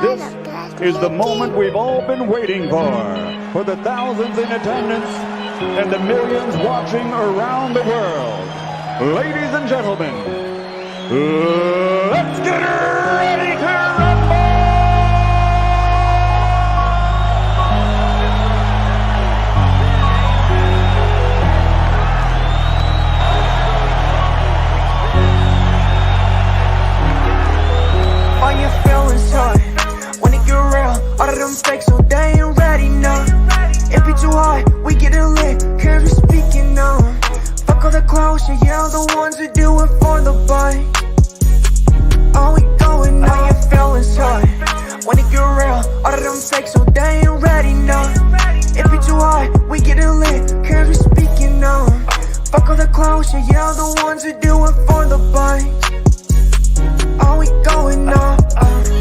This is the moment we've all been waiting for the thousands in attendance and the millions watching around the world. Ladies and gentlemen, let's get ready to rumble! All your feelings hurt when it get real. All of them fakes, so they ain't ready, no. It be too hard, we get it lit, cause we speaking on. Fuck all the clowns, yeah, the ones who do it for the bite. All we going on, all your feelings hurt when it get real. All of them fakes, so they ain't ready, no. It be too hard, we get it lit, cause we speaking on. Fuck all the clowns, yeah, the ones who do it for the bite. All we going on.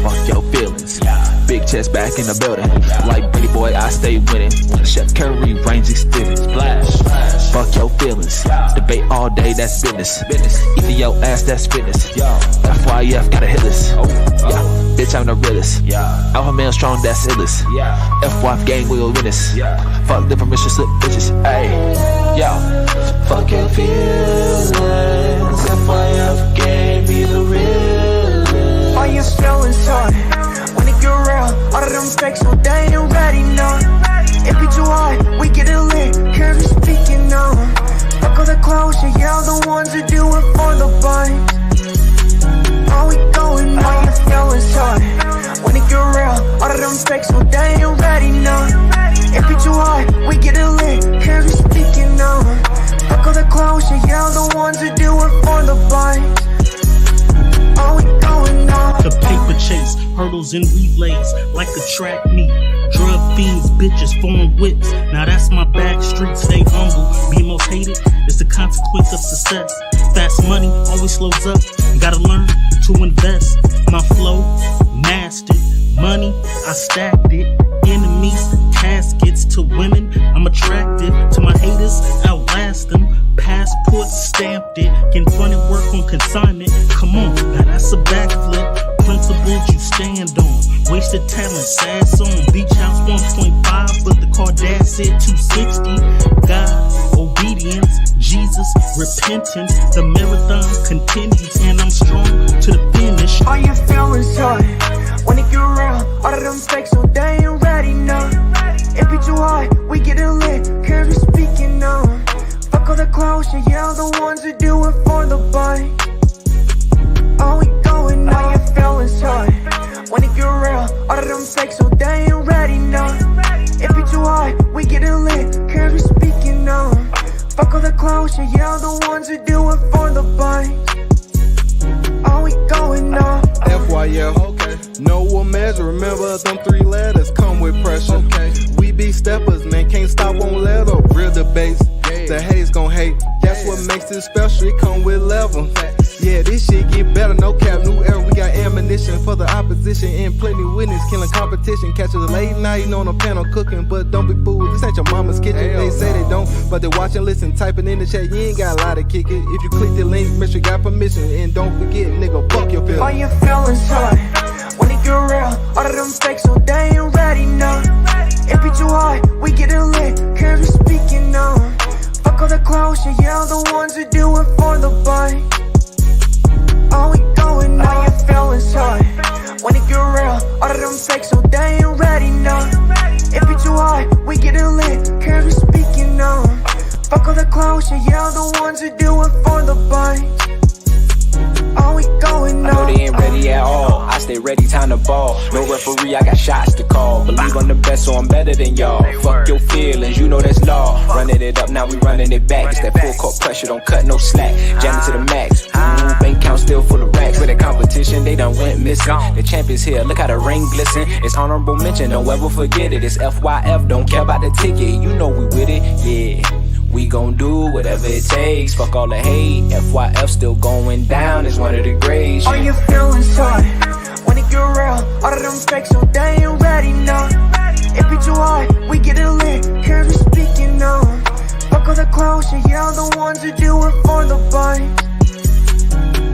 Fuck your feelings. Big chest back in the building. Like Brady boy, I stay winning. Chef Curry, range extended. Splash. Fuck your feelings. Debate all day, that's business. Eating your ass, that's fitness. FYF gotta hit us. Bitch, I'm the realest. Alpha male strong, that's illest. FYF gang, we'll win this. Fuck the permission slip bitches. Ayy, yo. Fuck your feelings. FYF gang, be the realest. All your feelings hurt when it get real. All of them fakes, so they ain't ready, no. It be too hard, we get it lit, cause we speaking on. Fuck all the clowns, yeah, the ones who do it for the bite. All we going on. All your feelings hurt when it get real. All of them fakes, so they ain't ready, no. It be too hard, we get it lit, cause we speaking on. Fuck all the clowns, yeah, the ones who do it for the bite. All we going on. The paper chase, hurdles and relays, like a track meet. Drug fiends, bitches, foreign whips. Now that's my back street, stay humble. Being most hated is the consequence of success. Fast money always slows up. You gotta learn to invest. My flow, mastered. Money, I stacked it. Enemies, caskets to women. I'm attracted to my haters, outlast them. Passport stamped it. Can funny work on consignment. Come on, now that's a backflip. Principles you stand on. Wasted talent, sad song. Beach house 1.5, but the car dad said 260. God, obedience, Jesus, repentance. The marathon continues, and I'm strong to the finish. All your feelings hurt when it get real. All of them fakes, so they ain't ready, no. It be too hard, we get it lit, cause we speaking on. Fuck all the clowns, yeah, the ones who do it for the bite. All we going on. All your feelings hurt when it get real. All of them fakes, so they ain't ready, no. It be too hard, we get it lit, cause we speaking on. Fuck all the clowns, yeah, the ones who do it for the bite. All we going on. FYF, okay. No one measure, remember them 3 letters come with pressure. Okay. We be steppers, man, can't stop, won't let up. Real debates, the haters gon' hate. That's what makes it special, it come with level. Yeah, this shit get better, no cap, new era. We got ammunition for the opposition and plenty witness, killing competition. Catch us late night on a panel cooking, but don't be fooled, this ain't your mama's kitchen. They say they don't, but they watch and listen, typing in the chat. You ain't got a lot to kick it. If you click the link, make sure you got permission, and don't forget, nigga, fuck your feelings. All your feelings hurt when it get real. All of them fakes, so they ain't ready, no. It be too hard, we get it lit, cause we speaking on. Fuck all the clowns, yeah, the ones who do it for the bite. All we going on. All your feelings hurt when it get real. All of them fakes, so they ain't ready, no. It be too hard, we get it lit, cause we speaking on. Fuck all the clowns, yeah, the ones who do it for the bite. All we going on. I know they ain't ready at all. I stay ready, time to ball. No referee, I got shots to call. Believe I'm the best, so I'm better than y'all. Fuck your feelings, you know that's law. Running it up, now we running it back. It's that full court pressure, don't cut no slack. Jam it to the max. Ooh, bank count still full of racks. For the competition, they done went missing. The champ is here, look how the ring glisten. It's honorable mention, don't ever forget it. It's FYF, don't care about the ticket. You know we with it, yeah. We gon' do whatever it takes. Fuck all the hate. FYF still going down. It's one of the greats. All your feelings hurt when it get real. All of them fakes, so they ain't ready, no. It be too hard, we get it lit, cause we speaking on. Fuck all the clowns, yeah, the ones who do it for the bite.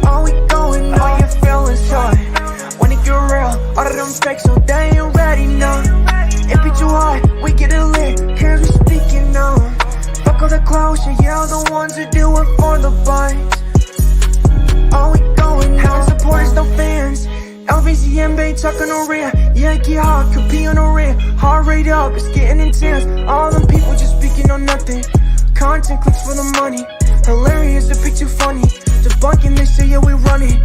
All we going on. All your feelings hurt when it it get real, all of them fakes, so they ain't ready, no. It be too hard, we get it lit, cause we speaking on. Fuck all the clowns, yeah, all the ones that do it for the bites. Oh, we going now, supporters, no fans. LVCM, they talking on real. Yeah, get hard, could be on the real. Heart rate up, it's getting intense. All them people just speaking on nothing. Content clicks for the money. Hilarious, the picture funny. Debunking, they say, yeah, we run it.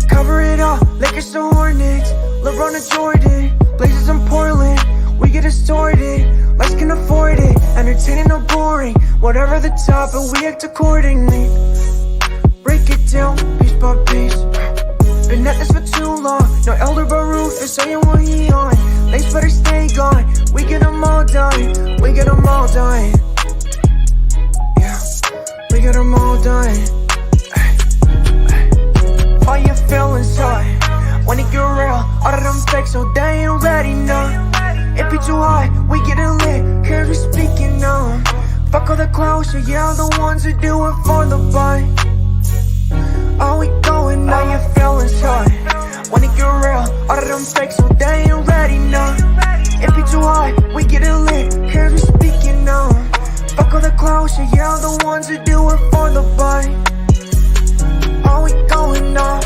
Cover it all, Lakers to Hornets. LeBron to Jordan, Blazers in Portland. We get it sorted, lights can afford it. Entertaining or boring, whatever the top, but we act accordingly. Break it down, piece by piece. Been at this for too long. No elder but Rufus, saying what he on. Lace better stay gone. We get them all done. We get them all done. Yeah, we get them all done. All your feelings hard when it get real. All of them fakes, so they ain't ready, no. It be too hard, we get it lit, cause we speaking on. Fuck all the clowns, yeah, all the ones that do it for the bite. Oh, we going now, your feelings hard when it get real, all of them fakes, so they ain't ready, no. It be too hard, we get it lit, cause we speaking on. Fuck all the clowns, yeah, all the ones that do it for the bite. Oh, we going now.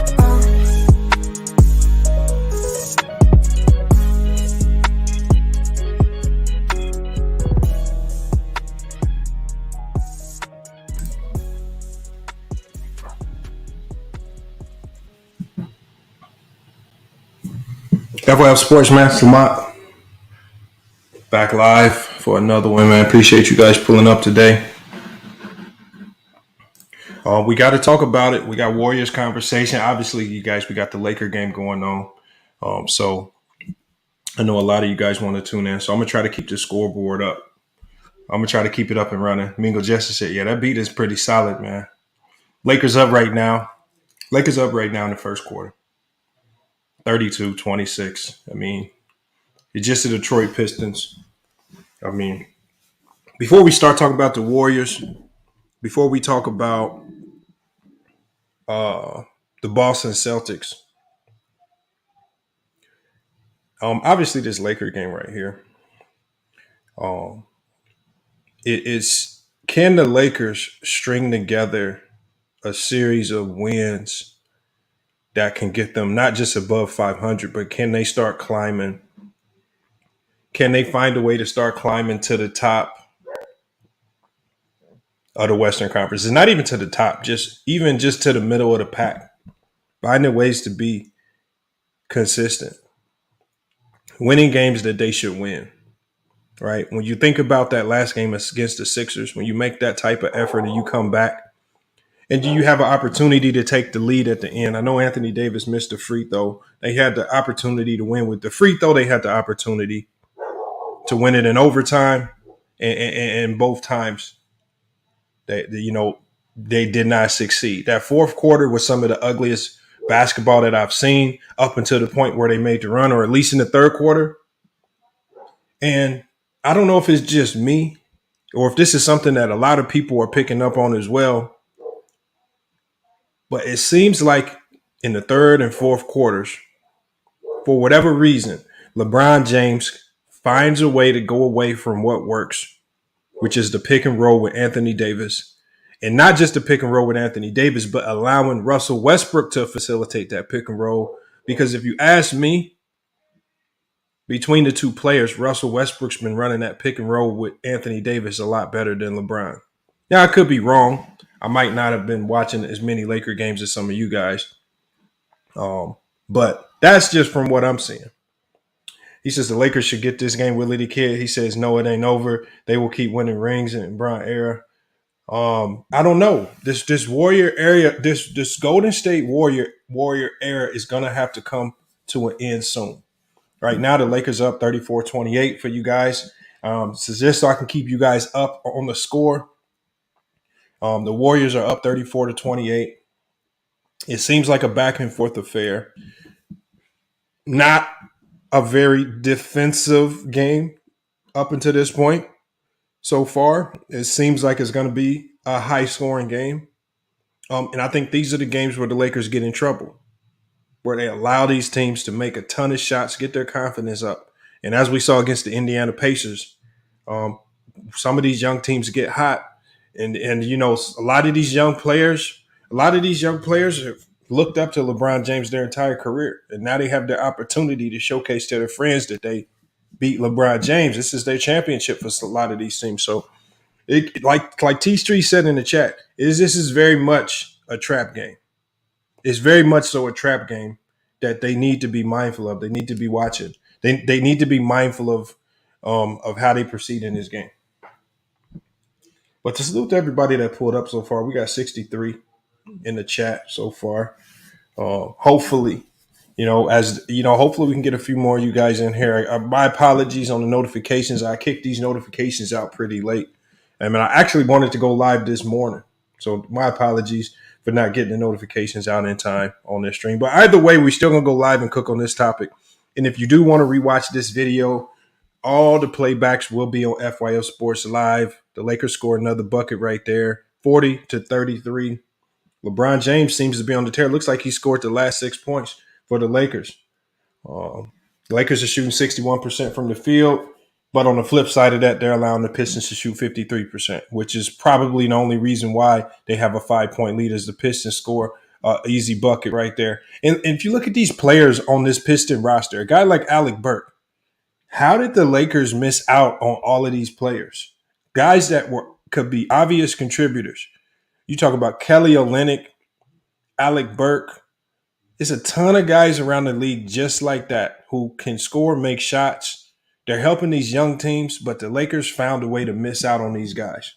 FYF Sports, man. Lamont. Back live for another one, man. Appreciate you guys pulling up today. We got to talk about it. We got Warriors conversation. Obviously, you guys, we got the Laker game going on. So I know a lot of you guys want to tune in. So I'm going to try to keep the scoreboard up. I'm going to try to keep it up and running. Mingo Jester said, yeah, that beat is pretty solid, man. Lakers up right now. Lakers up right now in the first quarter. 32-26. I mean, it's just the Detroit Pistons. I mean, before we start talking about the Warriors, before we talk about the Boston Celtics, obviously this Laker game right here, it's can the Lakers string together a series of wins that can get them not just above 500, but can they start climbing? Can they find a way to start climbing to the top of the Western Conference? It's not even to the top, just to the middle of the pack. Finding ways to be consistent. Winning games that they should win, right? When you think about that last game against the Sixers, when you make that type of effort and you come back, and do you have an opportunity to take the lead at the end? I know Anthony Davis missed the free throw. They had the opportunity to win with the free throw. They had the opportunity to win it in overtime, and both times they did not succeed. That fourth quarter was some of the ugliest basketball that I've seen up until the point where they made the run, or at least in the third quarter. And I don't know if it's just me or if this is something that a lot of people are picking up on as well. But it seems like in the third and fourth quarters, for whatever reason, LeBron James finds a way to go away from what works, which is the pick and roll with Anthony Davis. And not just the pick and roll with Anthony Davis, but allowing Russell Westbrook to facilitate that pick and roll. Because if you ask me, between the two players, Russell Westbrook's been running that pick and roll with Anthony Davis a lot better than LeBron. Now, I could be wrong. I might not have been watching as many Laker games as some of you guys. But that's just from what I'm seeing. He says the Lakers should get this game. Willie the Kid, he says, no, it ain't over. They will keep winning rings in Bron era. I don't know. This Warrior area, this Golden State Warrior era is going to have to come to an end soon. Right now, the Lakers are up 34-28 for you guys. So just so I can keep you guys up on the score. The Warriors are up 34-28. It seems like a back and forth affair. Not a very defensive game up until this point so far. It seems like it's going to be a high-scoring game. And I think these are the games where the Lakers get in trouble, where they allow these teams to make a ton of shots, get their confidence up. And as we saw against the Indiana Pacers, some of these young teams get hot. And a lot of these young players have looked up to LeBron James their entire career. And now they have their opportunity to showcase to their friends that they beat LeBron James. This is their championship for a lot of these teams. So like T Street said in the chat, this is very much a trap game. It's very much so a trap game that they need to be mindful of. They need to be watching. They need to be mindful of how they proceed in this game. But to salute to everybody that pulled up so far, we got 63 in the chat so far. Hopefully, hopefully we can get a few more of you guys in here. My apologies on the notifications. I kicked these notifications out pretty late. I actually wanted to go live this morning. So my apologies for not getting the notifications out in time on this stream. But either way, we're still going to go live and cook on this topic. And if you do want to rewatch this video, all the playbacks will be on FYO Sports Live. The Lakers scored another bucket right there, 40-33. LeBron James seems to be on the tear. Looks like he scored the last 6 points for the Lakers. The Lakers are shooting 61% from the field. But on the flip side of that, they're allowing the Pistons to shoot 53%, which is probably the only reason why they have a 5-point lead as the Pistons score an easy bucket right there. And if you look at these players on this Piston roster, a guy like Alec Burke, how did the Lakers miss out on all of these players? Guys that could be obvious contributors. You talk about Kelly Olynyk, Alec Burke. There's a ton of guys around the league just like that who can score, make shots. They're helping these young teams, but the Lakers found a way to miss out on these guys.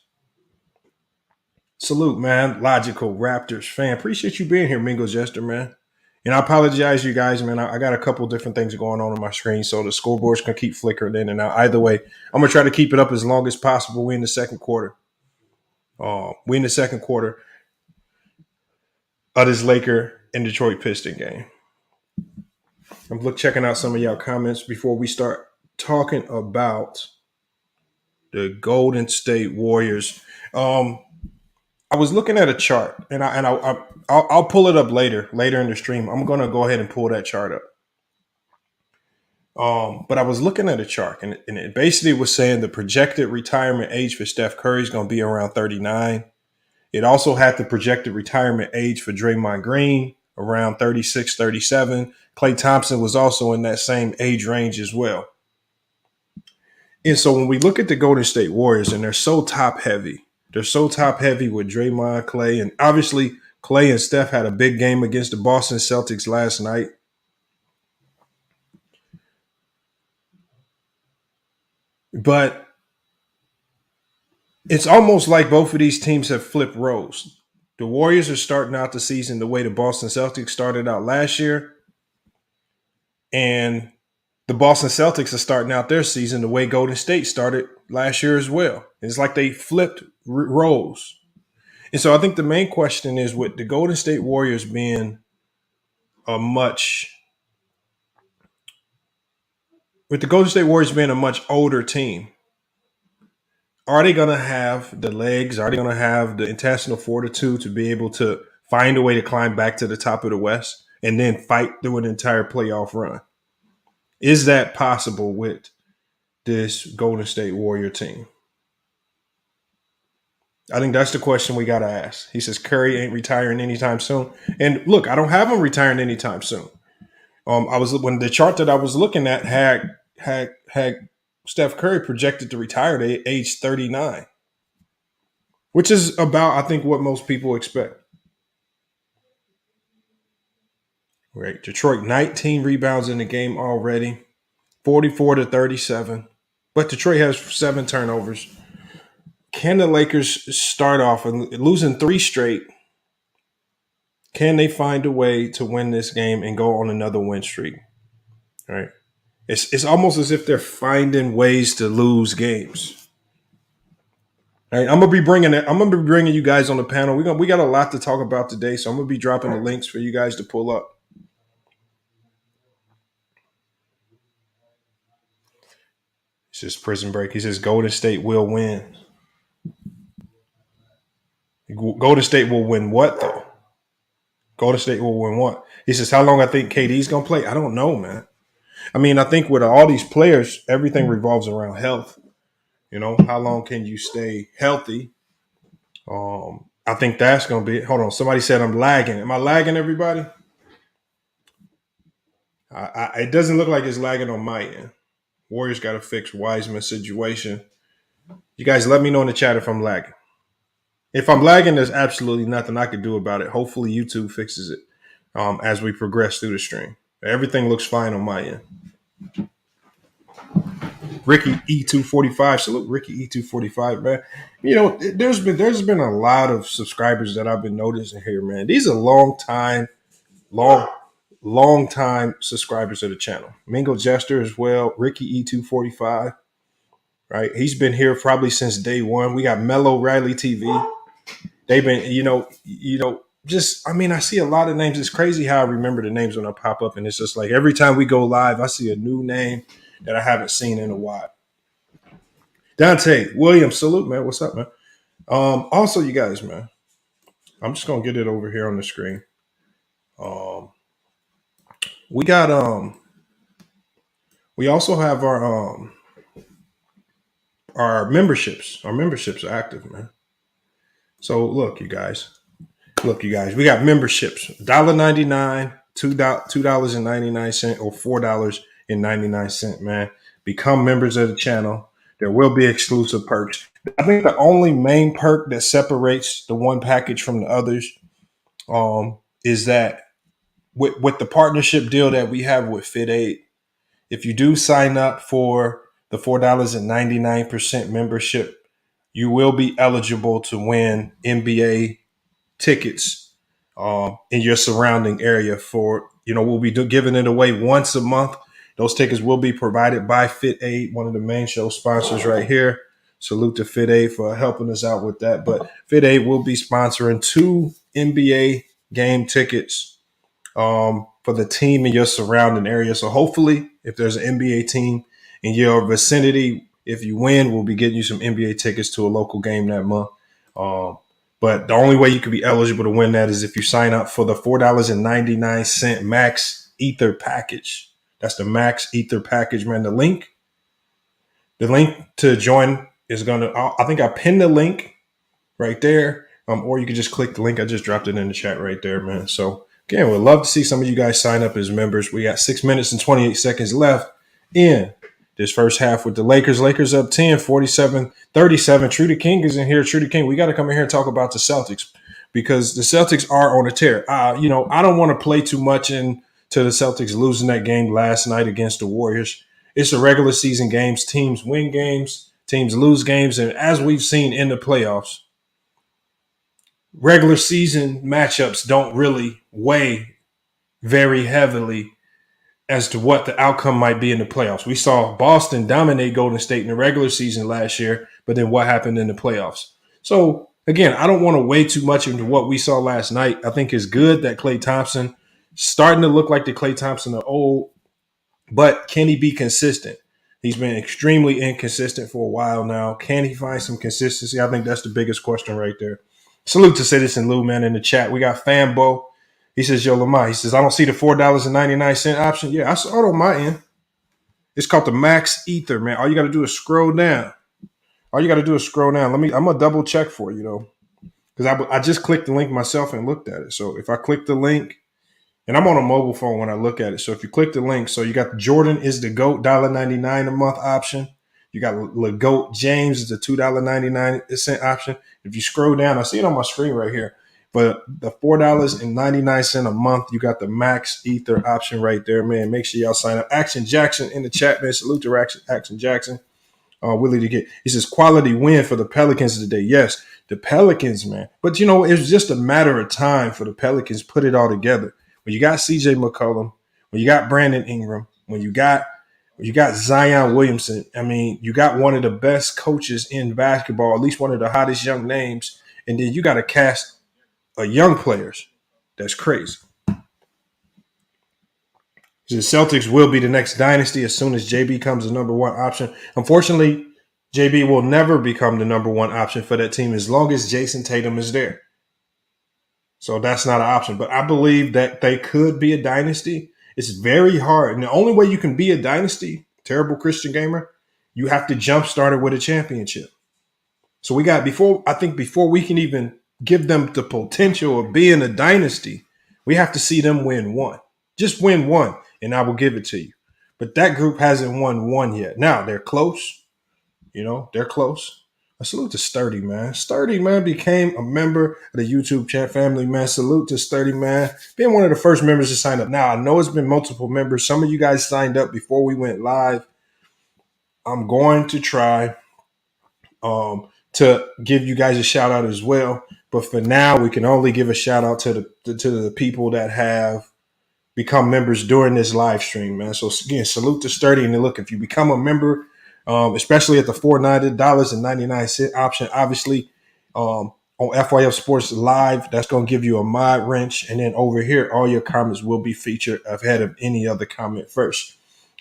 Salute, man. Logical Raptors fan. Appreciate you being here, Mingo Jester, man. And I apologize, you guys, man. I got a couple different things going on my screen, so the scoreboard's going to keep flickering in and out. Either way, I'm going to try to keep it up as long as possible. We're in the second quarter. Of this Laker and Detroit Piston game. I'm checking out some of y'all comments before we start talking about the Golden State Warriors. I was looking at a chart, and I'll pull it up later in the stream. I'm going to go ahead and pull that chart up. But I was looking at a chart, and it basically was saying the projected retirement age for Steph Curry is going to be around 39. It also had the projected retirement age for Draymond Green around 36, 37. Klay Thompson was also in that same age range as well. And so when we look at the Golden State Warriors, and they're so top heavy with Draymond, Klay, and obviously Klay and Steph had a big game against the Boston Celtics last night. But it's almost like both of these teams have flipped roles. The Warriors are starting out the season the way the Boston Celtics started out last year. And the Boston Celtics are starting out their season the way Golden State started last year as well. It's like they flipped roles. And so I think the main question is, with the Golden State Warriors being a much older team, are they going to have the legs? Are they going to have the intestinal fortitude to be able to find a way to climb back to the top of the West and then fight through an entire playoff run? Is that possible with this Golden State Warrior team? I think that's the question we got to ask. He says Curry ain't retiring anytime soon. And look, I don't have him retiring anytime soon. When the chart that I was looking at had Steph Curry projected to retire at age 39, which is about, I think, what most people expect. Right. Detroit, 19 rebounds in the game already, 44-37. But Detroit has 7 turnovers. Can the Lakers start off and losing 3 straight? Can they find a way to win this game and go on another win streak? All right. It's almost as if they're finding ways to lose games. All right, I'm gonna be bringing you guys on the panel. We got a lot to talk about today, so I'm gonna be dropping the links for you guys to pull up. It's just Prison Break. He says Golden State will win. Golden State will win what though? Golden State will win what? He says, how long I think KD's going to play? I don't know, man. I mean, I think with all these players, everything revolves around health. You know, how long can you stay healthy? I think that's going to be it. Hold on. Somebody said I'm lagging. Am I lagging, everybody? It doesn't look like it's lagging on my end. Warriors got to fix Wiseman's situation. You guys let me know in the chat if I'm lagging. If I'm lagging, there's absolutely nothing I could do about it. Hopefully YouTube fixes it as we progress through the stream. Everything looks fine on my end. Ricky E245, salute Ricky E245, man. You know, there's been a lot of subscribers that I've been noticing here, man. These are long time subscribers to the channel. Mingo Jester as well, Ricky E245, right? He's been here probably since day one. We got Mellow Riley TV. They've been, just, I mean, I see a lot of names. It's crazy how I remember the names when I pop up, and it's just like every time we go live, I see a new name that I haven't seen in a while. Dante Williams, salute, man. What's up, man? Also, you guys, man, I'm just gonna get it over here on the screen. We got we also have our memberships. Our memberships are active, man. So look, you guys, we got memberships: $1.99, $2.99, or $4.99, man. Become members of the channel. There will be exclusive perks. I think the only main perk that separates the one package from the others is that with the partnership deal that we have with FitAid, if you do sign up for the $4.99 membership, you will be eligible to win NBA tickets in your surrounding area for, we'll be giving it away once a month. Those tickets will be provided by FitAid, one of the main show sponsors right here. Salute to FitAid for helping us out with that. But FitAid will be sponsoring 2 NBA game tickets for the team in your surrounding area. So hopefully, if there's an NBA team in your vicinity, if you win, we'll be getting you some NBA tickets to a local game that month. But the only way you could be eligible to win that is if you sign up for the $4.99 Max Ether package. That's the Max Ether package, man. The link to join is I think I pinned the link right there. Or you can just click the link. I just dropped it in the chat right there, man. So again, we'd love to see some of you guys sign up as members. We got 6 minutes and 28 seconds left in this first half with the Lakers. Lakers up 10, 47-37. Trudy King is in here. Trudy King, we got to come in here and talk about the Celtics because the Celtics are on a tear. I don't want to play too much into the Celtics losing that game last night against the Warriors. It's a regular season games. Teams win games. Teams lose games. And as we've seen in the playoffs, regular season matchups don't really weigh very heavily as to what the outcome might be in the playoffs. We saw Boston dominate Golden State in the regular season last year, but then what happened in the playoffs? So, again, I don't want to weigh too much into what we saw last night. I think it's good that Klay Thompson starting to look like the Klay Thompson of old, but can he be consistent? He's been extremely inconsistent for a while now. Can he find some consistency? I think that's the biggest question right there. Salute to Citizen Lou, man, in the chat. We got Fanbo. He says, yo, Lamar, he says, I don't see the $4.99 option. Yeah, I saw it on my end. It's called the Max Ether, man. All you got to do is scroll down. I'm going to double check for you, though, because I just clicked the link myself and looked at it. So if I click the link, and I'm on a mobile phone when I look at it. So if you click the link, so you got the Jordan is the GOAT, $1.99 a month option. You got LeGoat James is the $2.99 option. If you scroll down, I see it on my screen right here. But the $4.99 a month, you got the Max Ether option right there, man. Make sure y'all sign up. Action Jackson in the chat, man. Salute to Action Jackson. Willie to get. He says quality win for the Pelicans today. Yes, the Pelicans, man. But it was just a matter of time for the Pelicans put it all together. When you got CJ McCollum, when you got Brandon Ingram, when you got Zion Williamson, I mean, you got one of the best coaches in basketball, at least one of the hottest young names, and then you got a cast of young players. That's crazy. The Celtics will be the next dynasty as soon as JB becomes the number one option. Unfortunately, JB will never become the number one option for that team as long as Jason Tatum is there. So that's not an option. But I believe that they could be a dynasty. It's very hard. And the only way you can be a dynasty, terrible Christian gamer, you have to jumpstart it with a championship. So we got before we can even give them the potential of being a dynasty, we have to see them win one. Just win one, and I will give it to you. But that group hasn't won one yet. Now they're close. They're close. I salute to Sturdy, man. Sturdy, man, became a member of the YouTube chat family, man. Salute to Sturdy, man. Being one of the first members to sign up. Now, I know it's been multiple members. Some of you guys signed up before we went live. I'm going to try to give you guys a shout out as well. But for now, we can only give a shout out to the people that have become members during this live stream, man. So again, salute to Sturdy. And look, if you become a member, especially at the $4.99 option, obviously on FYF Sports Live, that's going to give you a mod wrench. And then over here, all your comments will be featured ahead of any other comment first.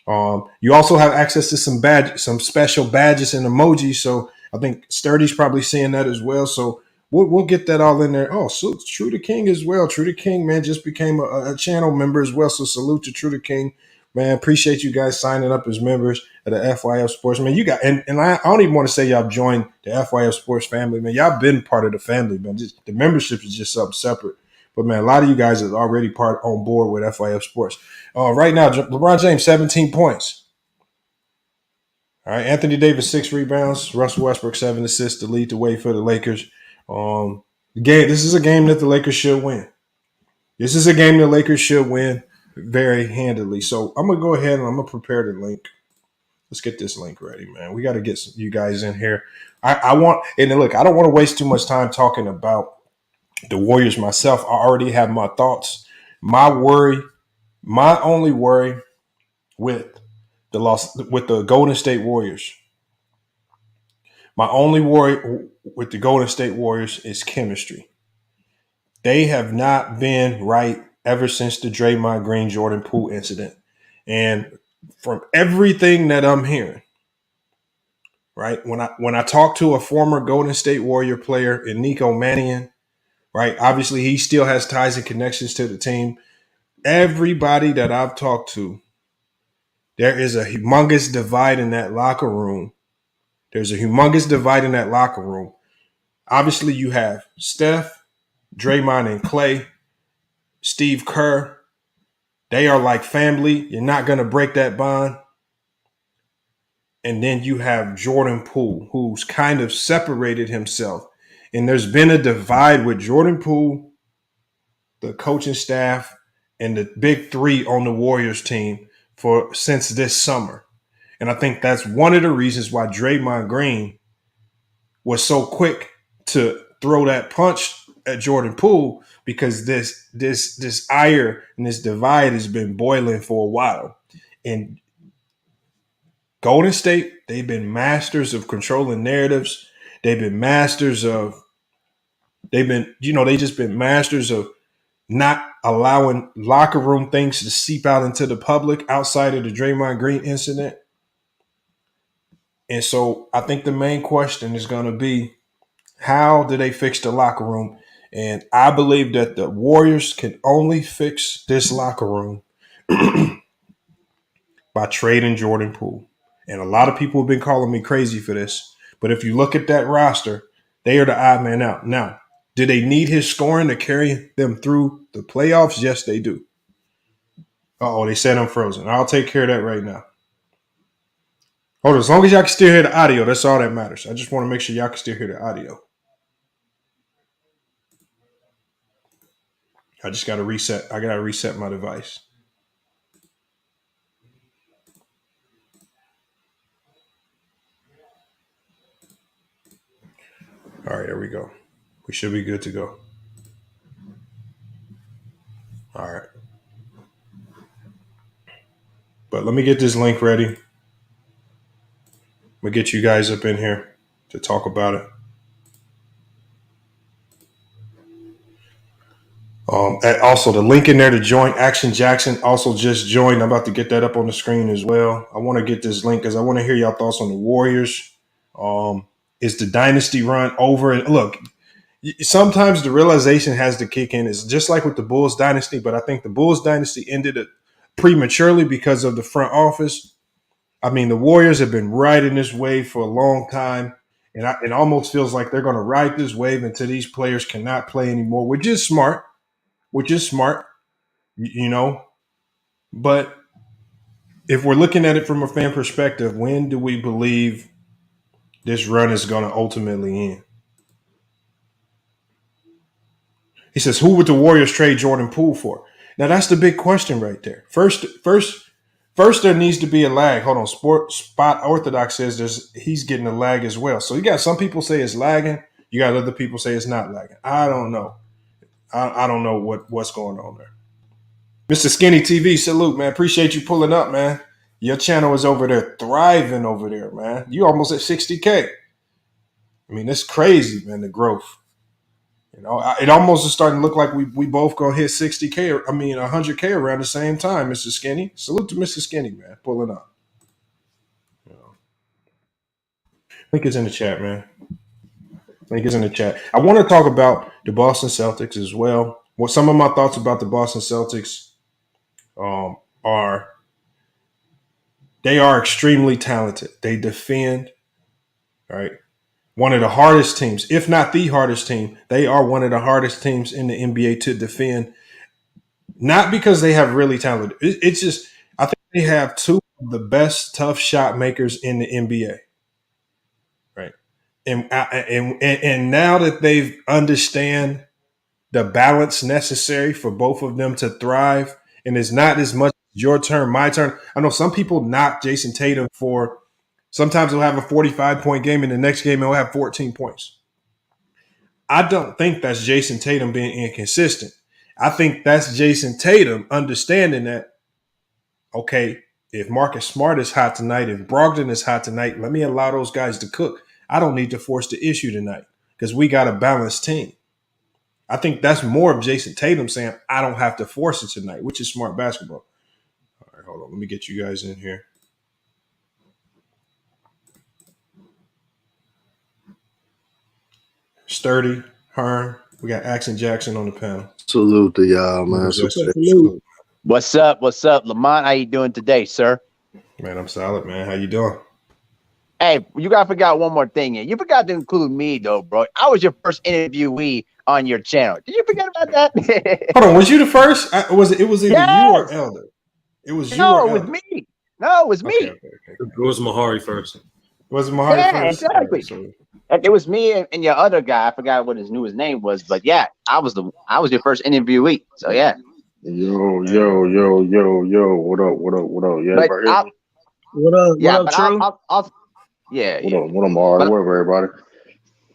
You also have access to some special badges and emojis. So I think Sturdy's probably seeing that as well. So we'll get that all in there. Oh, so True to King as well. True to King, man, just became a channel member as well. So salute to True to King, man. Appreciate you guys signing up as members of the FYF Sports, man. You got and I don't even want to say y'all joined the FYF Sports family, man. Y'all been part of the family, man. Just the membership is just something separate. But man, a lot of you guys are already on board with FYF Sports. Right now, LeBron James 17 points. All right, Anthony Davis 6 rebounds, Russell Westbrook 7 assists to lead the way for the Lakers. This is a game that the Lakers should win. This is a game the Lakers should win very handily. So I'm gonna go ahead and I'm gonna prepare the link. Let's get this link ready, man. We got to get you guys in here. I don't want to waste too much time talking about the Warriors myself. I already have my thoughts. My only worry with the Golden State Warriors. My only worry with the Golden State Warriors is chemistry. They have not been right ever since the Draymond Green Jordan Poole incident. And from everything that I'm hearing, right, when I talk to a former Golden State Warrior player in Nico Mannion, right, obviously he still has ties and connections to the team. Everybody that I've talked to, there is a humongous divide in that locker room. There's a humongous divide in that locker room. Obviously, you have Steph, Draymond, and Clay, Steve Kerr. They are like family. You're not going to break that bond. And then you have Jordan Poole, who's kind of separated himself. And there's been a divide with Jordan Poole, the coaching staff, and the big three on the Warriors team since this summer. And I think that's one of the reasons why Draymond Green was so quick to throw that punch at Jordan Poole, because this ire and this divide has been boiling for a while. And Golden State, they've been masters of controlling narratives. They've been masters of not allowing locker room things to seep out into the public outside of the Draymond Green incident. And so I think the main question is going to be, how do they fix the locker room? And I believe that the Warriors can only fix this locker room by trading Jordan Poole. And a lot of people have been calling me crazy for this. But if you look at that roster, they are the odd man out. Now, do they need his scoring to carry them through the playoffs? Yes, they do. Uh-oh, they said I'm frozen. I'll take care of that right now. Hold on, as long as y'all can still hear the audio, that's all that matters. I just want to make sure y'all can still hear the audio. I just got to reset. I got to reset my device. All right, there we go. We should be good to go. All right. But let me get this link ready. I'm going to get you guys up in here to talk about it. And also, the link in there to join Action Jackson also just joined. I'm about to get that up on the screen as well. I want to get this link because I want to hear y'all thoughts on the Warriors. Is the dynasty run over? And look, sometimes the realization has to kick in. It's just like with the Bulls dynasty, but I think the Bulls dynasty ended it prematurely because of the front office. I mean, the Warriors have been riding this wave for a long time, and it almost feels like they're going to ride this wave until these players cannot play anymore, which is smart, you know. But if we're looking at it from a fan perspective, when do we believe this run is going to ultimately end? He says, who would the Warriors trade Jordan Poole for? Now, that's the big question right there. First, there needs to be a lag. Hold on. Spot Orthodox says he's getting a lag as well. So you got some people say it's lagging. You got other people say it's not lagging. I don't know. I don't know what's going on there. Mr. Skinny TV, salute, man. Appreciate you pulling up, man. Your channel is over there thriving over there, man. You almost at 60K. I mean, it's crazy, man, the growth. You know, it almost is starting to look like we both gonna hit 60K. I mean, 100K around the same time, Mr. Skinny. Salute to Mr. Skinny, man, pulling up. You know. Link is in the chat, man. Link is in the chat. I want to talk about the Boston Celtics as well. What some of my thoughts about the Boston Celtics are they are extremely talented. They defend, right? One of the hardest teams, if not the hardest team. They are one of the hardest teams in the NBA to defend. Not because they have really talented. It's just I think they have two of the best tough shot makers in the NBA, right? And now that they understand the balance necessary for both of them to thrive, and it's not as much your turn, my turn. I know some people knock Jason Tatum for. Sometimes he'll have a 45-point game, and the next game he'll have 14 points. I don't think that's Jason Tatum being inconsistent. I think that's Jason Tatum understanding that, okay, if Marcus Smart is hot tonight, if Brogdon is hot tonight, let me allow those guys to cook. I don't need to force the issue tonight because we got a balanced team. I think that's more of Jason Tatum saying, I don't have to force it tonight, which is smart basketball. All right, hold on. Let me get you guys in here. Sturdy, Hearn. We got Axon Jackson on the panel. Salute to y'all, man. Salute. What's up? What's up, Lamont? How you doing today, sir? Man, I'm solid, man. How you doing? Hey, you gotta forgot one more thing. You forgot to include me, though, bro. I was your first interviewee on your channel. Did you forget about that? Hold on, was you the first? It was either you or Elder. It was you or Elder. It was me. No, it was me. Okay. It was Mahari first. Was it Mahari first? Exactly. It was me and your other guy. I forgot what his name was, but yeah, I was your first interviewee. So yeah. Yo. What up? Yeah, but right what up? Yeah, what up, True? What up, Mahari? What up, everybody?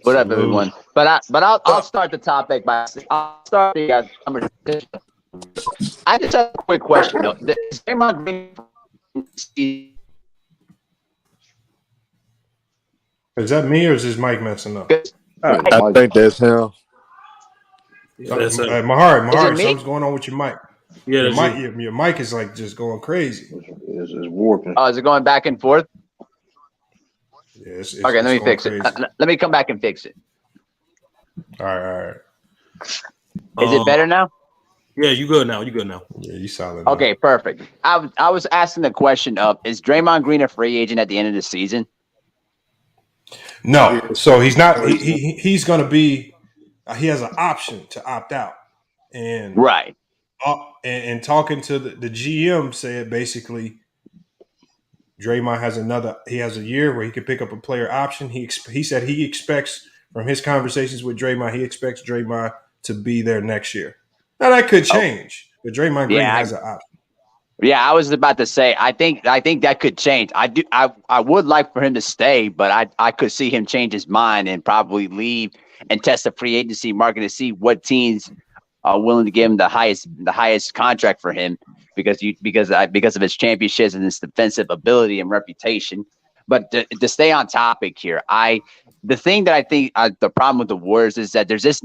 What up, everyone? But I'll start the topic by I'll start the conversation. I just have a quick question though. Is Draymond Green? Is that me or is his mic messing up? I think that's him. That's it. Mahari, me? something's going on with your mic. Yeah, your mic is like just going crazy. It's warping. Oh, is it going back and forth? Yeah, it's okay, let me fix crazy. it. Let me come back and fix it. All right. Is it better now? Yeah, you good now. Yeah, you solid. Now. Okay, perfect. I was asking the question of, is Draymond Green a free agent at the end of the season? No, so he's not. He's going to be. He has an option to opt out, and right. And talking to the GM said basically, Draymond has a year where he could pick up a player option. He said he expects from his conversations with Draymond, he expects Draymond to be there next year. Now that could change, but Draymond Green has an option. Yeah, I was about to say, I think that could change. I would like for him to stay, but I could see him change his mind and probably leave and test the free agency market to see what teams are willing to give him the highest contract for him because of his championships and his defensive ability and reputation. But to stay on topic here, the thing that I think the problem with the Warriors is that there's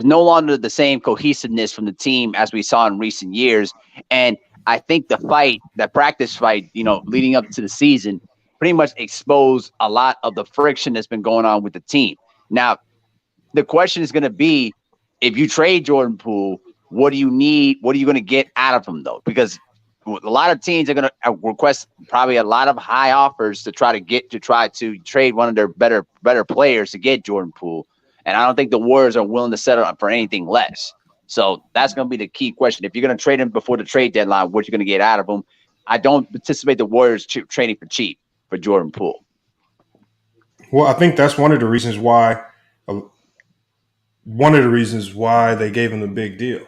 no longer the same cohesiveness from the team as we saw in recent years. And I think the practice fight, leading up to the season pretty much exposed a lot of the friction that's been going on with the team. Now, the question is going to be, if you trade Jordan Poole, what do you need? What are you going to get out of him, though? Because a lot of teams are going to request probably a lot of high offers to try to trade one of their better players to get Jordan Poole. And I don't think the Warriors are willing to settle for anything less. So that's going to be the key question. If you're going to trade him before the trade deadline, what you're going to get out of him? I don't anticipate the Warriors trading for cheap for Jordan Poole. Well, I think that's one of the reasons why they gave him the big deal.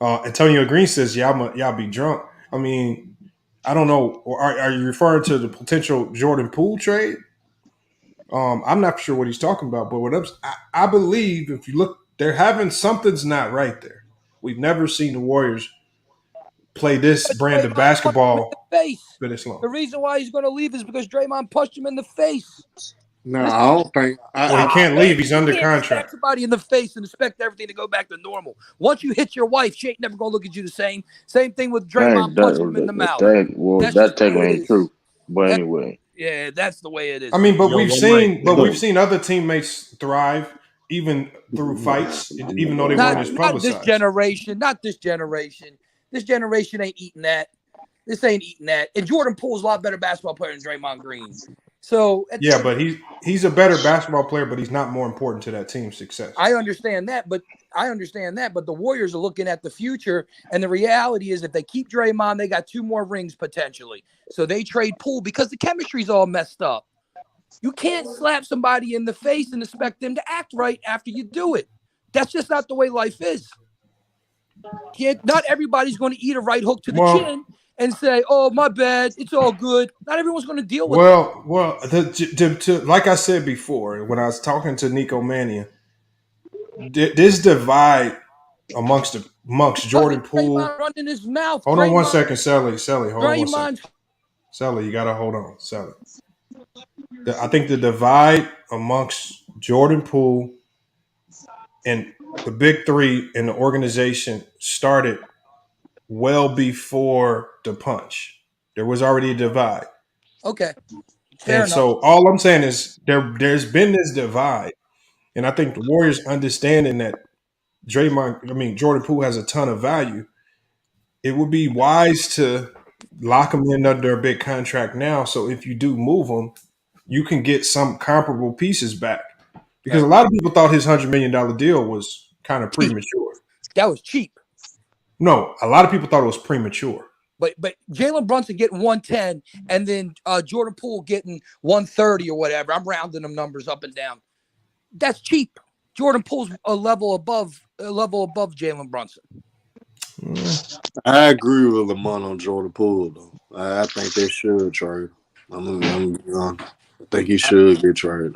Antonio Green says, y'all be drunk. I mean, I don't know. Are you referring to the potential Jordan Poole trade? I'm not sure what he's talking about, but I believe if you look, something's not right there. We've never seen the Warriors play this brand of basketball for this long. The reason why he's going to leave is because Draymond punched him in the face. No, I don't think. He can't leave. He's under contract. Smack somebody in the face and expect everything to go back to normal. Once you hit your wife, she ain't never going to look at you the same. Same thing with Draymond punching him in the mouth. That technically ain't true. But anyway. Yeah, that's the way it is. I mean, but we've seen other teammates thrive even through fights, even though they weren't as publicized. Not this generation. This generation ain't eating that. This ain't eating that. And Jordan Poole's a lot better basketball player than Draymond Green. So yeah, but he's a better basketball player, but he's not more important to that team's success. I understand that, but the Warriors are looking at the future, and the reality is if they keep Draymond, they got 2 more rings potentially. So they trade Poole because the chemistry's all messed up. You can't slap somebody in the face and expect them to act right after you do it. That's just not the way life is. Not everybody's going to eat a right hook to the chin and say, "Oh, my bad, it's all good." Not everyone's going to deal with it. Like I said before, when I was talking to Nico Mannion, this divide amongst Jordan Poole. Running his mouth. Hold on 1 second, Sally. Hold on 1 second. Sally, you got to hold on, Sally. I think the divide amongst Jordan Poole and the big three in the organization started well before the punch. There was already a divide. Okay. Fair enough. So all I'm saying is there's been this divide. And I think the Warriors understanding that Jordan Poole has a ton of value. It would be wise to lock him in under a big contract now. So if you do move him, you can get some comparable pieces back. Because a lot of people thought his $100 million deal was kind of premature. That was cheap. No, a lot of people thought it was premature. But Jalen Brunson getting 110 and then Jordan Poole getting 130 or whatever. I'm rounding them numbers up and down. That's cheap. Jordan Poole's a level above Jalen Brunson. I agree with Lamont on Jordan Poole, though. I think they should trade. I think he should get traded.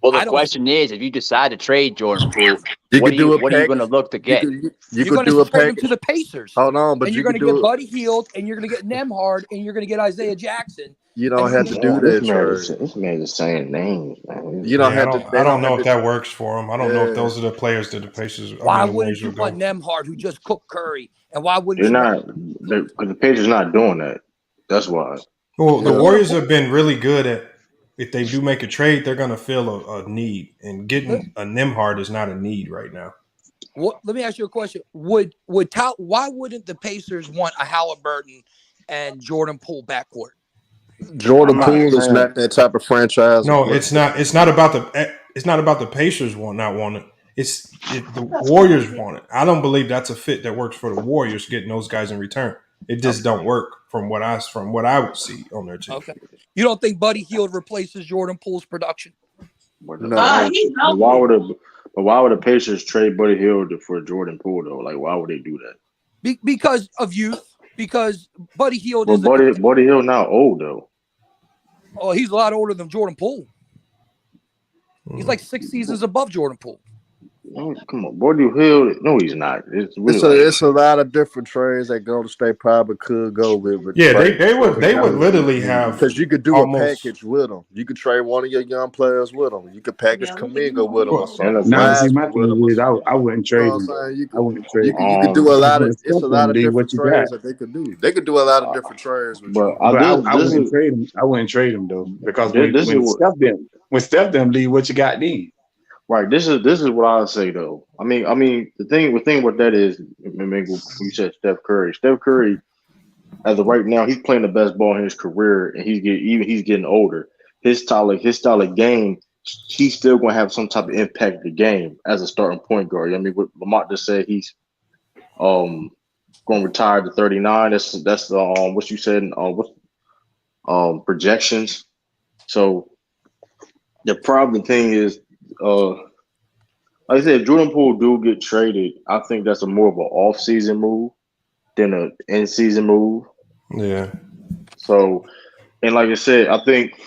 Well, the question is, if you decide to trade Jordan Poole, what are you going to look to get? You're going to trade him to the Pacers. Hold on, but you're going to get Buddy Hield, and you're going to get Nembhard, and you're going to get Isaiah Jackson. You don't have to do that. This man's just saying names, man. You don't have to. I don't know if that works for him. I don't know if those are the players that the Pacers. Why wouldn't you want Nembhard, who just cooked Curry, and why wouldn't you're not? Because the Pacers not doing that. That's why. Well, the Warriors have been really good at. If they do make a trade, they're going to fill a need, and getting a Nembhard is not a need right now. Let me ask you a question: why wouldn't the Pacers want a Halliburton and Jordan Poole backcourt? Jordan Poole is not that type of franchise. No, it's not. It's not about the Pacers not wanting it. The Warriors want it. I don't believe that's a fit that works for the Warriors getting those guys in return. It just don't work from what I would see on their team. Okay. You don't think Buddy Hield replaces Jordan Poole's production? No. Why would the Pacers trade Buddy Hield for Jordan Poole though? Like, why would they do that? Because of youth. Because Buddy Hield is Buddy Hield now old though. Oh, he's a lot older than Jordan Poole. He's like 6 seasons above Jordan Poole. No, come on, Buddy Hield. No, he's not. It's a lot of different trades that Golden State probably could go with. Yeah, they would literally have, because you could do a package with them. You could trade one of your young players with them. You could package Kuminga with them. Or something. I wouldn't trade them. I wouldn't trade. You could do a lot of. It's a lot of different trades that they could do. They could do a lot of different trades. I wouldn't trade them. I wouldn't trade them though, because when Steph them leave, what you got then? Right. This is what I would say though. I mean, the thing with that is, I mean, you said Steph Curry. Steph Curry, as of right now, he's playing the best ball in his career, and he's getting older. His style of game, he's still going to have some type of impact in the game as a starting point guard. I mean, what Lamont just said, he's going to retire to 39. That's what you said. Projections. So the problem thing is, like I said, if Jordan Poole do get traded, I think that's more of an off-season move than an in-season move. Yeah. So, and like I said, I think,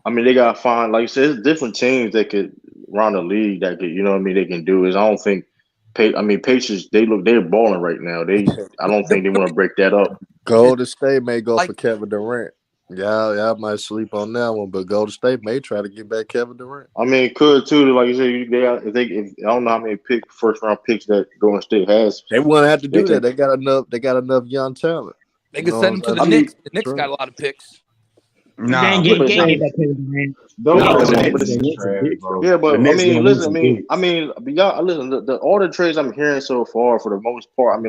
I mean, they gotta find, like you said, there's different teams that could around the league that could, you know what I mean, they can do is I don't think Patriots, they're balling right now. I don't think they want to break that up. Golden State may go for Kevin Durant. Y'all might sleep on that one, but Golden State may try to get back Kevin Durant. I mean, it could too. Like you said, if I don't know how many first round picks that Golden State has. They wouldn't have to do that. They got enough young talent. They could send them to the Knicks. The Knicks got a lot of picks. Nah, yeah, but I mean, listen. I mean, y'all listen. All the trades I'm hearing so far, for the most part, I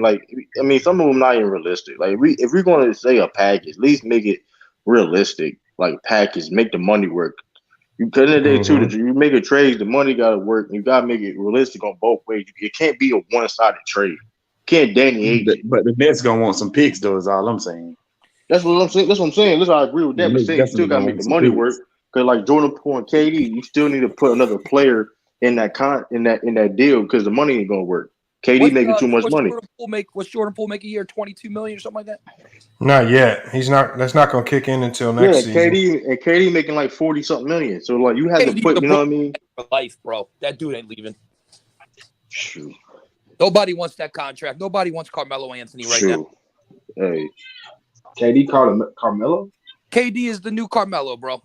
mean, some of them not even realistic. Like, if we're going to say a package, at least make it realistic. Like, package, make the money work. You at the end of the day too, that you make a trade, the money got to work. You got to make it realistic on both ways. It can't be a one-sided trade. You can't Danny Ainge. But the Nets gonna want some picks, though. Is all I'm saying. That's what I'm saying. Listen, I agree with that. But you still got to make the money work. Because like Jordan Poole and KD, you still need to put another player in that deal because the money ain't gonna work. KD making too much money. What's Jordan Poole make a year? 22 million or something like that? Not yet. He's not. That's not gonna kick in until next season. KD making like 40 something million. So like you have to put, you know what I mean? For life, bro. That dude ain't leaving. Shoot. Nobody wants that contract. Nobody wants Carmelo Anthony right now. Hey. KD Carmelo? KD is the new Carmelo, bro.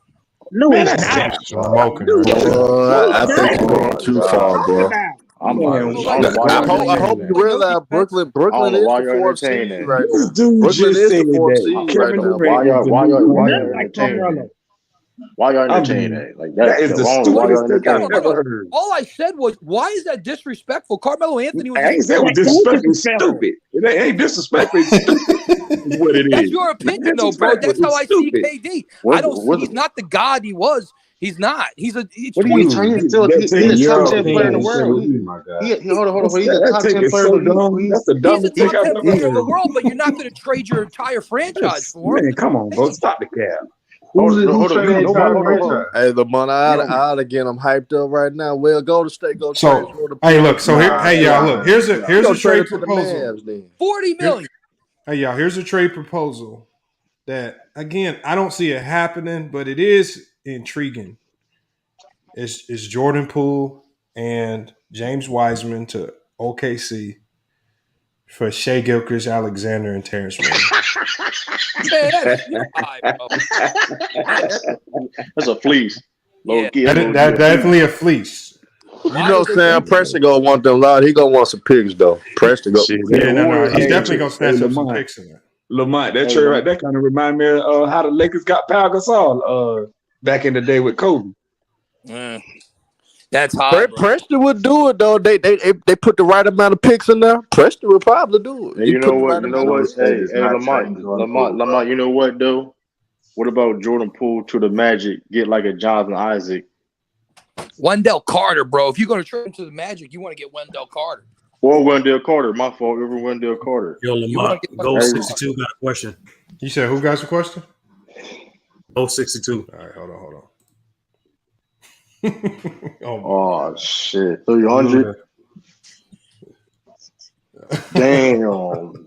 No, man, it's not. I think you're going too far, bro. I hope you realize Brooklyn is the fourth seed right now. Brooklyn is the fourth seed right now. Why y'all entertain that? Like that is the stupidest thing I've ever heard. All I said was, why is that disrespectful? Carmelo Anthony was. I ain't said it was disrespectful. Stupid. It ain't disrespectful. It's what it is. That's your opinion, though, bro. That's how I see KD. I don't. He's not the god he was. He's not. He's a. He's what are you trying to do? He's the top 10 player in the world. Hold on. He's the top 10 player in the world. That's the dumbest thing I've ever heard in the world. But you're not going to trade your entire franchise for him. Man, come on, bro. Stop the cap. Hold on. Hey, Lamont, I get him hyped up right now. Well, Golden State go. So, hey, look. So here, hey, y'all, look. Here's a trade proposal. 40 million. Hey, y'all. Here's a trade proposal that, again, I don't see it happening, but it is intriguing. It's Jordan Poole and James Wiseman to OKC for Shai Gilgeous-Alexander and Terrence Mann. That's a fleece. Yeah. That's definitely a fleece. You know, Sam Preston gonna want them loud. He gonna want some picks though. Preston go. Yeah, no. He's definitely gonna snatch up some picks in there. Lamont, that trade right, that kind of remind me of how the Lakers got Pau Gasol back in the day with Kobe. That's hard. Preston would do it though. They put the right amount of picks in there. Preston would probably do it. Hey, you know what? Hey, Lamont. You know what though? What about Jordan Poole to the Magic? Get like a Jonathan Isaac. Wendell Carter, bro. If you're going to trade him to the Magic, you want to get Wendell Carter. Or Wendell Carter. My fault. Over Wendell Carter. Yo, Lamont. Gold 62 got a question. You said who got a question? Gold 62. All right, hold on. Oh shit! 300. Damn,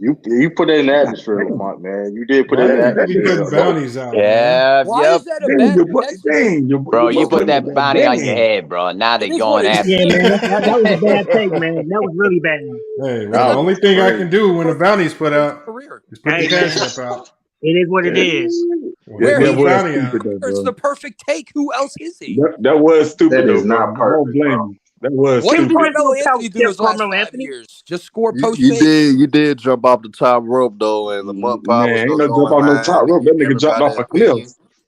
you put that in the atmosphere, Lamont, man. You did put that in the atmosphere. Bounties out. Yeah, Why is that a bad bro, you put that bounty on your head, bro. Now they going after you. Yeah, man, that was a bad take, man. That was really bad. Hey, well, the only thing I can do when the bounty's put out is put the cash up out. It is what it is. It's the perfect take. Who else is he? That was stupid. That is not perfect. That was what stupid. did Carmelo Anthony do those last 5 years? Just score post. You did jump off the top rope though, and Lamont Powell. Man, ain't no jump off no top rope. That nigga jumped off a cliff.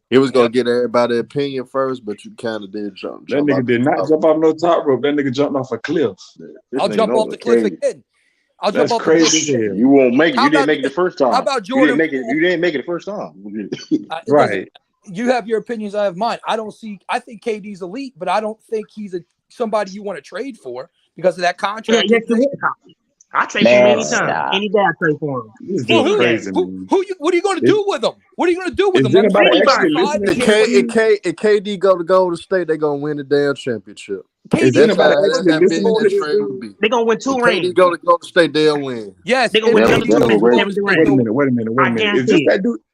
He was gonna get everybody's opinion first, but you kind of did jump. That nigga did not jump off no top rope. That nigga jumped off a cliff. I'll jump off the cliff again. I'll jump off crazy. the cliff. You won't make it. You didn't make it the first time. How about Jordan? You didn't make it the first time. Right. You have your opinions. I have mine. I think KD's elite, but I don't think he's somebody you want to trade for because of that contract. Yeah, I trade for him anytime. Any day I trade for him. What are you going to do with him? What are you going to do with him? If KD go to Golden State, they're gonna win the damn championship. They're gonna win 2 rings. KD go to Golden State, they'll win. Yes, they're gonna win 2 rings. Wait a minute.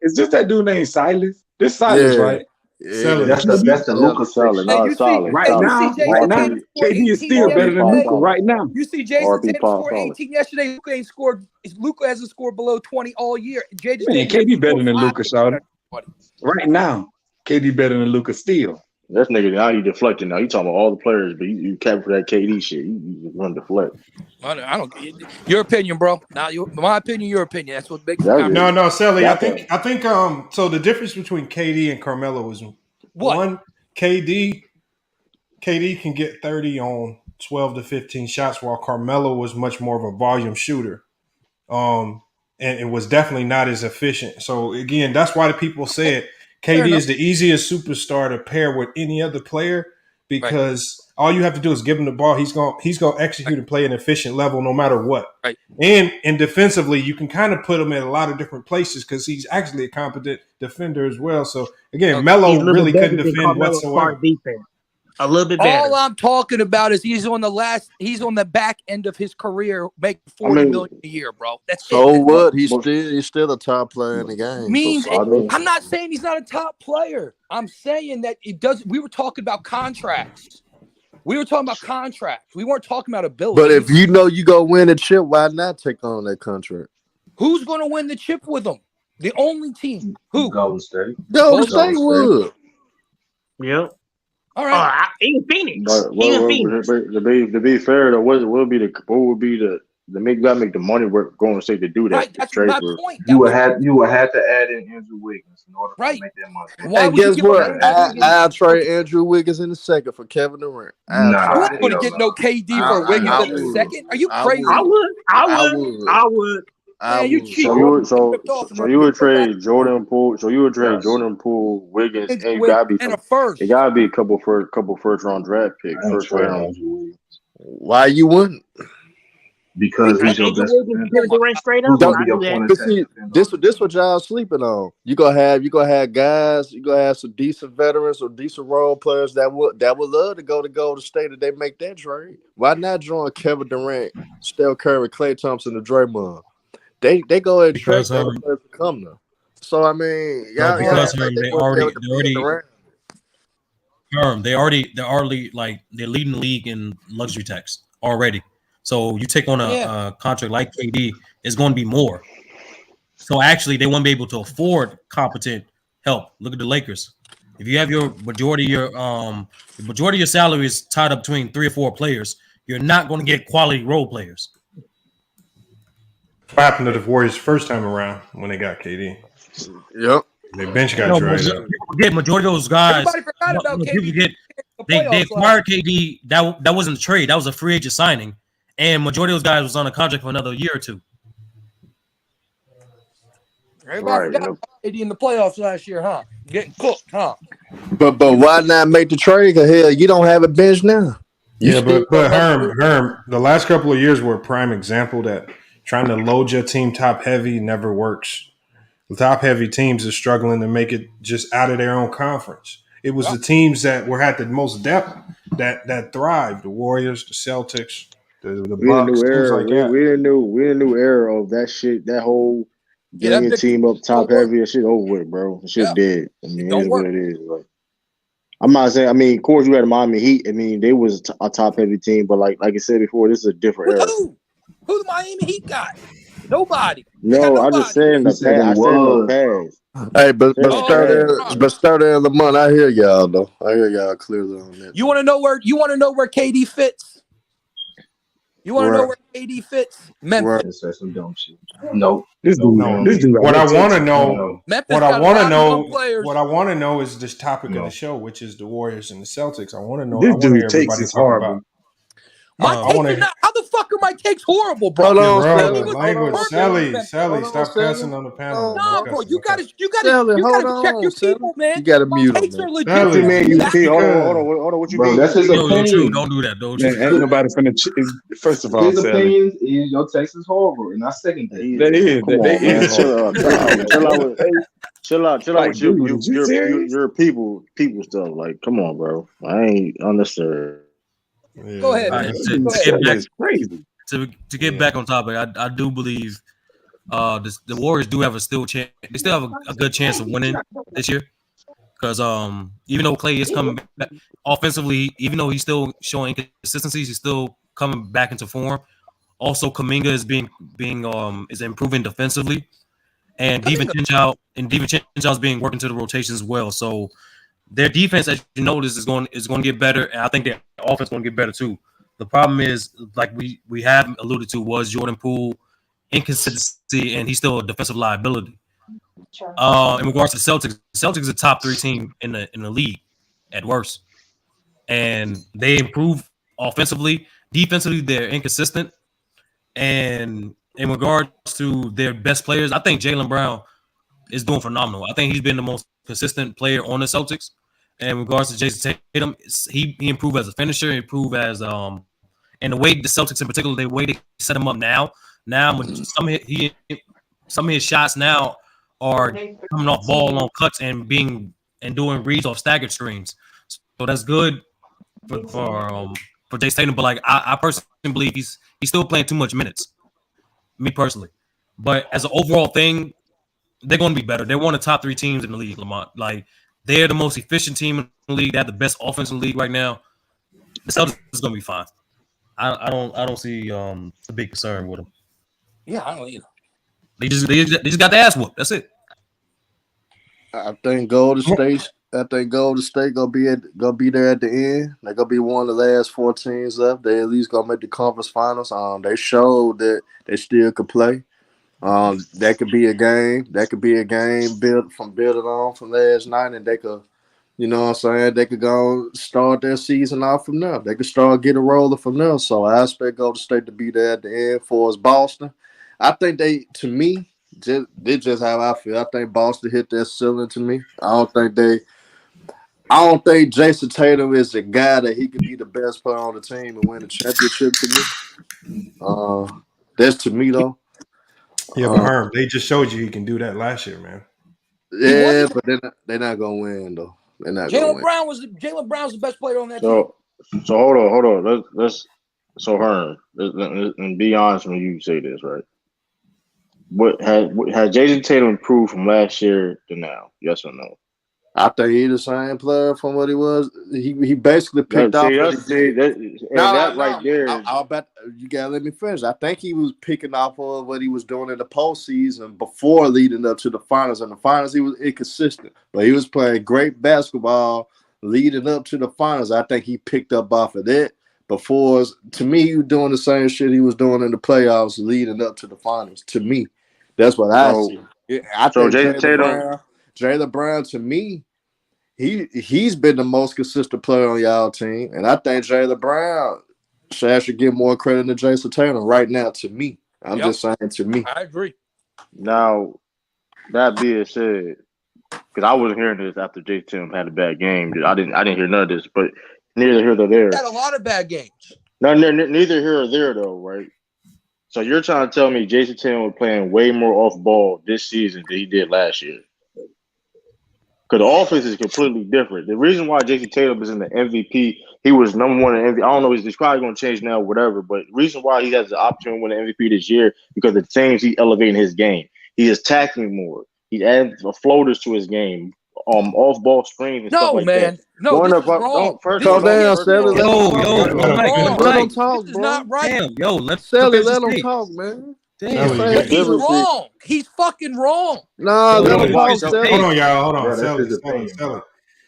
It's just that dude named Silas. This Silas, right? Yeah. That's the Luka Solid. Right now, KD is still better than Luka right now. You see Jason Tatum scored 18 yesterday. Luka hasn't scored below 20 all year. KD better than Luka, Shawty. Right now, KD better than Luka still. This nigga now he deflecting. Now you talking about all the players, but you cap for that KD shit. You just run deflect. I don't. Your opinion, bro. Now, my opinion, your opinion. That's what makes. No, Sally. I think. So the difference between KD and Carmelo is one. KD can get 30 on 12 to 15 shots, while Carmelo was much more of a volume shooter, and it was definitely not as efficient. So again, that's why the people said KD is the easiest superstar to pair with any other player because all you have to do is give him the ball. He's gonna execute and play an efficient level no matter what. Right. And defensively, you can kind of put him in a lot of different places because he's actually a competent defender as well. So again, Melo really couldn't defend whatsoever. A little bit better. All I'm talking about is he's on the back end of his career, making $40 million a year, bro. That's so what? He's still a top player in the game. I'm not saying he's not a top player. I'm saying that it does. We were talking about contracts. We weren't talking about ability. But if you know you go win a chip, why not take on that contract? Who's going to win the chip with him? The only team. Who? Golden State. Golden State would. Yep. All right. Even Phoenix. To be fair, though, what would be the make the money work going to say to do that? Right, that's my point. You would have to add in Andrew Wiggins in order to make that money. And guess what? I'll trade Andrew Wiggins in a second for Kevin Durant. You're not going to get no KD for Wiggins in a second. Are you crazy? I would. Man, you cheat. So you would trade Jordan Poole. So you would trade Jordan Poole, Wiggins, and you gotta be a first. It gotta be a couple first round draft picks. First round. Why you wouldn't? Because he's your best. This what y'all sleeping on. You gonna have guys. You gonna have some decent veterans or decent role players that would love to go to Golden State if they make that trade. Why not join Kevin Durant, Steph Curry, Klay Thompson, and Draymond? They go ahead and trade players to come now. So I mean, they're leading the league in luxury tax already. So you take on a contract like KD, it's going to be more. So actually, they won't be able to afford competent help. Look at the Lakers. If you have your majority of your salary is tied up between 3 or 4 players, you're not going to get quality role players. What happened to the Warriors first time around when they got KD? Yep. Their bench got dried up. Majority of those guys. Everybody forgot about KD. They acquired KD. That wasn't a trade. That was a free agent signing. And majority of those guys was on a contract for another year or two. Everybody forgot about KD in the playoffs last year, huh? Getting cooked, huh? But why not make the trade? Because hell, you don't have a bench now. But Herm, the last couple of years were a prime example that trying to load your team top heavy never works. The top heavy teams are struggling to make it just out of their own conference. It was the teams that had the most depth that thrived. The Warriors, the Celtics, the Bucks, things like that. We're in a new era of that shit. That whole getting your team up top heavy, that shit over with, bro. That shit dead. I mean, it is what it is. Like, I'm not saying. I mean, of course, you had Miami Heat. I mean, they was a top heavy team, but like I said before, this is a different era. Who the Miami Heat got? Nobody. No, I'm just saying the past. Hey, but start of the month. I hear y'all though. I hear y'all clearly on that. You want to know where KD fits? You want to know where KD fits? Memphis. Just say some dumb shit. No, This dude. What I want to know. Memphis What I got want to round know. one players. What I want to know is this topic of the show, which is the Warriors and the Celtics. I want to know. This I want to dude hear takes everybody is talk horrible. about. My takes are not. How the fuck are my takes horrible, bro? Hold on, Bro, language, Sally, stop cussing on the panel. Nah, bro, you gotta check your people, man. You gotta mute takes him. are legit. What you mean? Hold on. What you Bro, mean? that's his opinion. Don't do that, though. Man, ain't nobody finna. First of all, His Sally. opinion is your text is horrible, and I second that. That is. Come on, man. Chill out Like, with dude, is you serious? your people stuff. Like, come on, bro. I ain't understood. Go ahead. That's crazy. To get back on topic, I do believe the Warriors do have a still chance. They still have a good chance of winning this year because even though Klay is coming back offensively, even though he's still showing inconsistencies, he's still coming back into form. Also, Kuminga is is improving defensively, and DiVincenzo is being worked into the rotation as well. So their defense, as you notice, is going to get better, and I think their offense is going to get better too. The problem is, like we have alluded to, was Jordan Poole inconsistency, and he's still a defensive liability. In regards to the Celtics is a top 3 team in the league at worst, and they improve offensively. Defensively, they're inconsistent, and in regards to their best players, I think Jaylen Brown is doing phenomenal. I think he's been the most consistent player on the Celtics. And in regards to Jason Tatum, he improved as a finisher, improved as and the way the Celtics in particular, the way they set him up now some of his shots now are coming off ball on cuts and doing reads off staggered screens. So that's good for Jason Tatum. But like I personally believe he's still playing too much minutes. Me personally. But as an overall thing, they're going to be better. They're one of the top 3 teams in the league, Lamont. Like, they're the most efficient team in the league. They have the best offense in the league right now. The Celtics is going to be fine. I don't see a big concern with them. Yeah, I don't either. They just got the ass whooped. That's it. I think Golden State gonna be there at the end. They're gonna be one of the last 4 teams left. They at least gonna make the conference finals. They showed that they still could play. That could be a game. That could be a game built on from last night, and they could, you know what I'm saying, they could go start their season off from there. They could start getting a roller from there. So I expect Golden State to be there at the end for us Boston. I think they just how I feel. I think Boston hit their ceiling to me. I don't think Jason Tatum is a guy that he could be the best player on the team and win a championship to me. That's to me though. Yeah, but Herm, they just showed you he can do that last year, man. Yeah, but they're not gonna win though. They're not gonna win. Jaylen Brown's the best player on that team. So hold on. Let's Herm, and be honest when you say this, right? What has Jason Tatum improved from last year to now? Yes or no? I think he's the same player from what he was. He basically picked off. That right there. I'll bet you gotta let me finish. I think he was picking off of what he was doing in the postseason before leading up to the finals. In the finals, he was inconsistent, but he was playing great basketball leading up to the finals. I think he picked up off of that. Before, to me, he was doing the same shit he was doing in the playoffs leading up to the finals. To me, that's what I see. I think Jaylen Brown, to me, he's been the most consistent player on y'all team, and I think Jaylen Brown should get more credit than Jason Tatum right now. To me, I'm just saying. To me, I agree. Now, that being said, because I wasn't hearing this after Jason Tatum had a bad game, I didn't hear none of this, but neither here nor there. He had a lot of bad games. No, neither here or there though, right? So you're trying to tell me Jason Tatum was playing way more off ball this season than he did last year? Because the offense is completely different. The reason why Jason Tatum is in the MVP, he was number 1 in MVP. I don't know, it's probably going to change now, whatever. But the reason why he has the opportunity to win the MVP this year, because it seems he's elevating his game. He is tackling more. He's adding floaters to his game, off-ball screens and stuff like that. No, this is wrong. Let him talk, this bro. is not right. Damn, let him talk, man. Damn, he's wrong. He's fucking wrong. Nah, let him talk. Hold on, y'all. Hold on. Sally.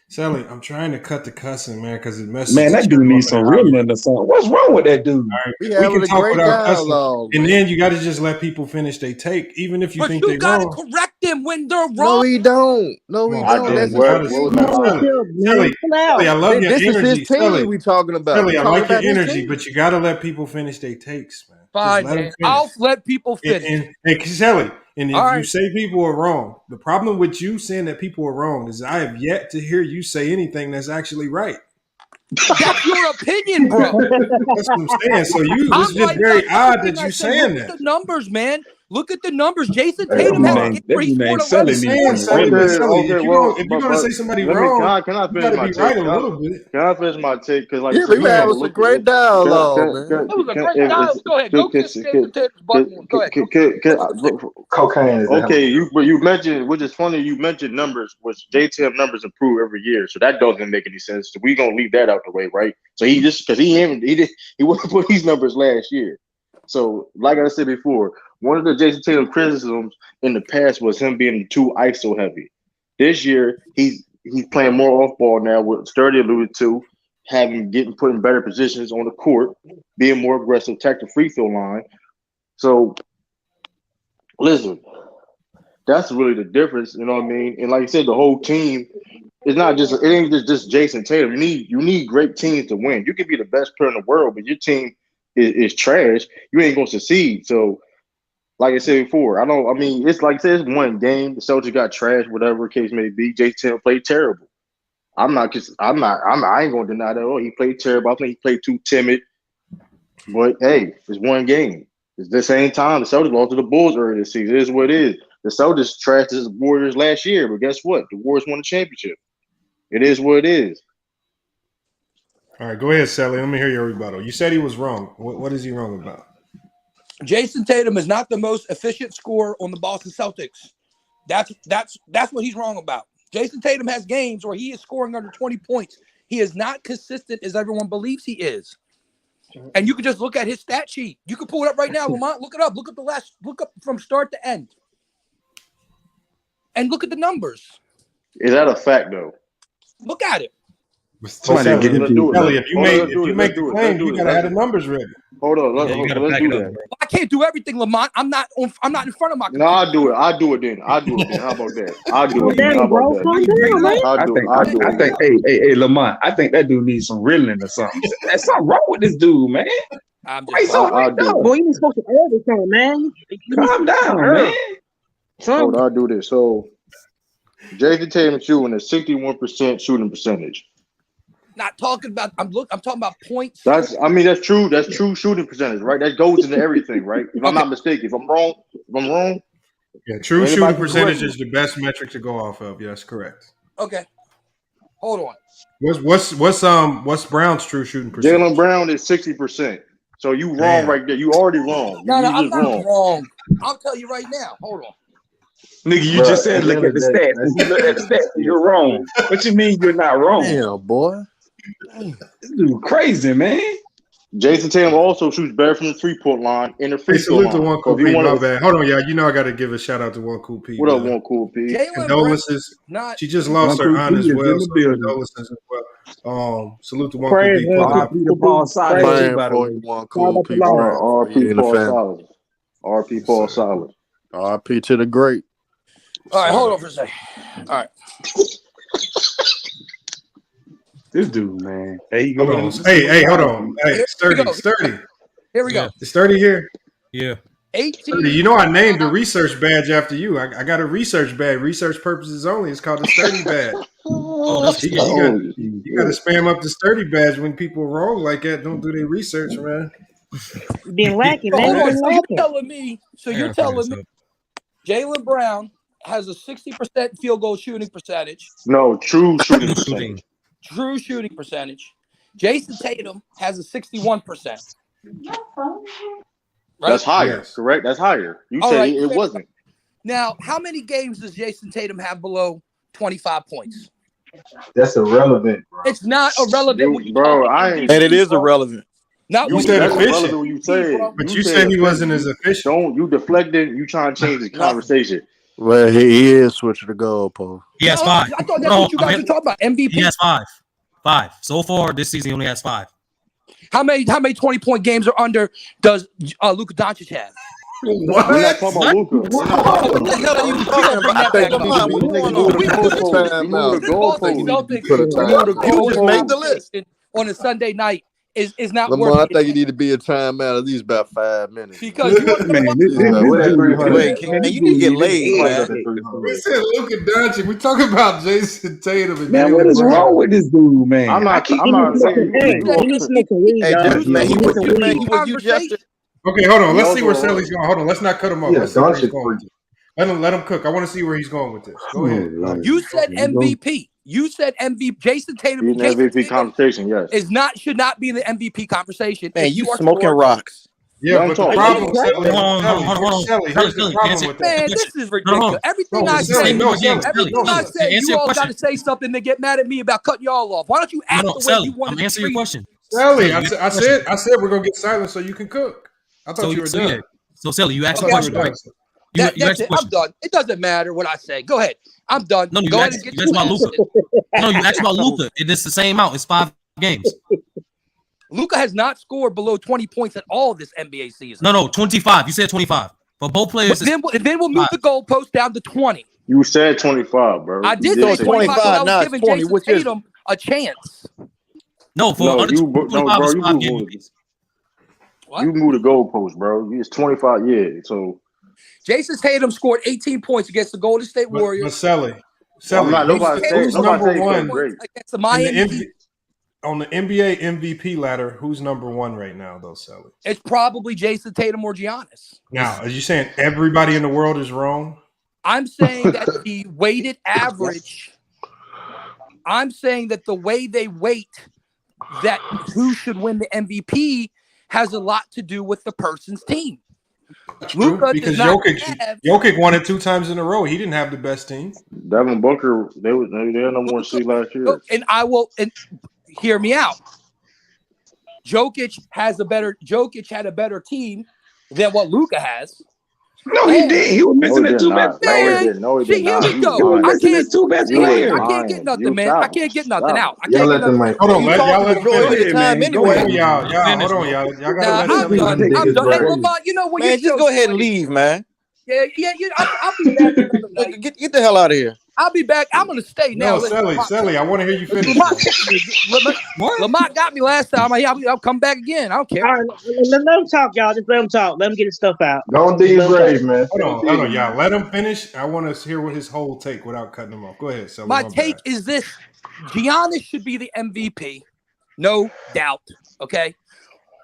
Sally, I'm trying to cut the cussing, man, because it messes. Man, that dude needs some reeling or something. What's wrong with that dude? All right, We we having can a talk great without cussing, dialogue, and man. then you got to just let people finish their take, even if you But think you they're gotta wrong. correct them when they're wrong. No, he don't. No, he Come on, don't. man. That's You his gotta team. Sally, I love your This is energy. his team we talking about. Sally, We I talking like your about his energy, team. but you got to let people finish their takes, man. Fine, Just let them man. finish. I'll let people finish. And Sally, and if All you right. say people are wrong, the problem with you saying that people are wrong is I have yet to hear you say anything that's actually right. That's your opinion, bro. That's what I'm saying. So it's just right very about odd that everything I you said. saying Look at that. the numbers, man. Look at the numbers. Jason Hey, Tatum has a game that where he dude scored named 11 Sully saying, points. Sully, Okay, if okay, you're but gonna say somebody let me wrong, can I you finish got to my be take? right a little bit. Can I finish my take? Because like I Yeah, said, we you gotta having some look great at dialogue, man. That was a great dialogue. Go ahead. Go kiss Jason Tatum's butt more. Go ahead. Cocaine is okay, you mentioned, which is funny, you mentioned numbers, which JTM numbers improve every year, so that doesn't make any sense. So we gonna leave that out the way, right? So he just because he wouldn't put these numbers last year. So like I said before, one of the Jason Tatum criticisms in the past was him being too ISO heavy. This year he's playing more off ball now, what Sturdy alluded to, getting put in better positions on the court, being more aggressive, attack the free throw line. So listen, that's really the difference, you know what I mean? And like you said, the whole team is not just, it ain't just Jason Tatum. You need great teams to win. You can be the best player in the world, but your team is trash. You ain't gonna succeed. So like I said before, it's like I said, it's one game. The Celtics got trash, whatever the case may be. Jason Tatum played terrible. I ain't gonna deny that. Oh, he played terrible. I think he played too timid. But hey, it's one game. It's the same time the Celtics lost to the Bulls earlier this season. It is what it is. The Celtics trashed the Warriors last year, but guess what? The Warriors won the championship. It is what it is. All right, go ahead, Sally. Let me hear your rebuttal. You said he was wrong. What is he wrong about? Jason Tatum is not the most efficient scorer on the Boston Celtics. That's what he's wrong about. Jason Tatum has games where he is scoring under 20 points. He is not consistent as everyone believes he is. And you can just look at his stat sheet. You can pull it up right now, Lamont. Look it up. Look up from start to end. And look at the numbers. Is that a fact though? Look at it. Sally, if you make the claim, you gotta have the numbers ready. Hold on, let's do that. I can't do everything, Lamont. I'm not in front of my computer. No, I'll do it then. How about that? I'll do it then. How about that? Hey, Lamont, I think that dude needs some reeling or something. There's something wrong with this dude, man. Boy, you ain't supposed to air this thing, man. Calm down, man. Hold on, I'll do this. So Jason Tatum shooting a 61% shooting percentage. Not talking about. I'm talking about points. That's true. That's true shooting percentage, right? That goes into everything, right? If I'm not mistaken, if I'm wrong. Yeah, true shooting percentage is the best metric to go off of. Yes, correct. Okay, hold on. What's Brown's true shooting percentage? Jaylen Brown is 60%. So you wrong right there. You already wrong. No, I'm not wrong. I'll tell you right now. Hold on. Nigga, you just said look at the stats. If you look at the stats, you're wrong. What you mean you're not wrong? Damn, boy. This dude crazy, man. Jason Tatum also shoots better from the 3-point line in the free throw line. Salute to One Cool P. My bad. Hold on, y'all. You know I got to give a shout out to One Cool P. What up, One Cool P? Condolences. She just lost her aunt as well. So condolences as well. Salute to One Cool P. RP Paul Silas. RP Paul Silas. RP to the great. All right, hold on for a second. All right. This dude, man. Hey, hold on. Hey, Sturdy. Here we go. Is Sturdy here? Yeah. 18. You know I named the research badge after you. I got a research badge, research purposes only. It's called the Sturdy badge. You got to spam up the Sturdy badge when people are wrong like that. Don't do their research, man. Been lacking, man. So you're telling me Jaylen Brown has a 60% field goal shooting percentage. No, true shooting percentage. True shooting percentage. Jason Tatum has a 61%. Right? That's higher, correct? That's higher. You said it wasn't. Now, how many games does Jason Tatum have below 25 points? That's irrelevant, bro. It's not irrelevant, bro. And it is irrelevant. Not you said efficient, you said, but you said he wasn't as efficient. You deflected. You trying to change the conversation. Well, he is switching the goalpost. He has 5. I thought that's what you guys were talking about. MVP. He has 5. 5 so far this season. He only has 5. How many 20-point games or under does Luka Doncic have? What? We're not talking about Luka. What the hell are you talking about? On a Sunday night is not Lamar, worth I think you need to be a timeout at least about 5 minutes. Because you you need to get laid. We said Luka Doncic. We talking about Jason Tatum and Man, what is wrong with this dude, man? I'm not saying. Okay, hold on. Let's see where Sally's going. Hold on. Let's not cut him off. Yeah, Let's see where he's going. Let him cook. I want to see where he's going with this. Go ahead. You said MVP. You said MVP. Jason Tatum. In the MVP conversation, yes. Should not be in the MVP conversation. Man, you smoking rocks. Yeah, but the problem, Sally, here's the problem with that. Man, this is ridiculous. Everything I say, you all got to say something to get mad at me about cutting y'all off. Why don't you act the way you want to? I'm answering your question. Sally, I said we're gonna get silent so you can cook. I thought you were done. Yeah. So Sally, you asked the question, right? That's it. I'm done. It doesn't matter what I say. Go ahead. I'm done. No, you asked about Luka. No, you asked about Luka. It's the same amount. It's 5 games. Luka has not scored below 20 points at all this NBA season. No, 25. You said 25 for both players. Then we'll move the goalpost down to 20. You said 25, bro. I did say 25. I was giving Jason Tatum a chance. No, for under 25 is 5 games. You moved the goalpost, bro. It's 25. Yeah, so. Jason Tatum scored 18 points against the Golden State Warriors. But Sally, who's number one against the Miami? On the NBA MVP ladder, who's number 1 right now, though, Sally? It's probably Jason Tatum or Giannis. Now, are you saying everybody in the world is wrong? I'm saying that the weighted average. I'm saying that the way they weight that who should win the MVP has a lot to do with the person's team. Luka because Jokic won it 2 times in a row. He didn't have the best team. Devin Booker, they had number 1 seed last year. And hear me out. Jokic had a better team than what Luka has. No, he did. He was missing his 2 best players. No, he did not. Here we go. He was missing his 2 best players. I can't get nothing, man. I can't get nothing out. Hold on, y'all let time anyway. Y'all hold on, y'all gotta I'm done. Hey, Lamont, you know what? Man, just go ahead and leave, man. Yeah. I'll be back another night. Get the hell out of here. I'll be back. I'm gonna stay now. No, Sally, I want to hear you finish. Lamont got me last time. I'll come back again. I don't care. All right, let him talk, y'all. Just let him talk. Let him get his stuff out. Don't do your grave, man. Hold on, y'all. Let him finish. I want to hear what his whole take without cutting him off. Go ahead, Sally. My take is this: Giannis should be the MVP, no doubt. Okay,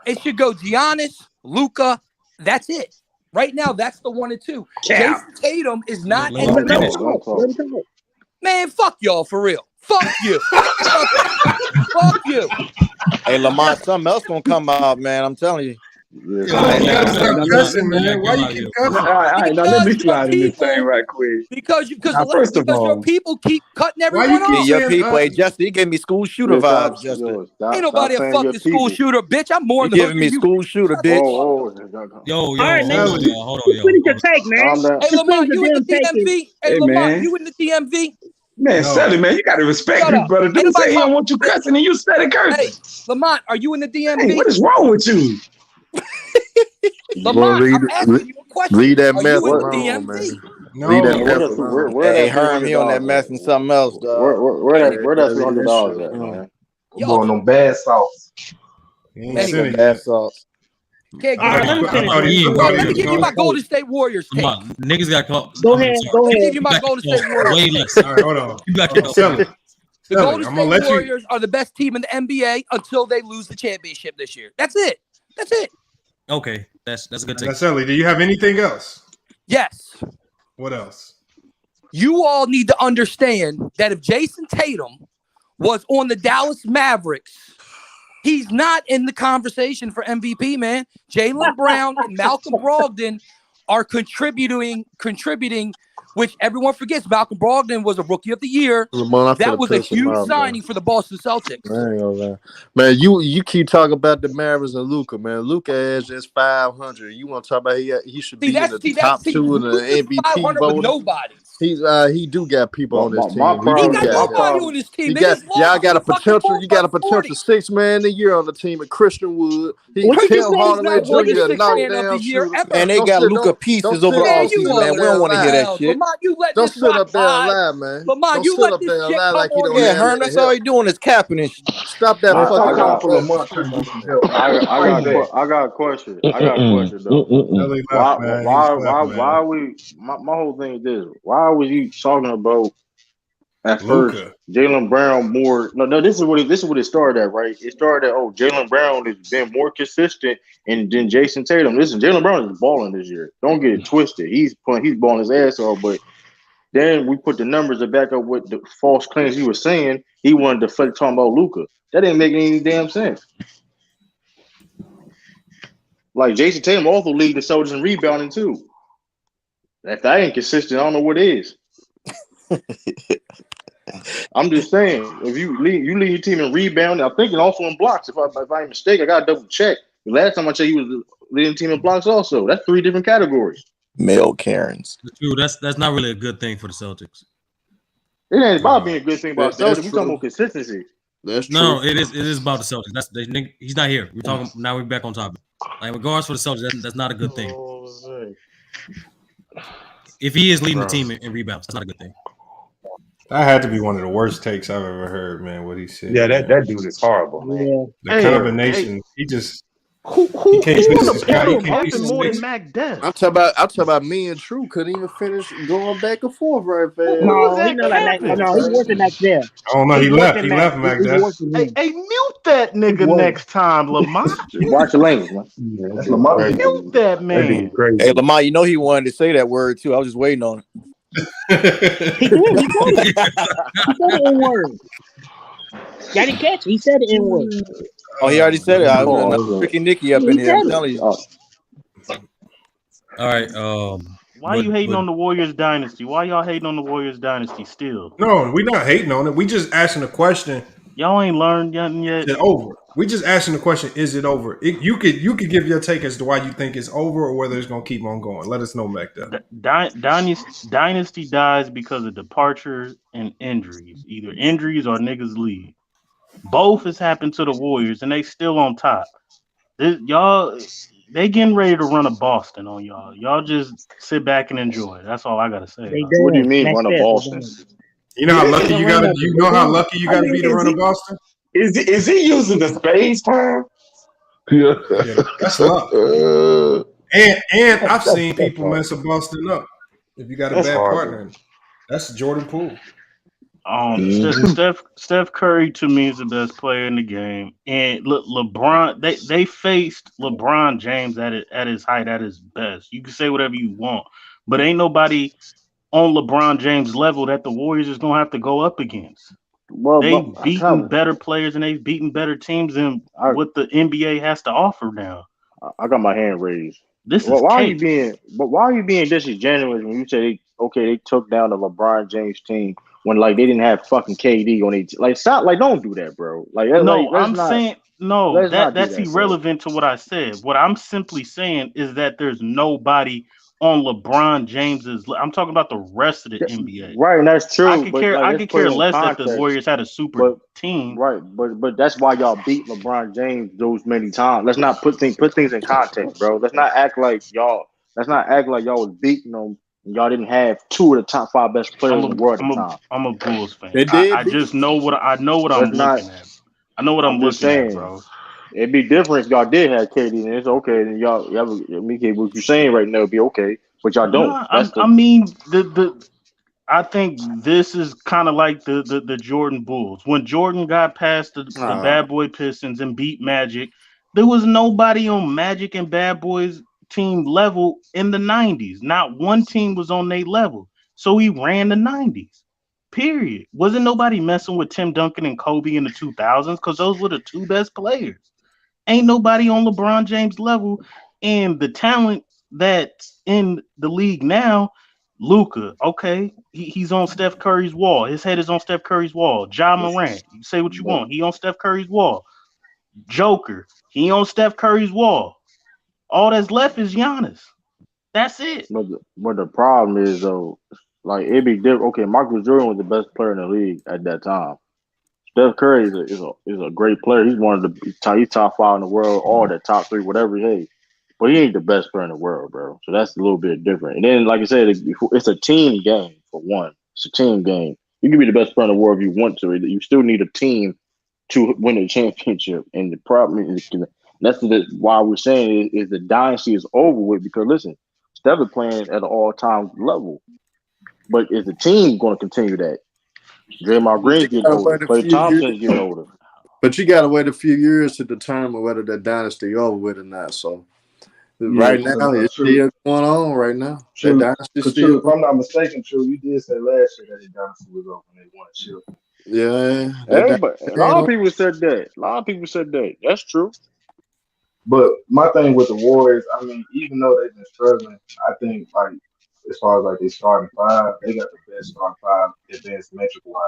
it should go Giannis, Luka. That's it. Right now, that's the 1 and 2. Jason Tatum is not in the middle. Man, fuck y'all for real. Fuck you. Fuck you. Hey, Lamont, something else gonna come out, man. I'm telling you. Why you keep cussing? All right, now let me slide in this thing right quick. Because first of all, your people keep cutting everyone off. Your people, hey, Justin, he gave me school shooter vibes, Justin. Ain't nobody a fucking school shooter, bitch. I'm more than giving me school shooter, bitch. Yo, All right, hold on, yo. Finish your take, man. Hey, Lamont, you in the DMV? Hey, Lamont, you in the DMV? Man, Sally, man, you gotta respect me, brother. Don't say he don't want you cussing and you steady cursing. Hey, Lamont, are you in the DMV? Hey, what is wrong with you? Lamont, I'm asking you a question. Leave that mess alone, man. No, Leave that mess alone. Hey, Herm, he on that mess and something else, dog. Where that $300 at, man? I'm going on bad sauce. Bad sauce. Let me give you my Golden State Warriors take. Niggas got caught. Go ahead. Let me give you my Golden State Warriors. Way less. All right, hold on. You got your The Golden State Warriors are the best team in the NBA until they lose the championship this year. That's it. Okay, that's a good take. Sally, do you have anything else? Yes. What else? You all need to understand that if Jason Tatum was on the Dallas Mavericks, he's not in the conversation for MVP, man. Jaylen Brown and Malcolm Brogdon are contributing, which everyone forgets. Malcolm Brogdon was a Rookie of the Year. Lamar, That was a huge signing for the Boston Celtics. I ain't gonna lie. Man, you keep talking about the Mavericks and Luka, man. Luka has just 500. You want to talk about he should be in the top 2 in the MVP 500 voting? with nobody. he do got people on his team. He got nobody on his team. Y'all got a potential. You got a potential 6 man of the year on the team. At Christian Wood, Tim Hardaway Jr. knockdown shooter. And they got Luka pieces over all season, man. We don't want to hear that shit. Don't sit up there and lie, man. Don't sit up there and lie like you don't. Yeah, Herm, that's all he doing is capping and shit. Stop that fucking. I got a question. Though. Why we? My whole thing is this. Why was you talking about at Luka. first Jaylen Brown more? No. This is what it started at, right? It started at Jaylen Brown has been more consistent than Jason Tatum. Listen, Jaylen Brown is balling this year. Don't get it twisted. He's balling his ass off, but then we put the numbers to back up what the false claims he was saying. He wanted to deflect talking about Luka. That didn't make any damn sense. Like Jason Tatum also lead the Celtics in rebounding too. If that ain't consistent, I don't know what is. I'm just saying, if you lead your team in rebounding, I'm thinking also in blocks. If I'm mistaken, I got to double check. The last time I checked, he was leading the team in blocks also. That's 3 different categories. Male Karens. True, that's not really a good thing for the Celtics. It ain't about being a good thing about Celtics. We're talking about consistency. That's true. No, it is about the Celtics. He's not here. We're talking now. We're back on topic. Like regards for the Celtics, that's not a good thing. If he is leading the team in rebounds, that's not a good thing. That had to be one of the worst takes I've ever heard, man. What he said. Yeah, that dude is horrible, man. The combination, he just. Who he can't on the panel bumping more than Mac Dess? I'm talking about me and True couldn't even finish going back and forth right fast. No, he wasn't like that. Oh no, he left Mac Dess. Hey, mute that nigga next time, Lamar. Watch your language, man. That's Lamar. Mute that man. Hey, Lamar, you know he wanted to say that word too. I was just waiting on it. He did. He said the N-word. Y'all didn't catch it. He said the N-word. Oh, he already said it. I was freaking Nicky up in here. I'm telling you. All right. Why are you hating on the Warriors dynasty? Why y'all hating on the Warriors dynasty still? No, we're not hating on it. We just asking the question. Y'all ain't learned nothing yet. Is it over? We just asking the question. Is it over? You could give your take as to why you think it's over or whether it's gonna keep on going. Let us know, Mac. Dynasty dies because of departures and injuries. Either injuries or niggas leave. Both has happened to the Warriors, and they still on top. They getting ready to run a Boston on y'all. Y'all just sit back and enjoy. That's all I gotta say. What do you mean run a Boston? You know how lucky you gotta. You know how lucky you gotta be to run a Boston. Is he using the space term? Yeah, that's luck. And I've seen people mess a Boston up. If you got a bad partner, that's Jordan Poole. Steph Curry to me is the best player in the game, and LeBron. They faced LeBron James at his height, at his best. You can say whatever you want, but ain't nobody on LeBron James level that the Warriors is gonna have to go up against. They've beaten better players and they've beaten better teams than what the NBA has to offer now. I got my hand raised. Why are you being disingenuous when you say they took down the LeBron James team when like they didn't have fucking KD on it? Like stop, like don't do that, bro. Like that's irrelevant to what I said. What I'm simply saying is that there's nobody on LeBron James's. I'm talking about the rest of the NBA. Right, and that's true. I could care less that the Warriors had a super team. Right, but that's why y'all beat LeBron James those many times. Let's not put things in context, bro. Let's not act like y'all was beating them. And y'all didn't have 2 of the top 5 best players in the world at the time. I'm a Bulls fan. I just know what I'm looking at. I know what I'm looking at, bro. It'd be different if y'all did have KD, and it's okay. Then what you're saying right now would be okay, but y'all don't. I think this is kind of like the Jordan Bulls. When Jordan got past the Bad Boy Pistons and beat Magic, there was nobody on Magic and Bad Boys team level in the 90s. Not one team was on their level. So he ran the 90s. Period. Wasn't nobody messing with Tim Duncan and Kobe in the 2000s because those were the 2 best players. Ain't nobody on LeBron James level, and the talent that's in the league now. Luka, okay, he's on Steph Curry's wall. His head is on Steph Curry's wall. Ja Morant, you say what you want. He on Steph Curry's wall. Joker, he on Steph Curry's wall. All that's left is Giannis. That's it. But the problem is though, like it'd be different. Okay, Michael Jordan was the best player in the league at that time. Steph Curry is a great player. He's one of the he's top 5 in the world, or the top 3, whatever he is. But he ain't the best player in the world, bro. So that's a little bit different. And then, like I said, it's a team game for one. It's a team game. You can be the best player in the world if you want to. You still need a team to win the championship. And the problem is that's why we're saying is the dynasty is over with. Because listen, Steph is playing at an all-time level, but is the team going to continue that? Draymond Green's getting older. Klay Thompson's getting older. But you got to wait a few years to determine whether that dynasty over with or not. So right now, it's still going on right now. True. That dynasty still. If I'm not mistaken, True, you did say last year that the dynasty was over and they won a chip. Yeah. But a lot of people said that. That's true. But my thing with the Warriors, I mean, even though they've been struggling, I think like as far as like they starting 5, they got the best starting 5 advanced metric wise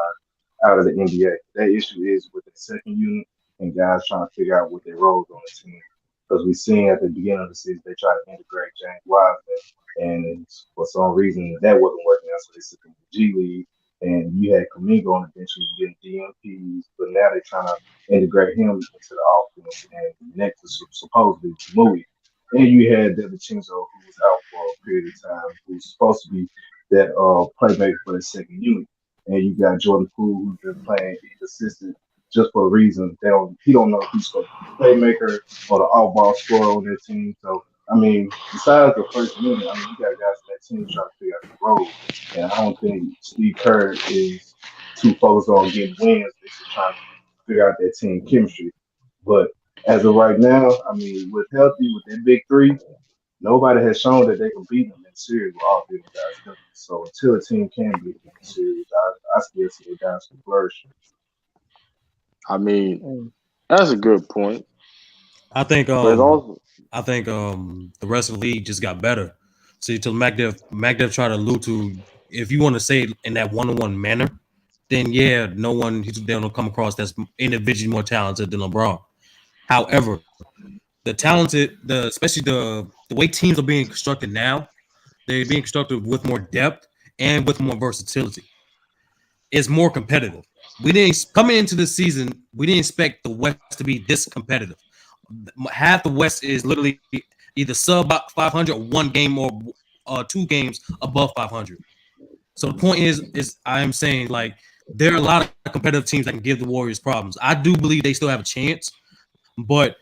out of the NBA. That issue is with the second unit and guys trying to figure out what their roles on the team. Because we seen at the beginning of the season they tried to integrate James Wiseman, and for some reason that wasn't working out, so they sent him to G League. And you had Kuminga on the bench who was getting DMPs, but now they're trying to integrate him into the offense and next to supposedly Mui. And you had DiVincenzo, who was out for a period of time, who's supposed to be that playmaker for the second unit. And you got Jordan Poole, who's been playing assistant just for a reason. He don't know if he's going to be a playmaker or the off-ball scorer on their team. So, I mean, besides the first unit, I mean, you got guys on that team trying to figure out the role. And I don't think Steve Kerr is too focused on getting wins. They're just trying to figure out their team chemistry. But as of right now, I mean, with healthy, with their big 3, nobody has shown that they can beat them in the series with all 3 guys. So until a team can beat them in the series, I still see the guys can flourish. I mean, that's a good point. I think also, the rest of the league just got better. See, till MacDev tried to allude to, if you want to say it in that one-on-one manner, then yeah, they don't come across that's individually more talented than LeBron. However, especially the way teams are being constructed now, they're being constructed with more depth and with more versatility. It's more competitive. Coming into the season, we didn't expect the West to be this competitive. Half the West is literally either sub 500 or 1 game or 2 games above 500. So the point is I am saying, like, there are a lot of competitive teams that can give the Warriors problems. I do believe they still have a chance, but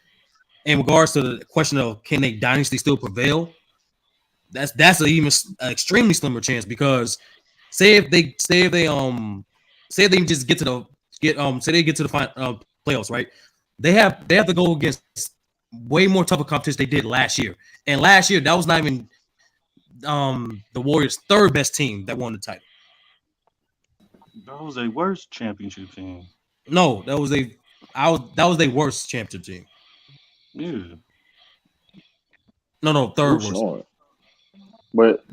in regards to the question of can they dynasty still prevail, that's an even extremely slimmer chance, because say they just get to the playoffs, right? They have to go against way more tougher competition they did last year. And last year, that was not even the Warriors' 3rd best team that won the title. That was a worst championship team. No, that was their worst championship team. Yeah. No, 3rd worst.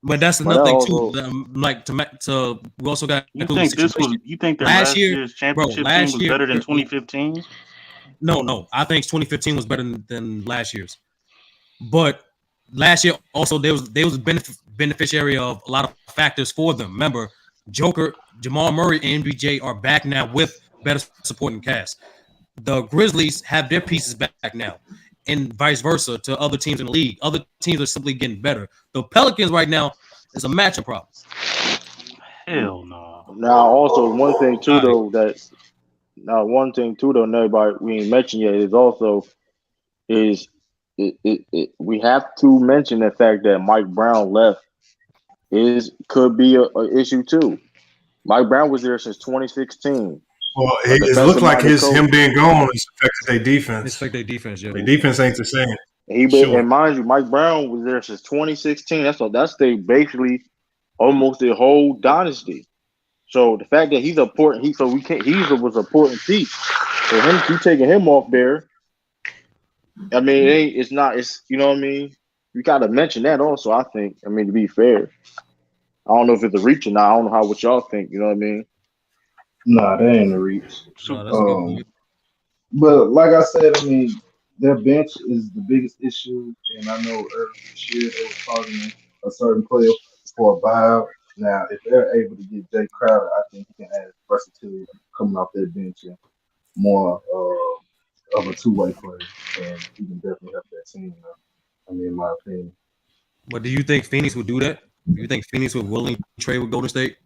But that's another thing too. Like we also got. You think that last year's championship team was better than 2015? No. I think 2015 was better than last year's. But last year also they was a beneficiary of a lot of factors for them. Remember, Joker, Jamal Murray, and MBJ are back now with better supporting cast. The Grizzlies have their pieces back now, and vice versa to other teams in the league. Other teams are simply getting better. The Pelicans right now is a matchup problem. Hell no. Now, also one thing too though, everybody we ain't mentioned yet we have to mention the fact that Mike Brown left could be a issue too. Mike Brown was there since 2016. Well, it looked like him being gone has affected their defense. It's affected their defense, yeah. Their defense ain't the same. And mind you, Mike Brown was there since 2016. That's basically almost the whole dynasty. So the fact that he's important, he was an important piece. So you taking him off there, I mean, it's you know what I mean? You got to mention that also. I think. I mean, to be fair, I don't know if it's a reach or not. I don't know what y'all think. You know what I mean? Nah, that ain't a reach. No, that's a good point. But like I said, I mean, their bench is the biggest issue, and I know earlier this year they were targeting a certain player for a buyout. Now, if they're able to get Jay Crowder, I think he can add versatility coming off their bench and more of a two-way player, and he can definitely help that team. I mean, in my opinion. But do you think Phoenix would do that? Do you think Phoenix would willingly trade with Golden State?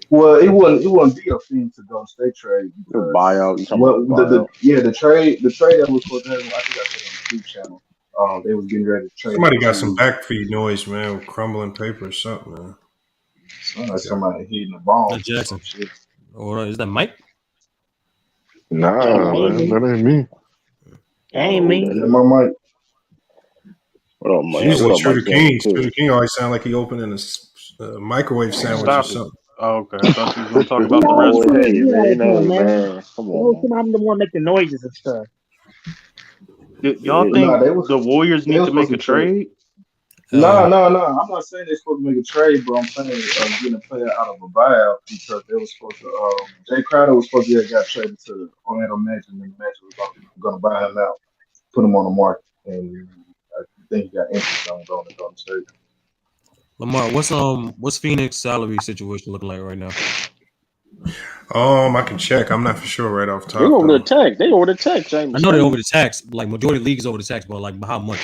Well, it wouldn't be a thing to go State trade because buyout. The trade that was supposed to happen. I think I said on the YouTube channel. They was getting ready to trade. Somebody got some backfeed noise, man, with crumbling paper or something, man. Sounds like somebody hitting the ball. Jackson. Or is that Mike? Nah, man, that ain't me. Ain't me. That's my mic. What up, Mike? Usually True the King. True the King always sound like he opening a microwave sandwich or something. Oh, okay. I thought you were going to talk about the rest. Hey, man. Come on. I'm the one making noises and stuff. Y'all think the Warriors need to make a trade? No. I'm not saying they're supposed to make a trade, but I'm saying getting a player out of a buyout because they were supposed to. Jay Crowder was supposed to have got traded to Orlando Magic, and the Magic was going to buy him out, put him on the market, and I think he got interest on going to Golden State. Lamar, what's Phoenix salary situation looking like right now? I can check. I'm not for sure right off top. They over the tax. They over the tax, James. I know they're over the tax. Like majority of the league is over the tax, but like by how much?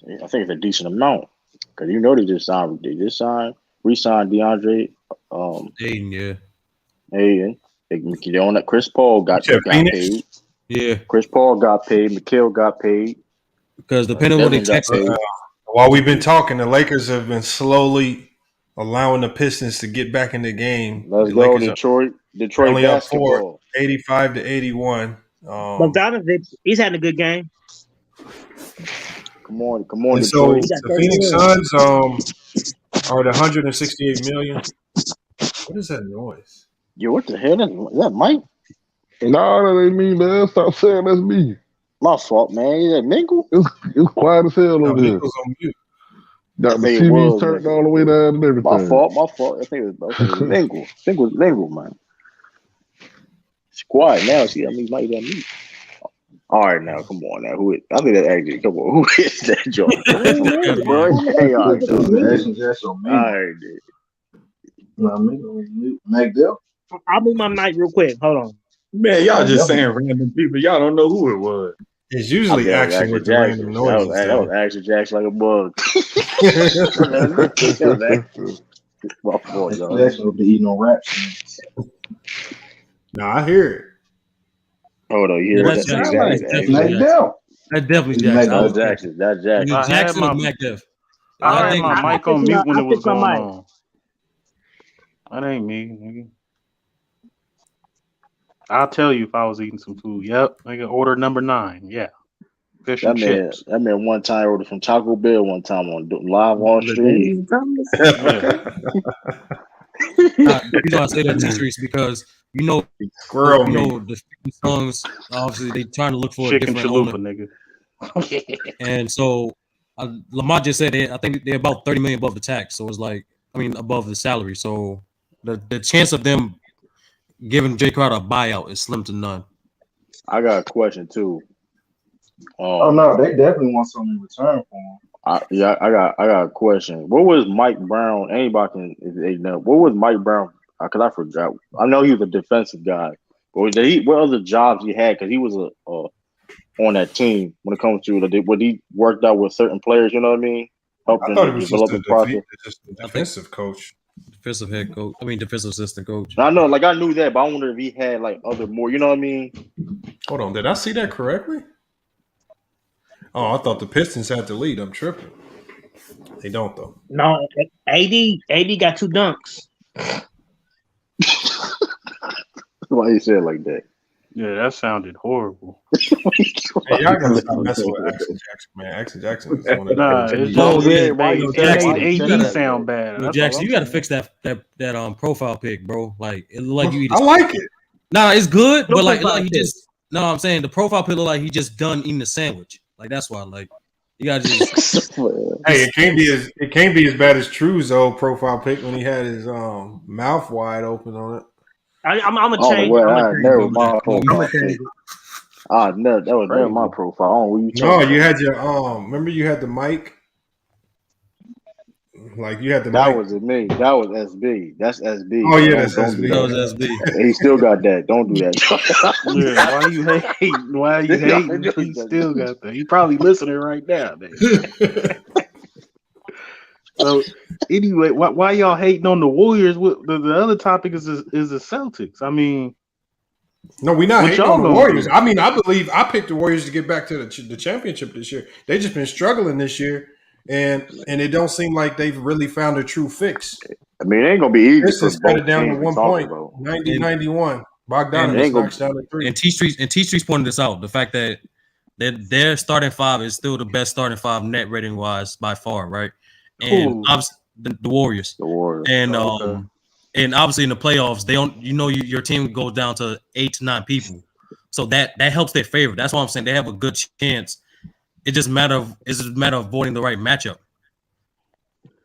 I think it's a decent amount because you know they just re-signed DeAndre. Aiden, They on that. Chris Paul got paid. Yeah, Chris Paul got paid. Mikal got paid. Because depending on what they tax. While we've been talking, the Lakers have been slowly allowing the Pistons to get back in the game. Let's the go, Lakers Detroit. Only Basketball. up 85-81. Bogdanovich, he's having a good game. Come on, and so Detroit. the Phoenix Suns are at 168 million. What is that noise? Yo, what the hell? Is that Mike? Nah, that ain't me, man. Stop saying that's me. My fault, man. Is that Mingle? It's quiet as hell over here. On mute. Got the TV turned all the way down and everything. My fault. I think it was Mingle. I think it was Mingle, man. It's quiet now. See, I mean, Mike got me. All right, now, come on, now. Who is? I think that actually. Come on, who is that, Joe? Hey, all right, dude. McDill. I'll move my mic real quick. Hold on. Man, y'all just saying random people. Y'all don't know who it was. It's usually action with the random noises. That was Action Jackson like a bug. My fault, y'all. Jackson will be eating on raps. No, I hear it. Hold on, you hear That's McDill. That's definitely Jackson. That's Jackson. Jackson or McDill. I had my mic on mute when it was going mic. on. That ain't me, nigga. I'll tell you if I was eating some food. Yep, nigga. Order number 9. Yeah, fish and chips. That man one time ordered from Taco Bell one time on live on stream. The reason I say that T-Streets because the songs obviously they trying to look for chicken a different chalupa, owner. nigga. And so Lamar just said I think they're about 30 million above the tax, so it's like above the salary. So the chance of them giving Jay Crowder a buyout is slim to none. I got a question too. No, they definitely want something in return for him. I got a question. What was Mike Brown? Anybody can know. What was Mike Brown? Because I forgot. I know he was a defensive guy. But what other jobs he had? Because he was on that team when it comes to what he worked out with certain players. You know what I mean? Helped I them thought it was develop just the process. a defensive coach. Defensive head coach. Defensive assistant coach. I know, I knew that, but I wonder if he had other more. You know what I mean? Hold on, did I see that correctly? Oh, I thought the Pistons had the lead. I'm tripping. They don't though. No, AD got 2 dunks. Why you say it like that? Yeah, that sounded horrible. Hey, y'all gotta stop messing with Action Jackson, man. Action Jackson is one of AD sound bad. No, Jackson, you gotta fix that profile pic, bro. Like it look like you eat. I like it. Nah, it's good, but like he just. No, I'm saying the profile pic look like he just done eating a sandwich. Like that's why, like, you gotta just. Hey, it can't be as bad as True's old profile pic when he had his mouth wide open on it. I'm gonna Oh, change. well, I'm I gonna change never it. my I'm profile gonna change pic. it. That was never my profile. I don't know what you No, talking you about. had your remember you had the mic? Like you had the That mic. wasn't me. That was SB. That's SB. Oh yeah, Don't that's do SB. That was that. SB. He still got that. Don't do that. Yeah, why you hating? Why you hating? He still got that. He probably listening right now, man. So anyway, why y'all hating on the Warriors? The other topic is the Celtics. I mean, no, we're not what hating y'all on the gonna Warriors. do? I mean, I believe I picked the Warriors to get back to the championship this year. They just been struggling this year, and it don't seem like they've really found a true fix. I mean, it ain't gonna be easy for Pistons cut it both down to teams we 1 talking point, about. 90-91. It Bogdanovich ain't gonna knocks down the three. And T Street's pointed this out. The fact that their starting five is still the best starting five net rating wise by far, right? And Who? obviously the Warriors. The Warriors. And Okay. and obviously in the playoffs, they don't. Your team goes down to 8 to 9 people, so that helps their favor. That's why I'm saying they have a good chance. It's just a matter of avoiding the right matchup.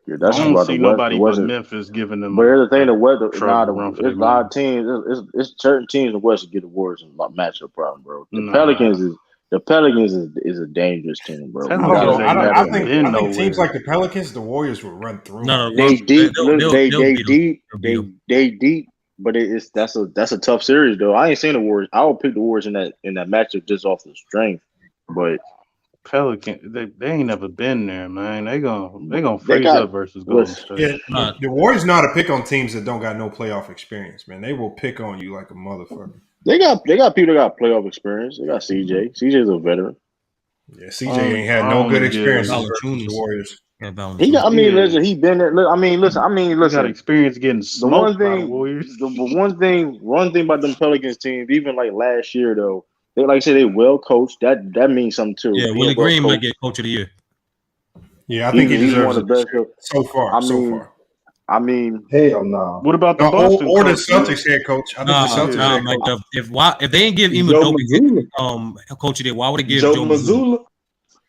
Yeah, I that's don't about see the West. nobody The but West. Memphis giving them But here's the thing: the West. run for It's a their lot money. of teams. It's certain teams in the West that get the Warriors a matchup problem, bro. The Pelicans is a dangerous team, bro. I don't know. I think teams like the Pelicans, the Warriors will run through. No, They deep. They beat deep. them. They deep. But that's a tough series though. I ain't seen the Warriors. I would pick the Warriors in that matchup just off the strength. But Pelican, they ain't never been there, man. They gonna freeze up versus Golden State. Yeah, the Warriors know how to pick on teams that don't got no playoff experience, man. They will pick on you like a motherfucker. They got people that got playoff experience. They got CJ. CJ's a veteran. Yeah, CJ ain't had no good experience with the Warriors. He got. I mean, listen. He been there. I mean, listen. He got experience getting smoked by the Warriors. The one thing about them Pelicans teams, even like last year though, they like I said they well coached. That means something too. Yeah, Willie Green might get coach of the year. Yeah, I think he deserves one of the best so far. I mean, hell no. What about the Boston or the coach? Celtics head coach? I think the Celtics head coach. If they ain't give Ime coach of the year, why would they give Joe Mazzulla?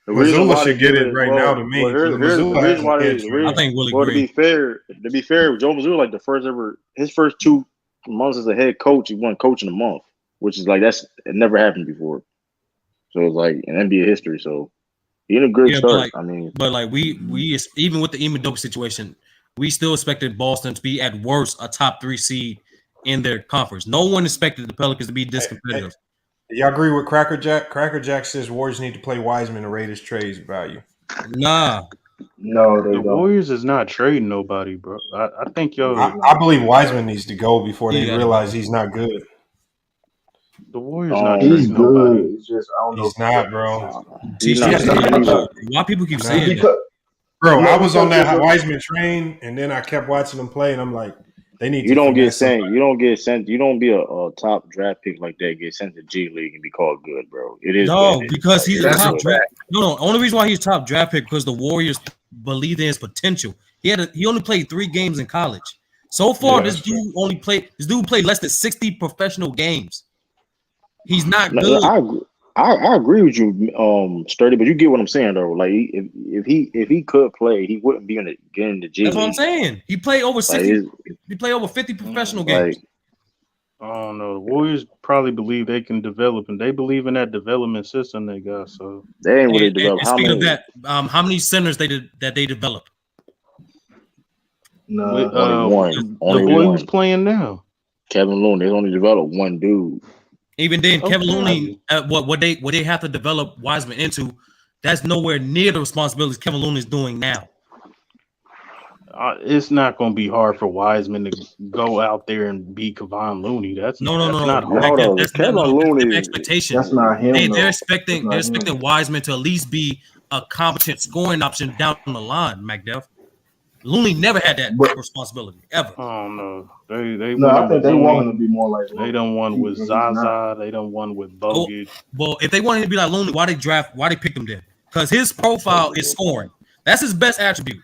Mazzulla should get it right now to me. I think Willie Green. To be fair, Joe Mazzulla like his first 2 months as a head coach, he won coach in a month, which is like it never happened before. So it's like in NBA history. So he in a great start. But we even with the Ime situation, we still expected Boston to be at worst a top 3 seed in their conference. No one expected the Pelicans to be this competitive. Y'all agree with Cracker Jack? Cracker Jack says Warriors need to play Wiseman to rate his trades value. Nah. No, they the don't. Warriors is not trading nobody, bro. I think I believe Wiseman needs to go before they realize he's not good. The Warriors not trading nobody. It's just I don't know. He's not, bro. Why people keep saying that? Bro, I was on that Wiseman train, and then I kept watching them play, and I'm like, they need. You don't get sent. You don't get sent. You don't be a top draft pick like that. Get sent to G League and be called good, bro. It is because he's a top draft. No. Only reason why he's top draft pick because the Warriors believed in his potential. He only played 3 games in college. So far, this dude played less than 60 professional games. He's not good. I agree with you, Sturdy, but you get what I'm saying though. Like if he could play, he wouldn't be getting the G League. That's what I'm saying. He played over 60. He played over 50 professional games. I don't know. The Warriors probably believe they can develop, and they believe in that development system they got. So they ain't really developed. Speaking of that, how many centers they developed? No, only one. The boy who's playing now, Kevin Looney. They only developed one dude. Even then, Kevin Looney, what they have to develop Wiseman into, that's nowhere near the responsibilities Kevin Looney is doing now. It's not going to be hard for Wiseman to go out there and be Kevon Looney. That's not hard. That's Kevin Looney. That's expectation. That's not him. They're expecting Wiseman to at least be a competent scoring option down the line. McDuff. Looney never had that responsibility ever. Oh no, I think they want him to be more like. They done one with Zaza. They done one with Bogut. Well, if they wanted to be like Looney, why they picked him then? Because his profile is scoring. That's his best attribute.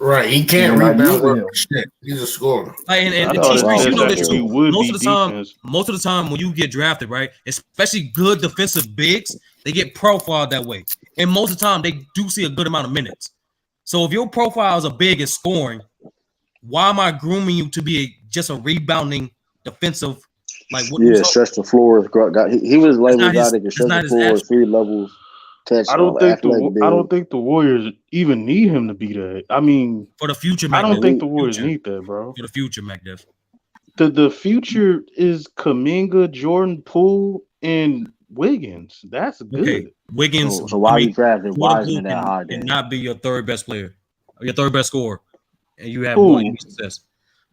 Right, he can't They're not rebound using worth him. shit. He's a scorer. Like, I and thought T it Streets, you said know that this he too. would Most be of the time, defense. when you get drafted, right, especially good defensive bigs, they get profiled that way. And most of the time, they do see a good amount of minutes. So if your profile is a big and scoring, why am I grooming you to be just a rebounding defensive? Like what? Yeah, stretch the floor. He was labeled guy that can stretch the floor, attribute. 3 levels, catch I don't think athletic the Warriors even need him to be that. I mean, For the future, I don't Mac think Def. the Warriors Future. need that, bro. For the future, Mac Def. The future is Kuminga, Jordan Poole, and Wiggins. That's good. Okay, Wiggins. So why you drafted Jordan Wiseman Poole that high then? cannot be your third best player, or your third best scorer, and you have Who? one success.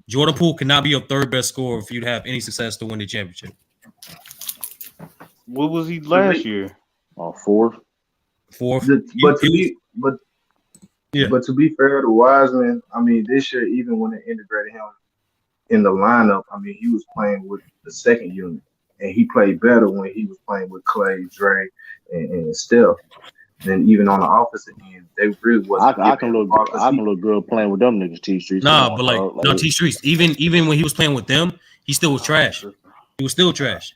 Jordan Poole cannot be your third best scorer if you'd have any success to win the championship. What was he last year? Fourth. Fourth. But to be fair to Wiseman, I mean, this year, even when they integrated him in the lineup, I mean, he was playing with the second unit, and he played better when he was playing with Clay, Dre, and Steph. And even on the offensive end, they really wasn't. I can look good playing with them niggas. T Streets. Nah, but T Streets. Even when he was playing with them, he still was trash. He was still trash.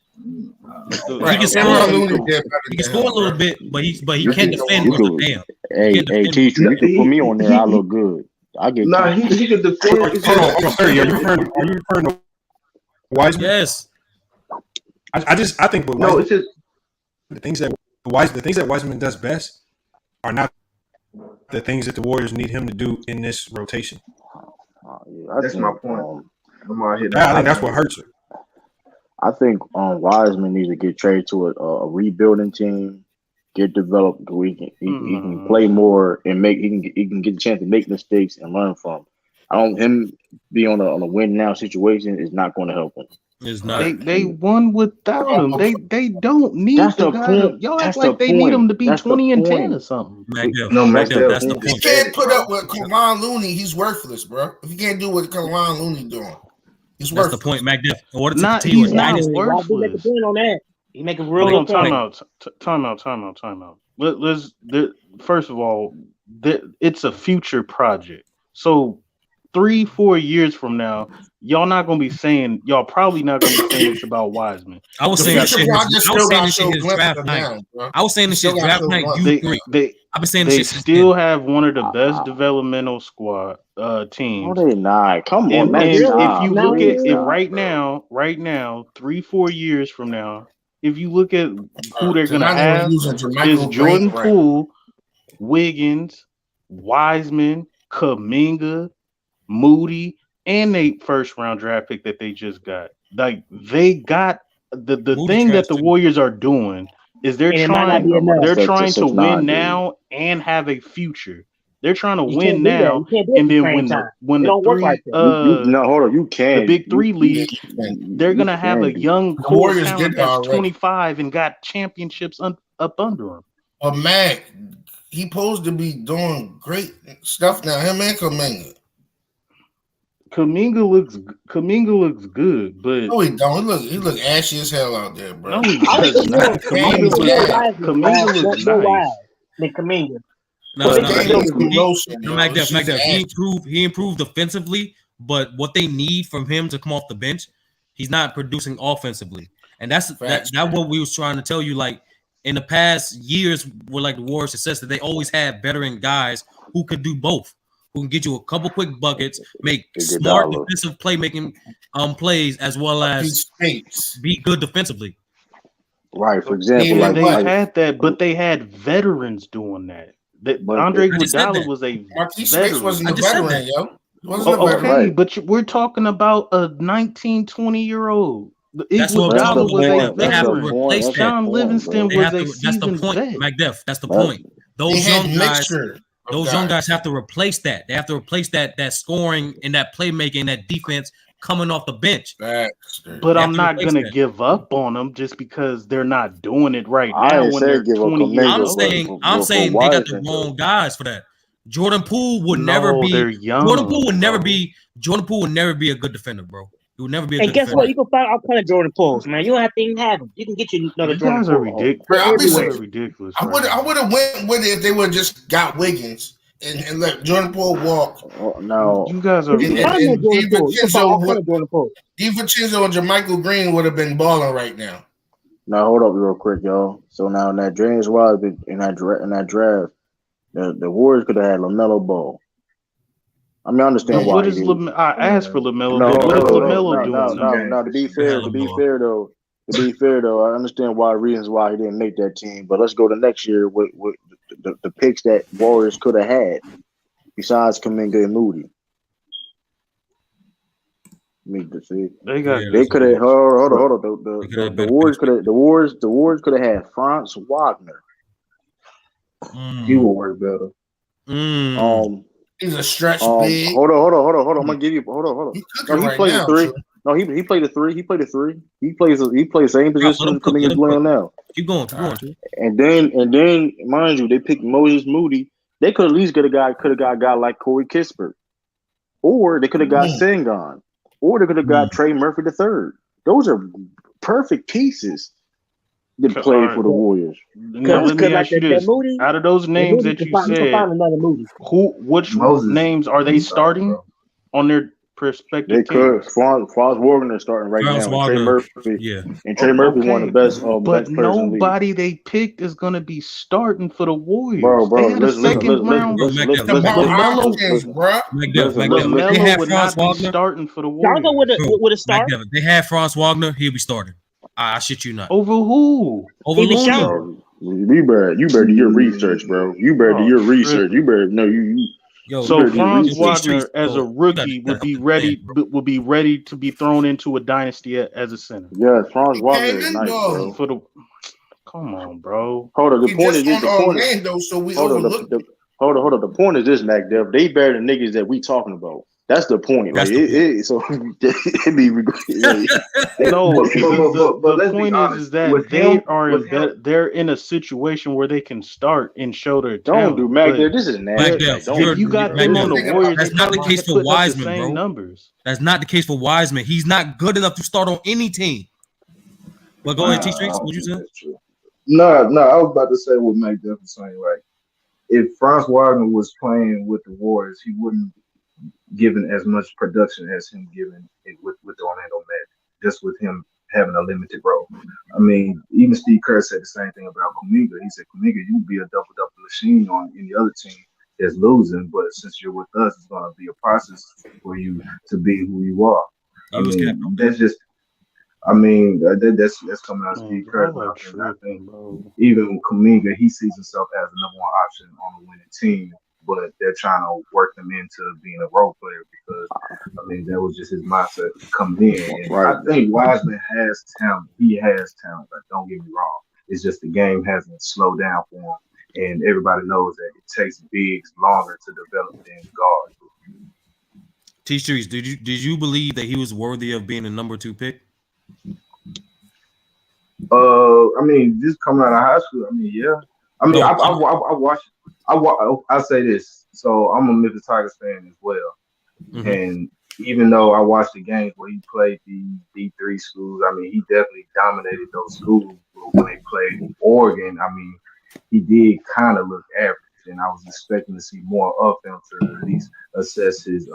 Right. He can score a little bit, but he can't defend worth a damn. Hey, T Streets, you can put me on there. I look good. I get. Nah, he could defend. Hold on. Are you referring to Wiseman? Yes. I think with Wiseman, No, it's just the things that Wiseman does best are not the things that the Warriors need him to do in this rotation. that's my point. I'm out here. I think that's what hurts him. I think Wiseman needs to get traded to a rebuilding team, get developed. He can play more and he can get the chance to make mistakes and learn from. Him be on a win now situation is not going to help him. It's not. They won without him. They don't need That's the the guy. point. Y'all That's act like the they need point. him to be That's the 20 and 10 point. or something. That's the If you point. can't put up with Kevon Looney, he's worthless, bro. If you can't do what Kevon Looney doing, he's That's worthless. the point, Mac Def. In order to Not continue he's with not Dynasty, Why do you make a worthless. point on that? You make a real Hold on, good point. time out. First of all, it's a future project. So 3-4 years from now, y'all probably not gonna be saying this about Wiseman. I was saying this shit. His draft night. I was saying this shit draft night. You three. I've been saying this They shit. still have one of the best developmental teams. No, they not. Come on, And man. if Stop. you look at it Stop. right now, 3-4 years from now, if you look at who they're gonna have, is Jordan Poole, Wiggins, Wiseman, Kuminga, Moody, and a first round draft pick that they just got. Like they got the thing that the Warriors are doing is they're trying to win now and have a future. They're trying to win now, and then when the three no, hold on, you can the big three league, they're gonna have a young core talent that's 25 and got championships up under them. But man, he supposed to be doing great stuff now. Him and Kuminga. Kuminga looks good, but no, he don't. He look ashy as hell out there, bro. No, he does not. Kuminga looks nice. Than Kuminga. He improved defensively, but what they need from him to come off the bench, he's not producing offensively, and that's what we was trying to tell you. Like in the past years, with like the Warriors' success, that they always had veteran guys who could do both, who can get you a couple quick buckets, make smart defensive playmaking plays, as well as be good defensively. Right. For example, they had that, but they had veterans doing that. Andre Iguodala was a veteran. Wasn't a veteran, yo. Okay, but we're talking about a 19, 20-year-old. Iguodala was a veteran. John Livingston was a seasoned vet. McDuff, that's the point. Those young guys have to replace that. They have to replace that scoring and that playmaking, that defense coming off the bench. But I'm not gonna give up on them just because they're not doing it right now when they're 20 years old. I'm saying they got the wrong guys for that. Jordan Poole would never be. Jordan Poole would never be a good defender, bro. He would never be a good defender. And guess what? You can find all kind of Jordan Pooles, man. You don't have to even have them. You can get you another Jordan Poole. Ridiculous. I would have went with it if they would have just got Wiggins and let Jordan Poole walk. No, you guys are. And DiVincenzo and Jermichael Green would have been balling right now. Now hold up real quick, y'all. So now in that James Wiseman in that draft, the Warriors could have had LaMelo Ball. I mean, I understand why. What is I asked for LaMelo. No, what is LaMelo doing? No. To be fair though, I understand reasons why he didn't make that team. But let's go to next year with the picks that Warriors could have had, besides Kuminga and Moody. They could have hold on. The Warriors could have had Franz Wagner. He will work better. He's a stretch big. Hold on. I'm gonna give you. Hold on. No, he played the three. No, he played the three. He played the three. He plays the same position coming in playing now. Keep going. And then, mind you, they picked Moses Moody. They could at least got a guy like Corey Kispert, or they could have got Sengun, or they could have got Trey Murphy III. Those are perfect pieces that play for the Warriors. Now, let me ask you this: out of those names that you said, which names are they starting on their perspective? They could. Franz Wagner is starting right now. Trey Murphy, and Trey Murphy is one of the best. But nobody they picked is going to be starting for the Warriors. Bro, they had a second round. LaMelo would not be starting for the Warriors. Y'all go with a start. They had Franz Wagner. He'll be starting. I shit you not. Over who? Over Looney. You better do your research, bro. You better do your research. You better know you. So Franz Wagner, as a rookie, would be ready to be thrown into a dynasty as a center. Yeah, Franz Wagner is nice, bro. Come on, bro. Hold on. The point is the point is this, Mac Dev. They better than niggas that we talking about. That's the point. Like so it be no. The point is that they're in a situation where they can start and show their talent. Don't do Mac Dev. This is nasty. If you got them on the Warriors, that's not the case for Wiseman, bro. Numbers. That's not the case for Wiseman. He's not good enough to start on any team. But go ahead, T-Streaks. What you saying? No. I was about to say what Mac Dev was saying. Like, if Franz Wagner was playing with the Warriors, he wouldn't given as much production as him giving with the Orlando Magic, just with him having a limited role. I mean, even Steve Kerr said the same thing about Kuminga. He said, Kuminga, you can be a double-double machine on any other team that's losing, but since you're with us, it's going to be a process for you to be who you are. That's coming out of Steve Kerr. And I think even with Kuminga, he sees himself as the number one option on the winning team, but they're trying to work him into being a role player because, I mean, that was just his mindset coming in. And I think Wiseman has talent. He has talent. Like, don't get me wrong. It's just the game hasn't slowed down for him. And everybody knows that it takes bigs longer to develop than guards. T-Streets, did you believe that he was worthy of being a number 2 pick? I mean, just coming out of high school, I mean, yeah. I mean, I watched. I say this. So I'm a Memphis Tigers fan as well, and even though I watched the games where he played the D3 schools, I mean, he definitely dominated those schools. But when they played in Oregon, I mean, he did kind of look average, and I was expecting to see more of him to at least assess his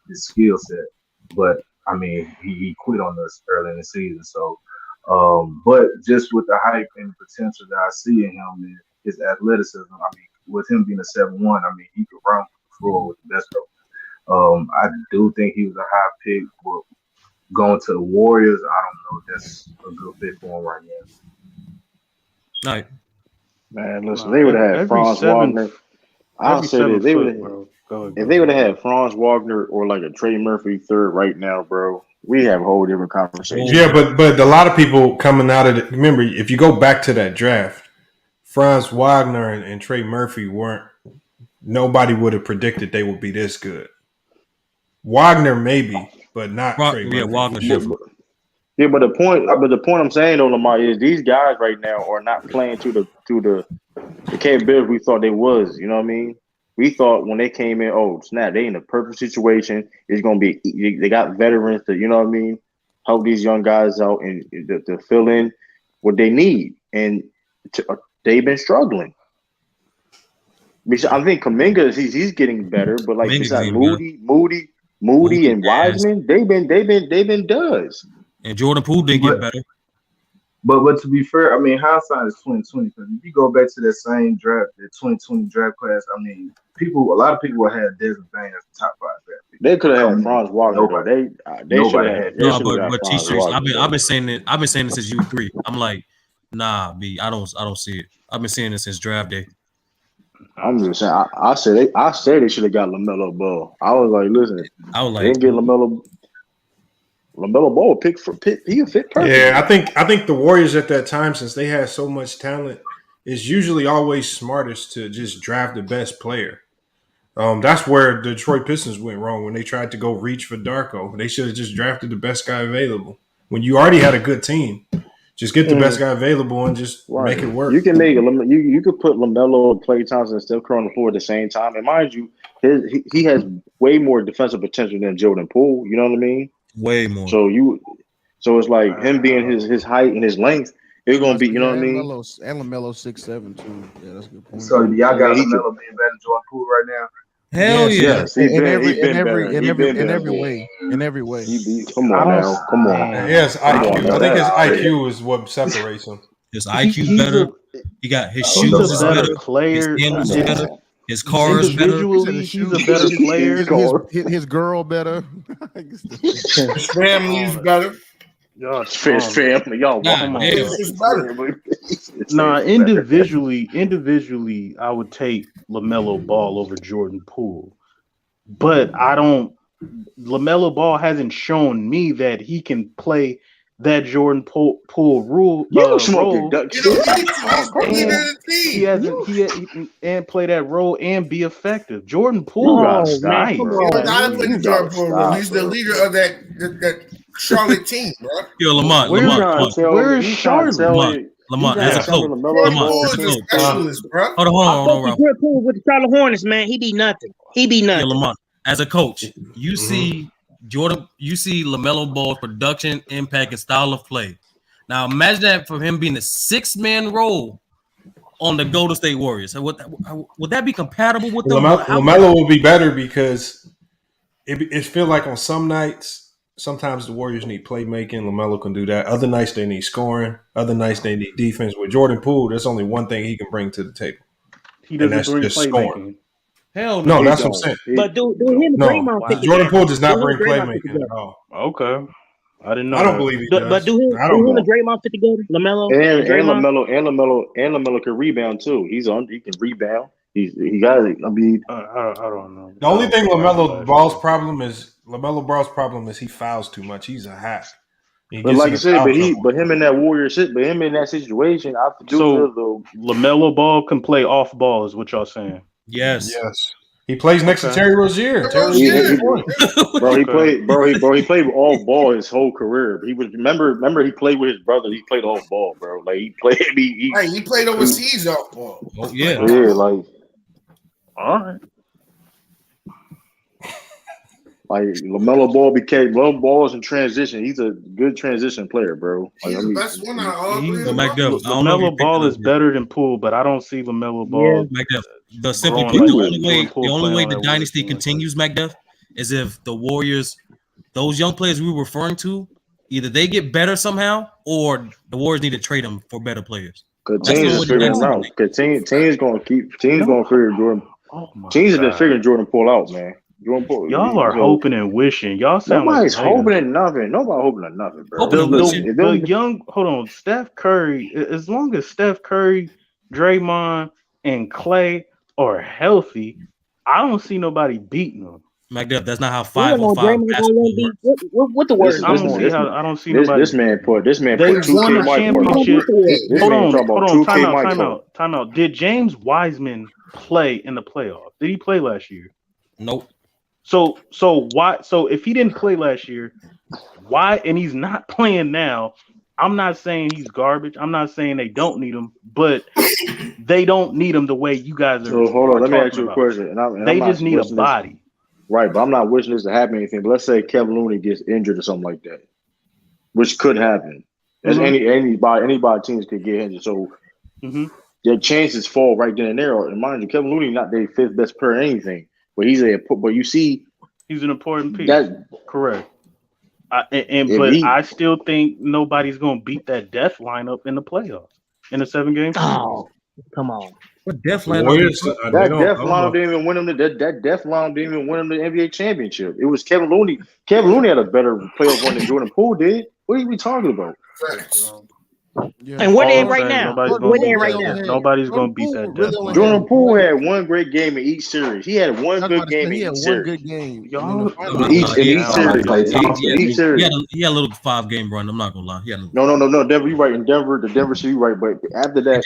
skill set. But I mean, he quit on us early in the season. So, but just with the hype and potential that I see in him and his athleticism, I mean, with him being a 7'1", I mean, he could run the floor with the best of them. I do think he was a high pick, but going to the Warriors, I don't know if that's a good fit for him right now. All right. Man, listen, they would have had Franz Wagner. I'll say this. If they would have had Franz Wagner or like a Trey Murphy third right now, bro, we have a whole different conversation. Yeah, but a lot of people coming out of it, remember, if you go back to that draft, Franz Wagner and Trey Murphy nobody would have predicted they would be this good. Wagner maybe, but not Trey Murphy. Yeah, Wagner. Yeah, but the point I'm saying though, Lamar, is these guys right now are not playing to the capability we thought they was. You know what I mean? We thought when they came in, oh snap, they in a perfect situation. It's gonna be they got veterans to, you know what I mean, help these young guys out and to fill in what they need, and they've been struggling. Because I think Kuminga he's getting better, but like Kuminga's besides getting Moody and ass. Wiseman, they've been duds. And Jordan Poole didn't get better. But to be fair, I mean, hindsight is 2020. Because if you go back to that same draft, the 2020 draft class, I mean, a lot of people had Desmond Bain as the top 5 draft pick. They could have had Franz Wagner. They should have. No, but T-shirts. I've been saying it. I've been saying it since U3. I'm like, nah, B. I don't see it. I've been saying it since draft day. I'm just saying. I said they should have got LaMelo Ball. I was like, listen, they didn't get LaMelo Ball. He fit perfect. Yeah, I think the Warriors at that time, since they had so much talent, is usually always smartest to just draft the best player. That's where the Detroit Pistons went wrong when they tried to go reach for Darko. They should have just drafted the best guy available. When you already had a good team, just get the best guy available and just make it work. You can make you could put LaMelo and Klay Thompson and Steph Curry on the floor at the same time. And mind you, he has way more defensive potential than Jordan Poole. You know what I mean? Way more. So it's like him being his height and his length. It's gonna be, you know what I mean? And LaMelo 6'7" too. Yeah, that's a good point. So y'all got LaMelo being better than Jordan Poole right now? Hell yes. In every way. Come on. Yes, IQ. I think his IQ is what separates him. His IQ better. He got his shoes is better. Player. His handles is better. His car is better. Individually, he's a better player. His girl better. His family's better. Y'all, his family. Y'all, individually, I would take LaMelo Ball over Jordan Poole, but LaMelo Ball hasn't shown me that he can play that Jordan Poole role. He hasn't and play that role and be effective. Jordan Poole got sniped. He not play the Jordan Poole role. He's the leader of that Charlotte team, bro. Yo, Lamont, where's Charlotte? Lamont, as a coach. Hold on, Ralph. Jordan Poole with the Charlotte Hornets, man. He be nothing. Yo, Lamont, as a coach, you see LaMelo Ball's production, impact, and style of play. Now imagine that for him being a 6-man role on the Golden State Warriors. Would that be compatible with them? LaMelo will be better because it feels like on some nights, sometimes the Warriors need playmaking. LaMelo can do that. Other nights they need scoring. Other nights they need defense. With Jordan Poole, there's only one thing he can bring to the table. He doesn't bring playmaking. Hell no, that's what I'm saying. But do him and Draymond fit Jordan together. Poole does not bring playmaking at all. Okay. I didn't know. I don't believe he does. But do him and Draymond fit together? LaMelo and LaMelo can rebound too. He can rebound. He got it. I mean, I don't know. The only thing LaMelo Ball's problem is he fouls too much. He's a hack. But like I said, but him in that situation, I so LaMelo Ball can play off ball, is what y'all saying? Yes. He plays next to Terry Rozier. He played off ball his whole career. He was remember he played with his brother. He played off ball, bro. Like he played. He played overseas off ball. Oh yeah. Yeah, like all right. Like LaMelo Ball is in transition. He's a good transition player, bro. Like, He's the best one out of all three. LaMelo Ball is better than Poole, but I don't see LaMelo Ball. McDuff. The only way the dynasty continues, McDuff, is if the Warriors, those young players we were referring to, either they get better somehow, or the Warriors need to trade them for better players. Teams is figuring it out. Teams going to figure Jordan. Teams are just figuring Jordan Poole out, man. Y'all are hoping and wishing. Y'all sound nobody's like hoping at nothing. Nobody hoping at nothing, bro. The young, hold on, Steph Curry. As long as Steph Curry, Draymond, and Klay are healthy, I don't see nobody beating them. McDuff, that's not how 5-on-5 basketball works. What the word? I don't see nobody. This man put 2K championship. Hold on. Time out. Did James Wiseman play in the playoffs? Did he play last year? Nope. So why? So if he didn't play last year, why? And he's not playing now. I'm not saying he's garbage. I'm not saying they don't need him, but they don't need him the way you guys are. So hold on, let me ask you a question. They just need a body, right? But I'm not wishing this to happen or anything. But let's say Kevin Looney gets injured or something like that, which could happen. As anybody teams could get injured. So their chances fall right then and there. And mind you, Kevin Looney not their fifth best player or anything, but but you see, he's an important piece. Correct. I still think nobody's gonna beat that death lineup in the playoffs in a 7-game series. Oh, come on. What death lineup? Warriors, that death lineup didn't even win them. That death lineup didn't even win them the NBA championship. It was Kevin Looney. Kevin Looney had a better playoff run than Jordan Poole did. What are you talking about? And where they at right now? Where they at right now? Nobody's gonna beat that death lineup. Jordan Poole had one great game in each series. He had one good game in each series. Good game. In each series. He had a little 5-game run. I'm not gonna lie. No. Denver, you right. In Denver, the Denver series, right. But after that,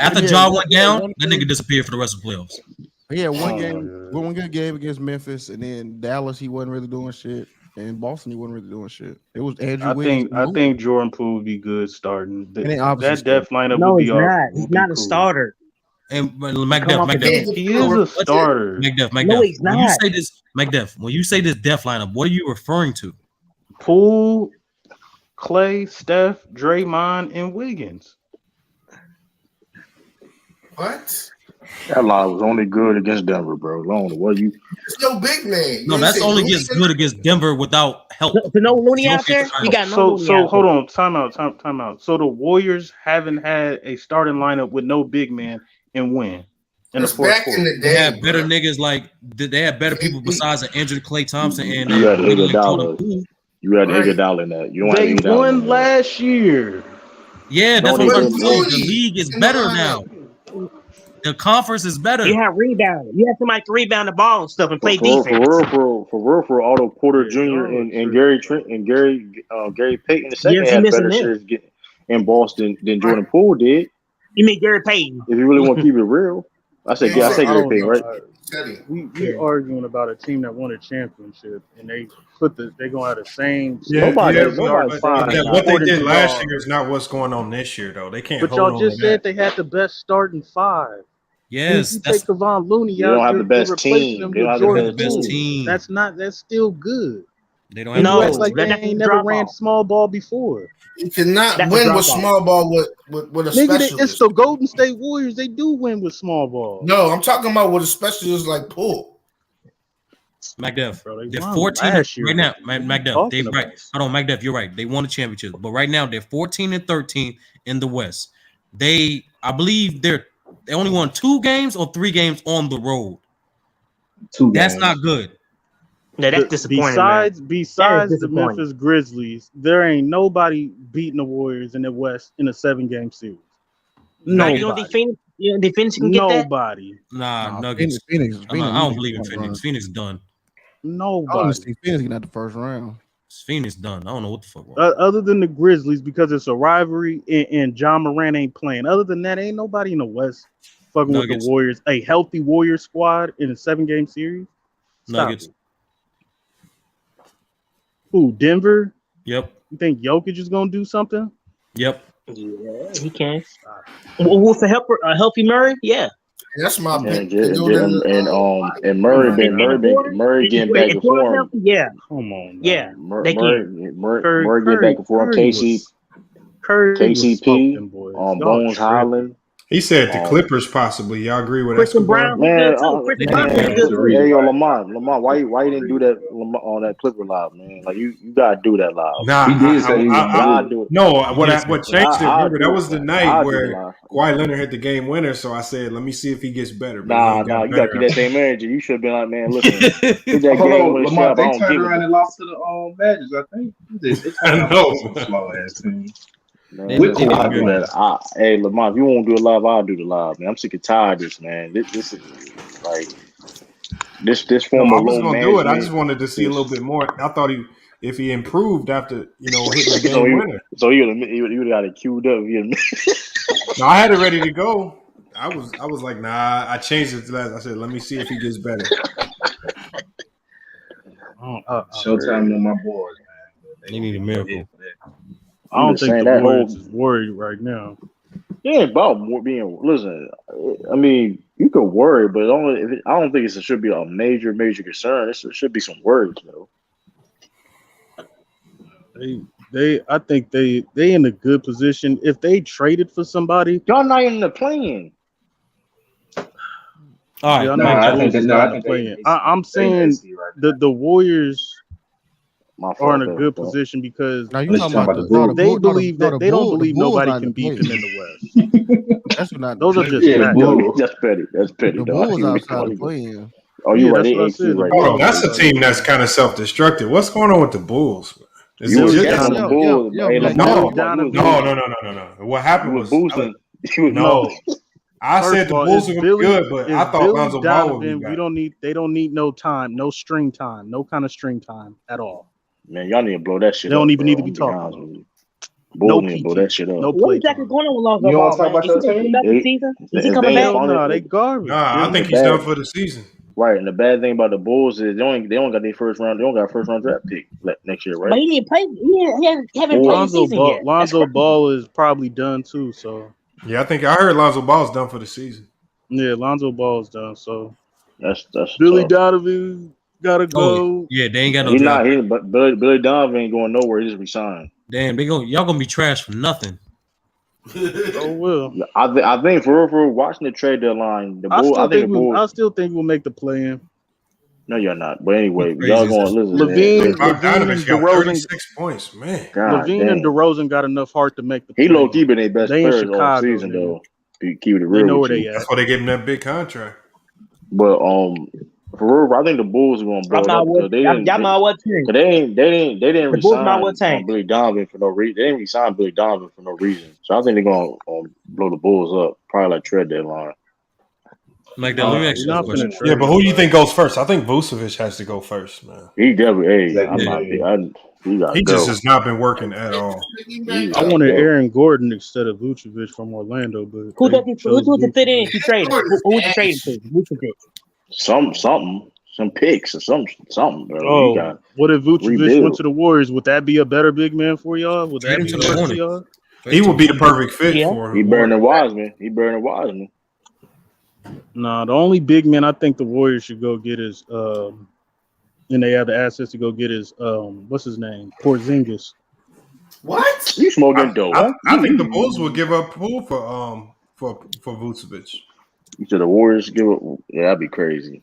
after Ja went down, that nigga disappeared for the rest of the playoffs. He had one good game against Memphis, and then Dallas, he wasn't really doing shit. And Boston, he wasn't really doing shit. It was Andrew Wiggins. I think Jordan Poole would be good starting. That death lineup no, would be he's not. He's not a starter. And McDuff, he is a starter. McDuff. No, he's not. When you say this, McDuff, when you say this death lineup, what are you referring to? Poole, Clay, Steph, Draymond, and Wiggins. What? That line was only good against Denver, bro. There's no big man. No, that's only gets good against Denver without help. No Looney out there. You got no Looney out hold on, time out. So the Warriors haven't had a starting lineup with no big man and win in the fourth quarter. They had better niggas like they had better people besides an injured Klay Thompson and you had Iguodala. You had Iguodala in that. You they won last year. Yeah, that's what I'm saying. The league is better now. The conference is better. You have rebound. You have somebody to rebound the ball and stuff and play defense. For real, Otto Porter Jr. and Gary Trent and Gary Payton the second had better series in Boston than Jordan Poole did. You mean Gary Payton? If you really want to keep it real, I say Gary Payton, right? We arguing about a team that won a championship and they gonna have the same. What they did last year is not what's going on this year, though. They can't. But y'all just said they had the best starting 5. Yes, you take Kevon Looney out. They don't have the best team. They don't have the best team. That's still good. They don't have like they ain't never ran small ball before. You cannot win with small ball with a specialist. It's the Golden State Warriors. They do win with small ball. No, I'm talking about with a specialist like Poole. McDuff, they're 14 right now. McDuff, they right. Hold on, McDuff, you're right. They won a championship, but right now they're 14-13 in the West. I believe they only won 2 games or 3 games on the road. 2 games. That's not good. Yeah, that's disappointing. Besides the Memphis Grizzlies, there ain't nobody beating the Warriors in the West in a 7-game series. No, you don't think Phoenix can get that? Nobody. Nah, Nuggets. Phoenix. I don't believe in Phoenix. Phoenix done. Nobody. I don't see Phoenix getting out the first round. Phoenix done. I don't know what the fuck. Other than the Grizzlies, because it's a rivalry and John Moran ain't playing. Other than that, ain't nobody in the West fucking with the Warriors. A healthy Warriors squad in a 7-game series. Nuggets. Who? Denver? Yep. You think Jokic is gonna do something? Yep. Yeah, he can. With a healthy Murray, yeah. That's my pick. And Murray getting back and forth. Yeah. Come on. Yeah. Murray getting back and forth. KCP, Bones Highland. He said the Clippers possibly. Y'all agree with Christian Brown? Man, Lamont, why you didn't do that on that Clipper live, man? Like you gotta do that live. Nah, he did say he would do it. No, what changed it? Remember, that was the night where Kawhi Leonard hit the game winner. So I said, let me see if he gets better. Nah, you gotta keep that same energy. You should have been like, man, listen, hit that game winner. Lamont, they turned around and lost to the Magic, I think. I know. Slow ass team. Hey Lamont, if you won't do it live, I'll do the live, man. I'm sick and tired of this, man. This is like this form of low management. I was gonna do it. I just wanted to see a little bit more. I thought if he improved after hitting the game winner. So you would have got it queued up. No, I had it ready to go. I was like, nah. I changed it to that. I said, let me see if he gets better. Showtime on my boys, man. They need a miracle. I don't think the Warriors is worried right now. Yeah, about being. Listen, I mean, you could worry, but I don't think it should be a major concern. It should be some worries, though. I think they in a good position. If they traded for somebody, y'all not in the plane. All right, I think they're playing. I'm saying the Warriors are in a good position because now you talking about the Bulls. They believe that they don't believe nobody can beat them in the West. That's not. Those are just That's petty. That's petty. The dog. Bulls outside of playing. Oh, you right. That's what I said. Right. Hold on, that's a team that's kind of self-destructive. What's going on with the Bulls? Is You it was just getting the Bulls. No. What happened was boosting. No, I said the Bulls are gonna be good, but I thought Lonzo Ball would be Donovan, back. they don't need no time, no string time, no kind of string time at all. Man, y'all need to blow that shit. They don't up, even bro. need to be talking. Bulls need to blow that shit up. What exactly going on with Lonzo You Ball? want to talk about your team? The season? Is he coming back? No, they garbage. Nah, I think he's done for the season. Right, and the bad thing about the Bulls is they don't got their first round. They don't got a first round draft pick next year, right? But he didn't play. He haven't played the season yet. Lonzo Ball is probably done too. So yeah, I heard Lonzo Ball's done for the season. Yeah, Lonzo Ball's done. So that's Billy tough. Donovan gotta go. Oh, yeah, they ain't got no draft. But Billy Donovan ain't going nowhere. He just resigned. Damn, y'all gonna be trash for nothing. Oh well. I think for real, watching the trade deadline, the Bulls. I still think we'll make the play-in. No, you're not. But anyway, y'all going to listen. Levine and DeRozan, 36 points, man. Levine and DeRozan got enough heart to make the play. He low key been their best They in players all Chicago, season man. though. Keep it real. They know where with they you. at. That's why they gave him that big contract. But for real, I think the Bulls are going to blow it up. Because Y'all know what team? They didn't The Bulls not what resign team? Billy Donovan for no reason. They didn't resign Billy Donovan for no reason. So I think they're going to blow the Bulls up. Probably like trade deadline. Like that. Let me ask you a question. Yeah, but who do you think goes first? I think Vucevic has to go first, man. He definitely. He just has not been working at all. I wanted Aaron Gordon instead of Vucevic from Orlando, but Who to fit in if you trade him? Who would you trade him to? Vucevic. Some picks or something, bro. Oh, what if Vucevic went to the Warriors? Would that be a better big man for y'all? Would that be better for y'all? He would be the perfect fit for him. He better than Wiseman. Nah, the only big man I think the Warriors should go get is and they have the assets to go get is what's his name? Porzingis. What? You smoking dope? I think the Bulls would give up Poole for Vucevic. You said the Warriors give up? Yeah, that'd be crazy.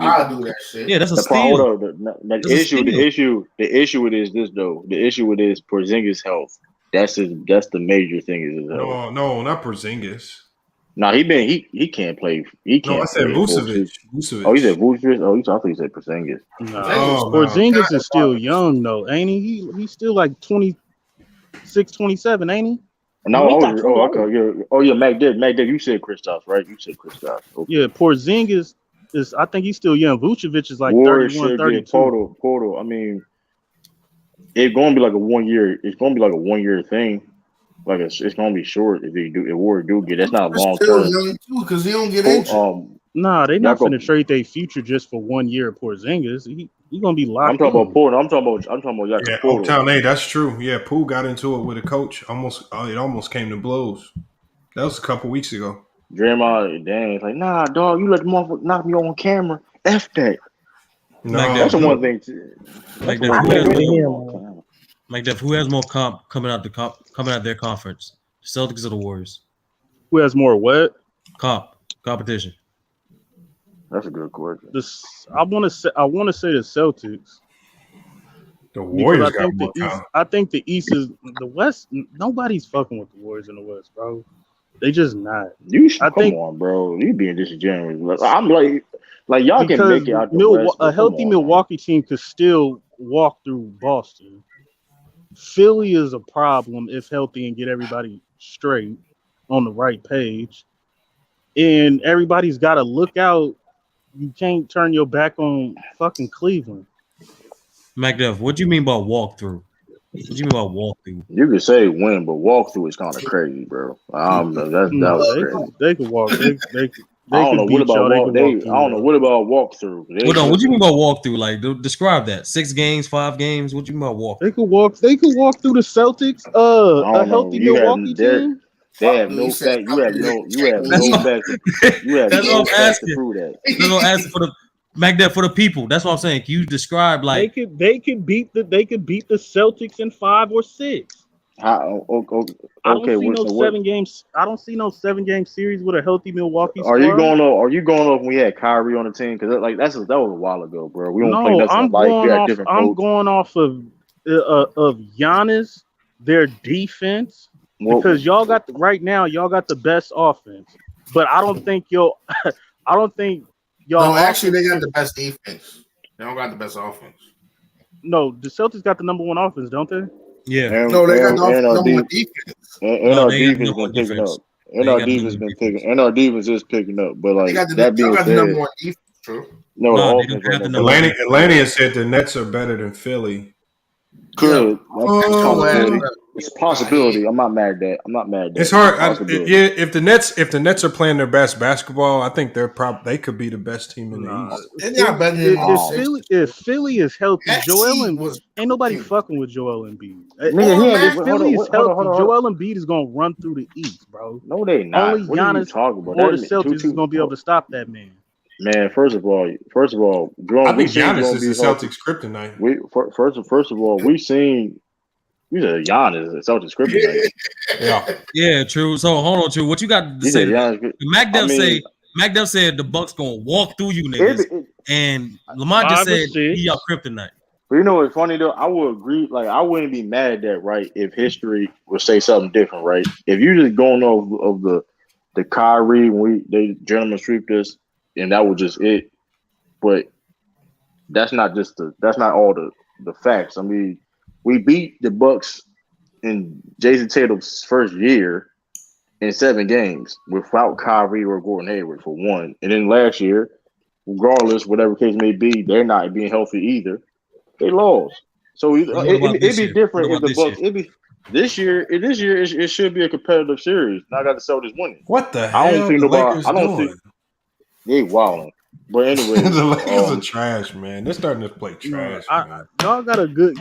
I'll do that shit. Yeah, that's a The steal. The issue with it is this though. The issue with it is Porzingis' health. That's the major thing is his health. No, not Porzingis. No, he can't play. He can't. No, I said play Vucevic. Oh, he said Vucevic. Oh, I thought he said Porzingis. No, Porzingis is still young though, ain't he? He's still like 26, 27, ain't he? No, Mac did. You said Kristaps, right? You said Kristaps. Okay. Yeah, Porzingis is. I think he's still young. Vucevic is like Warriors 31, should 32. get Portal. I mean, it's going to be like a 1 year. It's going to be like a 1 year thing. Like it's going to be short if Warriors do get. That's not long term. Because he don't get injured. Nah, they're not going to trade their future just for 1 year. Porzingis, he's going to be locked. I'm talking about Portal. I'm talking about Yeah, Portal. Uptown A, that's true. Yeah, Poole got into it with a coach. It almost came to blows. That was a couple weeks ago. Draymond, dang, it's like, nah, dog, you let the motherfucker knock me on camera. F that. No, that's the one thing. Who has more comp coming out their conference? The Celtics or the Warriors? Who has more what? Competition. That's a good question. I want to say the Celtics. The Warriors got more talent. I think the East is the West. Nobody's fucking with the Warriors in the West, bro. They just not. Come on, bro. You being disingenuous. I'm like y'all can make it out the West. A healthy Milwaukee team could still walk through Boston. Philly is a problem if healthy and get everybody straight on the right page. And everybody's got to look out. You can't turn your back on fucking Cleveland. MacDuff, what do you mean by walkthrough? What do you mean by walkthrough? You could say win, but walkthrough is kind of crazy, bro. That was crazy. They could walk. They I don't know what about walkthrough. Hold on, what do you mean by walkthrough? Like, describe that. 6 games, 5 games. What do you mean by walk? They could walk through the Celtics. A healthy Milwaukee team. They have no fact. You have no fact. You have That's no all fact I'm asking. to prove that. That's all I'm asking Back there for the people. That's what I'm saying. Can you describe like they could beat the Celtics in 5 or 6. I don't see no 7 games. I don't see no 7-game series with a healthy Milwaukee squad. Are you going off when we had Kyrie on the team? Because like that was a while ago, bro. We don't play nothing I'm going off of Giannis, their defense, because y'all got right now y'all got the best offense, but I don't think y'all. No, actually, they got the best defense. They don't got the best offense. No, the Celtics got the number 1 offense, don't they? Yeah. No, they got the number 1 defense. And our defense been picking up. And our defense been picking. And our defense is picking up. But like that being said, the number 1 defense. True. No, Atlanta said the Nets are better than Philly. Could. It's a possibility. I'm not mad at that. It's hard. If the Nets are playing their best basketball, I think they could be the best team in the East. They're not better than if Philly is healthy, ain't nobody fucking with Joel Embiid. If Philly is healthy, Joel Embiid is gonna run through the East, bro. No, they not. Only Giannis or the Celtics is gonna be able to stop that man. Man, first of all, I think Giannis is the Celtics kryptonite. First of all, we seen Giannis is the Celtics kryptonite. Yeah, true. So hold on, true. What you got to say? Mac Dev said the Bucks gonna walk through you niggas, and Lamont just said he y'all kryptonite. But you know what's funny though? I would agree. Like I wouldn't be mad at that, right? If history would say something different, right? If you're just going off of the Kyrie when they gentlemen sweep this. And that was just it, but that's not all the facts. I mean, we beat the Bucks in Jason Tatum's first year in 7 games without Kyrie or Gordon Hayward for one, and then last year, regardless, whatever case may be, they're not being healthy either. They lost, so it'd be different if the Bucks. This year, it should be a competitive series. Now I got the Celtics winning. What the hell? I don't think. They wilding. But anyway, the Lakers are trash, man. They're starting to play trash. Y'all got a good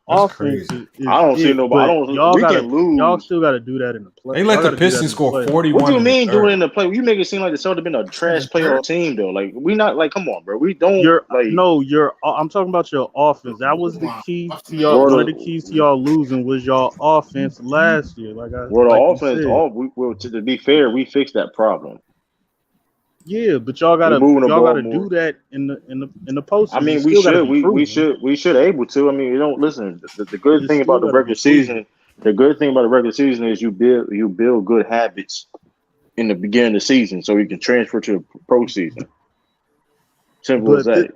offense. I don't see nobody. We can lose. Y'all still got to do that in the play. They let the Pistons score 41. What do you mean doing it in the play? You make it seem like the Celtics been a trash playoff team though. Like we not like. Come on, bro. We don't. I'm talking about your offense. That was the key to y'all. One of the keys to y'all losing was y'all offense last year. To be fair, we fixed that problem. Yeah, but y'all gotta do that in the post. I mean, we should able to. I mean, you don't listen. The good thing about the regular season, is you build good habits in the beginning of the season, so you can transfer to the pro season. Simple as that.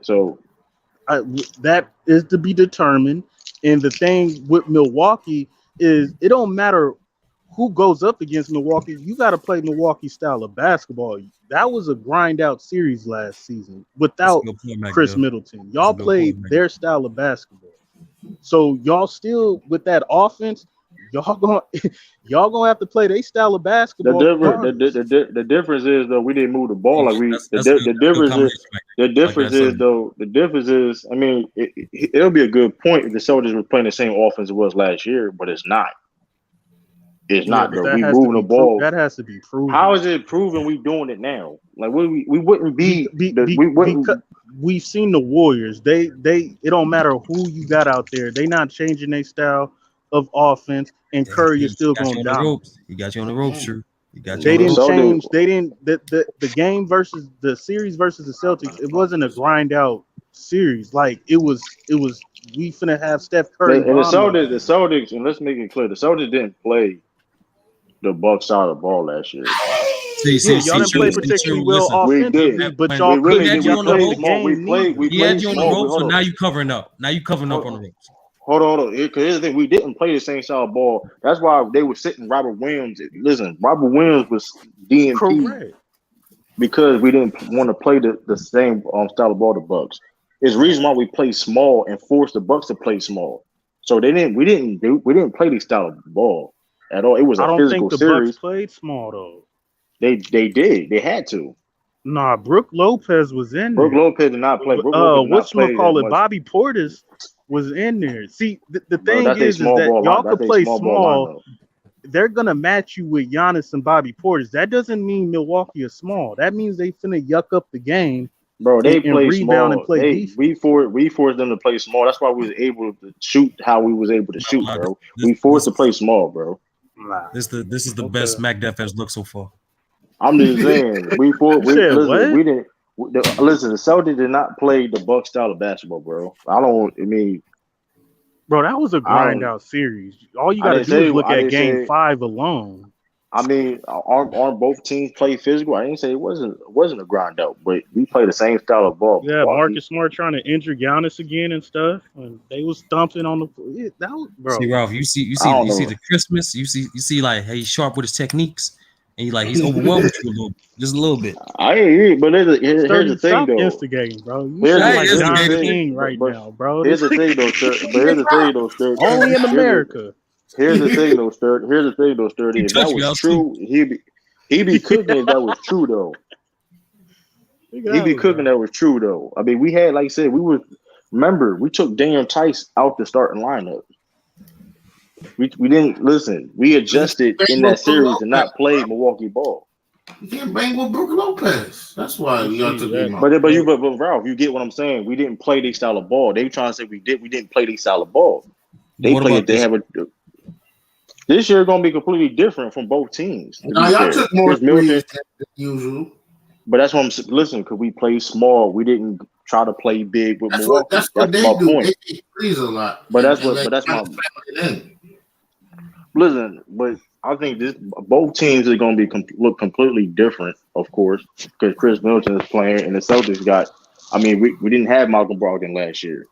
That is to be determined. And the thing with Milwaukee is it don't matter who goes up against Milwaukee. You got to play Milwaukee style of basketball. That was a grind out series last season without Chris Middleton. Y'all played their style of basketball. So y'all still with that offense, y'all gonna have to play their style of basketball. The difference is though we didn't move the ball like we. The difference is. I mean, it'll be a good point if the Celtics were playing the same offense it was last year, but it's not. It's not, bro. We moving the ball. That has to be proven. How is it proven we doing it now? Like we wouldn't be. We've seen the Warriors. They it don't matter who you got out there. They not changing their style of offense, and Curry is still going down. He got you on the ropes, True. They didn't change. They didn't. The game versus the series versus the Celtics. It wasn't a grind out series. Like it was. We finna have Steph Curry. And the Celtics, and let's make it clear, the Celtics didn't play the Bucks side of the ball last year. Y'all didn't play particularly well offensively, but y'all he had you on the ropes, so now you covering up. Now you covering up on the ropes. Hold on. Because here's the thing, we didn't play the same style of ball. That's why they were sitting Robert Williams. Listen, Robert Williams was DNP. Correct. Because we didn't want to play the same style of ball the Bucks. It's the reason why we play small and force the Bucks to play small. So we didn't play this style of ball at all. It was a physical series. I don't think the Bucks played small though. They did. They had to. Nah, Brook Lopez was in there. Brook Lopez did not play. Whatchamacallit, Bobby Portis was in there. See, the thing is that y'all could play small. They're gonna match you with Giannis and Bobby Portis. That doesn't mean Milwaukee is small. That means they finna yuck up the game Bro, they play rebound small. and play defense. We forced them to play small. That's why we was able to shoot how we was able to shoot, bro. We forced to play small, bro. This is the best Mac Def has looked so far. I'm just saying. We didn't. Listen, the Celtics did not play the Buck style of basketball, bro. Bro, that was a grind out series. All you got to do is look at Game 5 alone. I mean, aren't both teams play physical? I didn't say it wasn't a grind out, but we play the same style of ball. Yeah, Marcus Smart trying to injure Giannis again and stuff, and they was thumping on the. That was, bro. See, Ralph, you see the Christmas. You see, like, hey, he's sharp with his techniques, and he's overwhelmed with you just a little bit. I agree, but here's the thing, though. Instigating, bro. You like John King right now, bro. Here's the thing, though, sir. But here's the thing, though, sir. Only in America. Here's the thing, though, Sturdy. If that was true, he'd be cooking if that was true, though. He'd be cooking that was true, though. I mean, we had, like I said, we took Deion Tice out the starting lineup. We didn't listen. We adjusted in that series and not played Milwaukee ball. You can't bang with Brook Lopez. That's why we got to be. But Ralph, you get what I'm saying. We didn't play their style of ball. They trying to say we didn't play their style of ball. They played. They have a. This year gonna be completely different from both teams. Now y'all took more threes than usual. But that's what I'm listen. Because we played small, we didn't try to play big with Milwaukee. That's what they my do. point. They take threes a lot. But that's my. Listen, but I think both teams are gonna look completely different, of course, because Chris Middleton is playing and the Celtics got. I mean, we didn't have Malcolm Brogdon last year,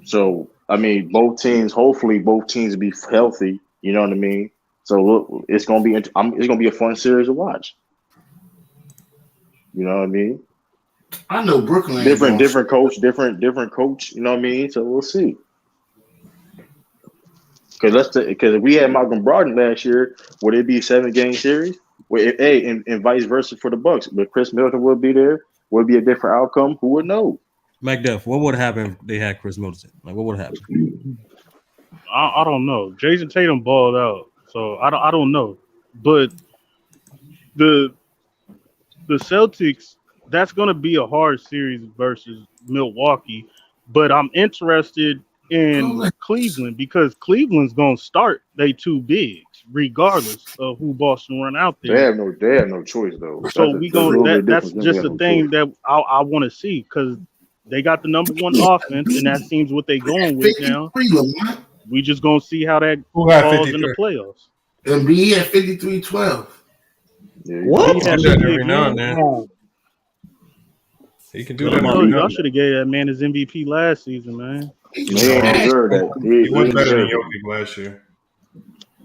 so. I mean, hopefully both teams will be healthy. You know what I mean? So look, it's gonna be a fun series to watch. You know what I mean? I know Brooklyn. Different coach. You know what I mean? So we'll see. Because if we had Malcolm Brogdon last year, would it be a 7-game series? And vice versa for the Bucks. But Chris Middleton would be there. Would it be a different outcome? Who would know? MacDuff, what would happen if they had Chris Middleton? Like, what would happen? I don't know. Jason Tatum balled out, so I don't know. But the Celtics, that's going to be a hard series versus Milwaukee. But I'm interested in Cleveland because Cleveland's going to start they two bigs regardless of who Boston run out there. They have no choice though. So that's just the thing that I want to see because. They got the number one offense, and that seems what they going with now. We just gonna see how that falls in the playoffs. And he had 53-12. What? He can do that every now and then. He can do that. Y'all should have gave that man his MVP last season, man. He was better than Jokic last year.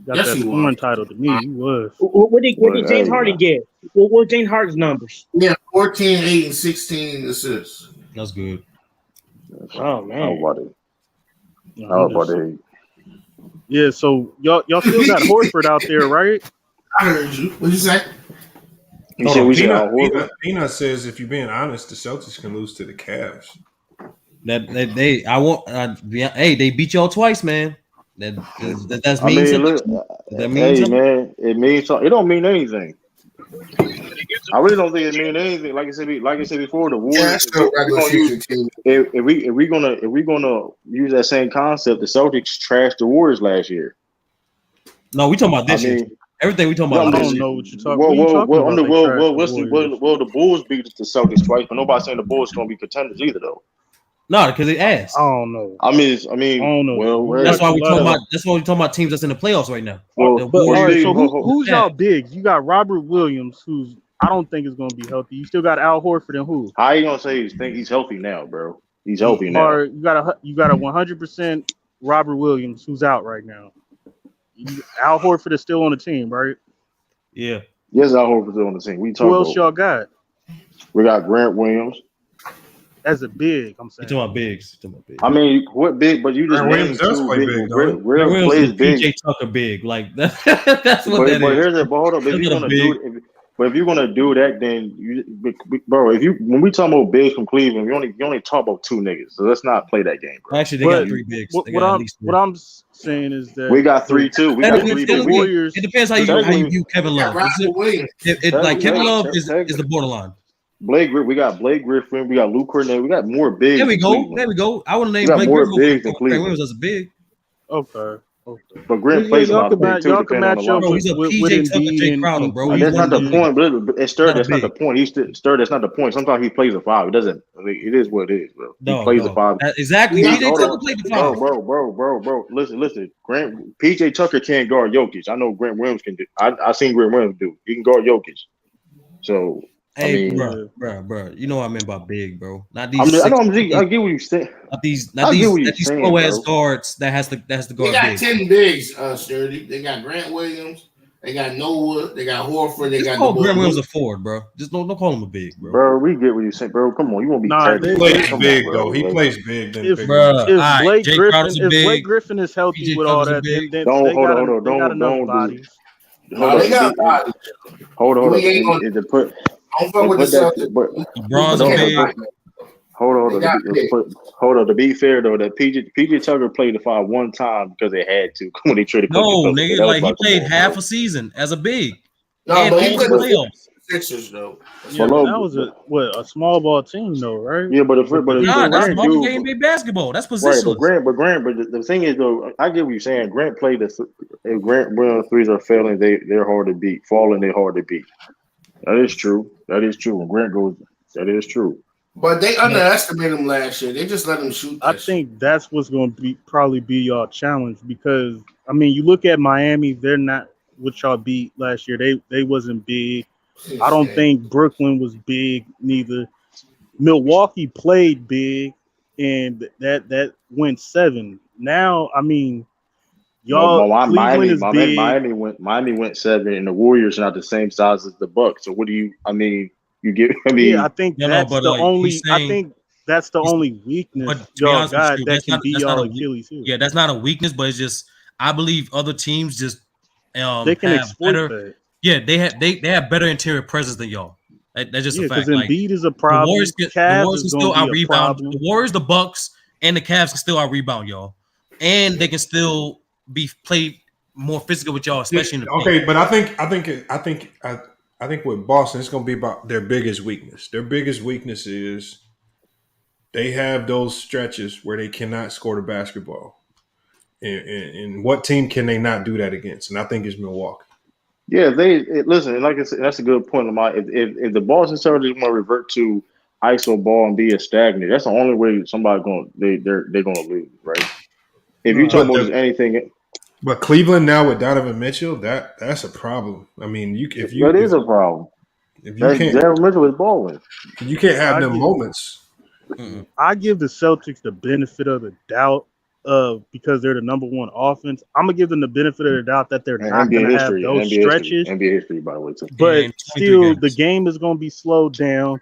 Got that scoring title to me. He was. What did James Harden get? What were James Harden's numbers? Yeah, 14, 8, and 16 assists. That's good. Oh man. How about it? Yeah, so y'all still got Horford out there, right? I heard you. What'd you say? Peanut says if you're being honest, the Celtics can lose to the Cavs. They beat y'all twice, man. That means that means something. Man, it means something. It don't mean anything. I really don't think it means anything. Like I said before, the Warriors. If we're gonna use that same concept, the Celtics trashed the Warriors last year. No, we talking about this year. Everything we talking about. I don't know what you're talking about. The Bulls beat the Celtics twice, but nobody's saying the Bulls gonna be contenders either, though. No, because they asked. I don't know. I mean, don't know. Well, that's why we talking about. That's why we talking about teams that's in the playoffs right now. All right, so who's y'all bigs? You got Robert Williams, who's I don't think is going to be healthy. You still got Al Horford and who? How you gonna say he's healthy now, bro? He's healthy now. Or you got a 100% Robert Williams who's out right now. Al Horford is still on the team, right? Yeah. Yes, Al Horford's still on the team. Who else y'all got? We got Grant Williams. As a big, I'm saying. You talking about bigs? I mean, what big? But you just Williams does play big. Grant plays big. PJ Tucker big, like that's what that but is. Here's hold up. If you're gonna do that, then when we talk about bigs from Cleveland, you only talk about 2 niggas. So let's not play that game, bro. Actually, they got 3 bigs. What I'm saying is that we got 3 too. We got 3 big Warriors. It depends how you view Kevin Love. Like Kevin Love is the borderline. We got Blake Griffin. We got Luke Cornett. We got more bigs. There we than go. Cleveland. There we go. I want to We name got Blake more Griffin bigs than over Grant Cleveland. Williams as a big. Okay. But Grant plays a y'all lot of can bigs too, y'all can depending on the match up Bro, lineup. he's a with PJ Tucker, Jay Embiid Crowder, and bro. That's not the Cleveland. point. But it's Not a that's not the big. point. That's not the point. Sometimes he plays a five. It doesn't. I mean, it is what it is, bro. He plays a five. Exactly. Hold PJ Tucker on. played the five. Bro. Listen. PJ Tucker can't guard Jokic. I know Grant Williams can do. I seen Grant Williams do. He can guard Jokic. So Hey, I mean, bro. You know what I mean by big, bro. Not I these. get what Not you're saying. these. I get what you're these saying, slow ass bro. guards that has to They guard got big. 10 bigs, Sturdy. They got Grant Williams. They got Noah. They got Horford. They Just got call the Grant Williams a forward, bro. Just don't call him a big, bro. Bro, we get what you're saying, bro. Come on, you won't be He plays big though. He plays big. If Jay Crowder's a if big. Blake Griffin is healthy PJ with all Tucker's a that, big. then Don't they hold got on. they got Don't enough do. bodies. Hold they got bodies. Hold We ain't on. gonna- Is to put Don't fuck with the Celtics. LeBron's a big. Hold on. They got big. Hold on. To be fair though, that PJ Tucker played the five one time because they had to when they traded. No, Coach nigga, That was like he about to played ball, half bro. a season as a big. No, and but he all played the the playoffs. Sixers though. Yeah, but that was a small ball team though, right? Yeah, but if Nah, that's Grant modern do, game NBA basketball. That's right, positionless. but the thing is though, I get what you're saying. Grant played if Grant Williams threes are failing, they're hard to beat. Falling, they're hard to beat. That is true. When Grant goes, that is true. But they underestimated him last year. They just let him shoot. I think that's what's going to probably be y'all challenge because I mean you look at Miami, they're not what y'all beat last year. They wasn't big. I don't think Brooklyn was big neither. Milwaukee played big, and that went 7. Now I mean, y'all Cleveland is big. Miami went 7, and the Warriors are not the same size as the Bucks. So what do you? I mean, you get. I mean, yeah, I think that's the only. I think that's the only weakness y'all got that can be y'all Achilles heel. Yeah, that's not a weakness, but it's just I believe other teams just they can have exploit better. that. Yeah, they have better interior presence than y'all. That's just a fact. Because Embiid is a problem. The Warriors can still out rebound. The Warriors, the Bucks, and the Cavs can still out rebound y'all, and they can still be played more physical with y'all, especially in the okay. But I think with Boston, it's going to be about their biggest weakness. Their biggest weakness is they have those stretches where they cannot score the basketball. And what team can they not do that against? And I think it's Milwaukee. Yeah, listen. Like I said, that's a good point, Lamar. If the Boston Celtics want to revert to ISO ball and be a stagnant, that's the only way somebody's they're going to lose, right? If you talk about anything, but Cleveland now with Donovan Mitchell, that's a problem. I mean, that is a problem. If you can't, Donovan Mitchell is balling. You can't have them moments. I give the Celtics the benefit of the doubt. Because they're the number 1 offense, I'm gonna give them the benefit of the doubt that they're not gonna have those stretches. NBA history, by the way, too. But still, the game is gonna be slowed down.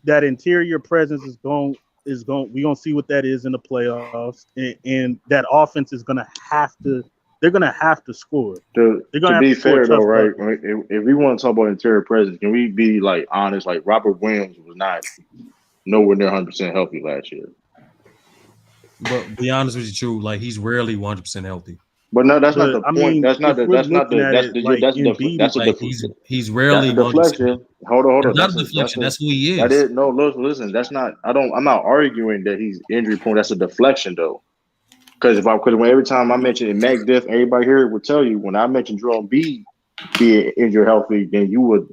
That interior presence is going. We're gonna see what that is in the playoffs, and that offense is gonna have to. They're gonna have to score. To be fair, though, right? If we want to talk about interior presence, can we be like honest? Like Robert Williams was not nowhere near 100% healthy last year. But be honest with you, true. Like he's rarely 100% healthy. But no, that's not the point. He's rarely. That's a deflection. Hold on. That's not a deflection. That's who he is. That is no. Listen. That's not. I'm not arguing that he's injury prone. That's a deflection though. Because every time I mention Mac Diff, everybody here would tell you when I mentioned Joel Embiid being injured healthy, then you would.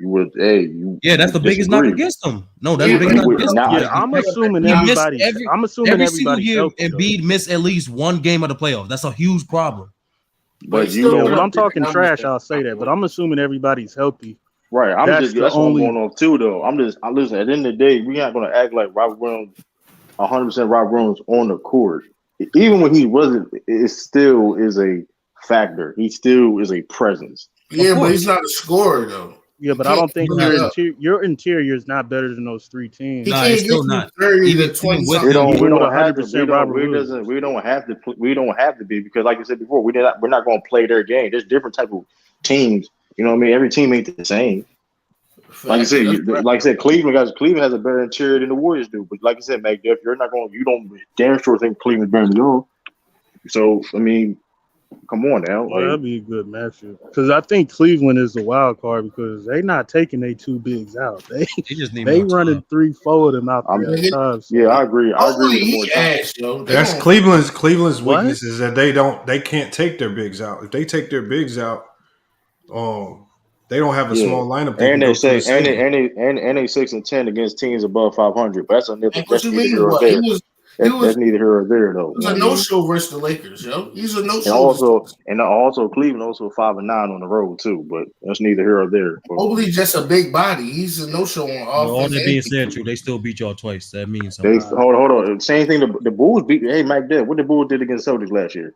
Yeah, that's the biggest knock against him. No, that's the biggest knock against him. Yeah, I'm assuming everybody. Every single year, Embiid missed at least one game of the playoffs. That's a huge problem. But when I'm talking trash, I'll say that. But I'm assuming everybody's healthy. Right. That's what I'm going on too, though. Listen. At the end of the day, we're not going to act like Robert Williams, 100% Robert Williams on the court. Even when he wasn't, it still is a factor. He still is a presence. Yeah, but he's not a scorer though. Yeah, but I don't think your interior is not better than those 3 teams. No, it's still not. We don't have to be because, like I said before, we're not going to play their game. There's different type of teams. You know what I mean? Every team ain't the same. Like I said, Cleveland has a better interior than the Warriors do. But like I said, McDuff, you don't damn sure think Cleveland's better than you. So I mean, Come on now. Well, that'd be a good matchup because I think Cleveland is the wild card because they not taking their two bigs out. They just need they more running 3-4 of them out there at times. Yeah, I agree. I agree with Hopefully more he time. ass, yo. They That's don't- Cleveland's What? weakness is that they can't take their bigs out. If they take their bigs out, they don't have a small lineup. And they say and they 6-10 against teams above 500. But that's What that's you neither mean? here or What? there. He was That's neither here or there though. a no-show versus the Lakers, yo. He's a And no-show. also Cleveland also 5-9 on the road too, but that's neither here or there. Mobley's just a big body. He's a no-show on offense. All that being said, true, they still beat y'all twice. That means They, something. hold on. Same thing. The Bulls beat. Hey, Mike, Deb, what the Bulls did against Celtics last year?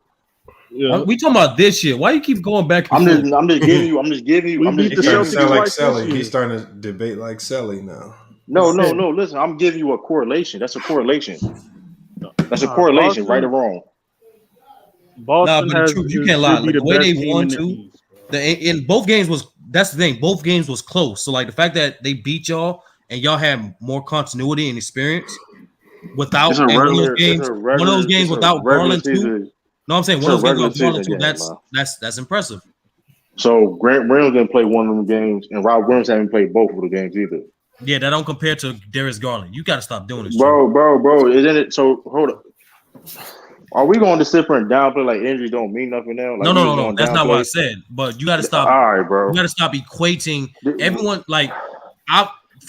Yeah. We talking about this year. Why you keep going back? I'm just giving you. He's starting to sound like Selly. He's starting to debate like Selly now. No. Listen, I'm giving you a correlation. That's a correlation. That's a correlation, Boston, right or wrong. Boston Nah, but the truth, you can't lie. Like, the way they won too, in both games that's the thing. Both games was close. So like the fact that they beat y'all and y'all had more continuity and experience without one of those games without Garland too. No, I'm saying one of those games without Garland too. That's impressive. So Grant Williams didn't play one of them games, and Rob Williams haven't played both of the games either. Yeah, that don't compare to Darius Garland. You got to stop doing this, bro. Isn't it? So hold up. Are we going to sit here and downplay like injuries don't mean nothing now? Like, no. That's not what I said. But you got to stop. All right, bro. You got to stop equating everyone. Like,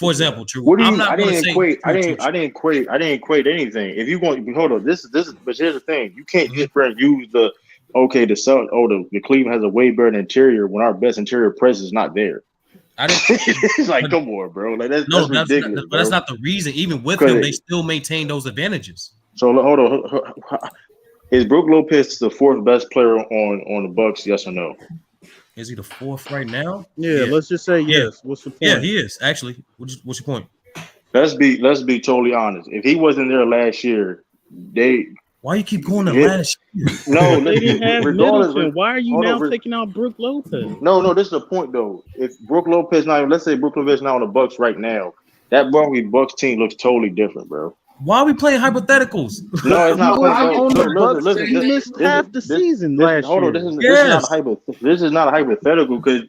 for example, true. What do you? I'm not I didn't say, equate. I didn't equate anything. If you going, hold on. This is. But here's the thing. You can't just use the the Cleveland has a way better interior when our best interior presence is not there. I didn't. It's like, come on, bro. Like that's ridiculous. But that's not the reason. Even with him, they still maintain those advantages. So hold on. Is Brook Lopez the fourth best player on the Bucks? Yes or no? Is he the fourth right now? Yeah, let's just say yes. What's the point? Yeah, he is actually. What's your point? Let's be totally honest. If he wasn't there last year, why you keep going to last year? No, they didn't have Middleton. Why are you now taking out Brook Lopez? No, this is the point though. If Brook Lopez let's say Brook Lopez not on the Bucks right now, that Bucks team looks totally different, bro. Why are we playing hypotheticals? No, it's not. He missed half the season last year. Hold on, this is not a hypothetical because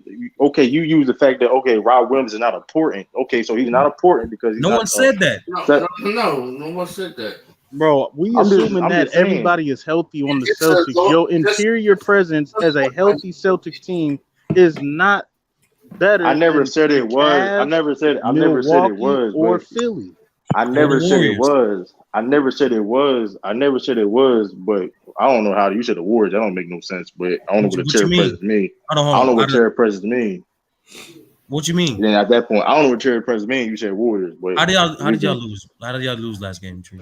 you use the fact that Rob Williams is not important. Okay, so he's not important because no one said that. No one said that. Bro, assuming that everybody is healthy on the Celtics. Your interior presence as a healthy Celtics team is not better. I never said it was. I never said it was. Or Philly. I never said it was. But I don't know how you said the Warriors. That don't make no sense. But I don't know what the chair presence mean. I don't know what chair presence mean. What you mean? Then at that point, I don't know what chair presence mean. You said Warriors. But how did y'all lose? How did y'all lose last game, Tree?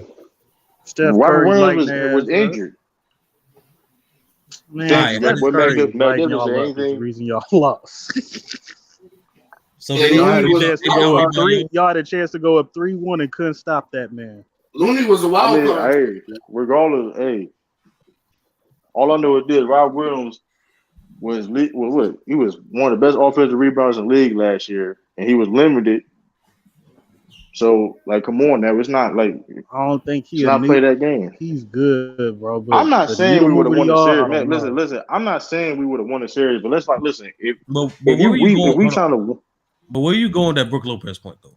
Steph Curry was injured. Man, the reason y'all lost. So y'all had a chance to go up 3-1 and couldn't stop that man. Looney was a wild card. Regardless, all I know is this: Rob Williams was he was one of the best offensive rebounders in the league last year, and he was limited. So, like, come on now. It's not like I don't think he's not play that game. He's good, bro. But I'm not saying we would have won the series. Man, listen. I'm not saying we would have won the series, but let's listen. If we trying to, but where you going that Brook Lopez point though?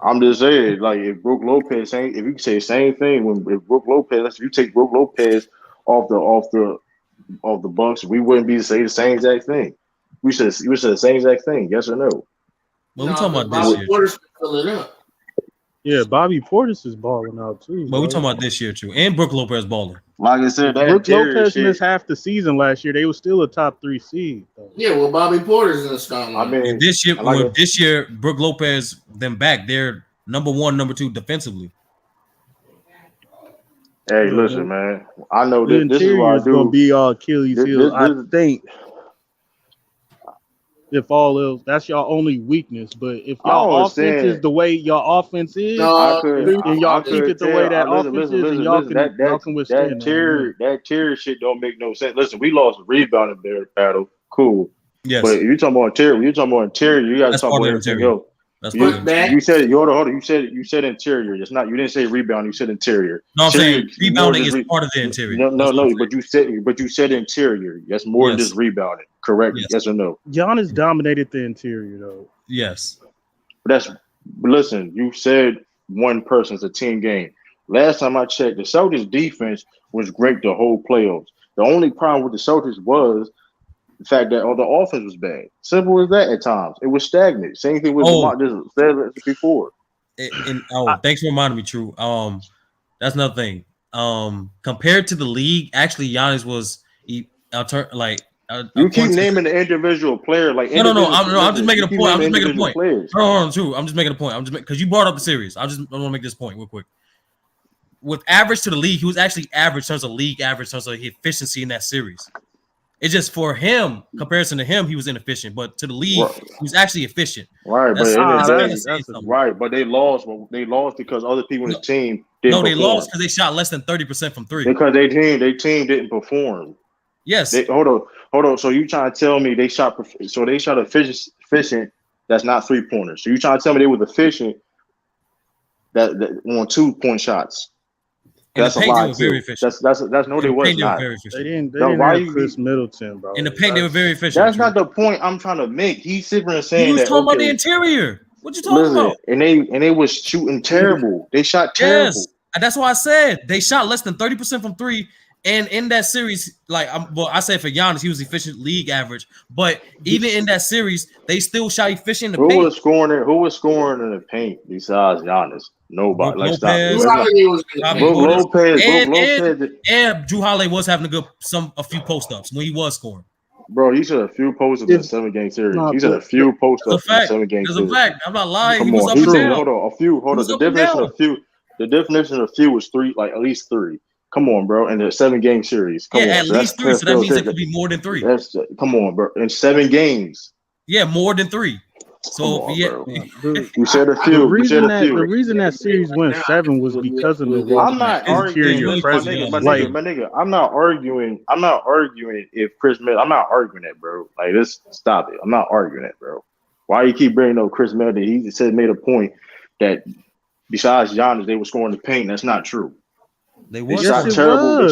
I'm just saying, like, if Brook Lopez, if you can say the same thing if Brook Lopez, if you take Brook Lopez off the Bucks, we wouldn't be say the same exact thing. We said the same exact thing. Yes or no? But we talking about this year. Yeah, Bobby Portis is balling out too. But we talking about this year too, and Brook Lopez balling. Like I said, Brook Lopez missed half the season last year. They were still a top 3 seed. Yeah, well, Bobby Porter's in the Scotland. I mean, this year, Brook Lopez, them back, they're number 1, number 2 defensively. Hey, listen, man. I know this is what I do. Going to be all Achilles heel. I think. If all else, that's your only weakness. But if y'all offense is the way your offense is, and y'all keep it the way that offense is, and y'all can withstand that tier shit don't make no sense. Listen, we lost a rebounding battle. Cool. Yes. But if you're talking about interior, you got to talk about everything else. That's You fine. said hold on. You said interior. It's not. You didn't say rebound. You said interior. No, I'm interior, saying rebounding is part of the interior. No. But you said interior. That's more than just rebounding. Correct? Yes or no? Giannis dominated the interior though. Yes. But listen. You said one person. It's a team game. Last time I checked, the Celtics defense was great the whole playoffs. The only problem with the Celtics was the fact that the offense was bad. Simple as that at times. It was stagnant. Same thing with Lamar just said before. Thanks for reminding me, True. That's another thing. Compared to the league, actually, Giannis was you keep naming the individual player like no. I'm just making a point. I'm just making a point. Hold on, True. I'm just making a point. Because you brought up the series. I want to make this point real quick. With average to the league, he was actually average in terms of league average in terms of efficiency in that series. It's just for him, comparison to him, he was inefficient. But to the league, he was actually efficient. Right, but they lost. They lost because other people in the team didn't. They lost because they shot less than 30% from three. Because their team didn't perform. Yes. Hold on. So you trying to tell me they shot efficient? That's not 3-pointers. So you trying to tell me they was efficient that on 2-point shots? That's a lie. That's no, they was not. They didn't have Chris Middleton, bro. In the paint, they were very efficient. That's not the point I'm trying to make. He's sitting there saying he was talking about the interior. What you talking about? And they was shooting terrible. They shot terrible. Yes, that's why I said they shot less than 30% from three. And in that series, I said for Giannis, he was efficient league average. But even in that series, they still shot efficient in the paint. Who was scoring in the paint besides Giannis? Nobody. Lopez, and Drew Holiday was having a few post ups when he was scoring. Bro, he said a few post ups in a 7-game series. He said a few post ups in a 7-game series. That's a fact. I'm not lying. Come he was on. up and down. Hold on. The definition of few was 3, like at least 3. Come on, bro. In the 7-game series. At least 3. So that means it could be more than 3. Come on, bro. In 7 games. Yeah, more than 3. So you said a few. The reason that series went 7 was because of the I'm not arguing, my nigga. I'm not arguing if Chris Middleton. I'm not arguing that, bro. Like, let's stop it. I'm not arguing that, bro. Why you keep bringing up Chris Middleton? He made a point that besides Giannis, they were scoring the paint. That's not true. They shot terrible.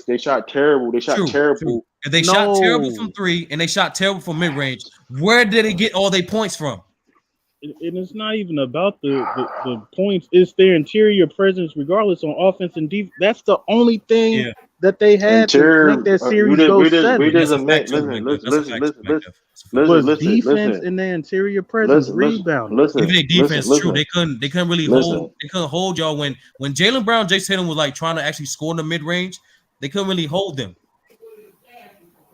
They shot terrible. They shot terrible. And they shot terrible from 3, and they shot terrible from mid range. Where did they get all their points from? And it's not even about the points. It's their interior presence, regardless on offense and defense. That's the only thing that they had to make that series go 7. Was defense in their interior presence, rebound. Even their defense, true. They couldn't really hold. They couldn't hold y'all when Jaylen Brown, Jason Tatum was like trying to actually score in the mid range. They couldn't really hold them.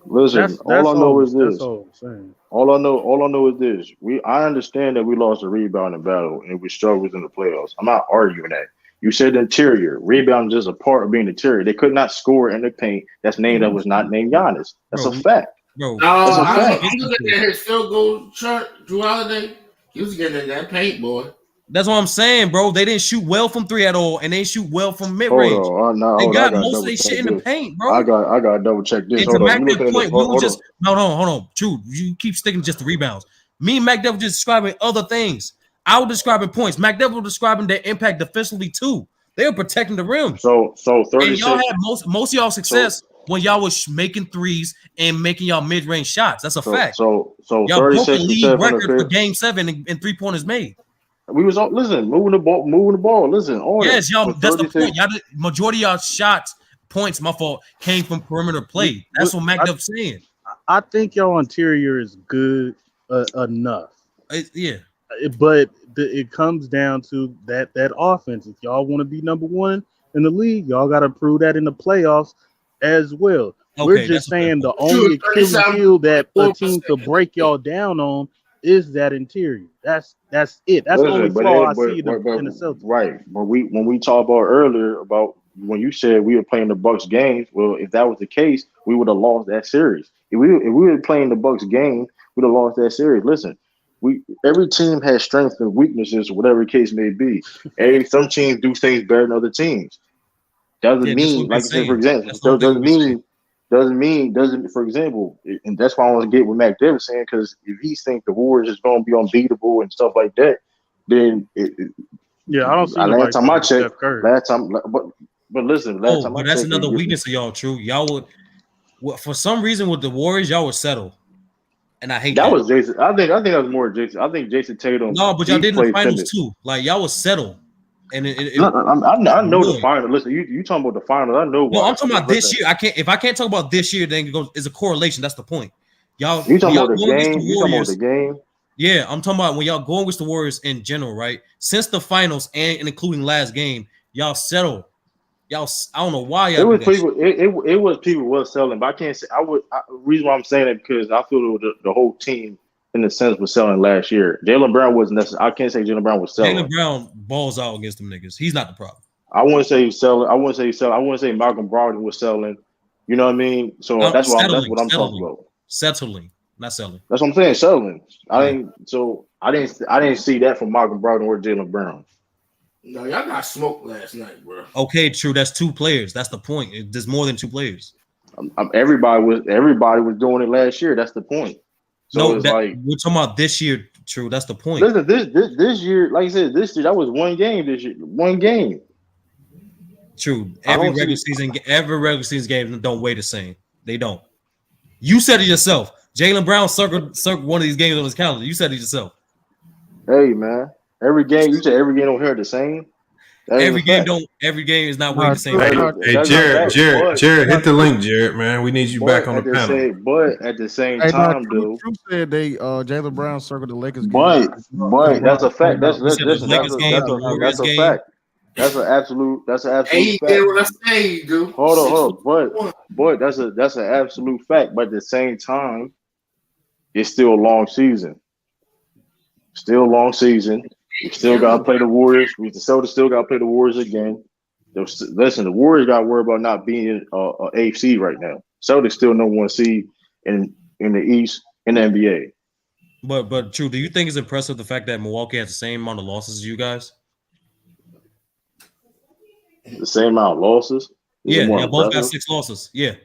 Listen, all I know is this. All I know is this. I understand that we lost a rebounding battle and we struggled in the playoffs. I'm not arguing that. You said interior. Rebound is just a part of being interior. They could not score in the paint. That's named that was not named Giannis. That's a fact. Bro, I'm looking at his field goal chart, Drew Holiday. He was getting in that paint, boy. That's what I'm saying, bro. They didn't shoot well from 3 at all, and they shoot well from mid range. They got most of their shit in the paint, bro. I got to double check this. And to Mac Dev's point, we were just hold on. True, you keep sticking just the rebounds. Me and Mac Dev were just describing other things. I was describing points. Mac Dev was describing their impact defensively too. They were protecting the rim. So 36. And y'all had most of y'all success when y'all was making threes and making y'all mid range shots. That's a fact. So y'all broke the league record for Game 7 and 3-pointers made. We was all moving the ball. Listen, yes, y'all. That's the point. Y'all, the majority of y'all shots, points, my fault, came from perimeter play. That's what Mac Dub's saying. I think y'all interior is good enough. But it comes down to that offense. If y'all want to be number 1 in the league, y'all got to prove that in the playoffs as well. Okay, we're just saying the only Achilles heel that a team could break y'all down on is that interior. That's it. That's the only flaw I see in the Celtics. Right. But when we talked about earlier about when you said we were playing the Bucks games, well, if that was the case, we would have lost that series. If we were playing the Bucks game, we'd have lost that series. Listen, every team has strengths and weaknesses, whatever the case may be. And some teams do things better than other teams. Doesn't mean, like I said, for example, doesn't for example, and that's why I want to get what Mac Davis saying, because if he thinks the Warriors is going to be unbeatable and stuff like that, then Yeah, I don't see last nobody time I better than checked, Steph Curry. but listen, last time I but that's checked, another weakness of y'all. True, y'all would for some reason with the Warriors, y'all would settle, and I hate that that. was Jason. I think that was more Jason. I think Jason Tatum. No, but y'all he did in the played finals timid. too. Like y'all would settle, and I know the would. final. Listen, you talking about the final? I know. No, why. I'm talking about Listen, this year. If I can't talk about this year, then it goes is a correlation. That's the point. Y'all, You talking y'all about the going against game? the You talking about Warriors. the game? Yeah, I'm talking about when y'all going against the Warriors in general, right? Since the finals and including last game, y'all settle. Y'all, I don't know why y'all It was do that shit. people. It was people was selling, but I can't say. Reason why I'm saying that because I feel the whole team in a sense was selling last year. Jaylen Brown wasn't necessarily. I can't say Jaylen Brown was selling. Jaylen Brown balls out against them niggas. He's not the problem. I wouldn't say he's selling. I wouldn't say he's selling. I wouldn't say Malcolm Brogdon was selling. You know what I mean? So that's what I'm talking about. Settling, not selling. That's what I'm saying. Selling. I didn't see that from Malcolm Brogdon or Jaylen Brown. No, y'all got smoked last night, bro. Okay, true. That's two players. That's the point. There's more than two players. Everybody was doing it last year. That's the point. So No, it's like we're talking about this year. True. That's the point. listen, this year, like I said, this year that was one game. This year, one game. True. Every regular season game don't weigh the same. They don't. You said it yourself. Jaylen Brown circled one of these games on his calendar. You said it yourself. Hey man, every game you said every game don't hear the same. Every game is not weighed the same. Hey, Jared, hit the link, Jared. Man, we need you back on the panel. But at the same time, True said they Jaylen Brown circled the Lakers game. But that's a fact. That's a fact. That's an absolute fact. Hey, what I say, dude. Hold on. But that's an absolute fact. But at the same time, it's still a long season. We still got to play the Warriors. The Celtics still got to play the Warriors again. Listen, the Warriors got to worry about not being an eighth seed right now. Celtics still number one seed in the East in the NBA. But true, do you think it's impressive the fact that Milwaukee has the same amount of losses as you guys? The same amount of losses? Yeah, y'all both got 6 losses. Yeah.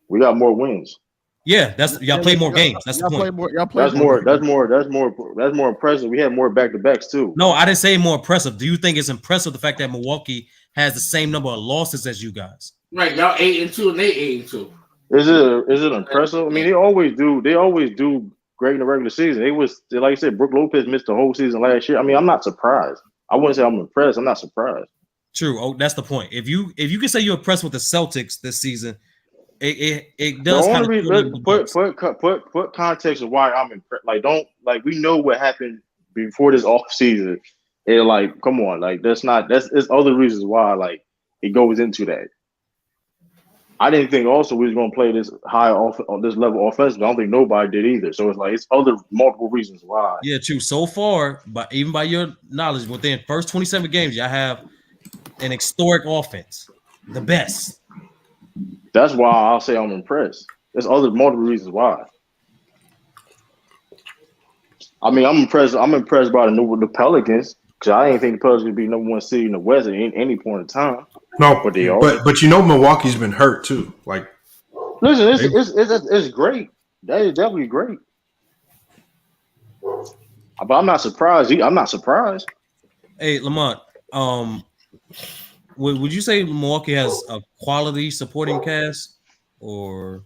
We got more wins. Yeah, y'all play more games. That's the point. That's more impressive. We had more back-to-backs too. No, I didn't say more impressive. Do you think it's impressive the fact that Milwaukee has the same number of losses as you guys? Right, y'all 8-2 and they 8-2. Is it impressive? I mean, they always do great in the regular season. Like I said, Brook Lopez missed the whole season last year. I mean, I'm not surprised. I wouldn't say I'm impressed. I'm not surprised. True. Oh, that's the point. If you can say you're impressed with the Celtics this season, it does kind of put context of why I'm impressed. Like we know what happened before this off season. And like, come on, like there's other reasons why like it goes into that. I didn't think also we was gonna play this high off on this level offensively. I don't think nobody did either. So it's like it's other multiple reasons why. Yeah, true. So far, but even by your knowledge, within first 27 games, y'all have an historic offense, the best. That's why I'll say I'm impressed. There's other multiple reasons why. I mean, I'm impressed. I'm impressed by the Pelicans because I didn't think the Pelicans would be number one seed in the West at any point in time. No, but they are. But you know, Milwaukee's been hurt too. Like, listen, it's great. That is definitely great. But I'm not surprised. I'm not surprised. Hey, Lamont, would you say Milwaukee has a quality supporting cast, or?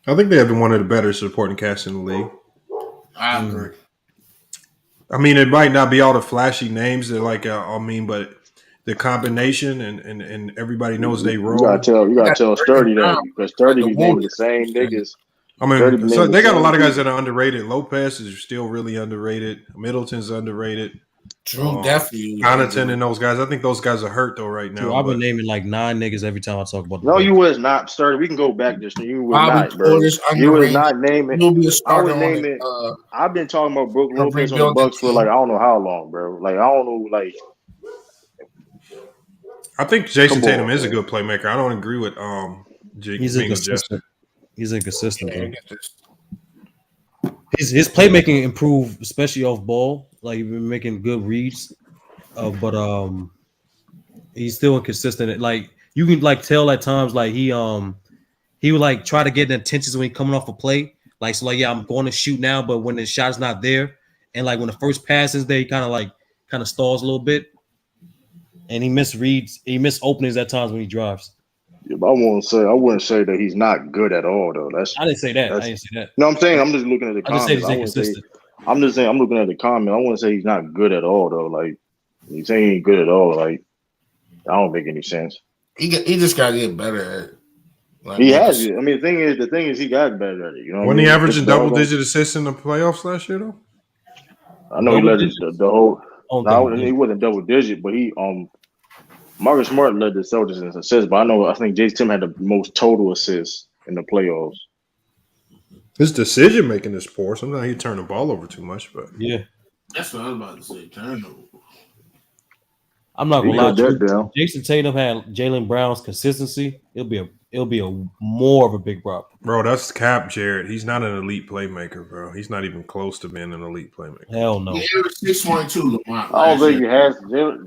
I think they have been one of the better supporting casts in the league. I agree. I mean, it might not be all the flashy names that but the combination and everybody knows they roll. You gotta tell Sturdy that because Sturdy be naming the same niggas. I mean, so they got a lot of guys that are underrated. Lopez is still really underrated. Middleton's underrated. Drew definitely. Connaughton and those guys. I think those guys are hurt though right now. Dude, I've been naming like 9 niggas every time I talk about. No, you was not Sturdy. We can go back just you was not, bro. You was not naming. I was naming. I've been talking about Brook Lopez on the Bucks for like I don't know how long, bro. Like I don't know, like. I think Jason Tatum is a good playmaker. I don't agree with He's inconsistent. He's inconsistent, bro. His playmaking improved, especially off ball. Like he's been making good reads, but he's still inconsistent. Like you can like tell at times, like he would like try to get the intentions when he coming off a play. Like so, like yeah, I'm going to shoot now, but when the shot's not there, and like when the first pass is there, he kind of stalls a little bit, and he misreads, he miss openings at times when he drives. Yeah, but I wouldn't say that he's not good at all though. I didn't say that. I didn't say that. No, I'm saying I'm just looking at the I just said comments. he's inconsistent. I'm just saying I'm looking at the comment. I wouldn't say he's not good at all though. Like he's saying he ain't good at all. Like that don't make any sense. He just gotta get better at it. Like, he has it. I mean, the thing is, he got better at it. You know, Wasn't he averaging double-digit assists in the playoffs last year though? I know he led the whole. No, he wasn't double-digit, but he Marcus Smart led the Celtics in assists. But I think Jason Tatum had the most total assists in the playoffs. His decision making is poor. Sometimes he turned the ball over too much, but yeah, that's what I was about to say. Turnover. I'm not gonna lie to you. Jason Tatum had Jaylen Brown's consistency. It'll be a more of a big problem. Bro, that's cap, Jared. He's not an elite playmaker, bro. He's not even close to being an elite playmaker. Hell no. Yeah, 6.2. I don't think he has.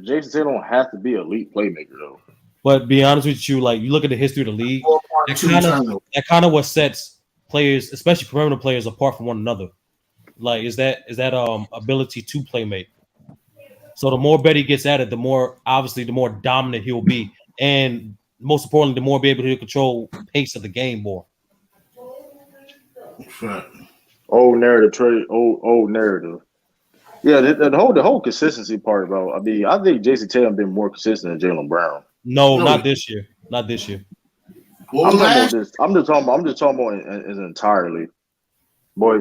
Jason Tatum don't have to be an elite playmaker though. But be honest with you, like you look at the history of the league, that kind of what sets players, especially perimeter players, apart from one another. Like is that ability to play make. So the more better he gets at it, the more dominant he'll be, and most importantly, the more be able to control pace of the game more. Old narrative. Yeah, the whole consistency part about. I mean, I think Jason Tatum been more consistent than Jaylen Brown. No, not this year. Not this year. I'm just talking about as entirely, boy.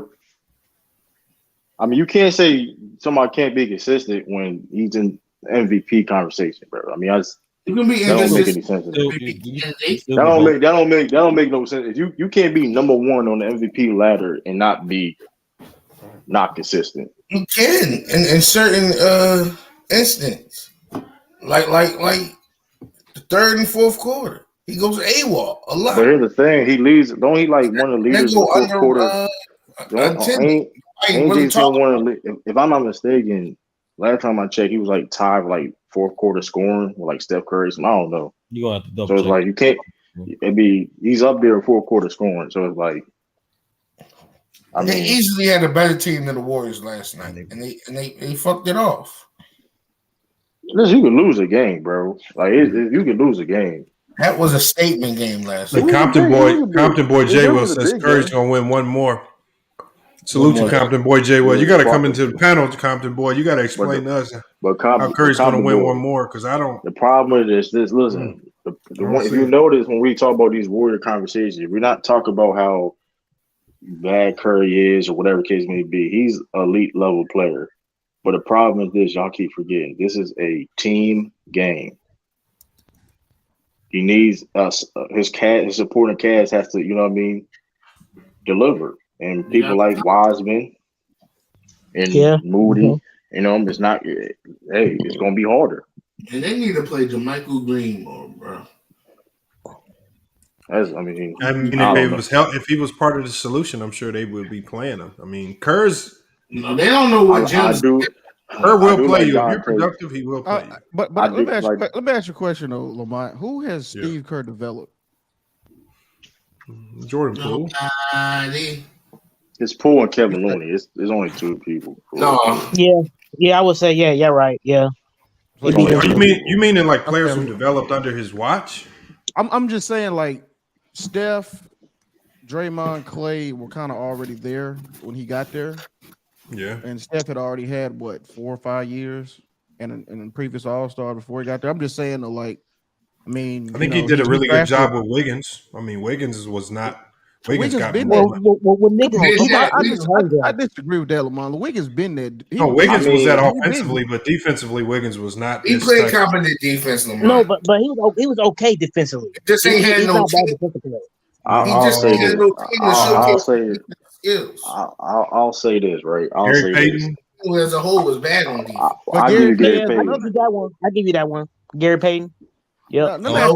I mean, you can't say somebody can't be consistent when he's in MVP conversation, bro. I mean, that don't make any sense. That don't make no sense. If you can't be number one on the MVP ladder and not be not consistent. You can in certain instances, like the third and fourth quarter, he goes AWOL a lot. But here's the thing: he leads. Don't he like one of the leaders in the fourth quarter? If I'm not mistaken, last time I checked, he was like tied for like fourth quarter scoring with like Steph Curry. So I don't know. You gonna have to double so it's check. like you can't. He's up there in fourth quarter scoring. So it's like, they easily had a better team than the Warriors last night, and they fucked it off. Listen, you can lose a game, bro. Like you can lose a game. That was a statement game last night. Compton boy J Will says Curry's gonna win one more. Salute to Compton boy J Will. You got to come into the panel, Compton boy. You got to explain to us how Curry's gonna win one more because I don't. The problem is this. Listen, if you notice when we talk about these Warrior conversations, we're not talking about how bad Curry is or whatever case may be. He's elite level player. But the problem is this: y'all keep forgetting. This is a team game. He needs us. His supporting cast has to, you know what I mean, deliver. And people like Wiseman and Moody, you know, it's not. Hey, it's gonna be harder. And they need to play JaMychal Green more, bro. If he was part of the solution, I'm sure they would be playing him. I mean, Kerr's. No, they don't know what Jim's. Kerr will play you. If you're productive, he will play you. But let me ask you a question, though, Lamont. Who has Steve Kerr developed? Jordan Poole. It's Poole and Kevin Looney. It's only two people. No. Yeah, I would say yeah, right, yeah. You mean in like players who developed under his watch? I'm just saying like Steph, Draymond, Clay were kind of already there when he got there. Yeah, and Steph had already had 4 or 5 years and a previous All-Star before he got there. I'm just saying though, like, I think he did a really good job with Wiggins. I mean, Wiggins got been more. I disagree with that, Lamont. Wiggins been there. Wiggins was that offensively, but defensively, Wiggins was not. He played competent defense, Lamont. No, but he was okay defensively. Just ain't had no team. I'll say this, right? Gary Payton, who as a whole was bad on defense. I give you that one. I give you that one. Gary Payton. Yeah. Now,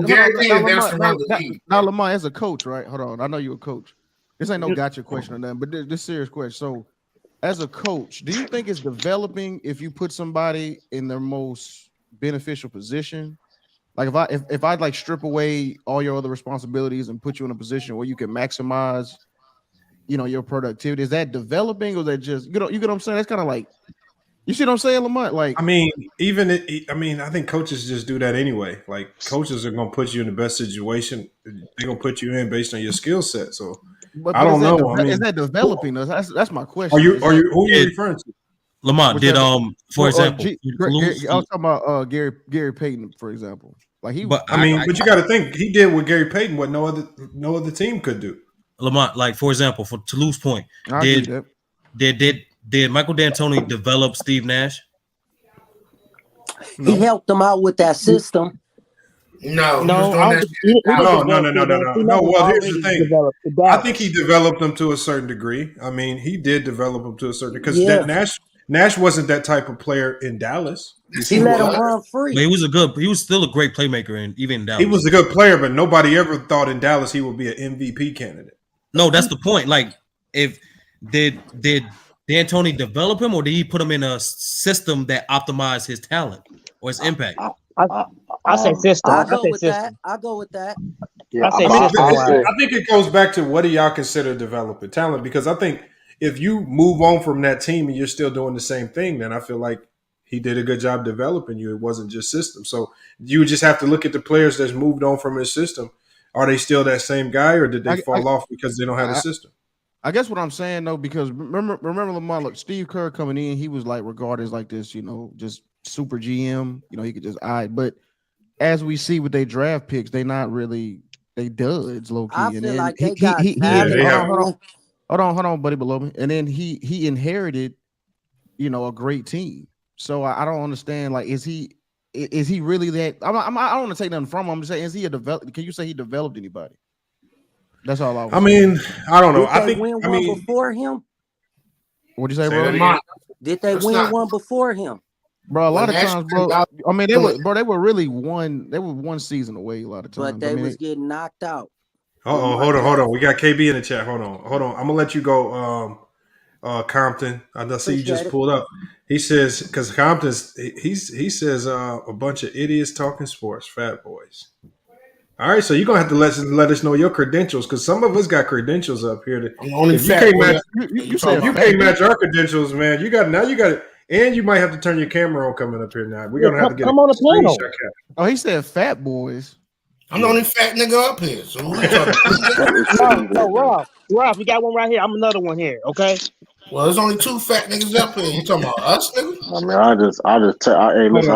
Lamont, as a coach, right? Hold on. I know you're a coach. This ain't no gotcha question or nothing, but this serious question. So, as a coach, do you think it's developing if you put somebody in their most beneficial position? Like if I like strip away all your other responsibilities and put you in a position where you can maximize your productivity? Is that developing, or is that just you get what I'm saying? That's kind of like, you see what I'm saying, Lamont? Like, I mean, I think coaches just do that anyway. Like, coaches are gonna put you in the best situation. They're gonna put you in based on your skill set. So but I don't know. Is that developing us? That's my question. Who are you referring to? Lamont did for example. I was talking about Gary Payton, for example. Like but you got to think he did what Gary Payton what no other team could do. Lamont, like for example, for Toulouse Point, did Michael D'Antoni develop Steve Nash? He helped them out with that system. No. Well, here's the thing. I think he developed them to a certain degree. I mean, he did develop them to a certain because Nash wasn't that type of player in Dallas. He let him run free. But he was still a great playmaker, and even in Dallas, he was a good player. But nobody ever thought in Dallas he would be an MVP candidate. No, that's the point. Like, if did D'Antoni develop him, or did he put him in a system that optimized his talent or his impact? I say system. I go with that. Yeah, I think it goes back to what do y'all consider developing talent? Because I think if you move on from that team and you're still doing the same thing, then I feel like he did a good job developing you. It wasn't just system. So you just have to look at the players that's moved on from his system. Are they still that same guy, or did they fall off because they don't have a system? I guess what I'm saying though, because remember Lamar, look, Steve Kerr coming in, he was like regarded as like this, just super GM. He could just but as we see with their draft picks, they not really duds low key. I and feel then like they got hold on, buddy below me. And then he inherited, a great team. So I don't understand. Like, is he really that? I don't want to take nothing from him. I'm just saying, is he a develop? Can you say he developed anybody? That's all I was. I mean, I don't know. Did they win one before him? What'd you say, bro? Did they win one before him? Bro, a lot of times, bro. I mean, they were really one season away a lot of times. But they was getting knocked out. Hold on. We got KB in the chat. Hold on. I'm gonna let you go, Compton. I see you just pulled up. He says because Compton's he says a bunch of idiots talking sports, fat boys. All right, so you're gonna have to let us know your credentials, because some of us got credentials up here. If you can't match our credentials, man, you got it. And you might have to turn your camera on coming up here now. We're gonna have to get come on the panel. Oh, he said fat boys. I'm the only fat nigga up here. So who you talking about? Rob, we got one right here. I'm another one here. Okay. Well, there's only two fat niggas up here. You talking about us, nigga? I mean, listen,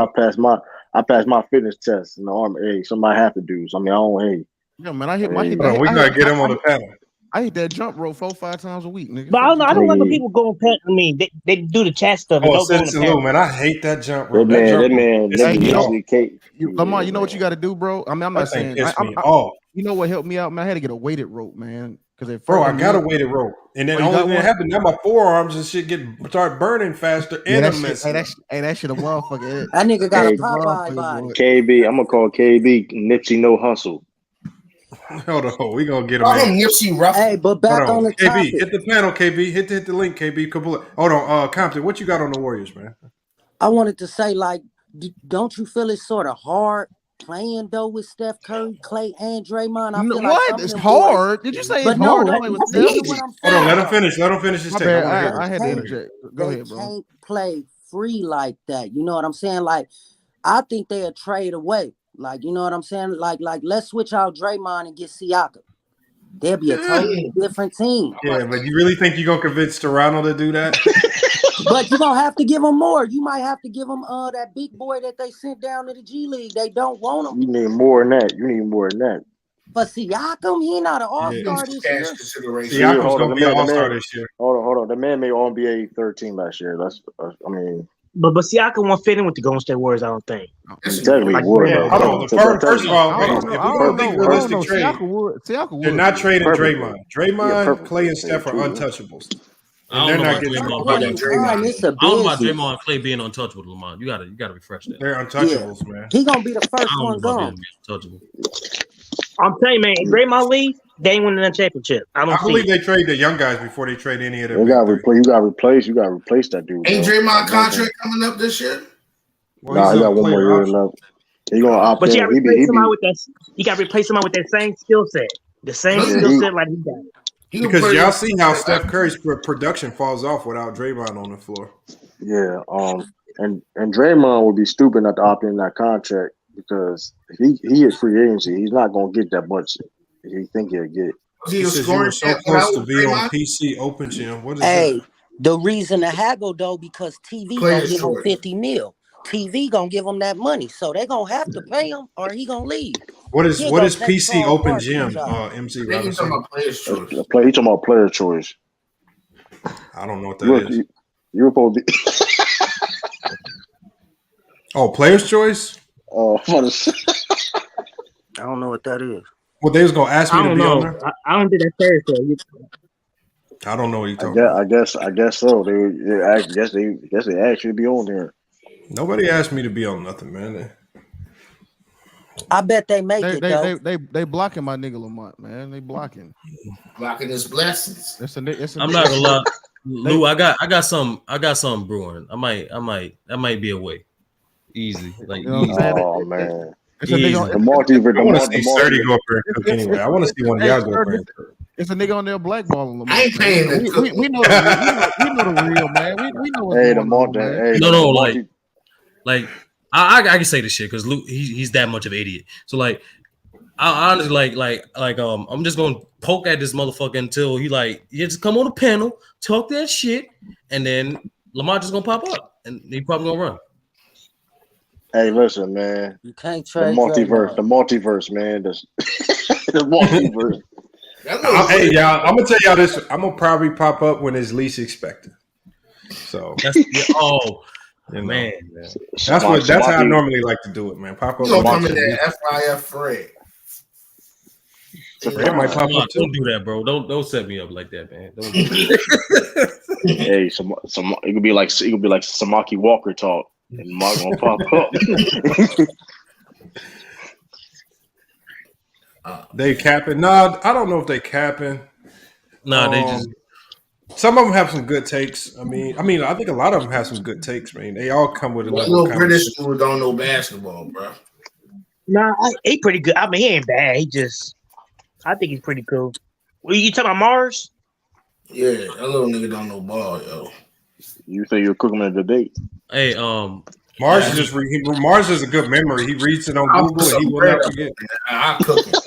I passed my fitness test in the Army. Hey, somebody have to do. So I mean, I don't. Yeah, man, I hit my. We gotta get him on the panel. I hit that jump rope 4-5 times a week, nigga. But I don't like when people go on panel. I mean, they do the chat stuff. Man, I hate that jump rope. That man. Lamar, you know what you got to do, bro? I mean, I'm not saying. You know what helped me out, man? I had to get a weighted rope, man. Because I got a weighted rope, and then only thing that happened, now my forearms and shit start burning faster. And that shit a motherfucker. That nigga got a Popeye body. KB, I'm gonna call KB Nipsey No Hustle. Hold on, we gonna get him. Nipsey Ruffle. Hey, but back on the KB, topic. hit the panel, KB. Hit the link, KB. Hold on, Compton, what you got on the Warriors, man? I wanted to say, like, don't you feel it's sort of hard playing though with Steph Curry, Clay, and Draymond? I feel what? It's hard. Did you say it's hard? Hold on, let him finish. Let him finish his take. I had to interject. Go ahead, bro. They can't play free like that. You know what I'm saying? Like, I think they'll trade away. Like, you know what I'm saying? Like, let's switch out Draymond and get Siakam. They'll be a totally different team. Yeah, but you really think you're gonna convince Toronto to do that? But you're gonna have to give them more. You might have to give them that big boy that they sent down to the G League. They don't want him. You need more than that. But Siakam, he not an all-star this year. Siakam's gonna be an all-star this year. Hold on. The man made All-NBA 13 last year. But Siakam won't fit in with the Golden State Warriors, I don't think. Exactly. First of all, if we don't think realistic trade, they're not trading Draymond. Draymond, Clay, and Steph are untouchables. And they're not getting Draymond. I don't know about Draymond and Clay being untouchable, Lamont. You gotta refresh that. They're untouchables, man. He gonna be the first one gone. I'm telling you, man, if Draymond leave, they ain't winning that championship. I believe they trade the young guys before they trade any of them. You got to replace that dude. Ain't Draymond contract coming up this year? Nah, he got one more year left. He gonna opt but in. You got to replace somebody with that. You got to replace somebody with that same skill set, the same skill set like he got. Because y'all see how Steph Curry's production falls off without Draymond on the floor. Yeah. And Draymond would be stupid not to opt in that contract because he is free agency. He's not gonna get that much. He think he'll get. He says you were so close to be on PC Open Gym. What is Hey, that? the reason to haggle though, because TV gonna give him 50 mil. TV gonna give him that money, so they gonna have to pay him, or he gonna leave. What is PC Open Gym? MC Robinson. He talking about player choice. I don't know what that is. You're supposed to be. Oh, player's choice. Oh, I don't know what that is. Well, they was gonna ask me I to don't be know. on there. I don't do that fair show. I don't know what you're talking about. I guess so. I guess they asked you to be on there. Nobody asked me to be on nothing, man. I bet they make it though. They blocking my nigga Lamont, man. They blocking his blessings. I'm not gonna lie, Lou. I got some brewing. I might be away. Easy, like you know what I'm saying? Oh man. I want to see Sturdy go up there and cook anyway. I want to see one of y'all go up there and cook. It's a nigga on there blackballing Lamont. I ain't paying that. We know the real, man. We know what's going on, man. No, like I can say this shit because Luke he's that much of an idiot. So like I honestly like I'm just gonna poke at this motherfucker until he just come on the panel, talk that shit, and then Lamar just gonna pop up and he probably gonna run. Hey, listen, man. You can't the trade multiverse, man. The multiverse. Hey, y'all, I'm gonna tell y'all this. I'm gonna probably pop up when it's least expected. So man. That's how I normally like to do it, man. Pop up. You gonna come in there, FIF Fred. Fred might pop up too. Don't do that, bro. Don't set me up like that, man. Don't do that. Hey, it could be like Samaki Walker talk, and Mark gonna pop up. They capping? No, I don't know if they capping. No, they just. Some of them have some good takes. I mean, I think a lot of them have some good takes. Man, they all come with a little British people don't know basketball, bro. Nah, he pretty good. I mean, he ain't bad. I think he's pretty cool. You talking about Mars? Yeah, that little nigga don't know ball, yo. You say you're cooking in a debate? Hey, Mars is Mars has a good memory. He reads it on Google and he will not forget. I cook it.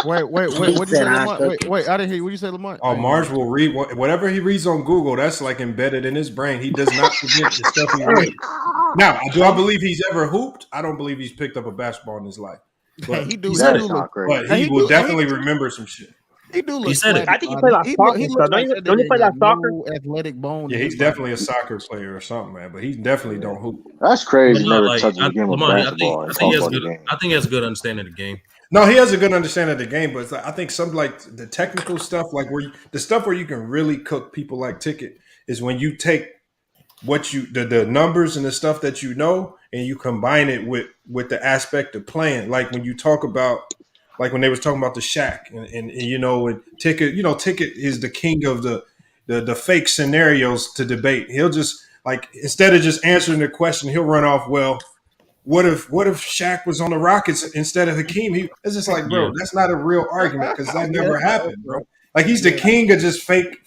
Wait. What you say, Lamont? Wait, I didn't hear you. What you say, Lamont? Oh, Mars will read whatever he reads on Google. That's like embedded in his brain. He does not forget the stuff he reads. Now, do I believe he's ever hooped? I don't believe he's picked up a basketball in his life. But he will definitely remember some shit. He do look. He said it. I think he play like soccer. Don't he play like soccer? Athletic bone. Yeah, he's definitely a soccer player or something, man. But he definitely don't hoop. That's crazy. No, Never touched a game of basketball. I think he has a good understanding of the game. No, he has a good understanding of the game, but it's like, I think some like the technical stuff, like the stuff where you can really cook people like Ticket is when you take what the numbers and the stuff that you know and you combine it with the aspect of playing. Like when you talk about, like when they was talking about the Shaq and Ticket, Ticket is the king of the fake scenarios to debate. He'll just like instead of just answering the question, he'll run off. Well, what if Shaq was on the Rockets instead of Hakeem? It's just like, bro, that's not a real argument because that never happened, bro. Like he's the king of just fake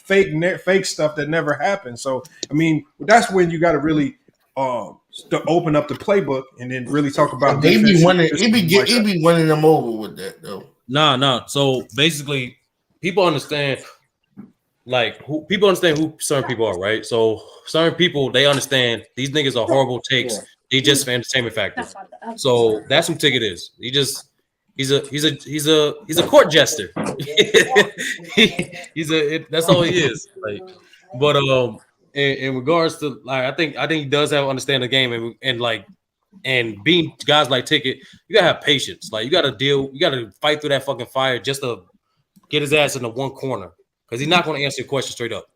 stuff that never happened. So I mean, that's when you got to really open up the playbook and then really talk about. He be winning them over with that though. Nah. So basically, people understand. People understand who certain people are, right? So certain people, they understand these niggas are horrible takes. They just for entertainment factor. So that's who Ticket is. He's a court jester. That's all he is. But in regards to I think he does have understand the game and being guys like Ticket, you gotta have patience. Like you gotta fight through that fucking fire just to get his ass in the one corner because he's not gonna answer your question straight up.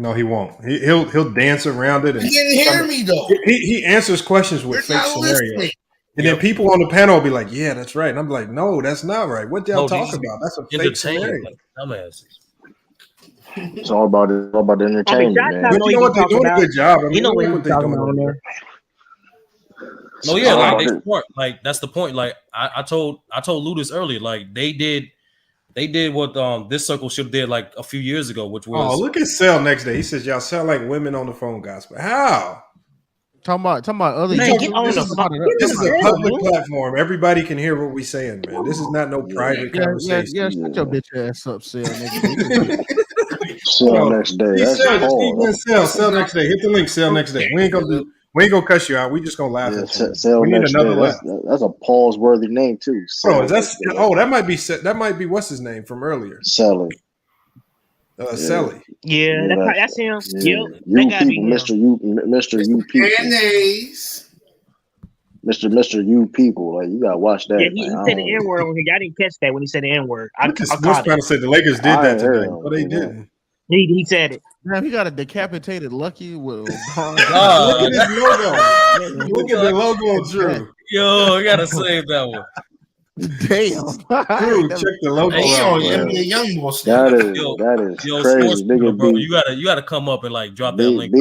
No, he won't. He'll dance around it. And he didn't hear me though. He answers questions with fake scenarios. And then people on the panel will be like, "Yeah, that's right." And I'm like, "No, that's not right. What y'all talk about? That's a fake scenario." Dumbasses. It's all about the entertainment, man. But you know what? They're doing a good job. I mean, you know what they're doing on there. No, yeah, they smart. Like that's the point. Like I told Lou this earlier. Like they They did what this circle should have did like a few years ago, which was look at Sell next day. He says y'all sound like women on the phone gospel. How? Talking about other. Man, get on this the is a public platform. Everybody can hear what we saying, man. This is not no private conversation. Yeah, shut your bitch ass up, Sell, nigga. Sell next day. Sell next day. Hit the link. Sell next day. We ain't gonna cuss you out. We just gonna laugh at you. Sell We need next another day. laugh. That's a pause worthy name too. That might be what's his name from earlier. Selling. Selly. Yeah, that's him. Yeah. Yep. You people, Mr. You people. Mayonnaise. Mr. You people. Like you gotta watch that. Yeah, he said the N word on here. I didn't catch that when he said the N word. I caught it. Said the Lakers did that tonight, but they didn't. He said it. Damn, he got a decapitated Lucky with Look at his logo. Look at the logo of Drew. Yo, I gotta save that one. Damn. Drew, check the logo out. NBA Youngboy. That is crazy, nigga. Bro, you gotta come up and like drop that link.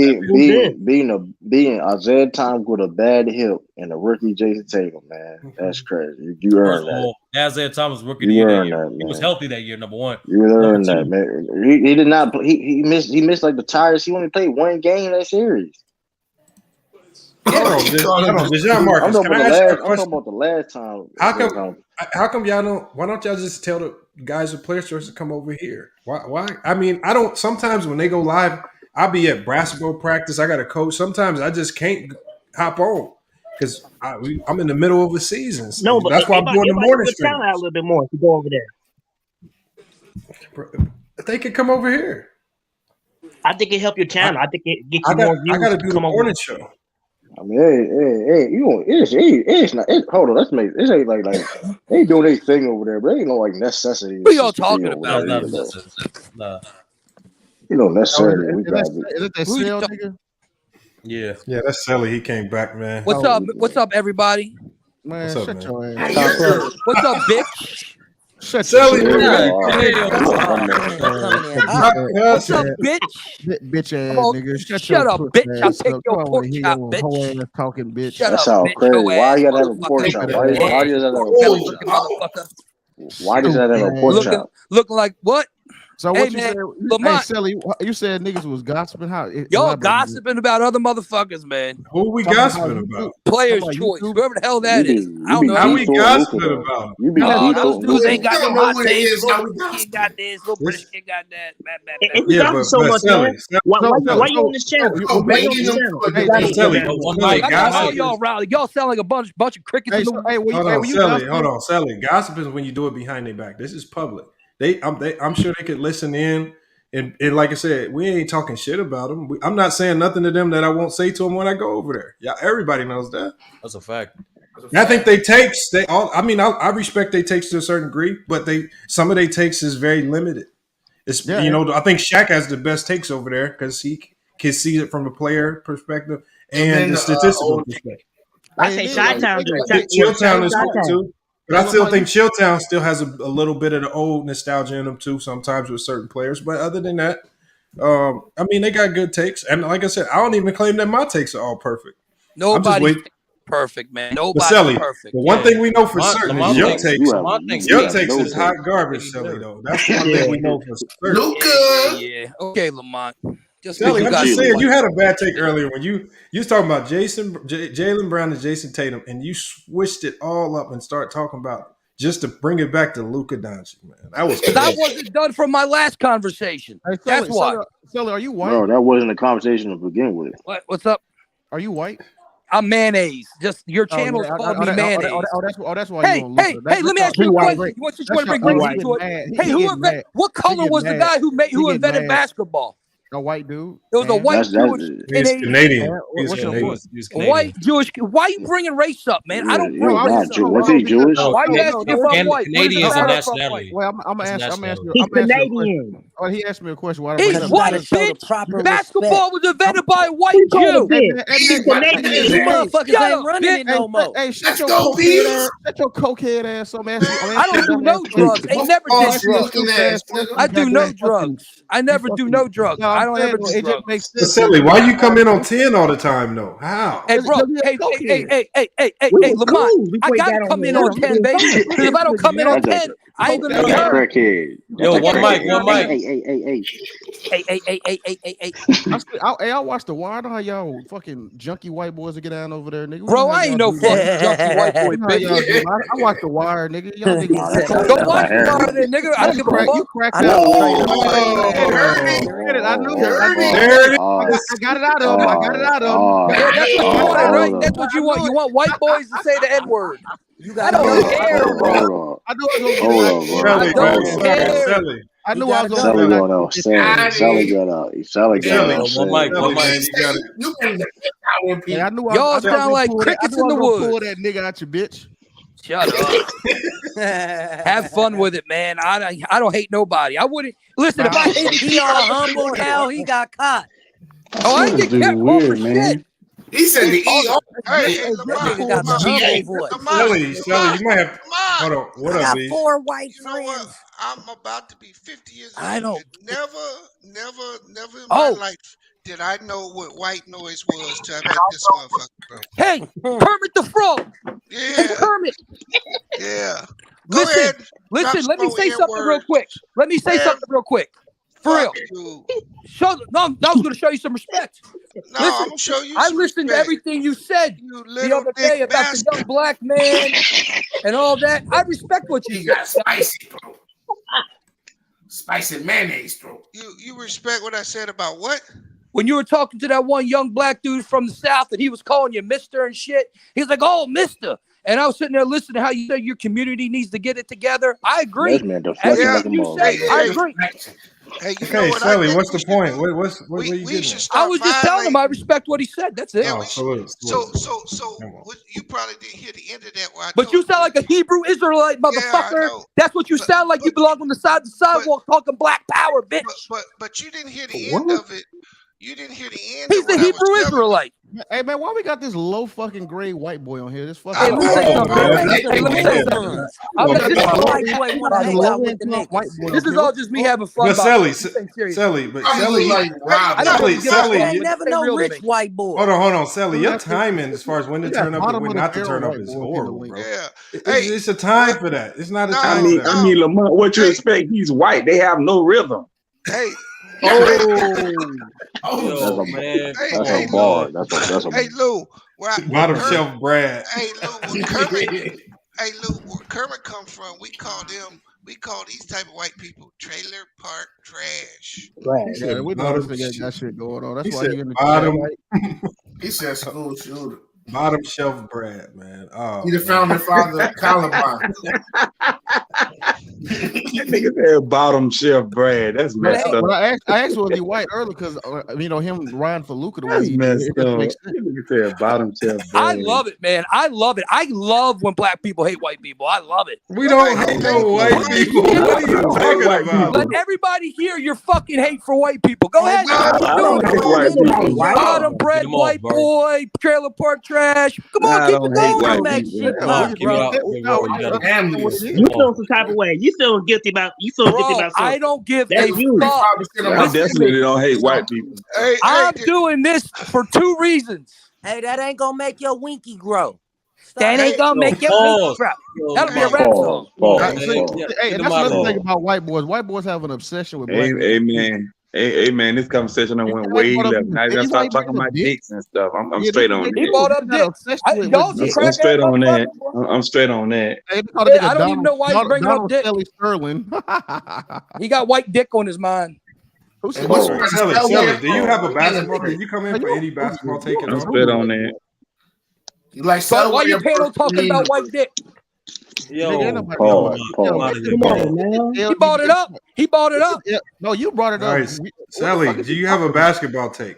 Being Isaiah Thomas with a bad hip and a rookie Jason Tatum, man, that's crazy. You earned that. Isaiah Thomas rookie of the year. He was healthy that year. Number one. You earned that, man. He did not. He missed like the tires. He only played one game that series. Hold on, Dejan Marcus. I'm talking about the last time. How come y'all don't? Why don't y'all just tell the guys at Player Source to come over here? Why? I mean, I don't. Sometimes when they go live, I'll be at basketball practice. I got a coach. Sometimes I just can't hop on because I'm in the middle of a season. So no, but that's why I'm doing the morning stream. Out a little bit more to go over there. They could come over here. I think it help your channel. I think it get you more views. I got to do the morning show. I mean, hey, you know, it's not. Hold on, let's make this ain't like they doing their thing over there, but they ain't no like necessity. What y'all talking about? Nah. You know, necessarily. Is it that Sell nigga? Yeah, that's Selly. He came back, man. What's up? What's up, everybody? Man, What's up, shut your man? ass. What's up, bitch? Shut Selly. What's up, bitch? Bitch ass nigga. Shut up, bitch. I'll take your pork chop, bitch. Whole ass talking bitch. Shut That's up, how bitch. crazy. Why you gotta have a pork chop? Why does that have a pork chop? Why does that have a pork chop? Looking like what? So hey, what you man, said? Lamont, Hey, Selly, you said niggas was gossiping. How y'all gossiping about other motherfuckers, man? Who we gossiping about? Players' choice, whoever the hell that is. I don't know. How we gossiping about? Those dudes ain't got no hot takes. Little kid got this. Little British kid got that. If we gossip so much, man, why you on this channel? Why you on this channel? All y'all rowdy. Y'all sound like a bunch of crickets. Hold on, Selly. Gossip is when you do it behind their back. This is public. I'm sure they could listen in, and like I said, we ain't talking shit about them. I'm not saying nothing to them that I won't say to them when I go over there. Yeah, everybody knows that. That's a fact. I think they takes I respect they takes to a certain degree, but some of their takes is very limited. It's I think Shaq has the best takes over there because he can see it from the player perspective and the statistical perspective. I say Chi-Town. Chilltown is cool too. But I still think Chilltown still has a little bit of the old nostalgia in them too, sometimes with certain players. But other than that, I mean, they got good takes. And like I said, I don't even claim that my takes are all perfect. Nobody's perfect, man. Nobody's perfect. The one thing we know for certain is your takes is hot garbage, Selly, though. That's one thing we know for certain. Luka! Yeah. Okay, Lamont. Selly, I'm just saying, you had a bad take earlier when you was talking about Jaylen Brown and Jason Tatum, and you switched it all up and start talking about just to bring it back to Luka Doncic, man. That wasn't done from my last conversation. Hey, that's why. Selly, are you white? Bro, that wasn't a conversation to begin with. What's up? Are you white? I'm mayonnaise. Just your channel is called me mayonnaise. That's why. Hey, let me ask you a question. You want to bring Greece into it? Hey, what color was the guy who invented basketball? A white dude. It was a white Jewish Canadian. White Jewish. Why are you bringing race up, man? I don't bring race up. Was he Jewish? Why are you asking if I'm white? Canadian is a nationality. Well, I'm asking. He's Canadian. Oh, he asked me a question. Why He's Because white, gotta show the bitch. proper Basketball was invented by a white Who called Jew. a bitch? He's Canadian. You motherfuckers Shut ain't up, running bitch. it no more. Hey, shut Let's your go, cokehead Bees. ass. Shut your cokehead ass. So I'm asking you. I don't do no drugs. Ain't never Oh, did she drugs. looking ass, nigga. I do no drugs. I never do no drugs. No, I I'm don't saying ever though, do it just drugs. makes So sense. Silly, why you come in on 10 all the time though? How? Hey, bro. Because he a Hey, We was Lamont. cool before I he gotta got on come here. in on 10, baby. Because if I don't come in on 10, I ain't gonna be That's a heard. crackhead. Yo, That's a one mic, crackhead. one mic. Hey. I watched The Wire. I know how y'all fucking junky white boys that get down over there, nigga. We Bro, know how I y'all ain't no do, fucking man. junkie white boy, We know how bitch. y'all do. I watch The Wire, nigga. Y'all niggas. Oh, that's Go that's watch a the hair. bar then, nigga. I don't give a You fuck. cracked I out. know straight up. I knew Oh, that. There it I got it out of him. I got it out of him. Yeah, that's what you wanted, right? hold on. That's what you want. You want white boys to say the N-word. You I got don't gun. care, Hold bro. on. I knew I was gonna get Hold it. on, bro. I Sally, don't Hold on. care. Sally. I He knew I got was a gonna Sally get gun. it. going on saying. Sally got out. Sally got Sally. out One saying. mic, one Sally, mic. man, you got it. You can get out with Hey, people. I knew I Y'all was sound gonna like pull that. I crickets knew I in was the gonna pull woods. that nigga out your bitch. Shut up. Have fun with it, man. I don't hate nobody. I wouldn't listen if I hated He you. all I wouldn't humble be on now. here. He got caught. Oh, I ain't This get dude kept for weird, shit. man. He said the Oh, ER. Hey, That Lamont, nigga got the GA. humble voice. Sally, you might have. Lamont. Hold on. What I up, got Beast? 4 white You know what? friends. I'm about to be 50 years I old. don't. And never in my Oh, life did I know what white noise was till I met this motherfucker, bro. hey, Kermit the Frog. Hey, Yeah, Kermit. yeah. Go Listen, ahead, drop listen. some Let me more say N something real words. quick. Let me say Man, something real quick. For fuck real. you. No, I was going to show you some respect. No, Listen, I'm gonna show you I some listened to respect. everything you said You the little other dick day about the young bastard. black man and all that. I respect what you He said. got spicy, bro. Spicy mayonnaise, bro. You respect what I said about what? When you were talking to that one young black dude from the South and he was calling you mister and shit, he's like, oh, mister. And I was sitting there listening to how you said your community needs to get it together. I agree. This man deflecting like a You said, motherfucker. I agree. Hey, you know Okay, what Sally, I think what's we the should point? do? What are you We getting should at? I start was just telling him violating. I respect what he said. That's it. Yeah, Oh, we should. salute. So Come on. you probably didn't hear the end of that. Where I But told you sound like a Hebrew Israelite yeah, I motherfucker. know. That's what you sound like. You belong on the side of the sidewalk talking black power, bitch. But you didn't hear the end of it. You didn't hear the end He's of the what I was Hebrew telling you. Israelite. Hey man, why we got this low fucking grade white boy on here? This fucking. Hey, let me say something, bro. man. He's a Hey, let me say low something. ones. I'm not, this, This is all, white boy want to hang out with the niggas. this is all just me having fun. But Sally, This ain't serious. Sally, but I'm Sally, like Rob. I don't really give a fuck. It ain't Sally, never Stay no real to rich me. white boy. hold on, Sally. Your timing as far as when to We got turn up and bottom when of the not to barrel turn up white is boy in the horrible, link. bro. Yeah. It's a time for that. It's not a No, time no, for that. no. I mean, Lamont, what you expect? He's white. They have no rhythm. Hey. That's a man. that's Hey, a bar. That's a Hey, Lou. Bottom shelf Brad. Hey, Lou. Where Kermit? Hey, Lou. Where Kermit come from? We call these type of white people trailer park trash. He said, we know this nigga ain't got shit going on. That's He why said he in the bottom. chat. He said school shooter. Bottom shelf Brad, man. Oh, He the founding father of Columbine. That nigga said bottom shelf Brad. That's messed up. But I asked was he white earlier because him riding for Luka the way That's he did, messed it just up. makes sense. That nigga said bottom shelf I Brad. love it, man. I love it. I love when black people hate white people. I love it. We don't hate no white people. What are you talking about? Let everybody hear your fucking hate for white people. Go ahead. I don't hate white people. Bottom bread white boy, trailer park trash. Come on, I keep don't it hate going. white Make people. shit pop, bro. You feel some type of way. You feel guilty about. You feel guilty about something. I don't give That's a you. fuck. I definitely don't hate white people. I'm doing this for 2 reasons. Hey, that ain't gonna make your winky grow. That ain't gonna make your winky grow. That'll be a rap song. Hey, and that's another thing about white boys. White boys have an obsession with black men. Amen. This conversation went way left. Now you gotta start talking about dicks and stuff. I'm straight on He that. bought up dick. I'm straight on that. I'm straight on that. I don't even know why he's bringing up dick. Sterling. He got white dick on his mind. Shelly, do you have a basketball? Can you come in for any basketball take at I'm all? straight on that. You like So why your panel talking about white dick? Yo, He bought it up. He bought it up. No, you brought it All up. right, Sally, do you have a basketball take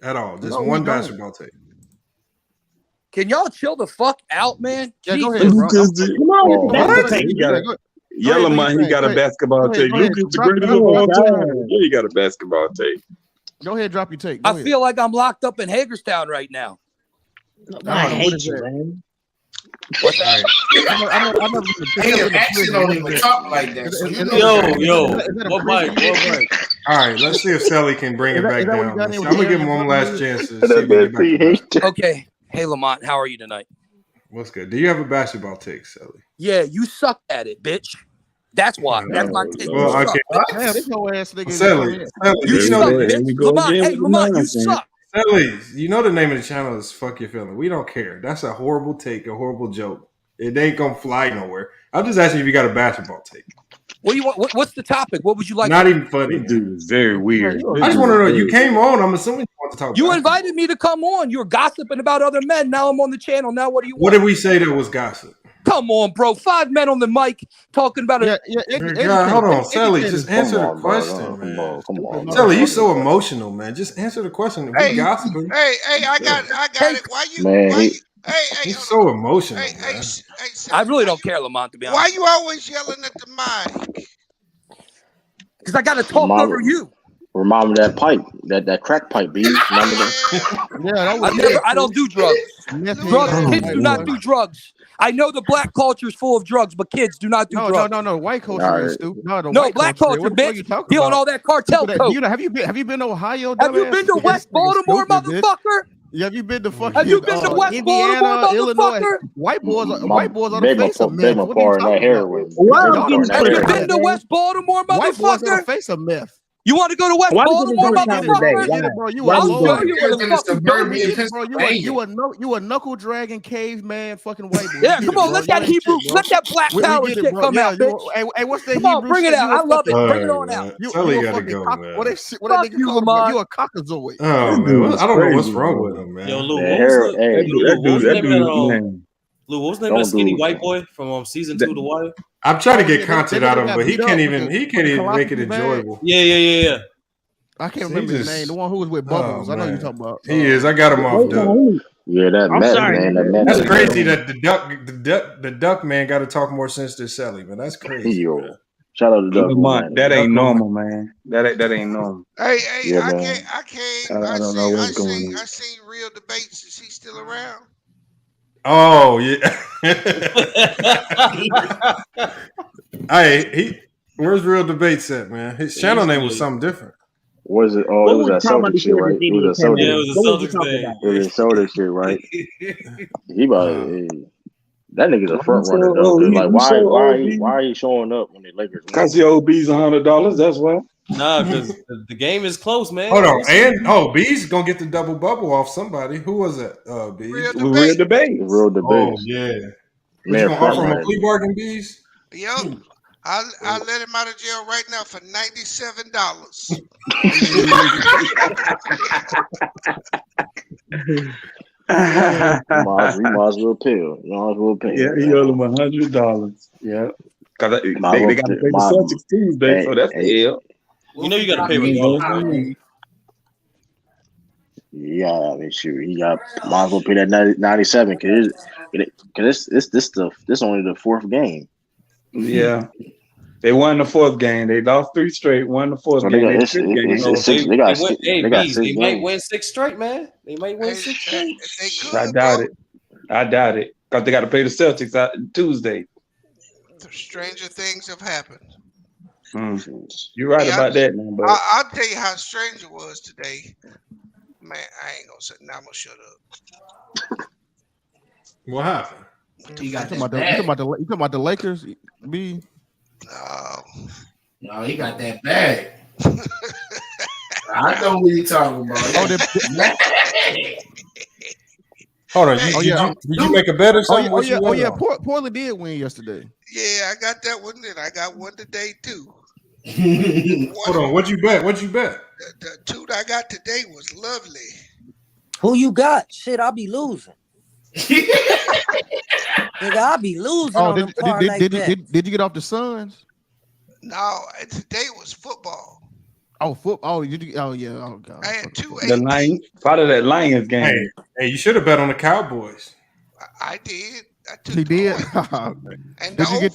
at all? Just No, we one don't. basketball take. Can y'all chill the fuck out, man? Yeah, go Jesus. ahead, bro. Come on, with the basketball take. Yellow Man, he got a basketball take. Luke is the greatest of all time. Yeah, he got a basketball take. Go ahead, drop your take. I feel like I'm locked up in Hagerstown right now. I hate you, man. What's that? Hey, your accent don't even talk like that. So you know What mic? All right, let's see if Sally can bring it back down. I'm gonna give him one last chance to see if he can get back. Okay. Hey, Lamont, how are you tonight? What's good? Do you have a basketball take, Sally? Yeah, you suck at it, bitch. That's why. That's my take. Well, You suck, okay. bitch. Damn, this whole ass nigga. Sally, You suck, bitch. Lamont, hey, Lamont, you suck. Sally, you know the name of the channel is Fuck Your Feeling. We don't care. That's a horrible take, a horrible joke. It ain't gonna fly nowhere. I'm just asking if you got a basketball take. What do you want? What's the topic? What would you like? Not even funny. This dude is very weird. I just want to know. You came on. I'm assuming you want to talk. You invited me to come on. You were gossiping about other men. Now I'm on the channel. Now what do you want? What did we say that was gossip? Come on, bro. 5 men on the mic talking about it. God, hold on, Sally. Just answer the question, man. Come on, Sally. You so emotional, man. Just answer the question. We gossiping. Hey, I got it. Why you? He's so emotional, man. I really don't care, Lamont, to be honest. Why you always yelling at the mic? Because I got to talk over you. Remind me of that pipe, that crack pipe, B. Remember that? I don't do drugs. Kids do not do drugs. I know the black culture is full of drugs, but kids do not do drugs. No. White culture is stupid. No, black culture, bitch. Dealing all that cartel coke. Have you been to Ohio? Have you been to West Baltimore, motherfucker? Have you been to fucking Have you been to West Indiana, Baltimore, Illinois? motherfucker? White boys on the face of meth. Have you been to West Baltimore, motherfucker? White boys on the face of meth. You want to go to West Baltimore, motherfucker? Bro, you a knuckle dragging caveman fucking white boy. Yeah, come on, let that Hebrew, let that black power shit come out, bitch. Hey, what's that Come on, Hebrew bring shit? it out. I love it. Bring it on out. Sally gotta go, man. What that nigga called you a cockazoid. Oh man, I don't know what's wrong with him, man. Yo, Lou, what was the name of that skinny white boy from season 2 of The Wire? I'm trying to get content out of him, but he can't even make it enjoyable. Yeah. I can't remember his name. The one who was with Bubbles. I know you're talking about. He is. I got him off duck. Yeah, that man. That's crazy that the duck man got to talk more sense than Sally, man. That's crazy. Man. Shout out to Duck. That ain't normal, man. That ain't normal. Hey, yeah, I can't. I don't know what's going on. I seen Real Debates. Is he still around? Oh yeah. Where's Real Debates at, man? His channel name was something different. Was it? Oh, it was that Celtic shit, right? It was a Celtic. Yeah, it was a Celtics thing. It was a Celtic shit, right? He about that nigga's a front runner though. Like why are you showing up when the Lakers? Because the OB's $100. That's why. Nah, because the game is close, man. Hold on, and B's gonna get the double bubble off somebody. Who was it? B. Real Debate. Real Debate. Oh yeah. Man, you gonna offer him a plea bargain, B's? Yo, I let him out of jail right now for $97. You might as well pay. Yeah, he owed him $100. Yeah. Because they got to pay the Celtics Tuesday, so that's the L. You know you got to pay regardless. Yeah, I mean, shoot, he might as well pay that 97 because this only the fourth game. Yeah, they won the fourth game. They lost 3 straight. Won the fourth game. They might win 6 straight, man. They might win 6 straight. I doubt it. Because they got to pay the Celtics out Tuesday. Stranger things have happened. You're right about that, man. But I'll tell you how strange it was today. Man, I ain't gonna say. Now I'm gonna shut up. What happened? You talking about the Lakers? B. No, he got that bag. I know what you're talking about. Hold on. Did you make a bet or something? Portland did win yesterday. Yeah, I got that one. And I got one today too. Hold on. What'd you bet? The 2 that I got today was lovely. Who you got? Shit, I'll be losing. Nigga, I'll be losing. Did you get off the Suns? No, today was football. Oh, football. Oh, yeah. Oh, God. I had 2 the Lions, part of that Lions game. Hey, you should have bet on the Cowboys. I did. I took he did. and the over.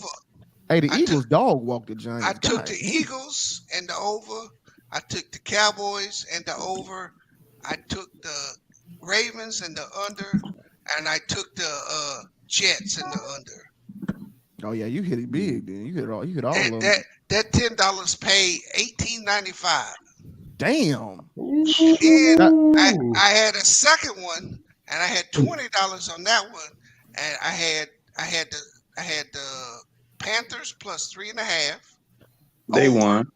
Hey, the Eagles dog walked the Giants. I took the Eagles and the over. I took the Cowboys and the over. I took the Ravens and the under, and I took the Jets and the under. Oh yeah, you hit it big. Then you hit all. You hit all of them. That $10 paid $18.95. Damn. And I had a second one, and I had $20 on that one, and I had the Panthers plus 3.5. They won.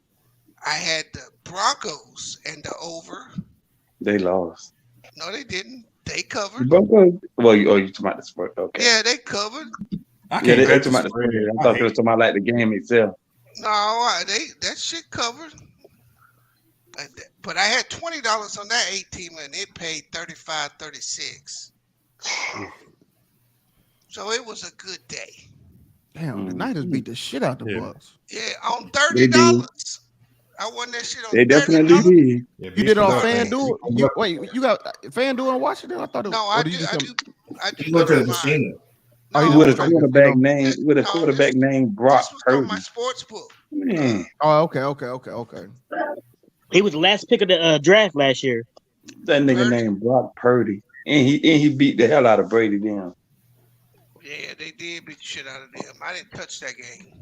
I had the Broncos and the over. They lost. No, they didn't. They covered. Broncos. Well, you talking about the sport? Okay. Yeah, they covered. Yeah, they talking about the sport. I thought they was talking about like the game itself. No, that shit covered. But I had $20 on that 18, and it paid $35.36. So it was a good day. Damn, the Niners beat the shit out the Bucks. Yeah, on $30. I won that shit on They definitely did. You did it on FanDuel? Wait, you got FanDuel and Washington? I thought it was. No, I do. Look at the machine. With a quarterback named Brock Purdy. My sports book. Man. Oh, okay. He was the last pick of the draft last year. That nigga named Brock Purdy, and he beat the hell out of Brady then. Yeah, they did beat the shit out of them. I didn't touch that game.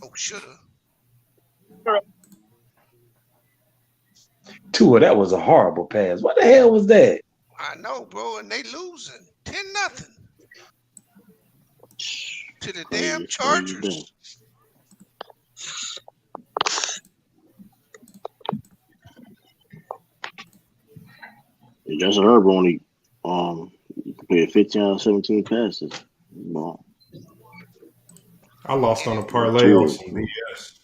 Oh, shoulda. Tua, that was a horrible pass. What the hell was that? I know, bro, and they losing 10-0 to the damn Chargers. Justin Herbert only completed 15 out of 17 passes. Well, I lost on a parlay on some BS.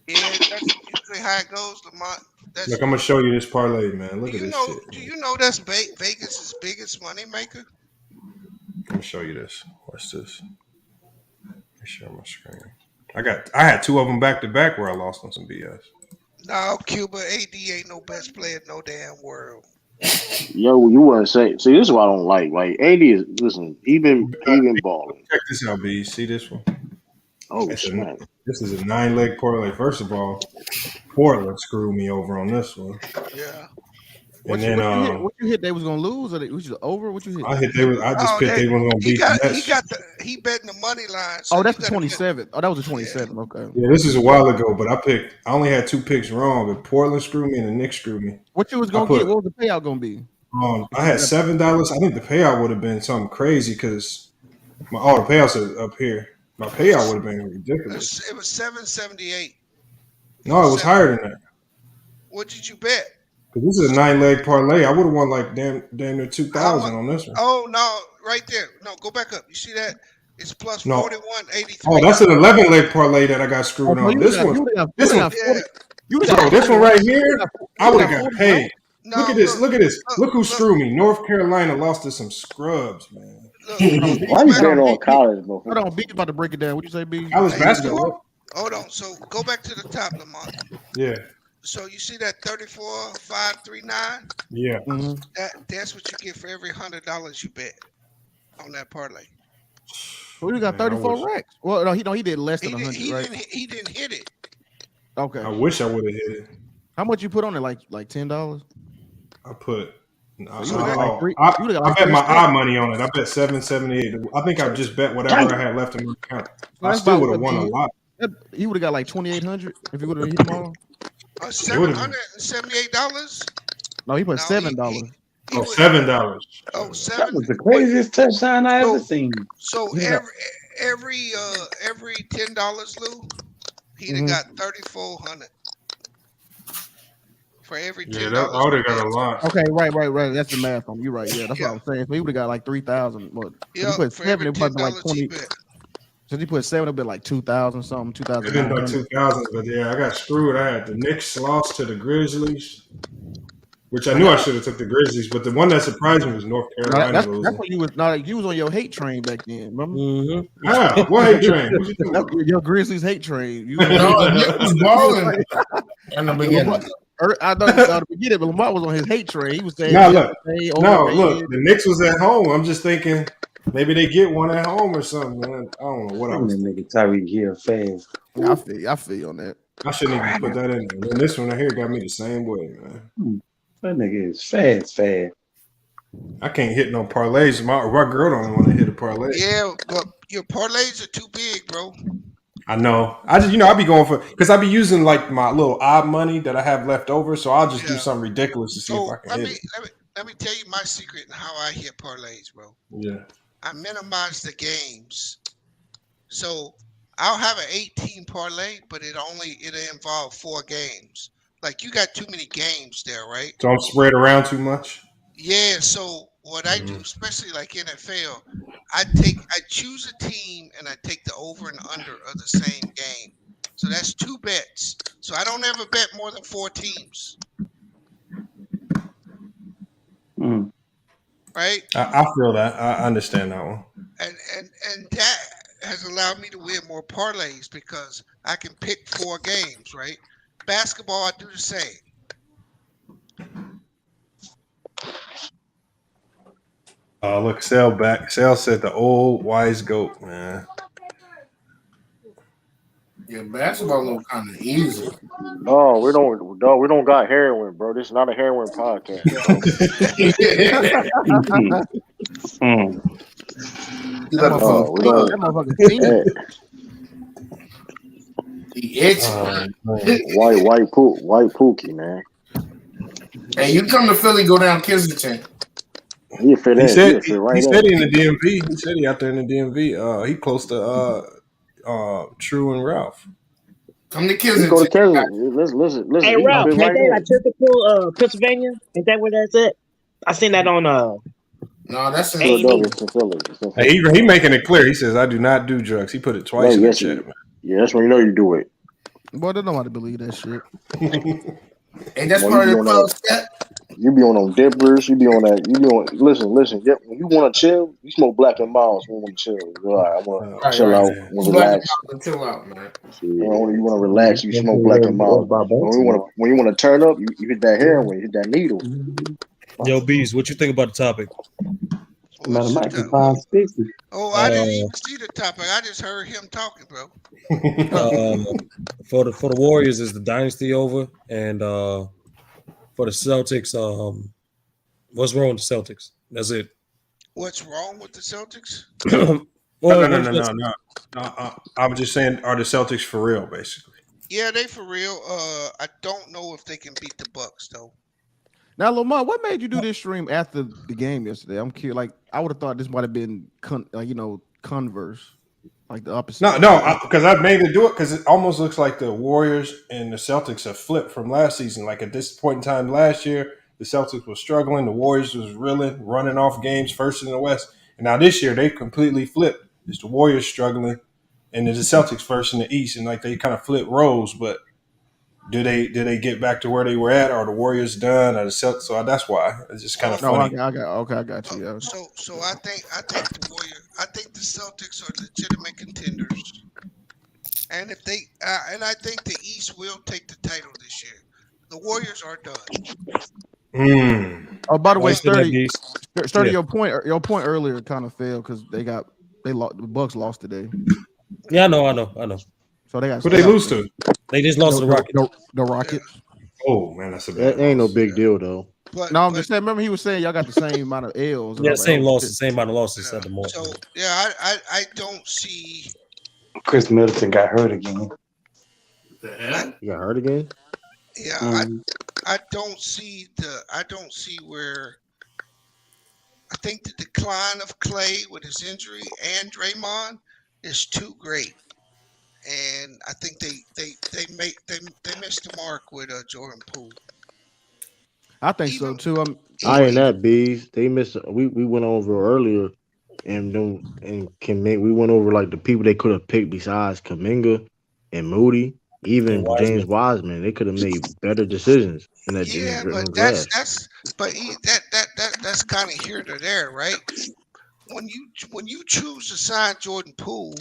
Yeah, that's usually how it goes, Lamont. Look, I'm gonna show you this parlay, man. Look at this shit. Do you know that's Vegas' biggest money maker? Let me show you this. Watch this. Let me share my screen. I had two of them back to back where I lost on some BS. No, Cuba AD ain't no best player in no damn world. Yo, you want to say? See, this is what I don't like. Like AD is listen, he been balling. Check this out, B. See this one? Oh, this is a 9-leg parlay. First of all, Portland screwed me over on this one. Yeah. What you hit? They was gonna lose, or was you over? What you hit? I just picked they was gonna beat the Nets. He betting the money line. So that's the 27th. Oh, that was the 27th. Okay. Yeah, this is a while ago, but I only had 2 picks wrong, but Portland screwed me and the Knicks screwed me. What you was gonna get? What was the payout gonna be? I had $7. I think the payout would have been something crazy because the payouts are up here. My payout would have been ridiculous. It was $7.78. No, it was higher than that. What did you bet? Because this is a 9-leg parlay. I would have won like damn near 2,000 on this one. Oh no, right there. No, go back up. You see that? It's plus 41.83. Oh, that's an 11-leg parlay that I got screwed on. This one right here, I would have got paid. No, look at this. Look who screwed me. North Carolina lost to some scrubs, man. Why you betting on college, bro? Hold on, B about to break it down. What you say, B? College basketball. Hold on. So go back to the top, Lamont. Yeah. So you see that 34,539? Yeah. Mm-hmm. That's what you get for every $100 you bet on that parlay. Well, you got 34 racks. Well, no, he did less than 100, right? He didn't hit it. Okay. I wish I would have hit it. How much you put on it? Like $10? I put. I bet my odd money on it. I bet $7.78. I think I just bet whatever I had left in my account. I still would have won a lot. He would have got like 2,800 if he would have hit them all. $778? No, he put $7. $7. Oh, $7. That was the craziest touchdown I ever seen. So every $10, Lou, he'd have got 3,400 for every $10. Yeah, I would have got a lot. Okay, right. That's the math on you, right? Yeah, that's what I'm saying. So he would have got like 3,000. But he put 7, it was like 20. So he put 7, it'll be like 2,000 something, 2,000. It been about 2,000, but yeah, I got screwed. I had the Knicks lost to the Grizzlies, which I knew I should have took the Grizzlies, but the one that surprised me was North Carolina. That's when you was you was on your hate train back then, remember? Mm-hmm. Yeah, what hate train? Your Grizzlies hate train. You was balling in the beginning. I know at the beginning, but Lamar was on his hate train. He was saying, look, the Knicks was at home. I'm just thinking, Maybe they get one at home or something, man. I don't know what I I'm was gonna thinking. make Tyreek Hill fast. Yeah, I feel you on that. I shouldn't even put that in there. And this one right here got me the same way, man. That nigga is fast. I can't hit no parlays. My girl don't want to hit a parlay. Yeah, but your parlays are too big, bro. I know. I just, I be going for, because I be using like my little odd money that I have left over. So I'll just do something ridiculous to see if I can hit it. Let me tell you my secret and how I hit parlays, bro. Yeah. I minimize the games. So I'll have an 18 parlay, but it'll involve 4 games. Like you got too many games there, right? Don't spread around too much. Yeah, so what I do, especially like NFL, I choose a team and I take the over and under of the same game. So that's 2 bets. So I don't ever bet more than 4 teams. Right? I feel that. I understand that one. And that has allowed me to win more parlays because I can pick 4 games, right? Basketball, I do the same. Look, Sal back. Sal said the old wise goat, man. Yeah, basketball look kind of easy. No, we don't got heroin, bro. This is not a heroin podcast. White Pookie, man. Hey, you come to Philly, go down Kensington. He fit in. He said he right said he in the DMV. He said he out there in the DMV. He close to True and Ralph. Come to Let's Kensington. go to Kensington. Listen. Hey, he Ralph, fit ain't right that in. like typical Pennsylvania? Is that where that's at? I seen that on No, that's in Philadelphia. It's in Philly. Hey, he making it clear. He says, "I do not do drugs." He put it twice in the chat. Yeah, that's when you know you do it. Boy, don't know how to believe that shit. And that's Boy, part of you the be on 12 step. You be on them dippers. You be on that. You be on. Listen. Yeah, when you want to chill, you smoke Black and Miles. When you want to chill, you're all right. I want to chill out. Want to relax. Chill out, man. When you want to relax, you smoke Black and Miles. When you want to turn up, you hit that heroin, you hit that needle. Yo, Bees, what you think about the topic? Oh, I didn't even see the topic. I just heard him talking, bro. For the Warriors, is the dynasty over? And for the Celtics, what's wrong with the Celtics? That's it. What's wrong with the Celtics? No. I'm just saying, are the Celtics for real, basically? Yeah, they for real. I don't know if they can beat the Bucks though. Now, Lamar, what made you do this stream after the game yesterday? I'm curious. Like, I would have thought this might have been, converse, like the opposite. No, because I made it do it because it almost looks like the Warriors and the Celtics have flipped from last season. Like at this point in time last year, the Celtics were struggling. The Warriors was really running off games first in the West. And now this year, they completely flipped. It's the Warriors struggling, and it's the Celtics first in the East. And like they kind of flip roles, but do they get back to where they were at? Are the Warriors done? Or the Celtics? So that's why it's just kind of funny. I got you. Yeah. So I think the Warriors. I think the Celtics are legitimate contenders, and if they and I think the East will take the title this year. The Warriors are done. Oh, by the way, Sturdy, Yeah. your point earlier kind of failed because the Bucks lost today. Yeah, I know. So they got who they lose to? They just lost to the Rockets. The Rockets. Oh man, that's a That ain't no big deal though. I'm just saying. Remember, he was saying y'all got the same amount of L's. Yeah, same losses, same amount of losses at the moment. So yeah, I don't see. Chris Middleton got hurt again. You got hurt again? Yeah, I don't see where. I think the decline of Clay with his injury and Draymond is too great, and I think they missed the mark with Jordan Poole. I think so too. I ain't that bees. They missed. We went over earlier, and we went over like the people they could have picked besides Kuminga and Moody, even James Wiseman. They could have made better decisions in that. Yeah, but that's kind of here to there, right? When you choose to sign Jordan Poole,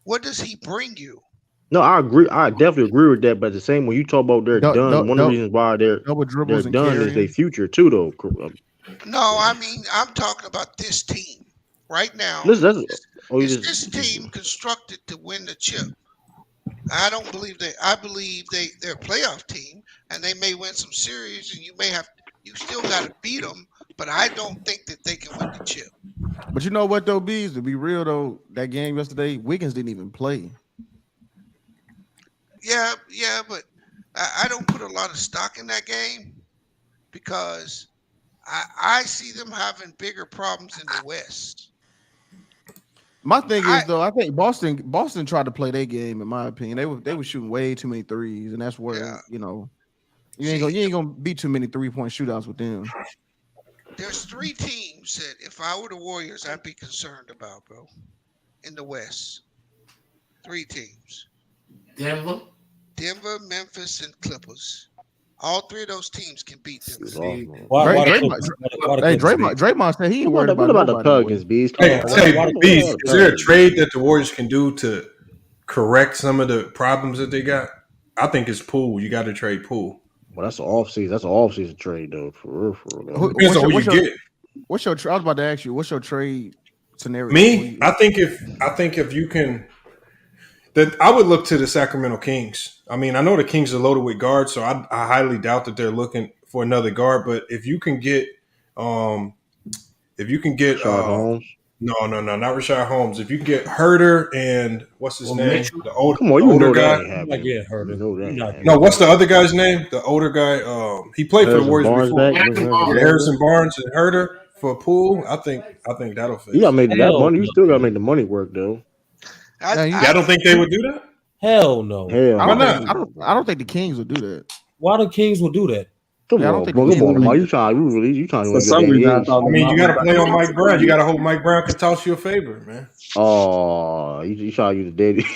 what does he bring you? No, I agree. I definitely agree with that. But the same when you talk about they're done, one of the reasons why they're done is their future too, though. No, I mean I'm talking about this team. right now, Listen, you is just this team constructed to win the chip? I don't believe they. I believe they're a playoff team, and they may win some series, and you still got to beat them. But I don't think that they can win the chip. But you know what though, Bees? To be real though, that game yesterday, Wiggins didn't even play. Yeah, but I don't put a lot of stock in that game because I see them having bigger problems in the West. My thing is though, I think Boston tried to play their game. In my opinion, they were shooting way too many threes, and that's where you ain't gonna beat too many 3-point shootouts with them. There's 3 teams that if I were the Warriors, I'd be concerned about, bro. In the West, 3 teams: Denver, Memphis, and Clippers. All 3 of those teams can beat them. Draymond said he ain't worried what about the Pelicans, Bees? Hey, Bees, is there a trade that the Warriors can do to correct some of the problems that they got? I think it's Poole. You got to trade Poole. Well, that's an offseason. That's an offseason trade, though. For real. Depends on who you get. What's your? I was about to ask you. What's your trade scenario? Me, I think if you can, that I would look to the Sacramento Kings. I mean, I know the Kings are loaded with guards, so I highly doubt that they're looking for another guard. But if you can get, Holmes. No, not Rashad Holmes. If you can get Herder and what's his name, Mitchell. the older, Come on, you older know guy. that ain't happening. Yeah, Herder. No, what's the other guy's name? The older guy. He played for the Warriors before. Harrison Barnes and Herder for Poole. I think that'll fit. You gotta make that money. You still gotta make the money work, though. I don't think they would do that. Hell no. Hell, why not? I don't think the Kings would do that. Why the Kings would do that? Come on, Mike. You trying to For some reason, I mean, you got to play on Mike Brown. You got to hope Mike Brown can toss you a favor, man. Oh, you trying to use the daddy? He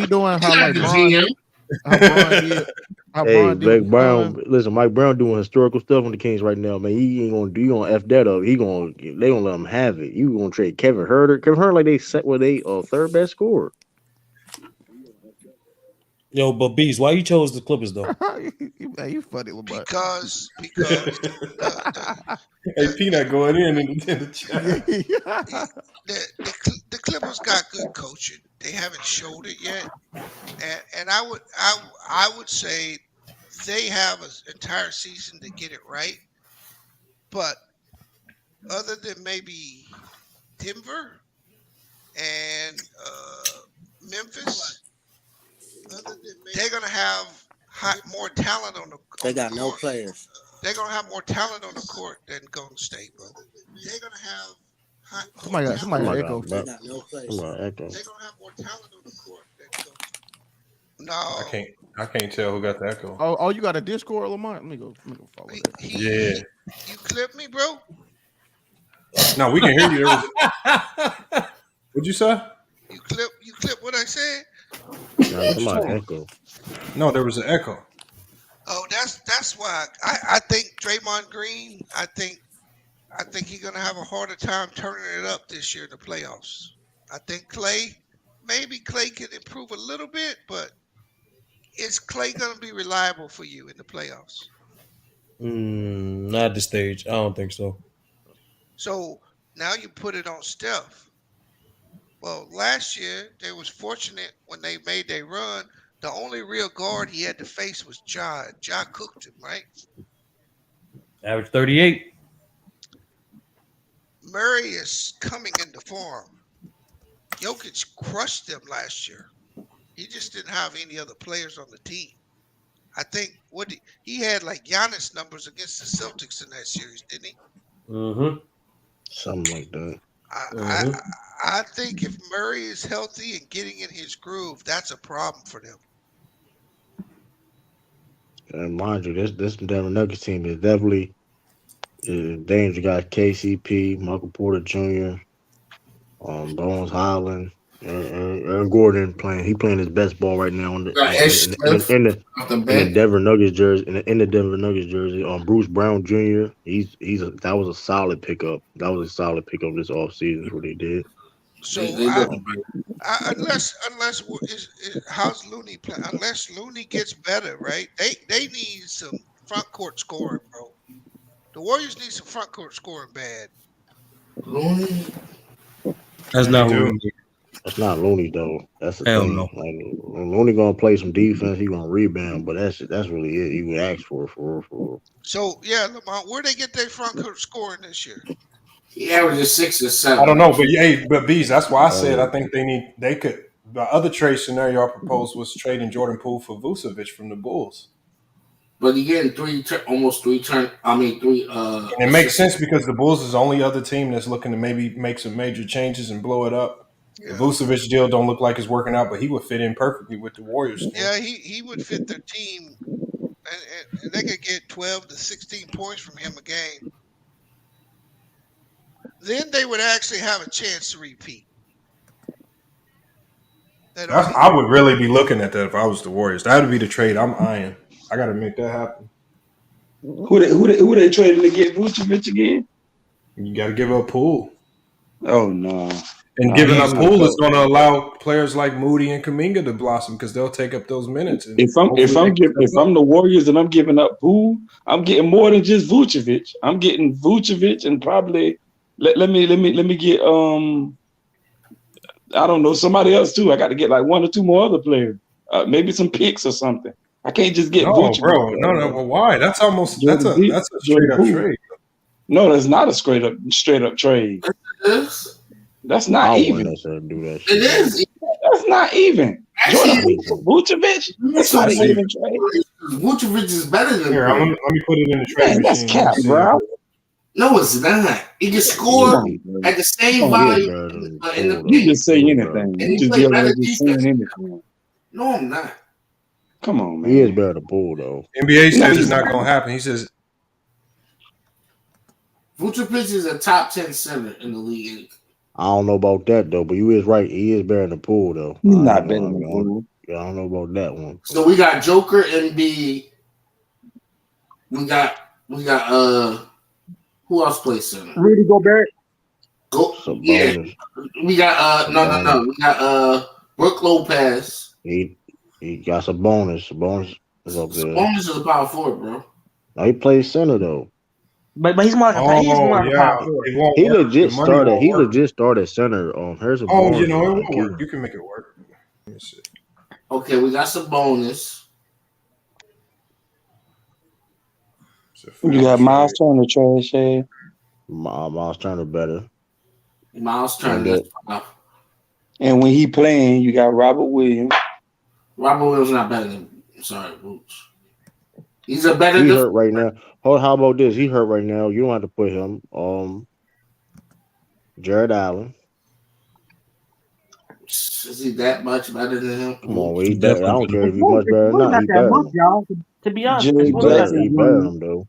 doing how like Mike Brown. Listen, Mike Brown doing historical stuff on the Kings right now, man. He ain't gonna do. You gonna f that up. They gonna let him have it. You gonna trade Kevin Herter? Kevin Herter like they set where they third best scorer. Yo, but Beast, why you chose the Clippers though? You funny, LeBron. Because hey, Peanut going in the chat. the Clippers got good coaching. They haven't showed it yet, and I would say they have an entire season to get it right. But other than maybe Denver and Memphis, they're gonna have more talent on the court. They got no players. They're gonna have more talent on the court than Golden State, bro. They're gonna have somebody got echo. They got no players. They're gonna have more talent on the court than Golden State. No, I can't tell who got the echo. Oh, you got a Discord, Lamont? Let me go follow that. Yeah. You clip me, bro? No, we can hear you. What'd you say? You clip what I said? No, there was an echo. Oh, that's why I think Draymond Green. I think he's gonna have a harder time turning it up this year in the playoffs. I think maybe Clay can improve a little bit, but is Clay gonna be reliable for you in the playoffs? Not at this stage. I don't think so. So now you put it on Steph. Well, last year they was fortunate when they made their run. The only real guard he had to face was Ja. Ja cooked him, right? Average 38. Murray is coming into form. Jokic crushed them last year. He just didn't have any other players on the team. I think he had like Giannis numbers against the Celtics in that series, didn't he? Mm-hmm. Something like that. I think if Murray is healthy and getting in his groove, that's a problem for them. And mind you, this Denver Nuggets team is definitely dangerous. You got KCP, Michael Porter Jr., Bones Highland, Aaron Gordon playing. He playing his best ball right now in the Denver Nuggets jersey. In the Denver Nuggets jersey, Bruce Brown Jr. That was a solid pickup. That was a solid pickup this offseason. What they did. So unless how's Looney playing? Unless Looney gets better, right? They need some front court scoring, bro. The Warriors need some front court scoring bad. Looney. That's not what we need. That's not Looney though. That's the Hell thing. no. Like Looney gonna play some defense. He gonna rebound, but that's really it. You would ask for real. So yeah, Lamont, where they get their front court scoring this year? He averages 6 or 7. I don't know, but Bees. That's why I said I think they could. The other trade scenario I proposed was trading Jordan Poole for Vucevic from the Bulls. But you getting almost three. And it makes sense because the Bulls is the only other team that's looking to maybe make some major changes and blow it up. Yeah. The Vucevic deal don't look like it's working out, but he would fit in perfectly with the Warriors. Yeah, he would fit their team, and they could get 12 to 16 points from him a game. Then they would actually have a chance to repeat. I would really be looking at that if I was the Warriors. That would be the trade I'm eyeing. I got to make that happen. Who they trading to get Vucevic again? You got to give up Poole. Oh no! And giving up Poole is going to allow players like Moody and Kuminga to blossom because they'll take up those minutes. If I'm the Warriors and I'm giving up Poole, I'm getting more than just Vucevic. I'm getting Vucevic and probably let me get I don't know, somebody else too. I got to get like one or two more other players, maybe some picks or something. I can't just get Vucevic. Bro. No. Well, why? That's a straight up trade. No, that's not a straight up trade. That's not even. It is. That's not even. Jordan Vucevic. That's not even trade. Vucevic is better than. Here, let me put it in the trade. That's cap, bro. No, it's not. He can score at the same volume. You just say anything. You just be like saying anything. No, I'm not. Come on, man. He is better than Poole, though. NBA says it's not going to happen. He says Vucevic is a top 10 center in the league. I don't know about that though, but you is right. He is better than Poole, though. He's not better than Poole. Yeah, I don't know about that one. So we got Joker, Embiid. We got who else plays center? Rudy Gobert. Yeah. We got no. We got Brook Lopez. He got some bonus. Bonus is up there. Bonus is a power forward, bro. No, he plays center though. But he's more like power forward. He legit started center on hers. It won't work. You can make it work. Let me see. Okay, we got some bonus. You got Miles Turner, trash head. Miles Turner better. Miles Turner. And when he playing, you got Robert Williams. Robert Williams not better than. Sorry, Boots. He's a better. He hurt right now. How about this? He hurt right now. You don't have to put him. Jared Allen. Is he that much better than him? Come on, he's better. I don't care if he's much better or not. He's better. Y'all. To be honest, He better than him though.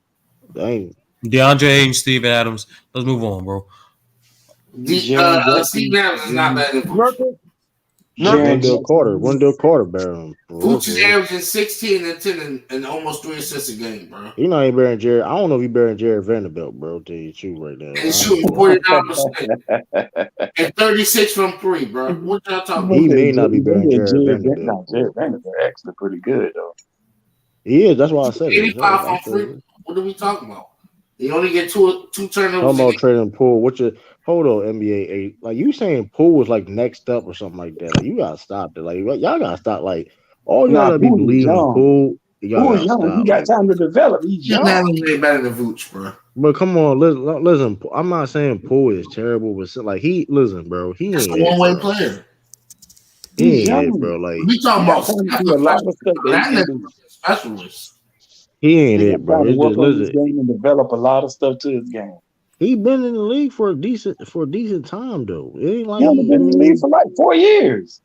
Dang. DeAndre Ayton, Steven Adams. Let's move on, bro. Steven Adams is not better than Vucevic. Wendell Carter better than him. Vucevic is averaging 16 and 10 and almost 3 assists a game, bro. He not even better than Jared. I don't know if he better than Jared Vanderbilt, bro. Tell you the truth right now. And he's shooting 49% and 36 from 3, bro. What y'all talking about? He may not be better than Jared Vanderbilt. Jared Vanderbilt actually pretty good though. He is. That's why I said 85 from 3. What are we talking about? He only get two turnovers. Talking about trading Poole. Hold on, NBA 8. Like you saying Poole was like next up or something like that. Like, you gotta stop it. Like y'all gotta stop. Like all you gotta be believing Poole. Poole young. He got time to develop. He's young. He's better than Vooch, bro. But come on, listen. I'm not saying Poole is terrible, but like listen, bro. He ain't a one-way player. He ain't it, bro. Like we talking about a lot of stuff. Specialist. He ain't it, bro. It's just listen. Game and develop a lot of stuff to his game. He been in the league for a decent time though. It ain't like he's been in the league for like 4 years.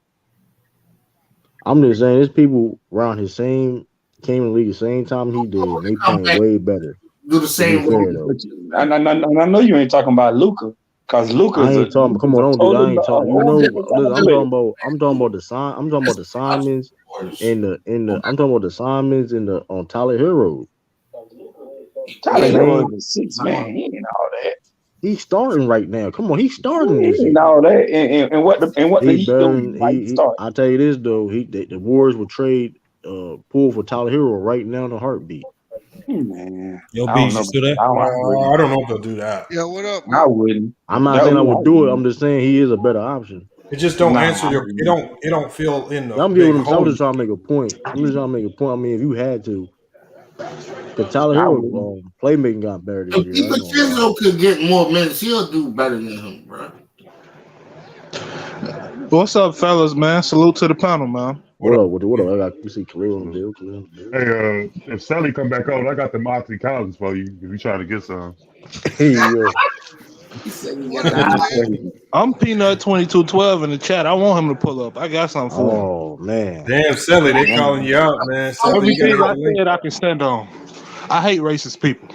I'm just saying, there's people around his came in the league the same time he did. And they playing way better. Do the same way. I know you ain't talking about Luka, because Luka. I ain't talking. Come on, don't do that. I ain't talking. You know, I'm talking about the sign. I'm talking about the Simons I'm talking about the Simons on Tyler Hero. Tyler Hero is 6 man. He ain't all that. He's starting right now. Come on, he's starting this year. All that and what the Heat doing? I'll tell you this though. The Warriors will trade Poole for Tyler Hero right now in a heartbeat. Man, Yo, I B, don't you know. still there? I wouldn't. I don't know if they'll do that. Yeah, what up, I bro? wouldn't. I'm not That saying I would. I would do it. wouldn't. I'm just saying he is a better option. It just don't Nah, answer I your. It wouldn't. don't. It don't feel in the I'm big giving him. I'm hole. just trying to make a point. I'm just trying to make a point. I mean, if you had to, because Tyler I Hero wouldn't. playmaking got better this If year. I ain't gonna lie. DiVincenzo could get more minutes, he'll do better than him, bro. What's up, fellas, man? Salute to the panel, man. What up? What up? I got you see Khalil on the bill. Khalil on the bill. Hey, if Sally come back on, I got the Moxie colleges for you if you trying to get some. Hey, yo. I'm Peanut 2212 in the chat. I want him to pull up. I got something for him. Oh man. Damn, Sally, they calling you out, man. Sally, you Everything gotta I get the link. said, I can stand on. I hate racist people.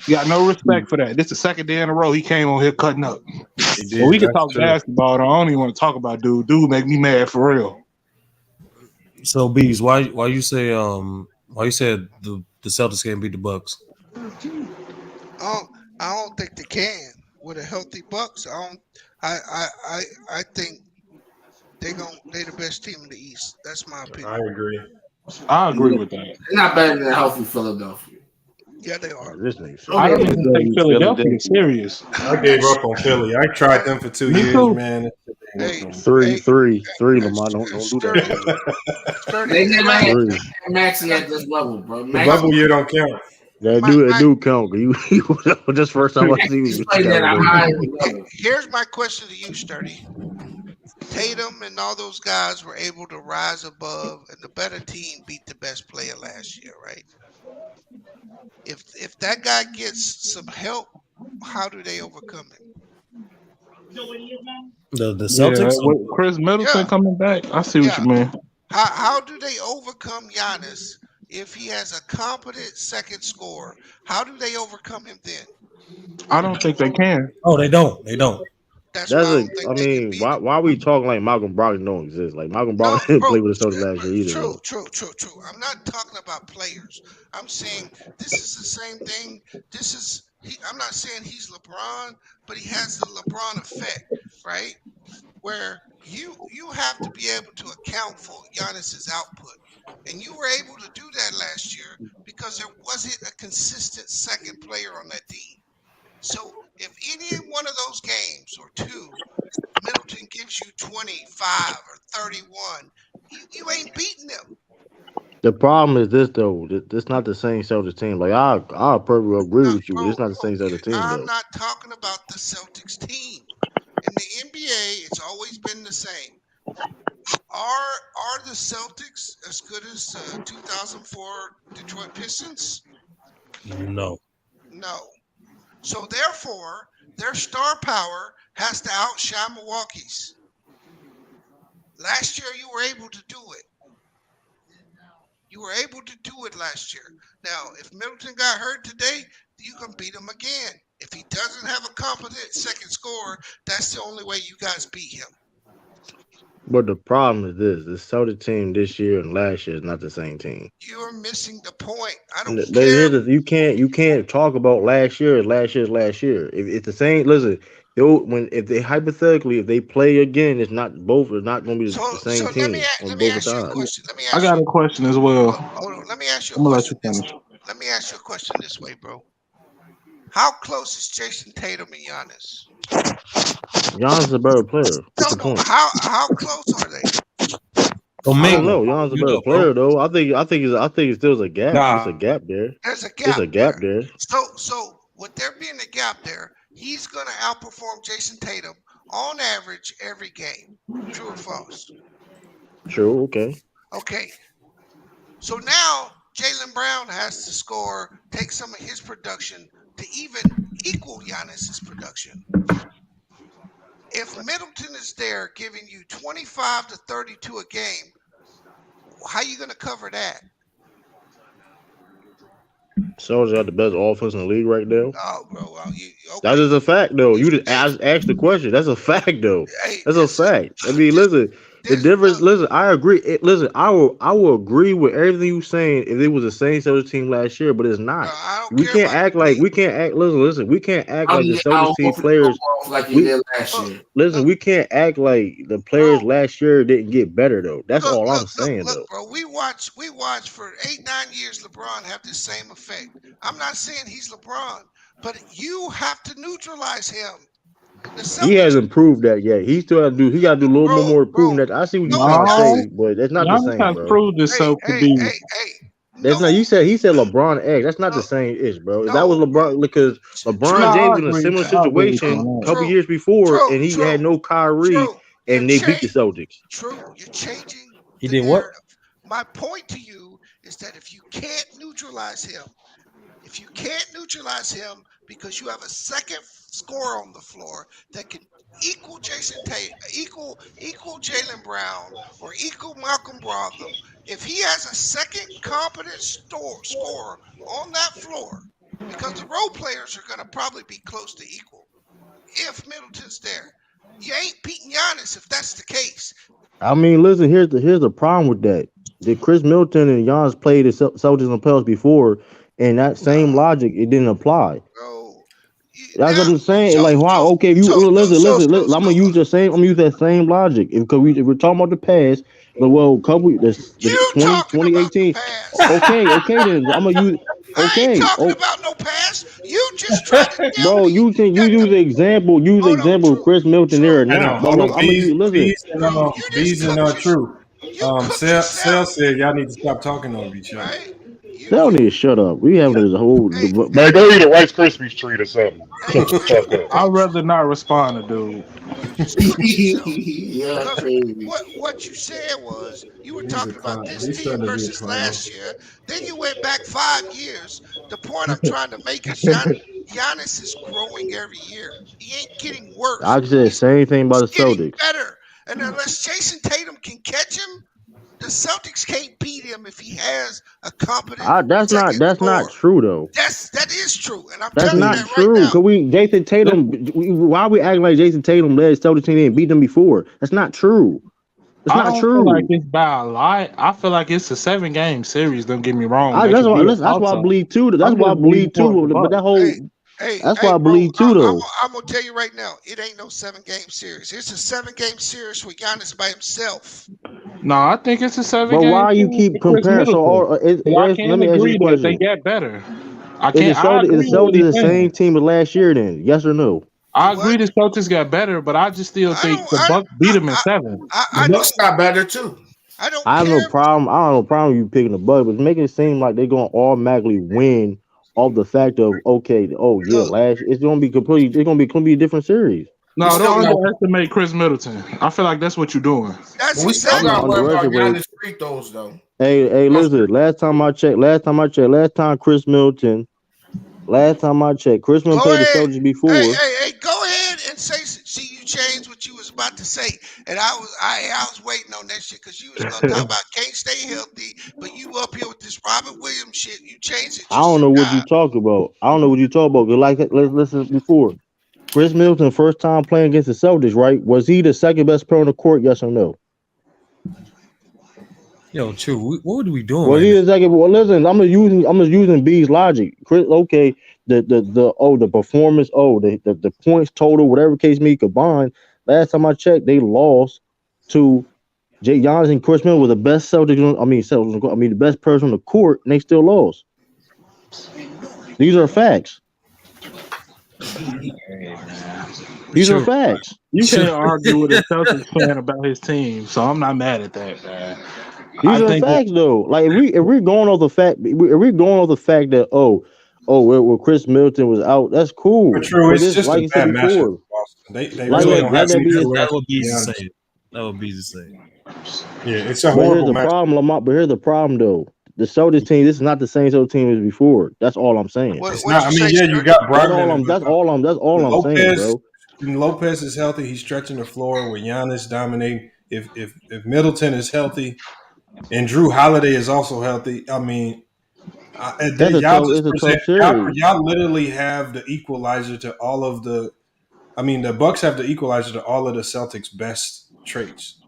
You got no respect for that. This is the second day in a row he came on here cutting up. Did, Well, we can that's talk true. basketball. I don't even want to talk about dude. Dude make me mad for real. So, Bees, why you say why you said the Celtics can't beat the Bucks? I don't think they can with a healthy Bucks. I think they're the best team in the East. That's my opinion. I agree. I agree with that. They're not better than healthy Philadelphia. Yeah, they are. This nigga. I don't even take Philadelphia serious. I gave up on Philly. I tried them for 2 Me years, too. man. Three, Lamar. Don't do that. They never had Three. Maxing at this level, bro. The bubble year don't count. That do count. You just first time I see you. Here's my question to you, Sturdy. Tatum and all those guys were able to rise above, and the better team beat the best player last year, right? If that guy gets some help, how do they overcome it? The Celtics? Yeah, with Chris Middleton coming back. I see what you mean. How do they overcome Giannis if he has a competent second scorer? How do they overcome him then? I don't think they can. Oh, they don't. They don't. That's I mean, why are we talking like Malcolm Brogdon don't exist? Like Malcolm Brogdon didn't play with the Celtics last year either. True. I'm not talking about players. I'm saying this is the same thing. I'm not saying he's LeBron, but he has the LeBron effect, right? Where you have to be able to account for Giannis's output. And you were able to do that last year because there wasn't a consistent second player on that team. So if any one of those games or two, Middleton gives you 25 or 31, you ain't beating them. The problem is this though. It's not the same Celtics team. Like I perfectly agree with you. It's not the same Celtics team though. I'm not talking about the Celtics team. In the NBA, it's always been the same. Are the Celtics as good as 2004 Detroit Pistons? No. No. So therefore, their star power has to outshine Milwaukee's. Last year, you were able to do it. You were able to do it last year. Now, if Middleton got hurt today, you can beat him again. If he doesn't have a competent second scorer, that's the only way you guys beat him. But the problem is this: the Celtics team this year and last year is not the same team. You're missing the point. I don't care. You can't talk about last year as last year. If it's the same, listen. If they hypothetically if they play again, it's not going to be the same team on both sides. I got a question as well. Hold on. Let me ask you I'm a gonna let question. you finish. Let me ask you a question this way, bro. How close is Jason Tatum and Giannis? Giannis is a better player. What's the point? How close are they? I don't know. Giannis is a better player though. I think it's still a gap. Nah. It's a gap there. There's a gap. It's a gap there. So with there being a gap there, he's gonna outperform Jason Tatum on average every game. True or false? True. Okay. Okay. So now Jaylen Brown has to take some of his production to even equal Giannis's production. If Middleton is there giving you 25 to 32 a game, how are you going to cover that? Celtics got the best offense in the league right now. Oh, bro. Okay. That is a fact, though. You just asked the question. That's a fact, though. That's a fact. I mean, listen. The difference. Listen, I agree. Listen, I will agree with everything you saying if it was the same Celtics team last year, but it's not. We can't act like we can't act. Listen. We can't act like the Celtics team players. Like you did last year. Listen, we can't act like the players last year didn't get better though. That's all I'm saying though. Bro, we watched for 8-9 years LeBron have the same effect. I'm not saying he's LeBron, but you have to neutralize him. He hasn't proved that yet. He still got to do. He got to do a little more proving that. I see what you're trying to say, but that's not the same, bro. Proved himself to be. That's not. He said LeBron X. That's not the same ish, bro. That was LeBron because LeBron James was in a similar situation a couple years before, and he had no Kyrie, and they beat the Celtics. True, you're changing. He did what? My point to you is that if you can't neutralize him, because you have a second scorer on the floor that can equal Jason Tate, equal Jaylen Brown, or equal Malcolm Brogdon, if he has a second competent scorer on that floor, because the role players are going to probably be close to equal, if Middleton's there, you ain't beating Giannis if that's the case. I mean, listen. Here's the problem with that. Did Chris Middleton and Giannis play the Celtics and Pels before? And that same logic, it didn't apply. That's what I'm saying. Like, wow, okay, if you listen. I'm gonna use the same. I'm gonna use that same logic. If we're talking about the past, but well, 2018. Okay, then I'm gonna use. Okay, talking about no past. You just tried to tell bro. You can use the example. Use the example of Chris Milton there or not. Hold on, Bees and True. Sel said y'all need to stop talking over each other. They don't need to shut up. We have this whole. Man, go eat a Rice Krispies treat or something. Shut the fuck up. I'd rather not respond to dude. What you said was you were talking about this team versus last year. Then you went back 5 years. The point I'm trying to make is Giannis is growing every year. He ain't getting worse. I said the same thing about the Celtics. Better. And unless Jason Tatum can catch him, the Celtics can't beat him if he has a competent. That's not true though. That is true, and I'm that's telling not you that true. right now. Cause Jason Tatum. Why are we acting like Jason Tatum led Celtics team and beat them before? That's not true. It's I not don't true. feel like it's by a lot. I feel like it's a 7-game series. Don't get me wrong. That's why I believe too. That's why I believe too. But that whole. That's why I believe too, though. I'm gonna tell you right now, it ain't no 7-game series. It's a 7-game series with Giannis by himself. No, I think it's a 7-game. But why you keep comparing? So let me ask you a question. They get better. Is the Celtics the same team as last year? Then yes or no? I agree the Celtics got better, but I just still think the Bucks beat them in 7. The Bucks got better too. I have no problem. I don't have no problem with you picking the Bucks, but making it seem like they're gonna automatically win off the fact of it's gonna be completely different series. No, don't underestimate Chris Middleton. I feel like that's what you're doing. We still got to worry about Giannis free throws though. Hey, listen. Last time I checked. Chris Middleton played the Celtics before. Hey, go ahead and say. See, you changed what you was about to say, and I was waiting on that shit because you was gonna talk about can't stay healthy, but you up here with this Robert Williams shit. You changed it. I don't know what you talk about. Cause like let's listen before. Chris Middleton first time playing against the Celtics, right? Was he the second best player on the court? Yes or no? Yo, True. What are we doing? Was he the second? Well, listen, I'm just using B's logic. Chris, okay, the performance, the points total, whatever case may combined. Last time I checked, they lost to Jay Giannis and Chris Middleton was the best Celtics. The best person on the court, and they still lost. These are facts. These are facts. You can't argue with a Celtics fan about his team, so I'm not mad at that, man. These are facts, though. Like if we're going off the fact, that well, Chris Middleton was out. That's cool. But true, it's just like a bad matchup. They really don't have that would be the same. That would be the same. Yeah, it's a horrible matchup. But here's the problem, though. The Celtics team, this is not the same Celtics team as before. That's all I'm saying. You got Brogdon. That's all I'm saying, bro. Lopez is healthy. He's stretching the floor with Giannis dominating. If Middleton is healthy, and Drew Holiday is also healthy, I mean, y'all literally have the equalizer to all of the. I mean, the Bucks have the equalizer to all of the Celtics' best traits.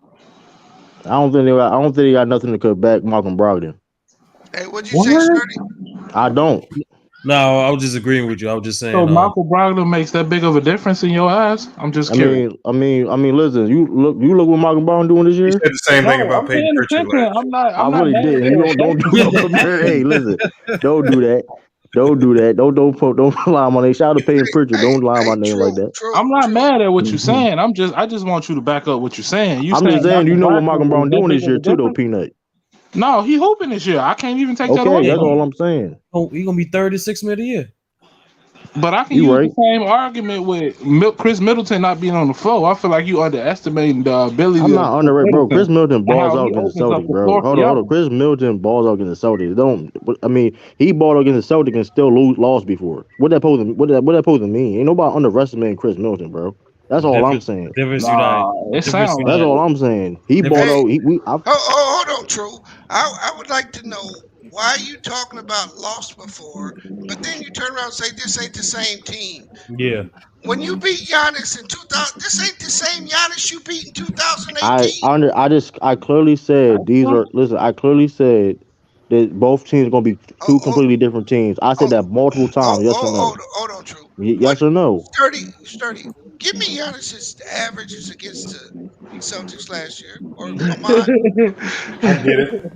I don't think they got nothing to cut back Malcolm Brogdon. Hey, what'd you say, Sturdy? I don't. No, I was just agreeing with you. I was just saying. So Michael Brogdon makes that big of a difference in your eyes? I'm just curious. I mean. Listen, you look what Malcolm Brogdon doing this year. He said the same thing about I'm Peyton paying Pritchard attention. last year. I'm not really mad didn't. at You that. don't compare. Hey, listen, don't do that. Don't do that. Don't lie my name. Shout out to Peyton Pritchard. Don't lie my name like that. I'm not mad at what you're saying. I just want you to back up what you're saying. I'm just saying, you know what Malcolm Malcolm Brogdon is that doing big this of a year too, though, difference? Peanut. No, he hooping this year. I can't even take that away. Okay, that's from all him. I'm saying. Oh, he gonna be 36 million a year. But I can You use right. the same argument with Chris Middleton not being on the floor. I feel like you underestimating the ability I'm of not Chris underrated, bro. Chris Middleton Middleton and balls how out he against the opens up Celtics, the bro. floor for Hold y'all. on. Chris Middleton balls out against the Celtics. He balled out against the Celtics and still lost before. What that supposed to mean? Ain't nobody underestimating Chris Middleton, bro. That's all I'm saying. It sounds That's all I'm saying. He balled out. Hold on, True. I would like to know why you talking about lost before, but then you turn around and say this ain't the same team. Yeah. When you beat Giannis in 2000, this ain't the same Giannis you beat in 2018. I clearly said I clearly said that both teams are gonna be two completely different teams. I said that multiple times. Yes or no? Hold on, True. Yes or no? Sturdy. Give me Giannis's averages against the Celtics last year, or Ahmad. I get it.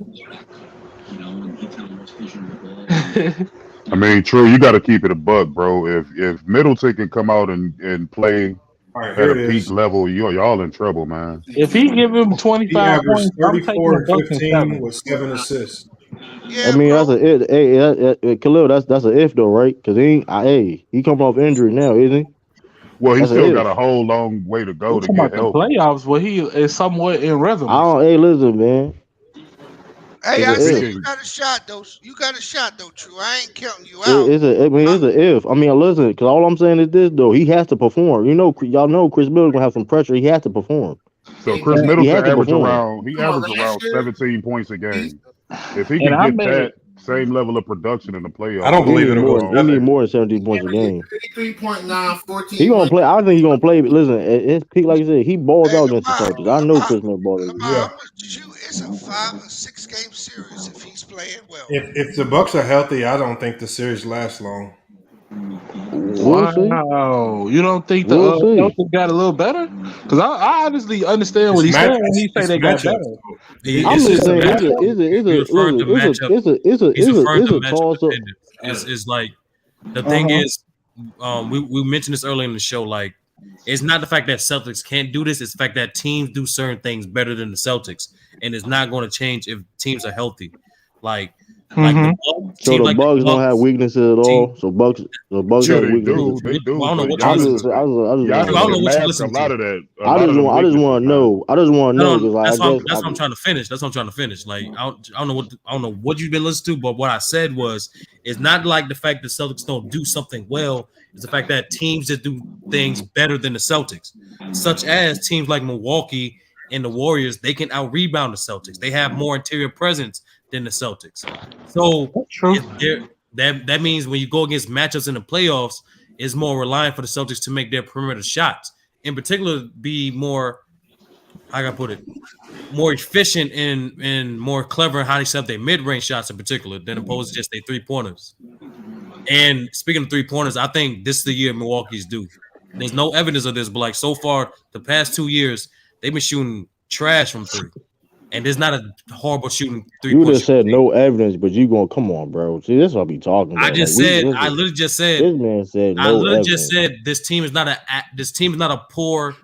I mean, true. You got to keep it a buck, bro. If Middleton can come out and play All right, at here a it peak is. level, y'all in trouble, man. If he give him He 25 averaged points, I'm taking 34 the and Bucks in 15 7. with 7 assists. I mean, that's a it. Hey, Khalil, that's a if though, right? Because he coming off injury now, isn't he? Well, he That's a still if. got a whole long way to go We're to talking get about the healthy. playoffs where he is somewhat in rhythm. Hey, listen, man. Hey, It's I a say if. you got a shot though. You got a shot though, True. I ain't counting you out. It's a if. I mean, listen, because all I'm saying is this though. He has to perform. Y'all know Chris Middleton gonna have some pressure. He has to perform. So Chris He Middleton has to averaged perform. around 17 points a game. If he And can I get made that same level of production in the playoffs, I don't He believe need it'll more. go He need further. more than 17 points a game. 3.9, 14. He gonna play. I think he gonna play. Listen, at his peak, like I said, he balls out against the Celtics. I know Chris Middleton balls against the Lamar, Celtics. I'm gonna shoot. It's a 5 or 6 game series if he's playing well. If the Bucks are healthy, I don't think the series lasts long. We'll see. Wow, you don't think the We'll see. Celtics got a little better? Because I honestly understand what he's saying when he say they got better. I'm just saying, He's referring to it's a matchup toss up. dependent. It's like the thing is, we mentioned this earlier in the show. Like, it's not the fact that Celtics can't do this; it's the fact that teams do certain things better than the Celtics, and it's not going to change if teams are healthy. Like the Bucks, So the Bucks don't have weaknesses at all. So Bucks Yeah, have they weaknesses. do. They do. I don't know But what you listen to. Giannis I don't know can what you mask listen a lot to. of that. I just want to know. I just want to know because That's I what guess I'm trying to finish. That's what I'm trying to finish. Like I don't know what you've been listening to, but what I said was it's not like the fact that Celtics don't do something well. It's the fact that teams that do things better than the Celtics, such as teams like Milwaukee and the Warriors. They can out rebound the Celtics. They have more interior presence than the Celtics. So that means when you go against matchups in the playoffs, it's more reliant for the Celtics to make their perimeter shots. In particular, be more, how can I put it, more efficient and more clever in how they set up their mid-range shots in particular than opposed to just their three-pointers. And speaking of three-pointers, I think this is the year Milwaukee's due. There's no evidence of this, but like so far, the past 2 years, they've been shooting trash from three. And there's not a horrible shooting three-point you just said no evidence, but you going come on, bro. See, this is what I be talking about. I literally just said this man said no evidence. just said this team is not a poor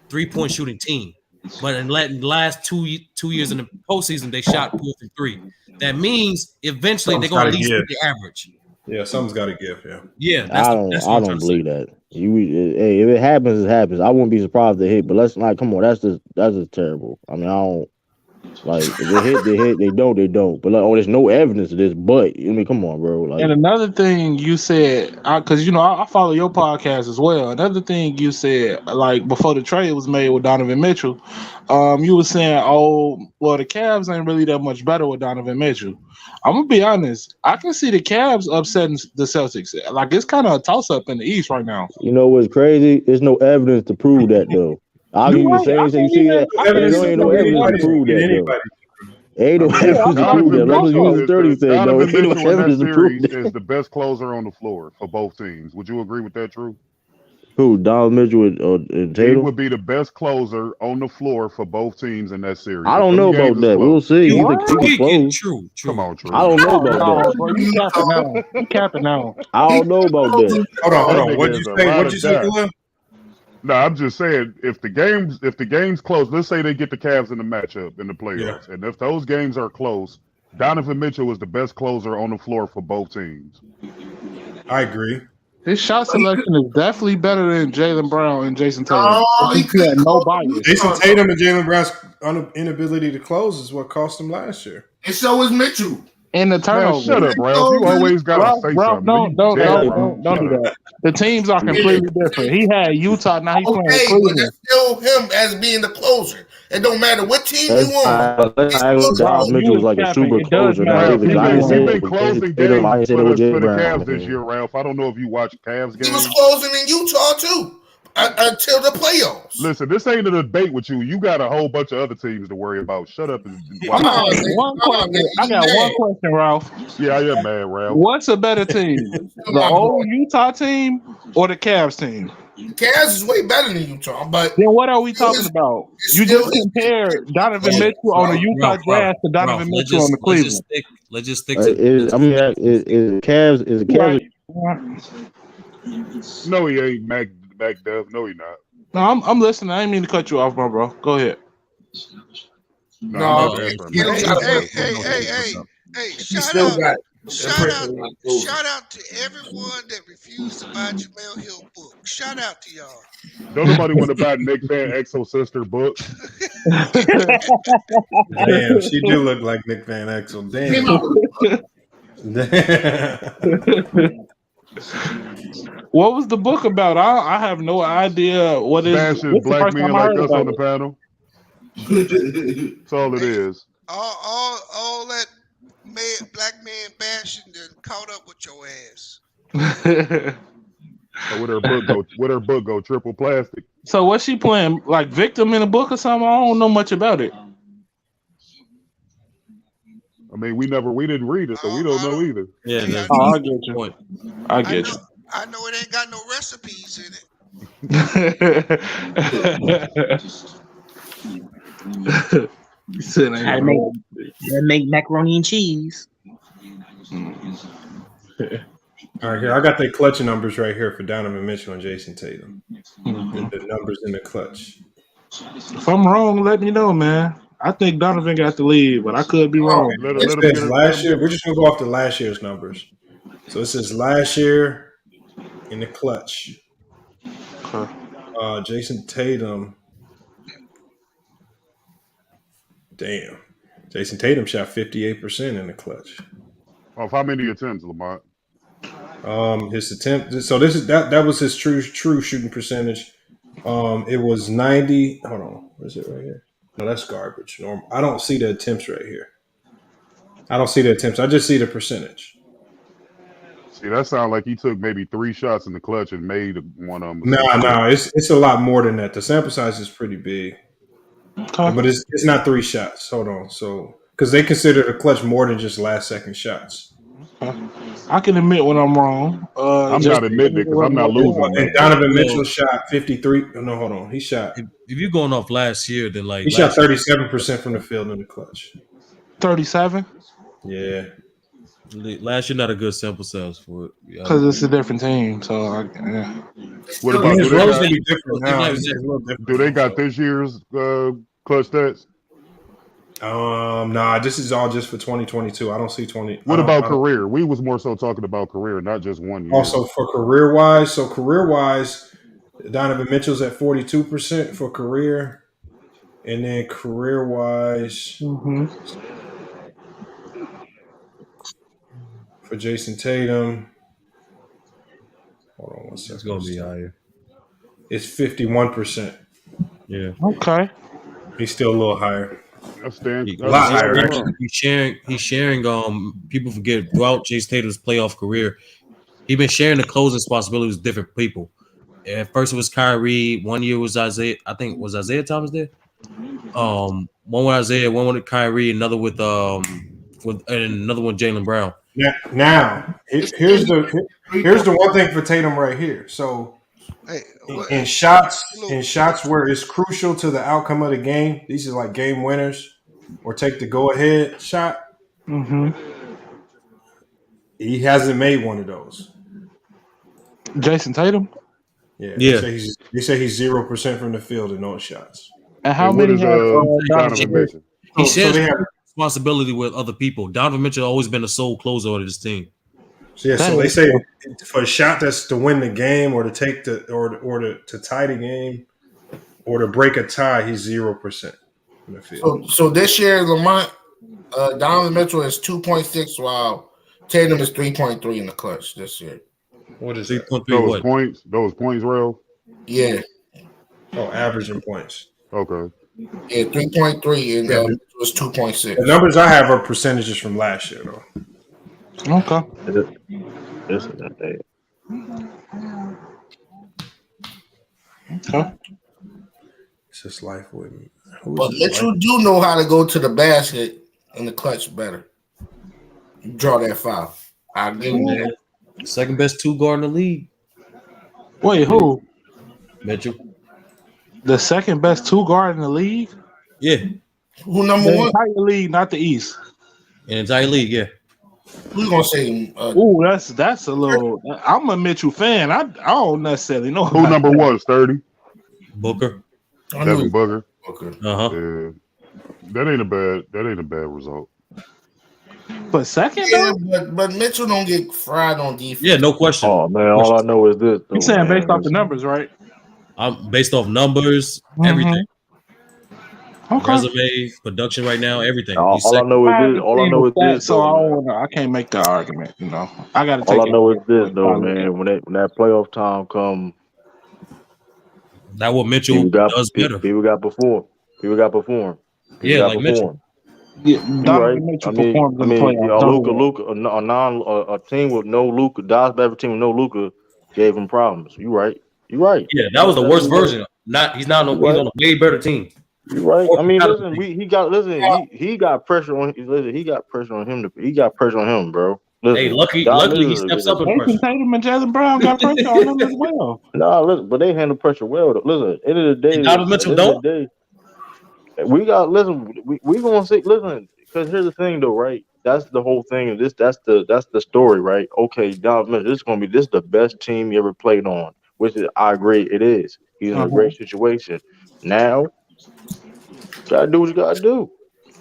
three-point shooting team. But in the last 2 years in the postseason, they shot 4 from 3. That means eventually they're going to at least hit the average. Yeah, something's got to give. Yeah, I don't believe that. Hey, if it happens, it happens. I wouldn't be surprised if it hit, but let's not. Come on, that's just terrible. I mean, I don't. Like if they hit, they hit. They don't. But like, there's no evidence of this. But I mean, come on, bro. Like, and another thing you said, because I follow your podcast as well. Another thing you said, like before the trade was made with Donovan Mitchell, you were saying, "Oh, well, the Cavs ain't really that much better with Donovan Mitchell." I'm gonna be honest. I can see the Cavs upsetting the Celtics. Like it's kind of a toss up in the East right now. you know what's crazy? There's no evidence to prove that though. I'll give You you the right. same thing. You see that? I And can't there even ain't no say evidence to prove that though. Ain't I no mean, evidence to prove that. Donovan Let's just use Mitchell the is 30 thing though. Donovan Ain't no Mitchell in that evidence to prove series that. is the best closer on the floor for both teams. Would you agree with that, True? Who? Donovan Mitchell and He Tatum? would be the best closer on the floor for both teams in that series. I If don't them know games about is that. We'll close. see. He can close. True. Come on, True. I don't know Oh about no, that. bro, you capping now. You capping now. I don't know about that. Hold on. That What'd nigga you is a say? lot What'd you of say, doubt. Khalil? No, I'm just saying if the game's close, let's say they get the Cavs in the matchup in the playoffs, and if those games are close, Donovan Mitchell is the best closer on the floor for both teams. I agree. His shot selection is definitely better than Jaylen Brown and Jason Tatum. Oh, he He had no bias. Jason Tatum and Jaylen Brown's inability to close is what cost him last year. And so is Mitchell. And the Man, turnover. shut up, Ralph. You always gotta say Ralph, something. don't do Shut that. The teams are Yeah. completely different. He had Utah, now he's playing with Okay, but Cleveland. that's still him as being the closer. It don't matter what team you on. Let's It's act still like Donovan Mitchell was like a super closer now Ralph, either. Because I didn't say you've that been with Jason closing Tatum. I games didn't say that with for Jaylen the Brown. Cavs this year, Ralph. I don't know if you watch Cavs games. He was closing in Utah too until the playoffs. Listen, this ain't a debate with you. You got a whole bunch of other teams to worry about. Shut up and watch. Come on, one question. I got one question, Ralph. Yeah, I am mad, Ralph. What's a better team, the old Utah team or the Cavs team? Cavs is way better than Utah, but then what are we talking about? You just compared Donovan Mitchell on the Utah Jazz to Donovan Mitchell on the Cleveland. Let's just stick to. Is the Cavs? Is the Cavs? No, he ain't Mac Dove. No, he not. No, I'm listening. I didn't mean to cut you off, bro. Go ahead. No, Hey, shout out to everyone that refused to buy Jamel Hill book. Shout out to y'all. Don't nobody want to buy Nick Van Exo sister book. Damn, she do look like Nick Van Exel. Damn. What was the book about? I have no idea what is. Bashing black men like us on the panel. That's all it is. All that black man bashing done caught up with your ass. So with her book go triple plastic. So what's she playing? Like victim in a book or something? I don't know much about it. I mean, we didn't read it, so we don't know either. Yeah, I get you. I get you. I know it ain't got no recipes in it. I make macaroni and cheese. All right, here I got the clutch numbers right here for Donovan Mitchell and Jason Tatum. The numbers in the clutch. If I'm wrong, let me know, man. I think Donovan got the lead, but I could be wrong. It says last year. We're just gonna go off the last year's numbers. So it says last year in the clutch. Jason Tatum. Damn. Jason Tatum shot 58% in the clutch. Of how many attempts, Lamont? His attempt. So this is that was his true shooting percentage. It was 90. Hold on, where's it right here? No, that's garbage. I don't see the attempts right here. I don't see the attempts. I just see the percentage. See, that sounds like he took maybe 3 shots in the clutch and made one of them. No, it's a lot more than that. The sample size is pretty big, but it's not 3 shots. Hold on, so because they consider the clutch more than just last second shots. I can admit when I'm wrong. I'm not admitting it because I'm not losing. And Donovan Mitchell shot 53. No, hold on. He shot. If you're going off last year, then like he shot 37% from the field in the clutch. 37. Yeah. Last year, not a good sample size for it. Because it's a different team. So, yeah. What about do they got this year's clutch stats? Nah, this is all just for 2022. I don't see 20. What about career? We was more so talking about career, not just 1 year. Also for career wise, Donovan Mitchell's at 42% for career, and then career wise for Jason Tatum. Hold on one second. It's gonna be higher. It's 51%. Yeah. Okay. He's still a little higher. A lot higher. He's sharing. People forget throughout Jason Tatum's playoff career, he's been sharing the closing responsibilities with different people. At first it was Kyrie. 1 year was Isaiah. I think was Isaiah Thomas there. One with Isaiah, one with Kyrie, another with and another one Jaylen Brown. Now here's the one thing for Tatum right here. So in shots where it's crucial to the outcome of the game, these are like game winners or take the go ahead shot. Mm-hmm. He hasn't made one of those. Jason Tatum. Yeah. They say he's 0% from the field in those shots. And how many have Donovan Mitchell? He shares responsibility with other people. Donovan Mitchell always been the sole closer of this team. So they say for a shot that's to win the game or to take to tie the game or to break a tie, he's 0% from the field. So this year, Lamont, Donovan Mitchell is 2.6, while Tatum is 3.3 in the clutch this year. What is that? Those points, Rail? Yeah. Oh, averaging points. Okay. Yeah, 3.3 and Mitchell was 2.6. The numbers I have are percentages from last year, though. Okay. This is that day. Okay. It's just life with me. But Mitchell do know how to go to the basket in the clutch better. You draw that foul. I give him that. Second best two guard in the league. Wait, who? Mitchell. The second best two guard in the league? Yeah. Who number the one? Entire league, not the East. In the entire league, yeah. Who's gonna say? Ooh, that's a little. I'm a Mitchell fan. I don't necessarily know who number one. 30. Booker. Devin Booker. Uh-huh. Yeah. That ain't a bad result. But second, but Mitchell don't get fried on defense. Yeah, no question. Oh man, all I know is this. You saying based off the numbers, right? I'm based off numbers, everything. Okay. Resume, production right now, everything. All I know is this. All I know is this. So I can't make that argument. You know, I got to take. All I know is this, though, man. When that playoff time come, that what Mitchell does better. People got performed. Yeah, like Mitchell. Yeah, right. Mitchell I mean, performed in the playoffs. a team with no Luka, Dallas Beverly team with no Luka gave him problems. You right. Yeah, that was the worst version. He's on a way better team. You right. I mean, listen, he got pressure on. Listen, he got pressure on him. He got pressure on him, bro. Listen, hey, luckily he steps up in pressure. Tatum and Jaylen Brown got pressure on him as well. No, listen, but they handle pressure well. Though. Listen, end of the day, we gonna say, listen, because here's the thing, though, right? That's the whole thing. That's the story, right? Okay, Donovan, this is the best team you ever played on, which is, I agree, it is. He's in a great situation. Now, gotta do what you gotta do.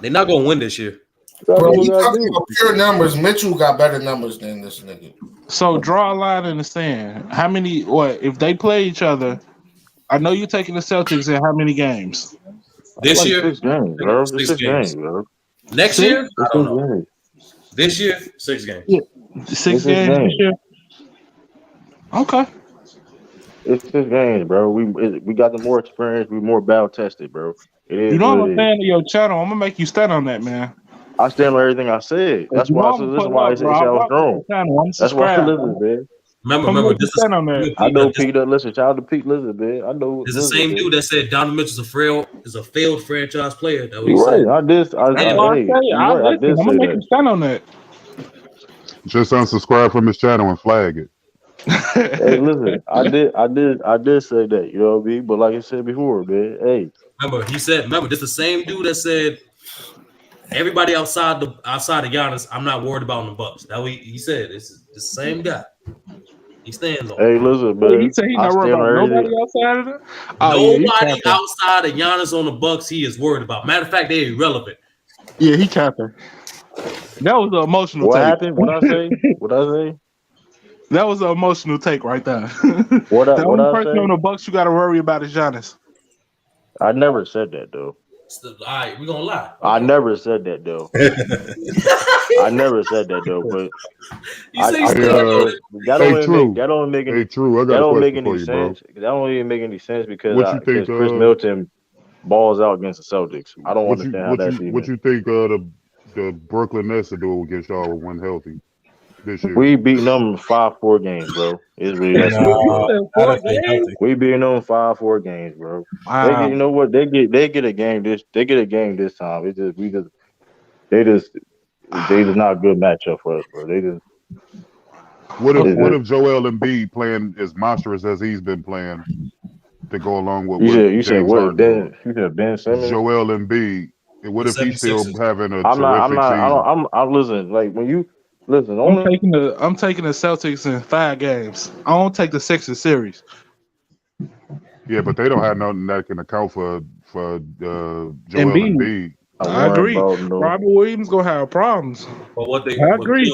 They're not gonna win this year. Bro, you talking about pure numbers. Mitchell got better numbers than this nigga. So draw a line in the sand. How many? What if they play each other? I know you're taking the Celtics in how many games? This year, 6 games, bro. 6 games, bro. Next year, I don't know. This year, 6 games. Yeah. 6 games this year. Okay. It's 6 games, bro. We got the more experience. We more battle tested, bro. It is. You know I'm a fan of your channel. I'm gonna make you stand on that, man. I stand on everything I said. That's why I said this is why I said I was strong. That's why I listen, man. Remember, this is I know Pete. Listen, shout out to Pete. Listen, man. I know. It's the same dude that said Donovan Mitchell's a failed franchise player. That You're right. I did I'm gonna make you stand on that. Just unsubscribe from his channel and flag it. Hey, listen, I did say that, you know what I mean? But like I said before, man, hey. Remember, this is the same dude that said everybody outside of Giannis, I'm not worried about in the Bucks. That he said it's the same guy. He stands on. Hey, listen, man. He said he's not worried about nobody outside of it. Nobody outside of Giannis on the Bucks he is worried about. Matter of fact, they're irrelevant. Yeah, he capping. That was an emotional what take. Happened? What I say? That was an emotional take right there. The only person on the Bucks you got to worry about is Giannis. I never said that, though. All right, we're gonna lie. I never said that, though. I never said that, though. But that don't make any sense. That don't even make any sense because Chris Middleton balls out against the Celtics. I don't understand how that's even. What you think the Brooklyn Nets are doing against y'all when healthy? this year. We beating them 5-4 games, bro. It's really that simple. We beating them 5-4 games, bro. They get, you know what? They get a game this. They get a game this time. It's just they just not a good matchup for us, bro. They just. What if Joel Embiid playing as monstrous as he's been playing to go along with you said James what? Harden? You said Ben Simmons. Joel Embiid. What if he's still having a I'm terrific season? I'm listening. Like when you listen, I'm taking the Celtics in 5 games. I don't take the Sixers series. Yeah, but they don't have nothing that can account for Joel Embiid. I agree. Robert Williams gonna have problems. But what they I agree.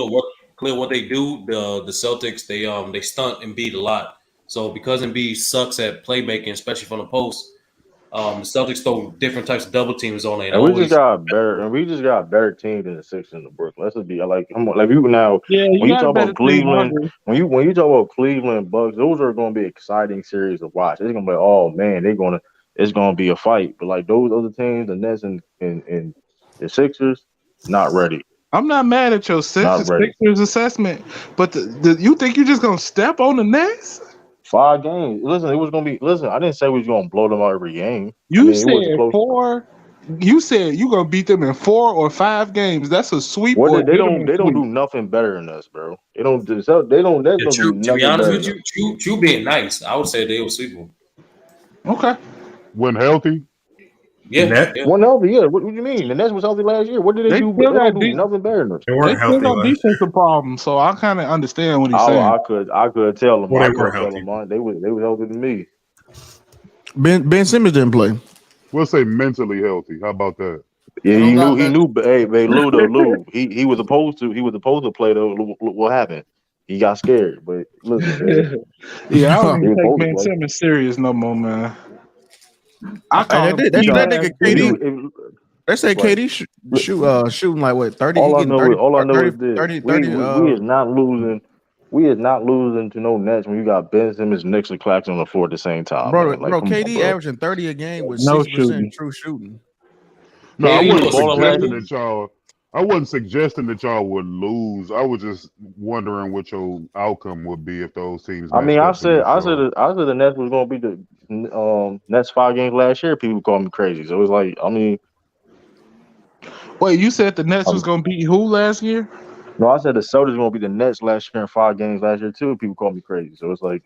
What they do, the Celtics, they stunt Embiid a lot. So because Embiid sucks at playmaking, especially from the post, the Celtics throw different types of double teams on it. And we just got a better team than the Sixers in the Brooklyn. Let's just be like you now. Yeah, when you talk about Cleveland, team, when you talk about Cleveland Bucks, those are going to be exciting series to watch. It's going to be oh man, it's going to be a fight. But like those other teams, the Nets and the Sixers, not ready. I'm not mad at your Sixers assessment, but you think you're just gonna step on the Nets? 5 games. Listen, it was gonna be. Listen, I didn't say we was gonna blow them out every game. You said 4. You said you gonna beat them in 4 or 5 games. That's a sweep. They don't do nothing better than us, bro. They don't. They don't. Do nothing to be honest with better you being nice, I would say they will sweep them. Okay. When healthy. Yeah. One healthy, yeah. What do you mean? The Nets was healthy last year. What did they do? They don't do nothing better than us. They still got defensive problems, so I kind of understand what he's saying. I could tell them. Well, I they were could tell them. They was healthy than me. Ben Simmons didn't play. We'll say mentally healthy. How about that? Yeah, he knew. Hey, Lou. He was supposed to play though. What happened? He got scared. But listen, yeah, I don't even take Ben Simmons serious no more, man. That nigga KD. They say KD shooting like what 30. All I know is this: 30, we is not losing. We is not losing to no Nets when you got Ben Simmons, Nixon, Claxton on the floor at the same time. Bro, Like, KD averaging 30 a game with 6% true shooting. No, I wasn't suggesting that y'all would lose. I was just wondering what your outcome would be if those teams. I mean, I said the Nets was going to be the Nets 5 games last year. People call me crazy, so it was like, I mean, wait, you said the Nets was going to beat who last year? No, I said the Celtics going to be the Nets last year in 5 games last year too. People call me crazy, so it's like.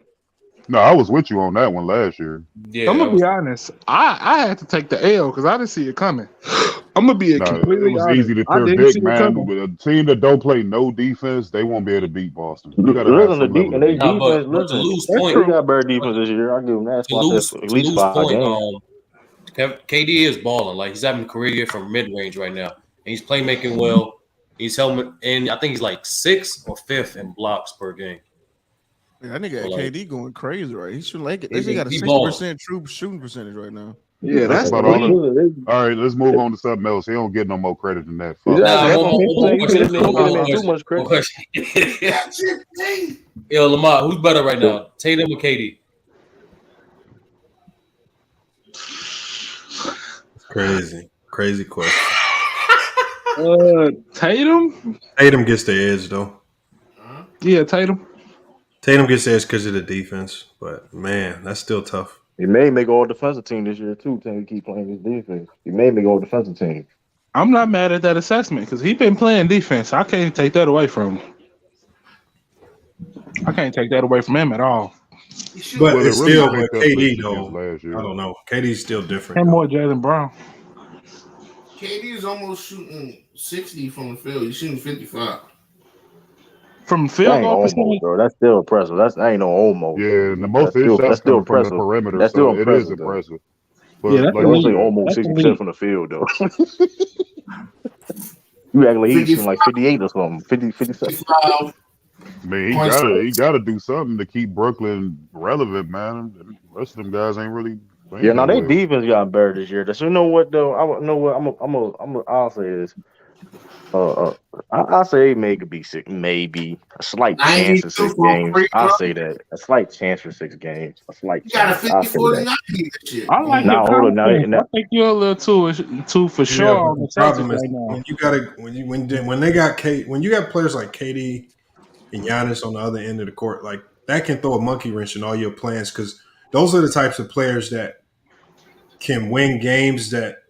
No, I was with you on that one last year. Yeah, I'm gonna be honest. I had to take the L because I didn't see it coming. I'm gonna be completely honest. It was easy to predict, man. With a team that don't play no defense, they won't be able to beat Boston. You got to have some level of defense. To lose point, they got better defense this year. I give them that. At least 5 games. KD is balling. Like he's having a career year from mid range right now, and he's playmaking well. He's helping, and I think he's like 6th or 5th in blocks per game. Yeah, that nigga KD going crazy, right? He should like it. They got a 60% true shooting percentage right now. Yeah, that's about all. All right, let's move on to something else. He don't get no more credit than that. Too much credit. Yo, Lamar, who's better right now, Tatum or KD? Crazy question. Tatum. Tatum gets the edge though. Yeah, Tatum. Tatum gets the edge because of the defense, but man, that's still tough. He may make all defensive team this year too. Till he keep playing his defense, he may make all defensive team. I'm not mad at that assessment because he been playing defense. I can't take that away from him. I can't take that away from him at all. But it's still KD though. I don't know. KD's still different. And more Jaylen Brown. KD is almost shooting 60 from the field. He's shooting 55. From field goal percentage, bro. That's still impressive. That ain't no almost. Yeah, and the most of his shots come from the perimeter. That's still impressive. It is impressive. But yeah, that's like almost 60% from the field, though. You act like he's shooting like 58 or something. 57. Man, he gotta do something to keep Brooklyn relevant, man. The rest of them guys ain't really. Yeah, now they defense got better this year. So you know what though? I'll say this. I say maybe be 6, maybe a slight chance for 6 games. I'll say that a slight chance for 6 games. A slight. You got a 54-90 this year. I like now, hold on, I think you're a little too for sure. Yeah, on the problem is right now. when you got players like KD and Giannis on the other end of the court, like that can throw a monkey wrench in all your plans because those are the types of players that can win games that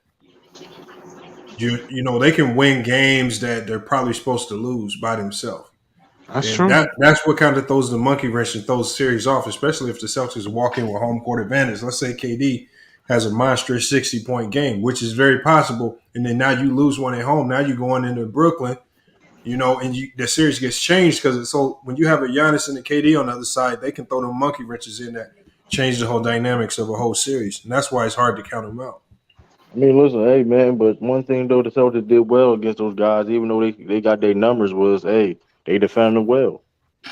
you know they can win games that they're probably supposed to lose by themselves. That's And true. that's what kind of throws the monkey wrench and throws the series off, especially if the Celtics walk in with home court advantage. Let's say KD has a monstrous 60-point game, which is very possible, and then now you lose one at home. Now you're going into Brooklyn, you know, and the series gets changed because it's so when you have a Giannis and a KD on the other side, they can throw them monkey wrenches in that change the whole dynamics of a whole series, and that's why it's hard to count them out. I mean, listen, hey man, but one thing though, the Celtics did well against those guys, even though they got their numbers was, hey, they defended them well.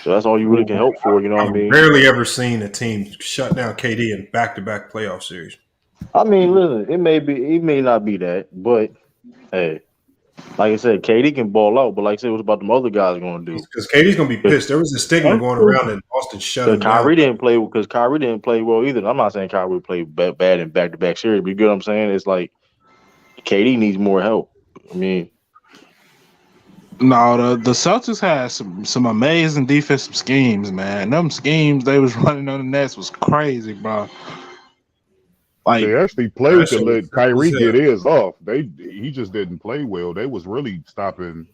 So that's all you really can hope for, you know what I I've mean? rarely ever seen a team shut down KD in back-to-back playoff series. I mean, listen, it may not be that, but hey, like I said, KD can ball out, but like I said, what's about them other guys going to do? Because KD's going to be pissed. There was a stigma going around that Boston shut him down. Kyrie didn't play well either. I'm not saying Kyrie played bad in back-to-back series, but you get what I'm saying? It's like KD needs more help. I mean, no, the Celtics had some amazing defensive schemes, man. Them schemes they was running on the Nets was crazy, bro. Like they actually played to let Kyrie get his off. He just didn't play well. They was really stopping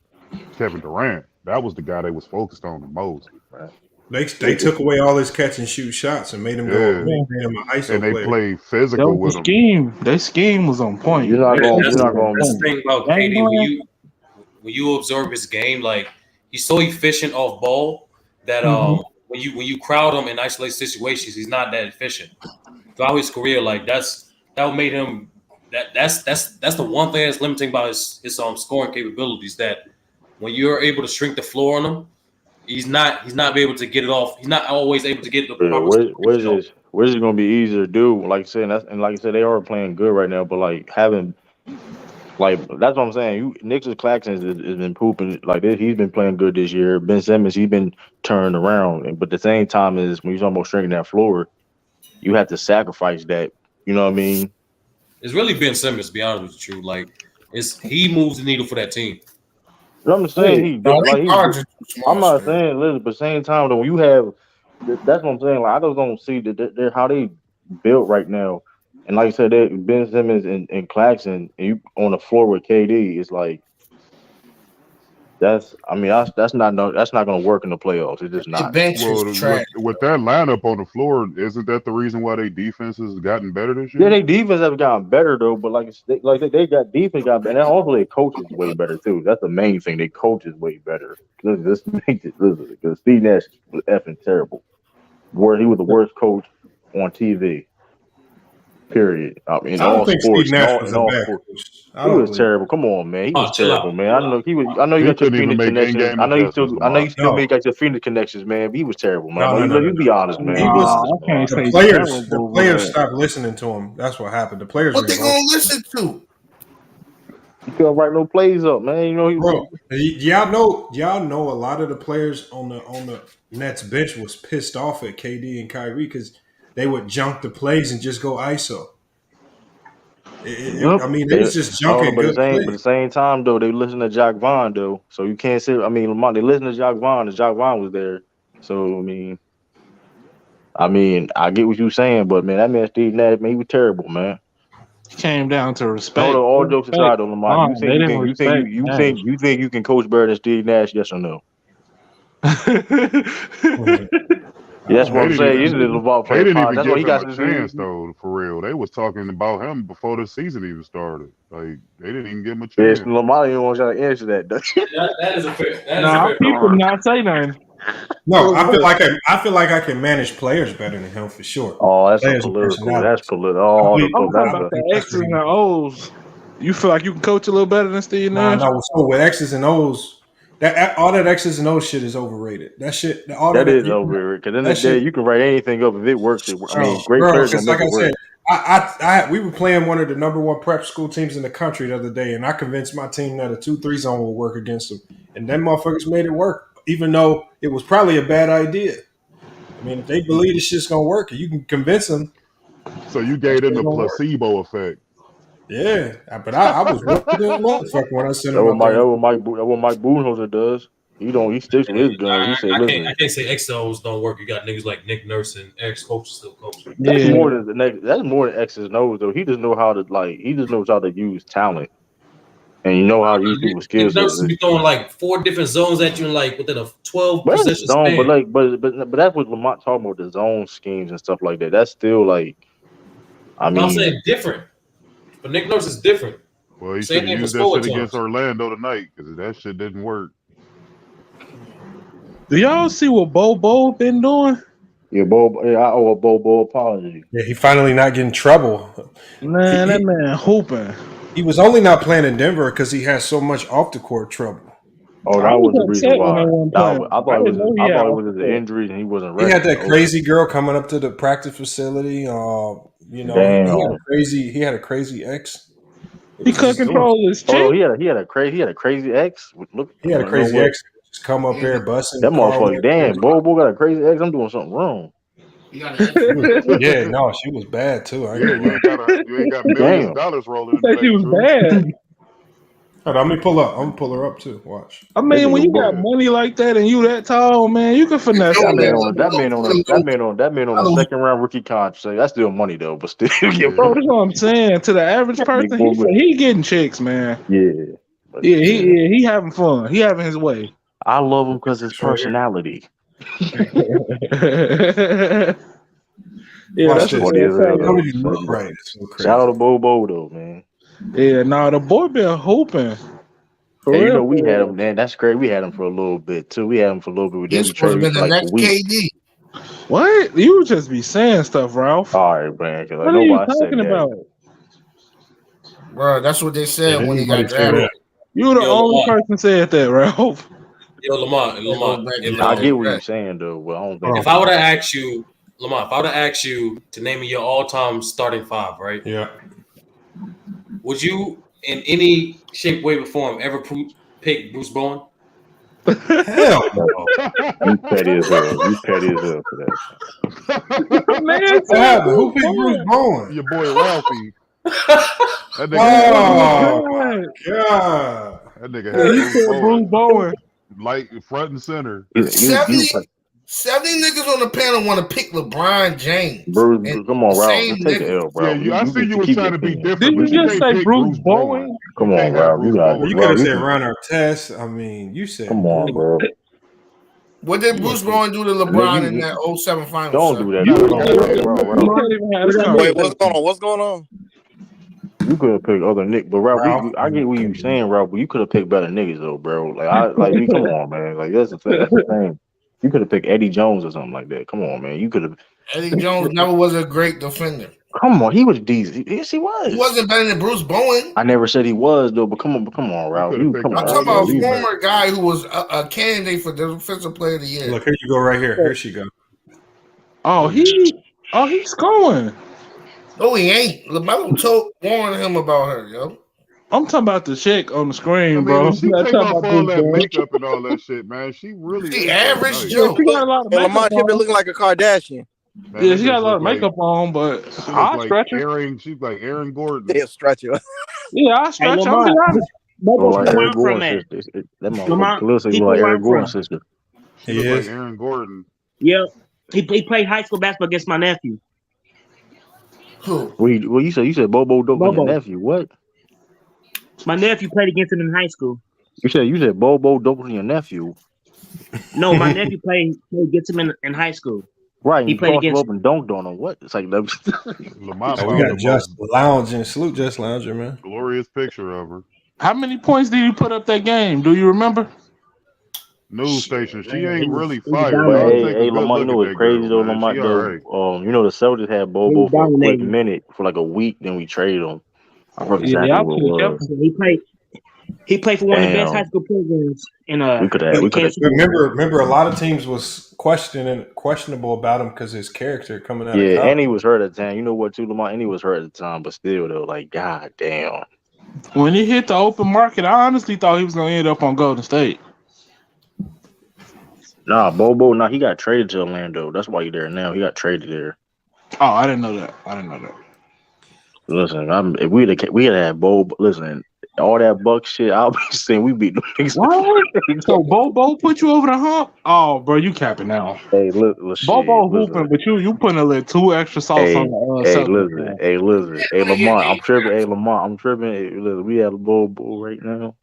Kevin Durant. That was the guy they was focused on the most. They took away all his catch and shoot shots and made him go. Made him an ISO and they player. played physical with him. Their scheme was on point. You're not going. That's the thing about KD. When you observe his game, like he's so efficient off ball that when you crowd him in isolated situations, he's not that efficient. Throughout his career, like that made him that's the one thing that's limiting about his scoring capabilities. That when you're able to shrink the floor on him, he's not able to get it off. He's not always able to get the proper. Where's it going to be easier to do? Like I said, like I said, they are playing good right now, but like having. Like that's what I'm saying. Nicholas Claxton has been pooping like this. He's been playing good this year. Ben Simmons, he's been turned around. But at the same time, is when you're talking about shrinking that floor, you have to sacrifice that. You know what I mean? It's really Ben Simmons, to be honest with you. Like he moves the needle for that team. I'm saying I'm not saying, listen, but at the same time though, when you have that's what I'm saying. Like I just don't see that they're how they built right now. And like I said, Ben Simmons and Claxton, and you on the floor with KD, it's like that's not going to work in the playoffs. It's just not. With that lineup on the floor, isn't that the reason why their defense has gotten better this year? Yeah, their defense has gotten better though, but they got defense got better, and also their coach is way better too. That's the main thing. Their coach is way better. Because Steve Nash was effing terrible. Where he was the worst coach on TV. Period. I mean, I don't think sports, Steve Nash was a bad coach. He was terrible. Come on, man. He was terrible, man. I know he was. I know you got your Phoenix connections. I know you still make like your Phoenix connections, man. But he was terrible, man. You be honest, man. The players stopped listening to him. That's what happened. The players. What they gonna listen to? He couldn't write no plays up, man. You know, y'all know a lot of the players on the Nets bench was pissed off at KD and Kyrie because they would junk the plays and just go ISO. I mean, they was just junking good plays. But at the same time, though, they listen to Jacques Vaughn, though. So you can't say. I mean, Lamont, they listen to Jacques Vaughn, and Jacques Vaughn was there. So I mean, I get what you're saying, but man, that man Steve Nash, man, he was terrible, man. It came down to respect. All jokes aside, though, Lamont, you think you can coach better than Steve Nash? Yes or no? That's what I'm saying. They didn't even give him a chance, though, for real. They was talking about him before the season even started. Like, they didn't even give him a chance. Yes, Lamar didn't want y'all to answer that. That is a fair. No, people not say nothing. No, I feel like I can manage players better than him for sure. Oh, that's political. That's political. I'm talking about the X's and the O's. You feel like you can coach a little better than Steve Nash? No, so with X's and O's. All that X's and O's shit is overrated. That shit, that is overrated. Because in the day, you can write anything up if it works. I mean, great players don't make it work. We were playing one of the number one prep school teams in the country the other day, and I convinced my team that a 2-3 zone will work against them, and them motherfuckers made it work, even though it was probably a bad idea. I mean, if they believe this shit's gonna work, you can convince them. So you gave them the placebo effect. Yeah, but I was working motherfucker when I sent him. That's what Mike Budenholzer does. He sticks to his gun. He said, I "Listen, can't say XOs don't work. You got niggas like Nick Nurse and ex-coaches still coaching. that's more than the next. That's more than X's and O's though. He just know how to He just knows how to use talent, and you know how to use people's Nick skills. Nurse be throwing like 4 different zones at you in like within a 12 But possession zone, span. but that's what Lamont talking about, the zone schemes and stuff like that. That's still like, I I'm mean, saying different. But Nick Nurse is different. Well, he Same should have thing for used that score shit against attempts. Orlando tonight because that shit didn't work. Do y'all see what Bobo been doing? Yeah, I owe a Bobo apology. Yeah, he finally not getting trouble. Man, that man hooping. He was only not playing in Denver because he had so much off the court trouble. Oh, I that was the was reason upset when why. they weren't I playing. thought I it didn't know he had off was the the court. injuries and he wasn't He ready. had that crazy girl coming up to the practice facility. You know, he had a crazy ex. He couldn't control his chick. Oh, he had a crazy ex. Look, He had a crazy ex. Just come up there busting. That motherfucker, damn, Bobo got a crazy ex. I'm doing something wrong. Yeah, no, she was bad too. Yeah, you ain't got millions of dollars rolling in the bank. She was bad. Hold on, let me pull up. I'm gonna pull her up too. Watch. I mean, when you got money like that and you that tall, man, you can finesse That man on the second round rookie contract. That's still money though, but still. Bro, that's what I'm saying. To the average person, he getting chicks, man. Yeah. He having fun. He having his way. I love him because his personality. Yeah, that's what right. Shout out to Bobo though, man. Yeah, the boy been hooping. Yeah, you know we had him, man. That's great. We had him for a little bit too. We had him for a little bit. This was been the next KD. What? You just be saying stuff, Ralph. All right, man. What are you talking about? Bro, that's what they said when he got drafted. You the only person said that, Ralph. Yo, Lamont. I get what you're saying though, but I don't think. If I would have asked you, Lamont, if I would have asked you to name me your all-time starting 5, right? Yeah. Would you, in any shape, way, or form, ever pick Bruce Bowen? Hell no. You petty as hell. You petty as hell for that. Man, what happened? Who picked Bruce Bowen? Your boy Ralphie. That nigga God. That nigga had Bruce Bowen. Light front and center. 70 niggas on the panel want to pick LeBron James. Bruce, come on, Ralph. Take the L, bro. Yeah, I see you was trying to be different. Did you just say Bruce Bowen? Come on, Ralph. You could have said Ron Artest. I mean, you said. Come on, bro. What did Bruce Bowen do to LeBron in that 07 finals? Don't do that. Wait, what's going on? You could have picked other Nick, but Ralph, I get what you saying, Ralph, but you could have picked better niggas though, bro. Come on, man. Like that's the thing. You could have picked Eddie Jones or something like that. Come on, man. You could have. Eddie Jones never was a great defender. Come on, he was decent. Yes, he was. He wasn't better than Bruce Bowen. I never said he was though, but come on, Ralph. I'm talking about a former guy who was a candidate for Defensive Player of the Year. Look, here you go, right here. Here she go. Oh, he's scoring. No, he ain't. LeBron warned him about her, yo. I'm talking about the chick on the screen, bro. She take off all that makeup and all that shit, man. She really the average nice. Joe. She got a lot of makeup Lamont on. been looking like a Kardashian. Man, Yeah, she got a lot of makeup on, but I'll stretch her. She's like Aaron Gordon. They'll stretch her. Yeah, I'll stretch her. Like Aaron from Gordon's that? sister. That motherfucker looks like Aaron Gordon's sister. She looks like Aaron Gordon. Yeah, he played high school basketball against my nephew. Who? Well, you said Bobo Dope and your nephew. What? My nephew played against him in high school. You said Bobo Dope and your nephew. No, my nephew played against him in high school. Right, he played against up and dunked on him. What? It's like Lamont. We got Just Lounging. Salute Just Lounger, man. Glorious picture of her. How many points did he put up that game? Do you remember? News station. She ain't really fired. Hey, Lamont, you know what's crazy though, Lamont? You know the Celtics had Bobo for a quick minute for like a week, then we traded him. I forgot exactly what it was. He played for one of the best high school programs in we could have. Remember, a lot of teams was questionable about him because his character coming out. Yeah, and he was hurt at the time. You know what, too, Lamont? And he was hurt at the time, but still, though, like, god damn. When he hit the open market, I honestly thought he was gonna end up on Golden State. Nah, Bobo. Nah, he got traded to Orlando. That's why he's there now. He got traded there. Oh, I didn't know that. Listen, if we had Bobo, listen, all that Buck shit, I'll be saying we beat them niggas. What? So Bobo put you over the hump? Oh, bro, you capping now. Hey, look, Bobo hooping, but you putting a little 2 extra sauce on the listen. Hey, Lamont, I'm tripping. Hey, Lamont, I'm tripping. Hey, listen, we have a Bobo right now.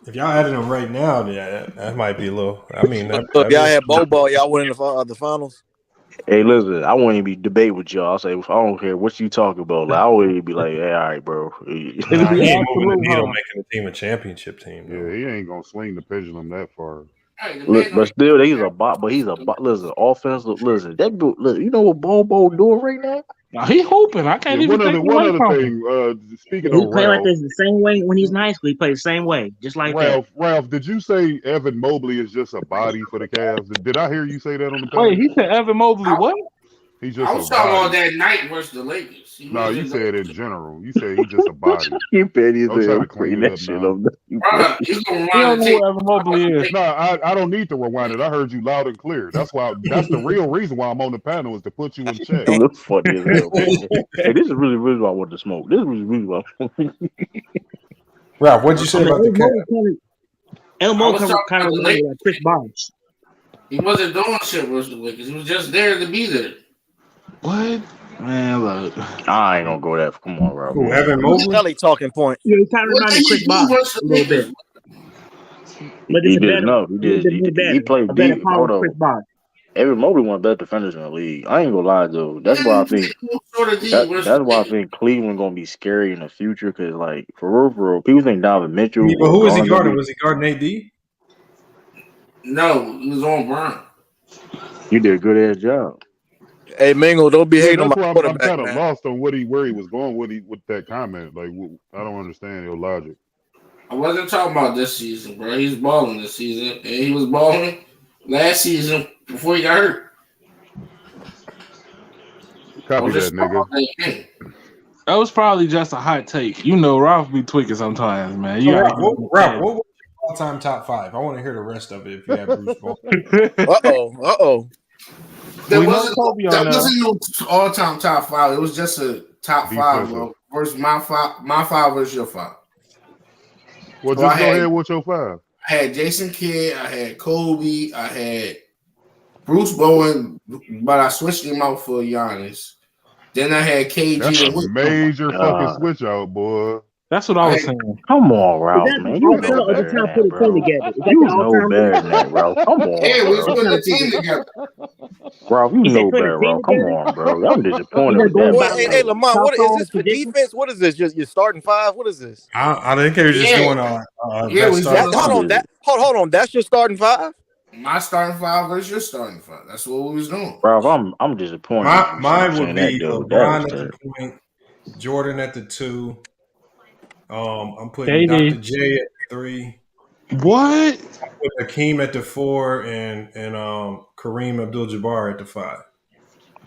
If y'all added him right now, yeah, that might be a little. I mean, So if y'all had Bobo, y'all win in the finals. Hey, listen, I wouldn't even be debate with y'all. I'll say, I don't care what you talking about. Like, I wouldn't be like, hey, all right, bro. He ain't moving the needle, making the team a championship team. Yeah, he ain't gonna swing the pendulum that far. Look, but still, he's a bot. But he's a bot. Listen, offensive. Listen, that dude. Look, you know what Bobo doing right now? Now he hooping. I can't even take one other thing. Speaking He of play Ralph, like this the same way when he's in high school. He plays the same way, just like that. Ralph, did you say Evan Mobley is just a body for the Cavs? Did I hear you say that on the Wait, he said Evan Mobley what? He's just I was a talking body. about that night versus the Lakers. No, you said in general. You said he's just a body. You petty as I'm trying hell. to clean That it up shit now. up. You gonna He don't know who Evan Mobley is. No, I don't need to rewind it. I heard you loud and clear. That's the real reason why I'm on the panel is to put you in check. You look funny as hell, man. Hey, this is really why I want to smoke. This is really why. Ralph, what'd you say about the Cavs? Elmo talking kind of about the reminded me like Chris Bosh. He wasn't doing shit versus the Lakers. He was just there to be there. What? Man, look. I ain't gonna go that. Come on, Ralph. Who, Evan Mobley? Kelly talking point. Yeah, he kind of reminded me of Chris Bosh a little bit. But He it's a did better, no. He did. He played a better deep. power Hold than on. Chris Bosh. Evan Mobley one of the best defenders in the league. I ain't gonna lie though. That's why I think. That's why I think Cleveland gonna be scary in the future. Because like for real, people think Donovan Mitchell. But who was he guarding? Was he guarding AD? No, he was on Brown. You did a good ass job. Hey, Mingo, don't be hating on That's my why I'm quarterback, kind of man. lost on where he was going with that comment. Like I don't understand your logic. I wasn't talking about this season, bro. He's balling this season, and he was balling last season before he got hurt. Copy that, nigga. That was probably just a hot take. You know, Ralph be tweaking sometimes, man. You Ralph, gotta what was your all-time top 5? I want to hear the rest of it if you have Bruce Bowen. Uh-oh. That wasn't no all-time top 5. It was just a top 5, bro. Versus my 5 versus your 5. Well, just go ahead with your 5. I had Jason Kidd, I had Kobe, I had Bruce Bowen, but I switched him out for Giannis. Then I had KG. That's a major fucking switch out, boy. That's what I was saying. Come on, Ralph, man. You know better than that, bro. You know better than that, Ralph. Come on, Yeah, we bro. put the team together. Ralph, you know better, Ralph. Come on, bro. I'm disappointed with that. Wait, hey, Lamont, what is this for defense? What is this? Just your starting 5? What is this? I think they were just doing Hold on. That's your starting 5? My starting 5 versus your starting 5. That's what we was doing. Ralph, I'm disappointed. Mine would be LeBron at the point, Jordan at the 2. I'm putting Dr. J at the 3. What? I put Hakeem at the 4 and Kareem Abdul-Jabbar at the 5.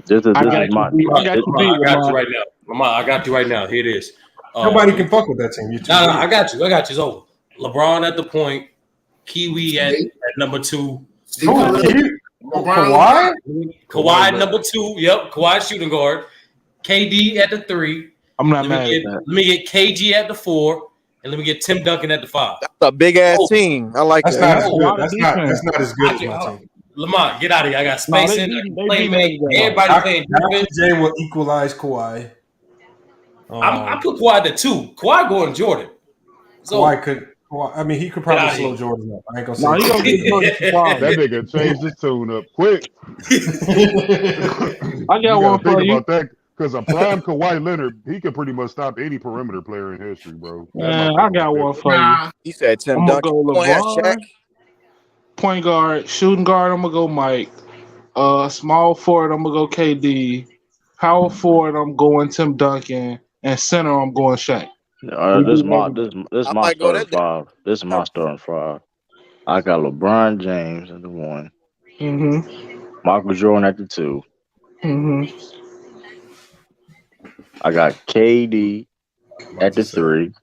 I got you right now. Lamont, I got you right now. Here it is. Nobody can fuck with that team. No, I got you. It's over. LeBron at the point, Kiwi at number 2. Kawhi number 2. Yep, Kawhi shooting guard. KD at the 3. I'm not mad at that. Let me get KG at the 4, and let me get Tim Duncan at the 5. That's a big ass team. I like that's that. That's not as good as my team. Lamont, get out of here. I got spacing. Everybody playing defense. Jay will equalize Kawhi. I put Kawhi at the 2. Kawhi going Jordan. So, Kawhi could. I mean, he could probably slow Jordan up. I ain't gonna say that nigga changed his tune up quick. I got one for you. About that, because a prime Kawhi Leonard, he can pretty much stop any perimeter player in history, bro. Man, I got one for you. He said Tim I'm gonna Duncan. go LeBron, point guard, shooting guard. I'm gonna go Mike. Small forward. I'm gonna go KD. Power forward. I'm going Tim Duncan, and center. I'm going Shaq. This is my starting 5. This is my starting 5. I got LeBron James at the 1. Michael Jordan at the 2. I got KD at the 3.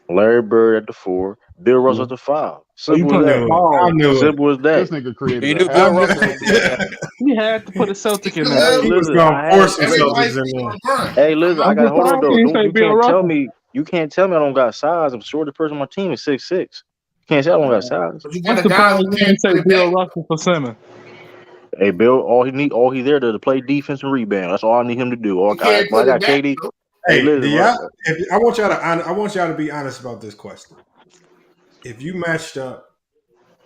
Larry Bird at the 4. Bill Russell at the 5. Simple as that. Simple as that. This nigga created. He knew Bill Russell. He had to put a Celtic in there. Hey, listen, I got hold on though. You can't tell me I don't got size. I'm shortest person on my team is 6'6". You can't say I don't got size. But you I'm got a guy surprised who you can't didn't say play Bill back. Russell for center. Hey, Bill, all he there to play defense and rebound. That's all I need him to do. He can't play I the got back. KD. Though. Hey, Hey, do listen, y'all, I want y'all to be honest about this question. If you matched up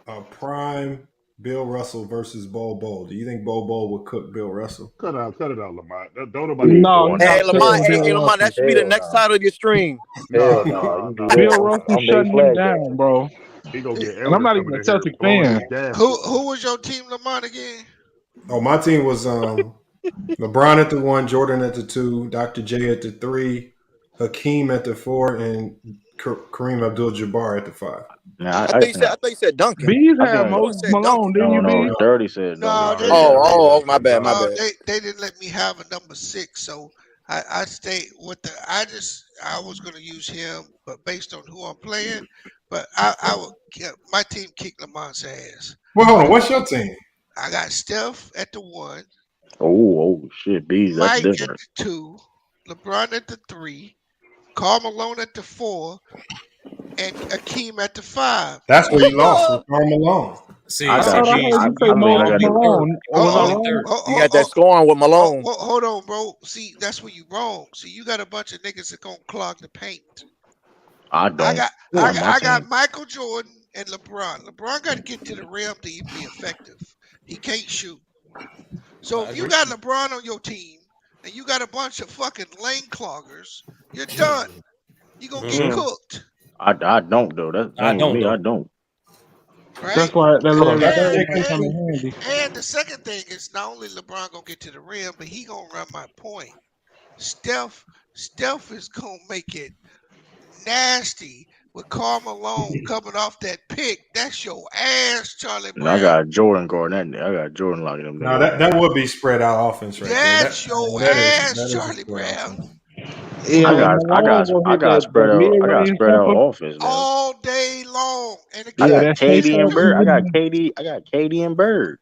a prime Bill Russell versus Bol, do you think Bol would cook Bill Russell? Cut it out, Lamont. Don't he nobody. ain't No, doing he's that. not Hey, Lamont, cooking Bill Lamont, that Russell. should be the Hell next no. title of your stream. Hell no. You do that. Bill Russell I'm Dave shutting him Flag down, guy. bro. He gonna get And I'm Elder not even coming a in here Celtic blowing fan. his gasket. Who was your team, Lamont, again? Oh, my team was LeBron at the 1, Jordan at the 2, Dr. J at the 3, Hakeem at the 4, and Kareem Abdul-Jabbar at the 5. Nah, I thought you said Duncan. Bees I had think Who Moses said Malone, Duncan? didn't you, no. Bees? Dirty said No, Duncan. they Oh, my bad. they didn't let me have a number 6, so I stayed with the. I was gonna use him, but based on who I'm playing, but I would my team kick Lamont's ass. Well, hold on. What's your team? I got Steph at the 1, Oh shit, bees. That's Mike at different. the 2, LeBron at the 3, Karl Malone at the 4, and Akeem at the 5. That's where you lost with Karl Malone. See, I got thought I you. heard you say I mean, I Moses got Malone. Was I wrong? You got that scoring with Malone. Hold on, bro. See, that's where you wrong. See, you got a bunch of niggas that gonna clog the paint. I don't. I got Michael Jordan and LeBron. LeBron got to get to the rim to even be effective. He can't shoot. So if you got LeBron on your team and you got a bunch of fucking lane cloggers, you're done. You gonna get cooked. I don't though. That's the thing with me. I don't. Right? That's why that Larry Bird might come in handy. And the second thing is not only LeBron gonna get to the rim, but he gonna run my point. Steph is gonna make it nasty with Karl Malone coming off that pick. That's your ass, Charlie Brown. I got Jordan guarding that. I got Jordan locking them No, down. that would be spread out offense right That's there. your That ass, is Charlie Brown. Yeah, I got spread out offense now. All day long. And I again, got KD and Bird. I got KD and Bird.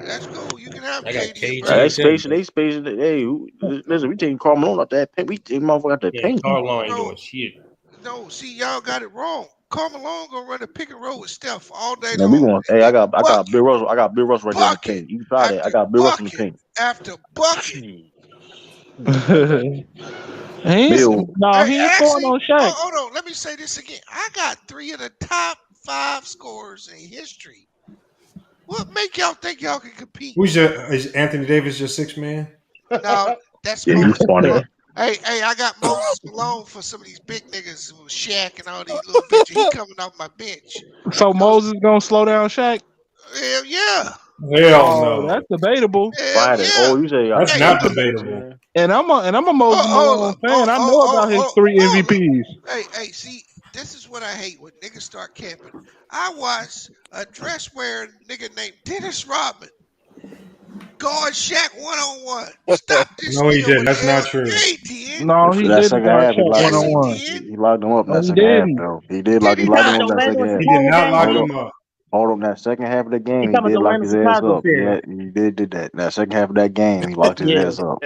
that's cool. You can have I got KD and KG. Bird. They spacing. Hey, listen, we taking Karl Malone out that paint. We taking motherfucker out that paint. Karl Malone ain't doing shit. No, see, y'all got it wrong. Karl Malone gonna run a pick and roll with Steph all day Man, long. we going. Hey, I got Bill Russell. I got Bill Russell right there in the paint. You can try that. I got Bill Russell in the paint. After bucket. He ain't scoring on Shaq. Hold on. Let me say this again. I got 3 of the top 5 scorers in history. What make y'all think y'all can compete? Is Anthony Davis your 6th man? No, that's Yeah, Moses he's funny. Malone. Hey, I got Moses Malone for some of these big niggas with Shaq and all these little bitches. He coming off my bench. So Moses gonna slow down Shaq? Hell yeah. Hell no. That's debatable. Hell yeah. Oh, you say that's not debatable. And I'm a Moses Malone fan. I know about his 3 MVPs. Hey, see, this is what I hate when niggas start camping. I watched a dress wearing nigga named Dennis Rodman guard Shaq 1-on-1. Stop this. No, he didn't. That's not true. No, he that didn't second guard half, Shaq 1-on-1. he locked him up in No, that he second half, didn't. though. He did lock him up in that second half. He did not lock him up. Hold on, that second half of the game, He he talking did about lock the his Randall ass Chicago up. series. Yeah, he did that. That second half of that game, he locked his Yeah. ass up.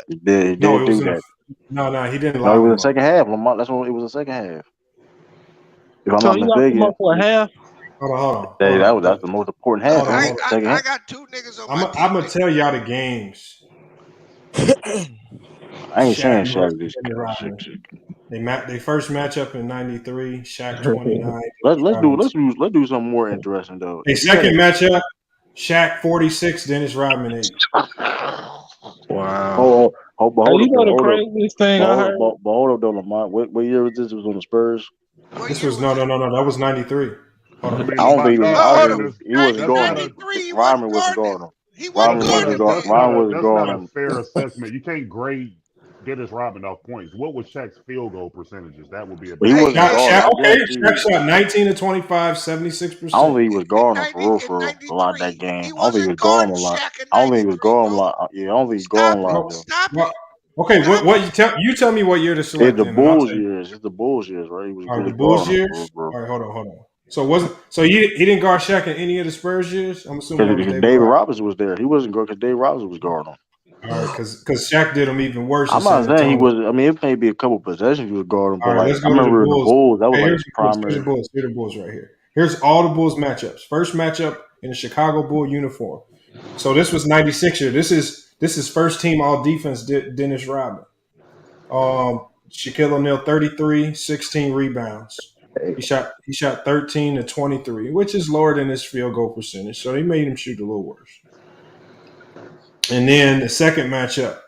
He did do that. No, he didn't No, it lock was him the up. second half, Lamont. That's when it was the second half. If I'm So not he locked him mistaken, up for a half. Hold on. hey, that's the most important half. Second I half. got 2 niggas on I'm going to tell y'all the games. I ain't saying Shaq this They first match up in '93. Shaq 29. Let's do something more interesting though. A second matchup. Shaq 46. Dennis Rodman 8. Wow. Hold the craziest thing I heard? Hold up though, Lamont. What year was this? It was on the Spurs. This was no. That was '93. I don't think he wasn't going. 93, Rodman wasn't going him. Rodman wasn't going him. Fair assessment. You can't grade Dennis Rodman off points. What was Shaq's field goal percentages? That would be a. He wasn't Shaq shot 19 to 25, 76%. I don't think he was guarding him for real a lot of that game. I don't think he was guarding him a lot. I don't think he was guarding him a lot. Yeah, I don't think he was guarding him a lot though. Stop it. Okay, what you tell me what year to select? It's the Bulls years. It's the Bulls years, right? He was really the Bulls guarding him years. for real. All right, hold on. So he didn't guard Shaq in any of the Spurs years. I'm assuming David Robinson was there. He wasn't guarding because David Robinson was guarding him. All right, because Shaq did him even worse in I'm San not saying he Antonio. was. I mean, it may be a couple possessions you was guarding, but All right, like let's I go to the remember in the Bulls. Bulls, that was Hey, like here's his the Bulls. primary. Here are the Bulls right here. Here's all the Bulls matchups. First matchup in the Chicago Bull uniform. So this was 96er. This is first team all defense Dennis Rodman. Shaquille O'Neal 33, 16 rebounds. He shot 13 to 23, which is lower than his field goal percentage. So they made him shoot a little worse. And then the second matchup,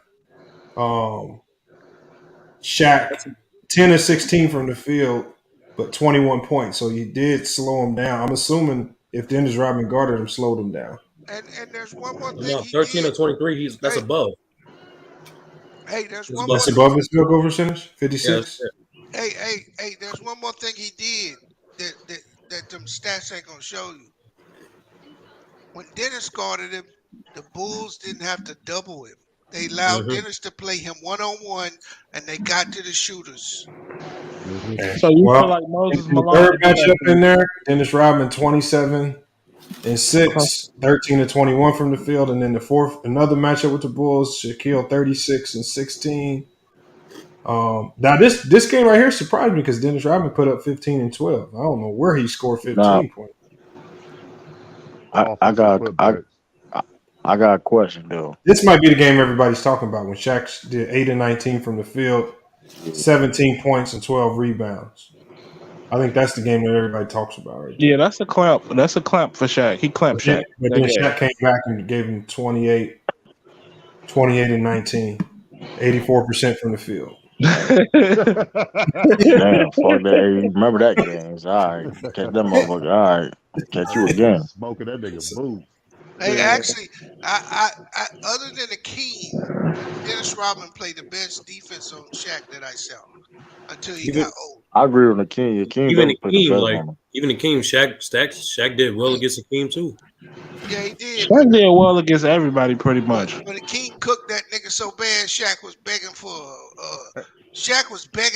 Shaq 10 to 16 from the field, but 21 points. So you did slow him down. I'm assuming if Dennis Rodman guarded him, slowed him down. And there's one more thing No, he 13 did. or 23. That's above. Hey, there's one That's more. above his field goal percentage, 56. Hey, there's one more thing he did that them stats ain't gonna show you. When Dennis guarded him, the Bulls didn't have to double him. They allowed Dennis to play him 1-on-1, and they got to the shooters. So you Well, feel like Moses in the Malone? third matchup in there, Dennis Rodman 27 and 6, 13 to 21 from the field. And then the fourth, another matchup with the Bulls, Shaquille 36 and 16. Now this game right here surprised me because Dennis Rodman put up 15 and 12. I don't know where he scored 15 points. I got a question though. This might be the game everybody's talking about when Shaq did 8 and 19 from the field, 17 points and 12 rebounds. I think that's the game that everybody talks about right there. Yeah, that's a clamp. That's a clamp for Shaq. He clamped Shaq. But then Shaq came back and gave him 28 and 19, 84% from the field. Damn, fuck that. Hey, remember that game? All right, catch them motherfucker. All right, catch you again. Smoking that nigga boot. Hey, actually, I other than Akeem, Dennis Rodman played the best defense on Shaq that I saw until he got old. I agree with Akeem. Akeem Even definitely put the Akeem, best like on him. even Akeem, Shaq did well against Akeem too. Yeah, he did. Shaq did well against everybody pretty much. When Akeem cooked that nigga so bad, Shaq was begging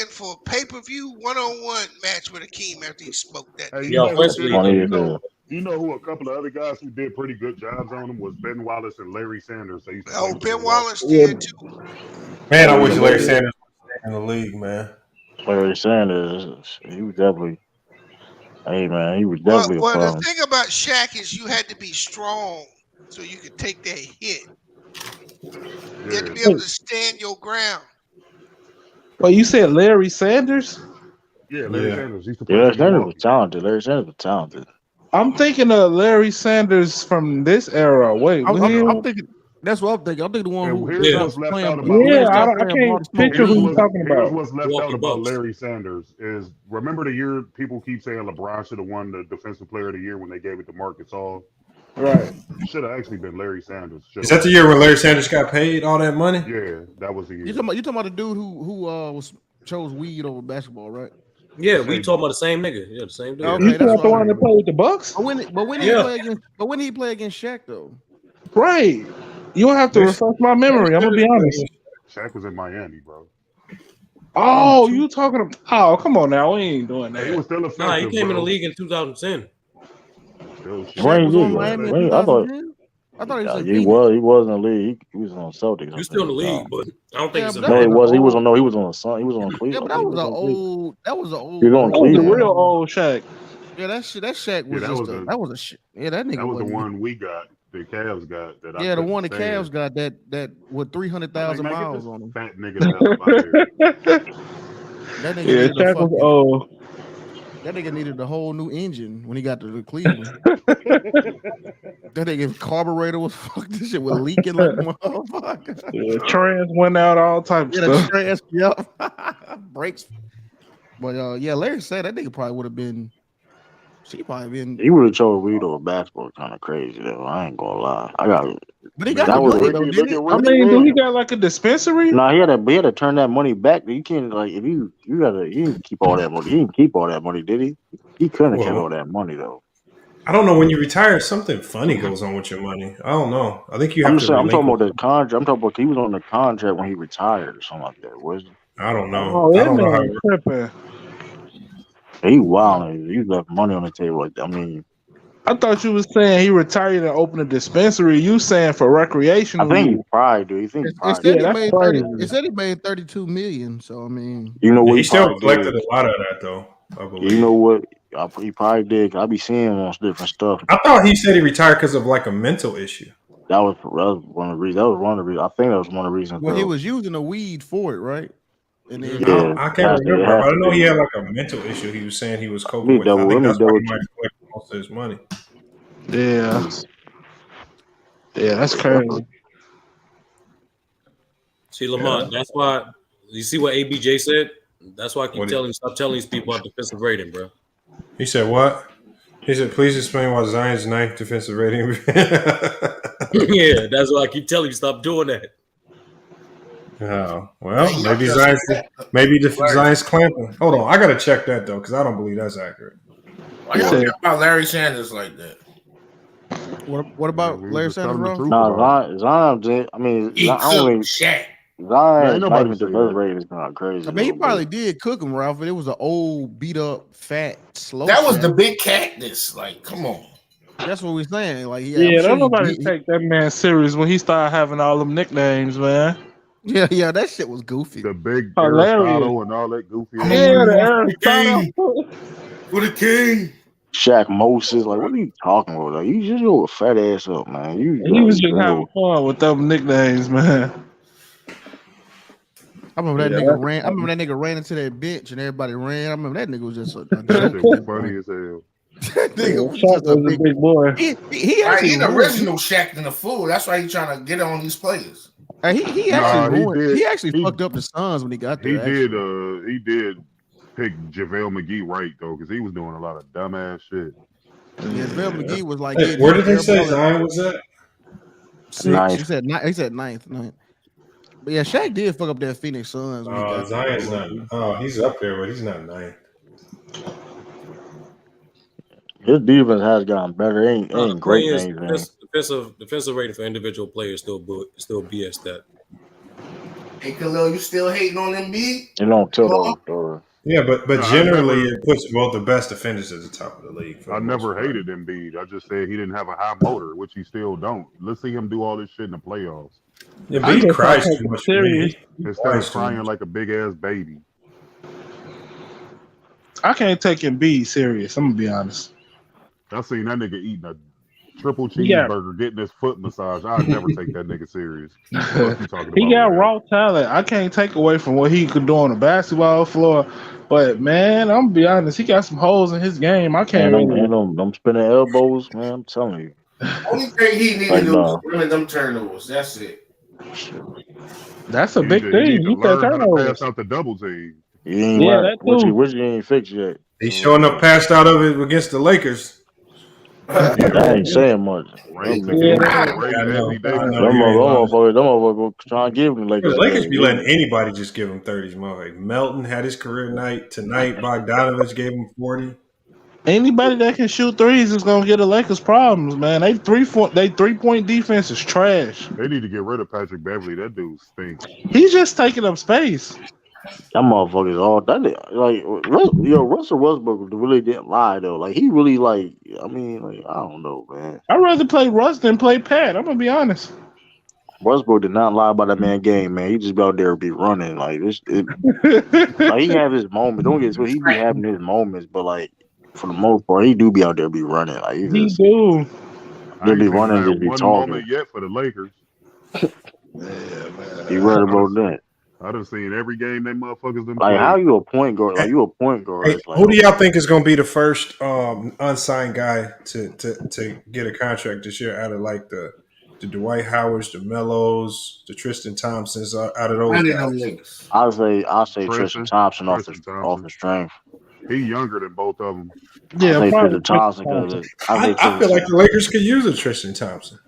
for a pay-per-view 1-on-1 match with Akeem after he smoked that. Hey, nigga. You know who a couple of other guys who did pretty good jobs on him was Ben Wallace and Larry Sanders. They used to play with Ben the Wallace did too. Man, I wish Larry Sanders was in the league, man. Larry Sanders, he was definitely. Hey man, he was definitely a Well, the problem. thing about Shaq is you had to be strong so you could take that hit. You had to be able to stand your ground. Well, you said Larry Sanders? Yeah, Larry Sanders used to play. Larry Sanders was talented. Larry Sanders was talented. I'm thinking of Larry Sanders from this era. Wait, I'm thinking. That's what I'm thinking. I'm thinking the one who Here's what's left playing. out about I can't picture who you're talking Here's about. what's left Milwaukee out about Bucks. Larry Sanders is remember the year people keep saying LeBron should have won the Defensive Player of the Year when they gave it to Marcus All. Right. Should have actually been Larry Sanders. Is that the year when Larry Sanders got paid all that money? Yeah, that was the year. You talking about the dude who chose weed over basketball, right? Yeah, we talking about the same nigga. Yeah, the same dude. Okay, You that's not the what one that played with the Bucks? But when did he play against Shaq though? Right. You don't have to refresh my memory. I'm gonna be honest. Shaq was in Miami, bro. Oh, you talking about? Oh, come on now. We ain't doing that. He was still effective. Nah, he came in the bro. league in 2010. Shaq was on Miami in 2010? I thought he was He was in the league. He was on Celtics. He's still in the league, but I don't think it's a No, he was. He was on. No, he was on the Sun. He was on Cleveland. Yeah, but that was an old. That was an old. He was on That was a Cleveland. real old Shaq. Yeah, that Shaq was that was a shit. Yeah, that nigga. That was the wasn't- one we got. The Cavs got that. Yeah, the one the Cavs got that with 300,000 Like, miles on him. Fat nigga. That nigga Yeah, needed a Shaq was fucking- old. That nigga needed a whole new engine when he got to the Cleveland. That nigga carburetor was this shit was leaking like a motherfucker. Yeah, trans went out, all types Yeah, of the stuff. trans, yep. Brakes. But yeah, Larry said that nigga probably would have been. She probably been. He would have chose weed over basketball. Kind of crazy though. I ain't gonna lie. I got. But he got that the was money though, didn't he? I mean, do he got like a dispensary? No, he had to turn that money back. You can't like if you gotta. He didn't keep all that money. He didn't keep all that money, did he? He couldn't have kept all that money though. I don't know. When you retire, something funny goes on with your money. I don't know. I think you have to. I'm talking about the contract. I'm talking about he was on the contract when he retired or something like that. Was he? I don't know. Oh, I that don't know how. man tripping. He wild. He left money on the table. I mean, I thought you was saying he retired and opened a dispensary. You saying for I recreational think he use? probably do. You think he It probably said Yeah, he do. that's made 30. crazy. It said he made 32 million. So I mean, You know Yeah, what he he still probably collected did. a lot of that though, I You believe. know what? He probably did. 'Cause I be seeing him on different stuff. I thought he said he retired because of like a mental issue. That was one of the reasons. That was one of the reasons. I think that was one of the reasons well, he though. was using the weed for it, right? And then Yeah, I it can't has to. It remember, but has I to know he be. had like a mental issue. He was saying he was Let coping me with. I double. think Let me that's why double he might check. collect most of his money. Yeah, yeah, that's Yeah, crazy. See, Yeah. Lamont, that's why you see what ABJ said. That's why I keep What telling stop telling these people about defensive rating, bro. he said? What he said? Please explain why Zion's ninth defensive rating. Yeah, that's why I keep telling you stop doing that. Oh, Hey, well, y'all maybe just Zion's clamping. Hold on, I gotta check that though because I don't believe that's accurate. Why He y'all said, care about Larry Sanders like that? what Yeah, about we was Larry just Sanders, telling the bro? truth Nah, about it. Zion. I mean, He I don't cooked think Shaq. Yeah, ain't Zion's nobody knife say defense that. rate is kind of crazy I mean, he though. But probably did cook him, Ralph, but it was an old, beat up, fat, slow That was the Shaq. big cactus. Like, come on. That's what we're saying. Like, yeah, I'm "Yeah, sure don't he nobody beat. take that man serious when he started having all them nicknames, man. Yeah, that shit was goofy. The big Hilarious. Aristotle and all that goofy I'm ass gonna Yeah, win shit. the one for the Aristotle. king. For the king. Shaq Moses, like, what are you talking about? Like, you just go fat ass up, man. He was just having Yo, fun with them nicknames, man. I remember that Yeah, nigga that's ran. I funny. remember that nigga ran into that bench and everybody ran. I remember that nigga was just a That shit was joke. funny as hell. That Yeah, nigga was Shaq just a was a big. big boy. He Right, actually he the ruined. original Shaq than the fool. That's why he's trying to get on these players. He actually Nah, he ruined. did. He actually He fucked up the Suns when he got he there. did. Actually, He did pick JaVale McGee right though, because he was doing a lot of dumbass shit. yeah, Vel Yeah. McGee was like Hey, getting where hit did they say airball at Zion was at? 6. He said ninth. But yeah, Shaq did fuck up that Phoenix Suns when he got there. Zion's Though, not. Oh, he's up there, but he's not ninth. his defense has gotten better. The Ain't point great is things, defensive rating for individual players still BS that. Hey, Khalil, you still hating on Embiid? It don't tell the whole story. Yeah, but No, I generally never. it puts both the best defenders at the top of the league for I the most never part. hated Embiid. I just said he didn't have a high motor, which he still don't. Let's see him do all this shit in the playoffs Yeah, I B just don't cries take too it much for serious. me. He instead of cries too crying much. like a big ass baby. I can't take Embiid serious. I'm gonna be honest. I seen that nigga eating a triple He got cheeseburger, getting his foot massaged. I'd never take that nigga serious. Fuck you talking he about, got Ralph? raw talent. I can't take away from what he could do on the basketball floor. But man, I'm gonna be honest, he got some holes in his game. I can't And really. them spinning elbows, man. I'm telling you. Only thing he needed Like, to do was no. limit them turnovers. That's it. That's a He need big to thing. He said learn how to pass turnovers. out the double team. You ain't Yeah, right. that Which too. you ain't fixed yet. He's showing up passed out of it against the Lakers. Yeah, That ain't saying much. Ray Them, taking Yeah, them that niggas is. Ray Yeah, Anthony I Davis know them you ain't lying. motherfuckers trying to give them the The Lakers Lakers game. be letting anybody just give him 30s, motherfucker. Melton had his career night tonight. Bogdanovich gave him 40. Anybody that can shoot threes is gonna get the Lakers problems, man. They 3-point defense is trash. They need to get rid of Patrick Beverly. That dude stink. He's just taking up space. That motherfuckers all that like Russell Westbrook really didn't lie though. Like he really like I mean like I don't know, man. I'd rather play Russ than play Pat. I'm gonna be honest. Westbrook did not lie about that man game, man. He just be out there be running like this. Like he have his moments. Don't get he be having his moments, but like for the most part, he do be out there be running. Like he He just do. I ain't be seen him running, have just be one talking. moment yet for the Lakers. You right I done, about that. I done seen every game they motherfuckers done Like how played. you a point guard? Like you a point guard? Hey, It's like who do y'all think is going to be the first unsigned guy to get a contract this year out of like the Dwight Howards, the Melos, the Tristan Thompsons, out of those None of them guys? niggas. I'll say Tristan Thompson off Tristan the Thompson. strength. He younger than both of them. I Yeah, say probably Tristan Tristan Thompson Thompson. because I say I feel Tristan. like the Lakers could use a Tristan Thompson.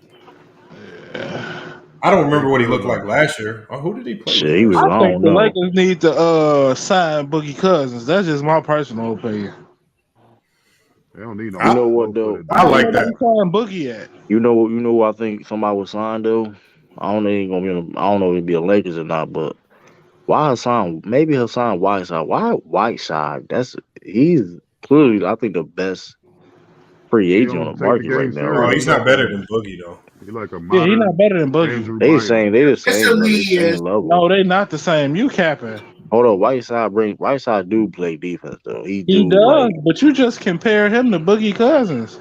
I don't remember what he looked like last year. Oh, who did he play with Shit, he was. last I I year? think don't the know. Lakers need to sign Boogie Cousins. That's just my personal opinion. They don't need no You know slow what though? footed I Where dude. like they that. sign Boogie at? You know what I think somebody would sign though. I don't know. Ain't gonna be. I don't know if it'd be a Lakers or not, but why sign? Maybe he'll sign Whiteside. Why Whiteside? He's clearly I think the best free He agent on don't the take the market right game now, Oh, serious. right? he's not better than Boogie though. He like a Yeah, he's not modern better than Boogie. Andrew They Bynum. saying they the Yes, same level, he same is. level. No, they not the same. You capping. Hold on, Whiteside do play defense though. He He do does, like but you just compare him to Boogie Cousins.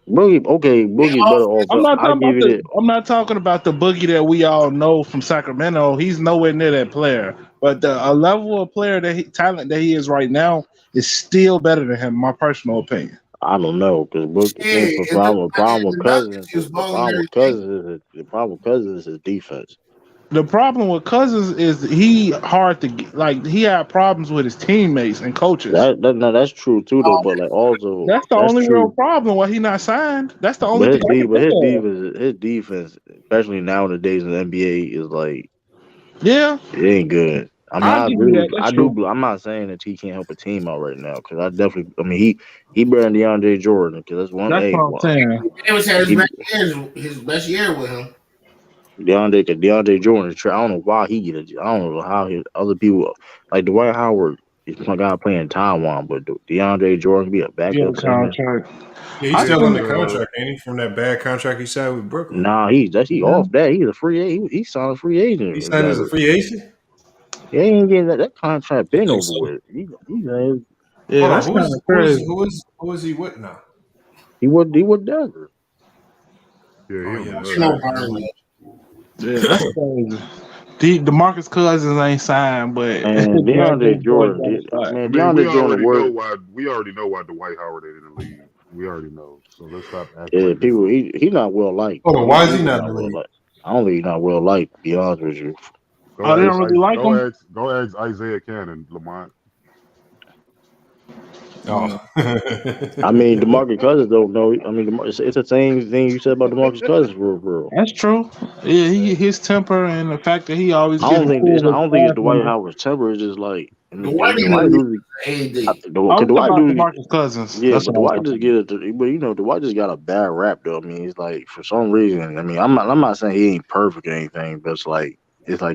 Boogie. Okay, Boogie better off. I'm not I talking give about you that. I'm not talking about the Boogie that we all know from Sacramento. He's nowhere near that player. But a level of player talent that he is right now is still better than him, in my personal opinion. I don't know because Yeah, the it looked like problem with the Cousins Nuggets was the balling problem with every day. Cousins is his defense. The problem with Cousins is he hard to get, like he had problems with his teammates and coaches. No, that's true too though. But like also That's the that's only real true. problem why he not signed. That's the only But thing I can think of. his defense, especially nowadays in the NBA, is like Yeah, it ain't good. I mean, I'll I give you agree that. with That's true. I'm not saying that he can't help a team out right now because I definitely. I mean, he better than DeAndre Jordan because that's one. That's Hey, what I'm saying. Davis had he, his best year with him. DeAndre Jordan. I don't know why he get it. I don't know how his other people like Dwight Howard is my guy playing Taiwan, but DeAndre Jordan be a Yeah, backup center. contract. Yeah, he's still under contract, ain't he? From that bad contract he signed with Brooklyn. Nah, he off that. He's a free agent. He signed a free agent. He signed as a free agent. He ain't getting that contract been over So. with. Yeah, that's Hold on, kind of crazy. who is he with now? He would Denver. Yeah, yeah, Yeah, that's crazy. DeMarcus Cousins ain't signed, but And DeAndre Jordan, DeAndre Jordan work. We already know why Dwight Howard ain't in the league. We already know. So let's stop acting. Yeah, like people. He not well liked. Hold on, why is he not in the well league? liked? I don't think he's not well liked. To be honest with you. They don't really like him. Go ask Isaiah Cannon, Lamont. Oh. I mean, DeMarcus Cousins don't know. I mean, it's the same thing you said about DeMarcus Cousins, bro. That's true. Yeah, his temper and the fact that he always. I don't think it's Dwight Howard's temper. It's just like I mean, Dwight do DeMarcus Cousins. Yeah, That's but what Dwight just get it. But Dwight just got a bad rap though. I mean, it's like for some reason. I mean, I'm not saying he ain't perfect or anything, but it's like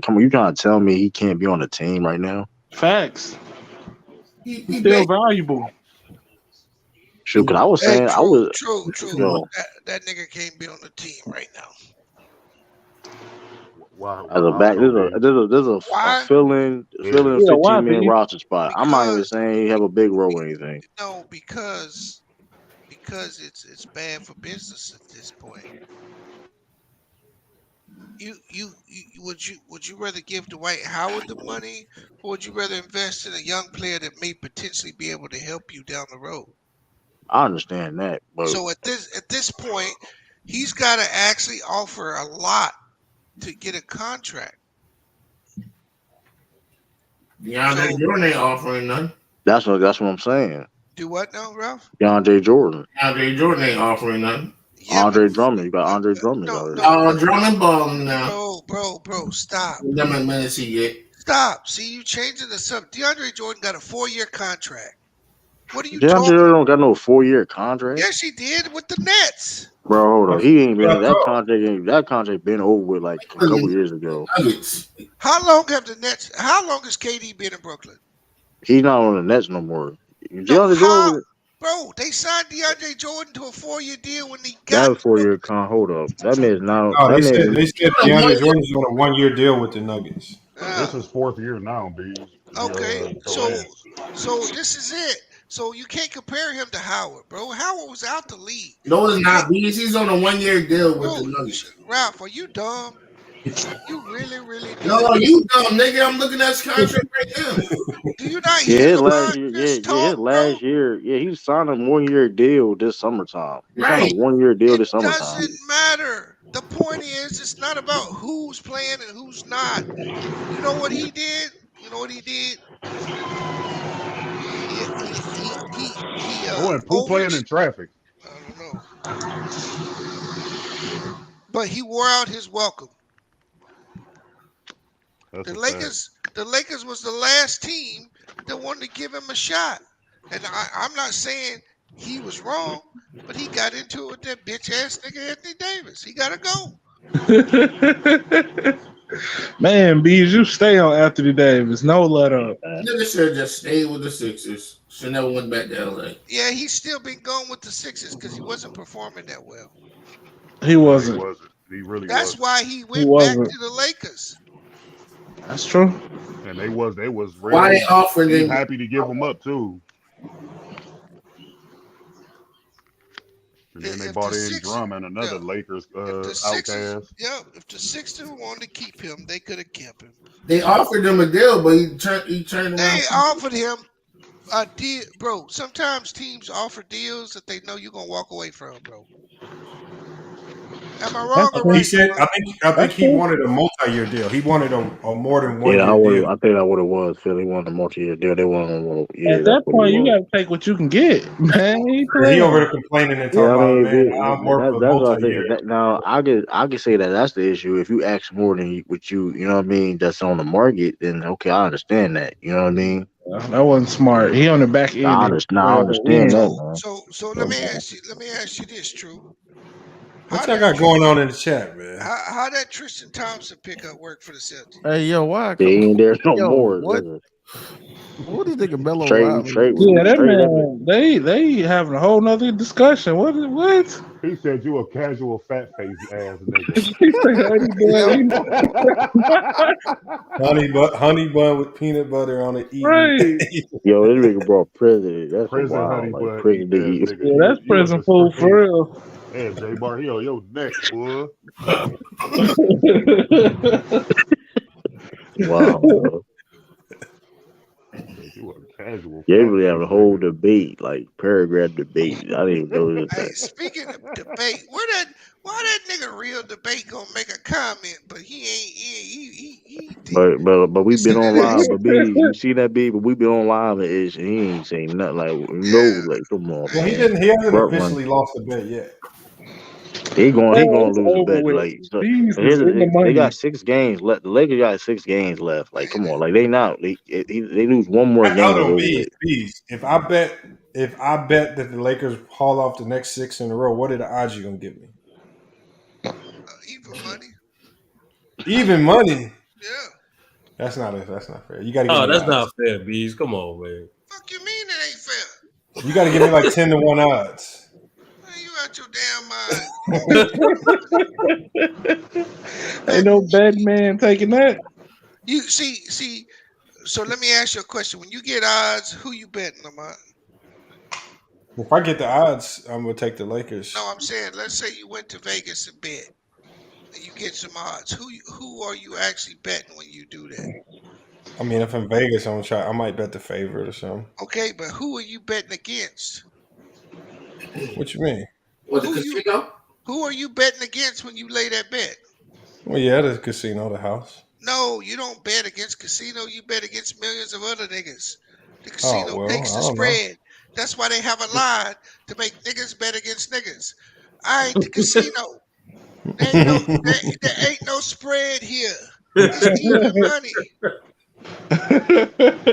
come on, you trying to tell me he can't be on the team right now? Facts. He's still valuable. Shoot, because I was saying true, I was true. Yo, That nigga can't be on the team right now. Wow. as a back, there's a filling 15-man roster spot. I'm not even saying he have a big role or anything. No, because it's bad for business at this point. Would you rather give Dwight Howard the money, or would you rather invest in a young player that may potentially be able to help you down the road? I understand that, but So at this point, he's got to actually offer a lot to get a contract. DeAndre Jordan ain't offering none. that's what I'm saying. Do what now, Ralph? DeAndre Jordan. DeAndre Jordan ain't offering none. Andre Drummond. You got Andre Drummond out here. Drummond balling now. Bro, stop. How many minutes he get? Stop. See, you changing the subject. DeAndre Jordan got a 4-year contract. What are you DeAndre talking? Jordan don't got no 4-year contract. Yes, he did with the Nets. Bro, hold on. He ain't been that contract been over with like a couple years ago. How long has KD been in Brooklyn? He's not on the Nets no more. DeAndre Jordan. Bro, they signed DeAndre Jordan to a 4-year deal when he got that 4-year con. Hold up, that means now. Oh, they said DeAndre Jordan's on a 1-year deal with the Nuggets. This is 4th year now, B. Okay, so this is it. So you can't compare him to Howard, bro. Howard was out the league. No, it's not. He's on a 1-year deal with the Nuggets. Ralph, are you dumb? You really dumb. No, you dumb, nigga. I'm looking at his contract right now. Do you not hear his last year. Yeah, he signed a 1-year deal this summertime. He signed a 1-year deal this summertime. Doesn't matter. The point is, it's not about who's playing and who's not. You know what he did? Who playing in traffic? I don't know. But he wore out his welcome. The Lakers was the last team that wanted to give him a shot. And I'm not saying he was wrong, but he got into it with that bitch ass nigga Anthony Davis. He gotta go. Man, Bees, you stay on Anthony Davis. No let up. Nigga should just stay with the Sixers. So never went back to LA. Yeah, he's still been going with the Sixers because he wasn't performing that well. He wasn't. He wasn't. He really That's wasn't. why he He went back wasn't. to the Lakers. That's true. And they was Why they real offering him? happy to give him up too. And then they If bought the in Sixers, Drum and another yeah, Lakers if the Sixers, outcast. yeah, if the Sixers wanted to keep him, they could have kept him. They offered him a deal, but he turned They around. offered him a deal, bro. Sometimes teams offer deals that they know you're gonna walk away from, bro. Am I wrong or He right? said, I think he wanted a multi-year deal. He wanted a more than 1 year deal. I think that's what it was. Philly wanted a multi-year deal. They wanted At that point, you got to take what you can get, man. He over there complaining and talking about, man, I'm more for that's what I multi-year. think. Now I could say that that's the issue. If you ask more than what you know what I mean, that's on the market, then okay, I understand that. You know what I mean? That wasn't smart. He on the back end. I understand that, man. So let me ask you this, True. What y'all got going on in the chat, man? How that Tristan Thompson pickup work for the Celtics? Hey, yo, why? They ain't there no more. What? What do you think of Melo? Yeah, that man. They having a whole nother discussion. What? He said you a casual fat face ass nigga. honey bun with peanut butter on it. Right. Yo, this nigga brought president. That's Prison wild. honey Like bun. prison eating nigga. ass Yeah, that's prison food for real. Yeah, J Bar, he on your neck, boy. Wow. Bro. You a casual. They really have a whole debate, like paragraph debate. I didn't even know this. Hey, speaking of debate, why that nigga Real Debate gonna make a comment, but he ain't. But we've been on live. But B, you see that B? But we been on live and he ain't saying nothing. Like come on. Well, he hasn't Front officially run. lost a bet yet. He gonna lose a over bet. with. Like so, These is in the they money. got 6 games left. The Lakers got 6 games left. Like come on, like they lose one more I game. don't bees. If I bet that the Lakers haul off the next 6 in a row, what are the odds you gonna give me? Even money. Even money. Yeah. That's not fair. You got to give me that's odds. not fair, Bees. Come on, man. Fuck you mean it ain't fair? You got to give me like 10-1 odds. You out your damn mind. Ain't no bad man taking that. You see. So let me ask you a question. When you get odds, who you betting, Lamont? If I get the odds, I'm gonna take the Lakers. No, I'm saying, let's say you went to Vegas and bet, and you get some odds. Who are you actually betting when you do that? I mean, if I'm Vegas, I might bet the favorite or something. Okay, but who are you betting against? What you mean? Who are you betting against when you lay that bet? Well, yeah, the casino, the house. No, you don't bet against casino. You bet against millions of other niggas. The casino takes the I don't know. spread. That's why they have a line to make niggas bet against niggas. I ain't the casino. There ain't no spread here. It's even money.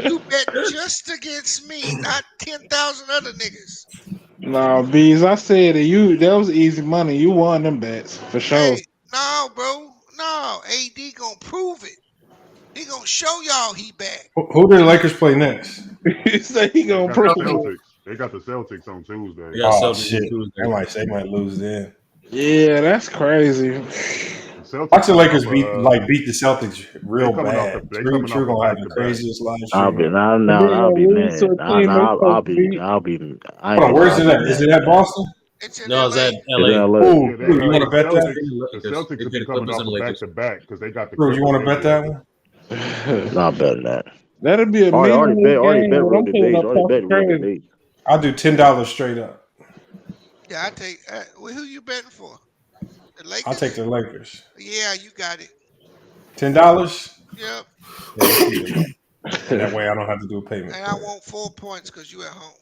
You bet just against me, not 10,000 other niggas. Nah, Bees, I said that was easy money. You won them bets for sure. Hey, no, bro. No, AD gonna prove it. He gonna show y'all he back. Who do the Lakers play next? He said he gonna prove it. They got the Celtics on Tuesday. Oh shit! They might lose then. Yeah, that's crazy. Watch the Lakers beat the Celtics real bad. True gonna have the craziest live stream. I'll be mad. I'll be. Where's it at? Is it at Boston? No, it's at LA. Ooh, you want to bet that? The Celtics will be coming off the back-to-back because they got the. Bro, you want to bet that one? Not betting that. That'll be a already bet real debate. I'll do $10 straight up. Yeah, I take. Who you betting for? The Lakers? I'll take the Lakers. Yeah, you got it. $10? Yep. That way I don't have to do a payment. And I want 4 points because you at home.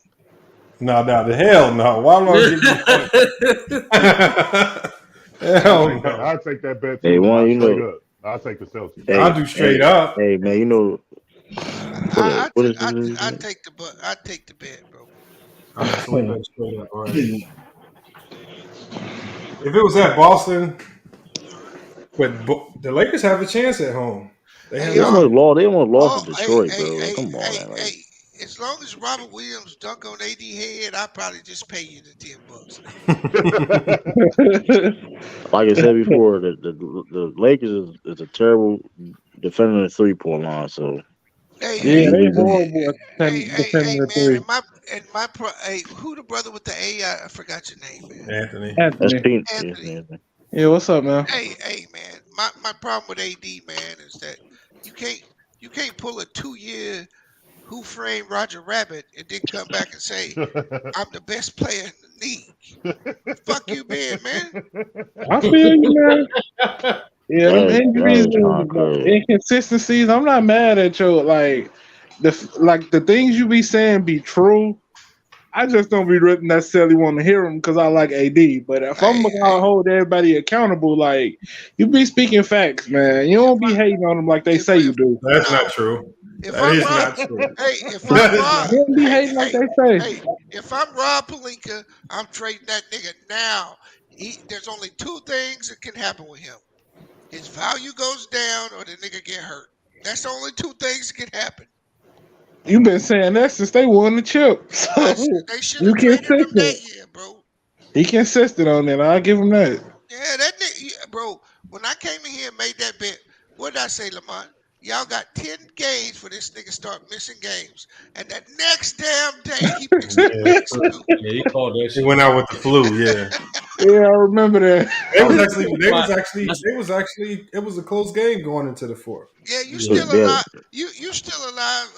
No, the hell no. Why would I give you hell no. I'll take that bet. Hey, you know. Up. I'll take the Celtics. I'll do straight up. Hey, man, you know. I take the bet, bro. Straight up. All right. If it was at Boston, but the Lakers have a chance at home. They almost lost to Detroit, bro. Like, come on, man. It's As long as Robert Williams dunk on AD head, I probably just pay you the $10. Like I said before, the Lakers is a terrible defending the 3-point line. So Hey, Yeah, they we horrible at defending the man, three. who the brother with the A? I forgot your name, man. Anthony. that's Anthony. Anthony. Yeah, what's up, man? Hey, man. My problem with AD, man, is that you can't pull a 2-year Who Framed Roger Rabbit and then come back and say I'm the best player in the league. Fuck you, been, man. I feel you, man. Yeah, them injuries that is and crazy. inconsistencies. I'm not mad at you. Like the things you be saying be true. I just don't be necessarily want to hear them because I like AD. But if I'm gonna hold everybody accountable, like you be speaking facts, man. You don't be hating on them like they say you do. That's not true. That is not true. Hey, if I'm Rob, You don't be hating like they say. if I'm Rob Pelinka, I'm trading that nigga now. There's only 2 things that can happen with him. His value goes down or the nigga get hurt. That's the only 2 things that can happen. You've been saying that since they won the chip. So They should you have traded him that consistent. year, bro. He consistent on that. I'll give him that. Yeah, that nigga, bro. When I came in here and made that bet, what did I say, Lamont? Y'all got 10 games for this nigga start missing games. And that next damn day, he picks up Yeah, he called that shit. He went out with the flu. Yeah. Yeah, I remember that. It was a close game going into the fourth. Yeah, you still alive. You still alive,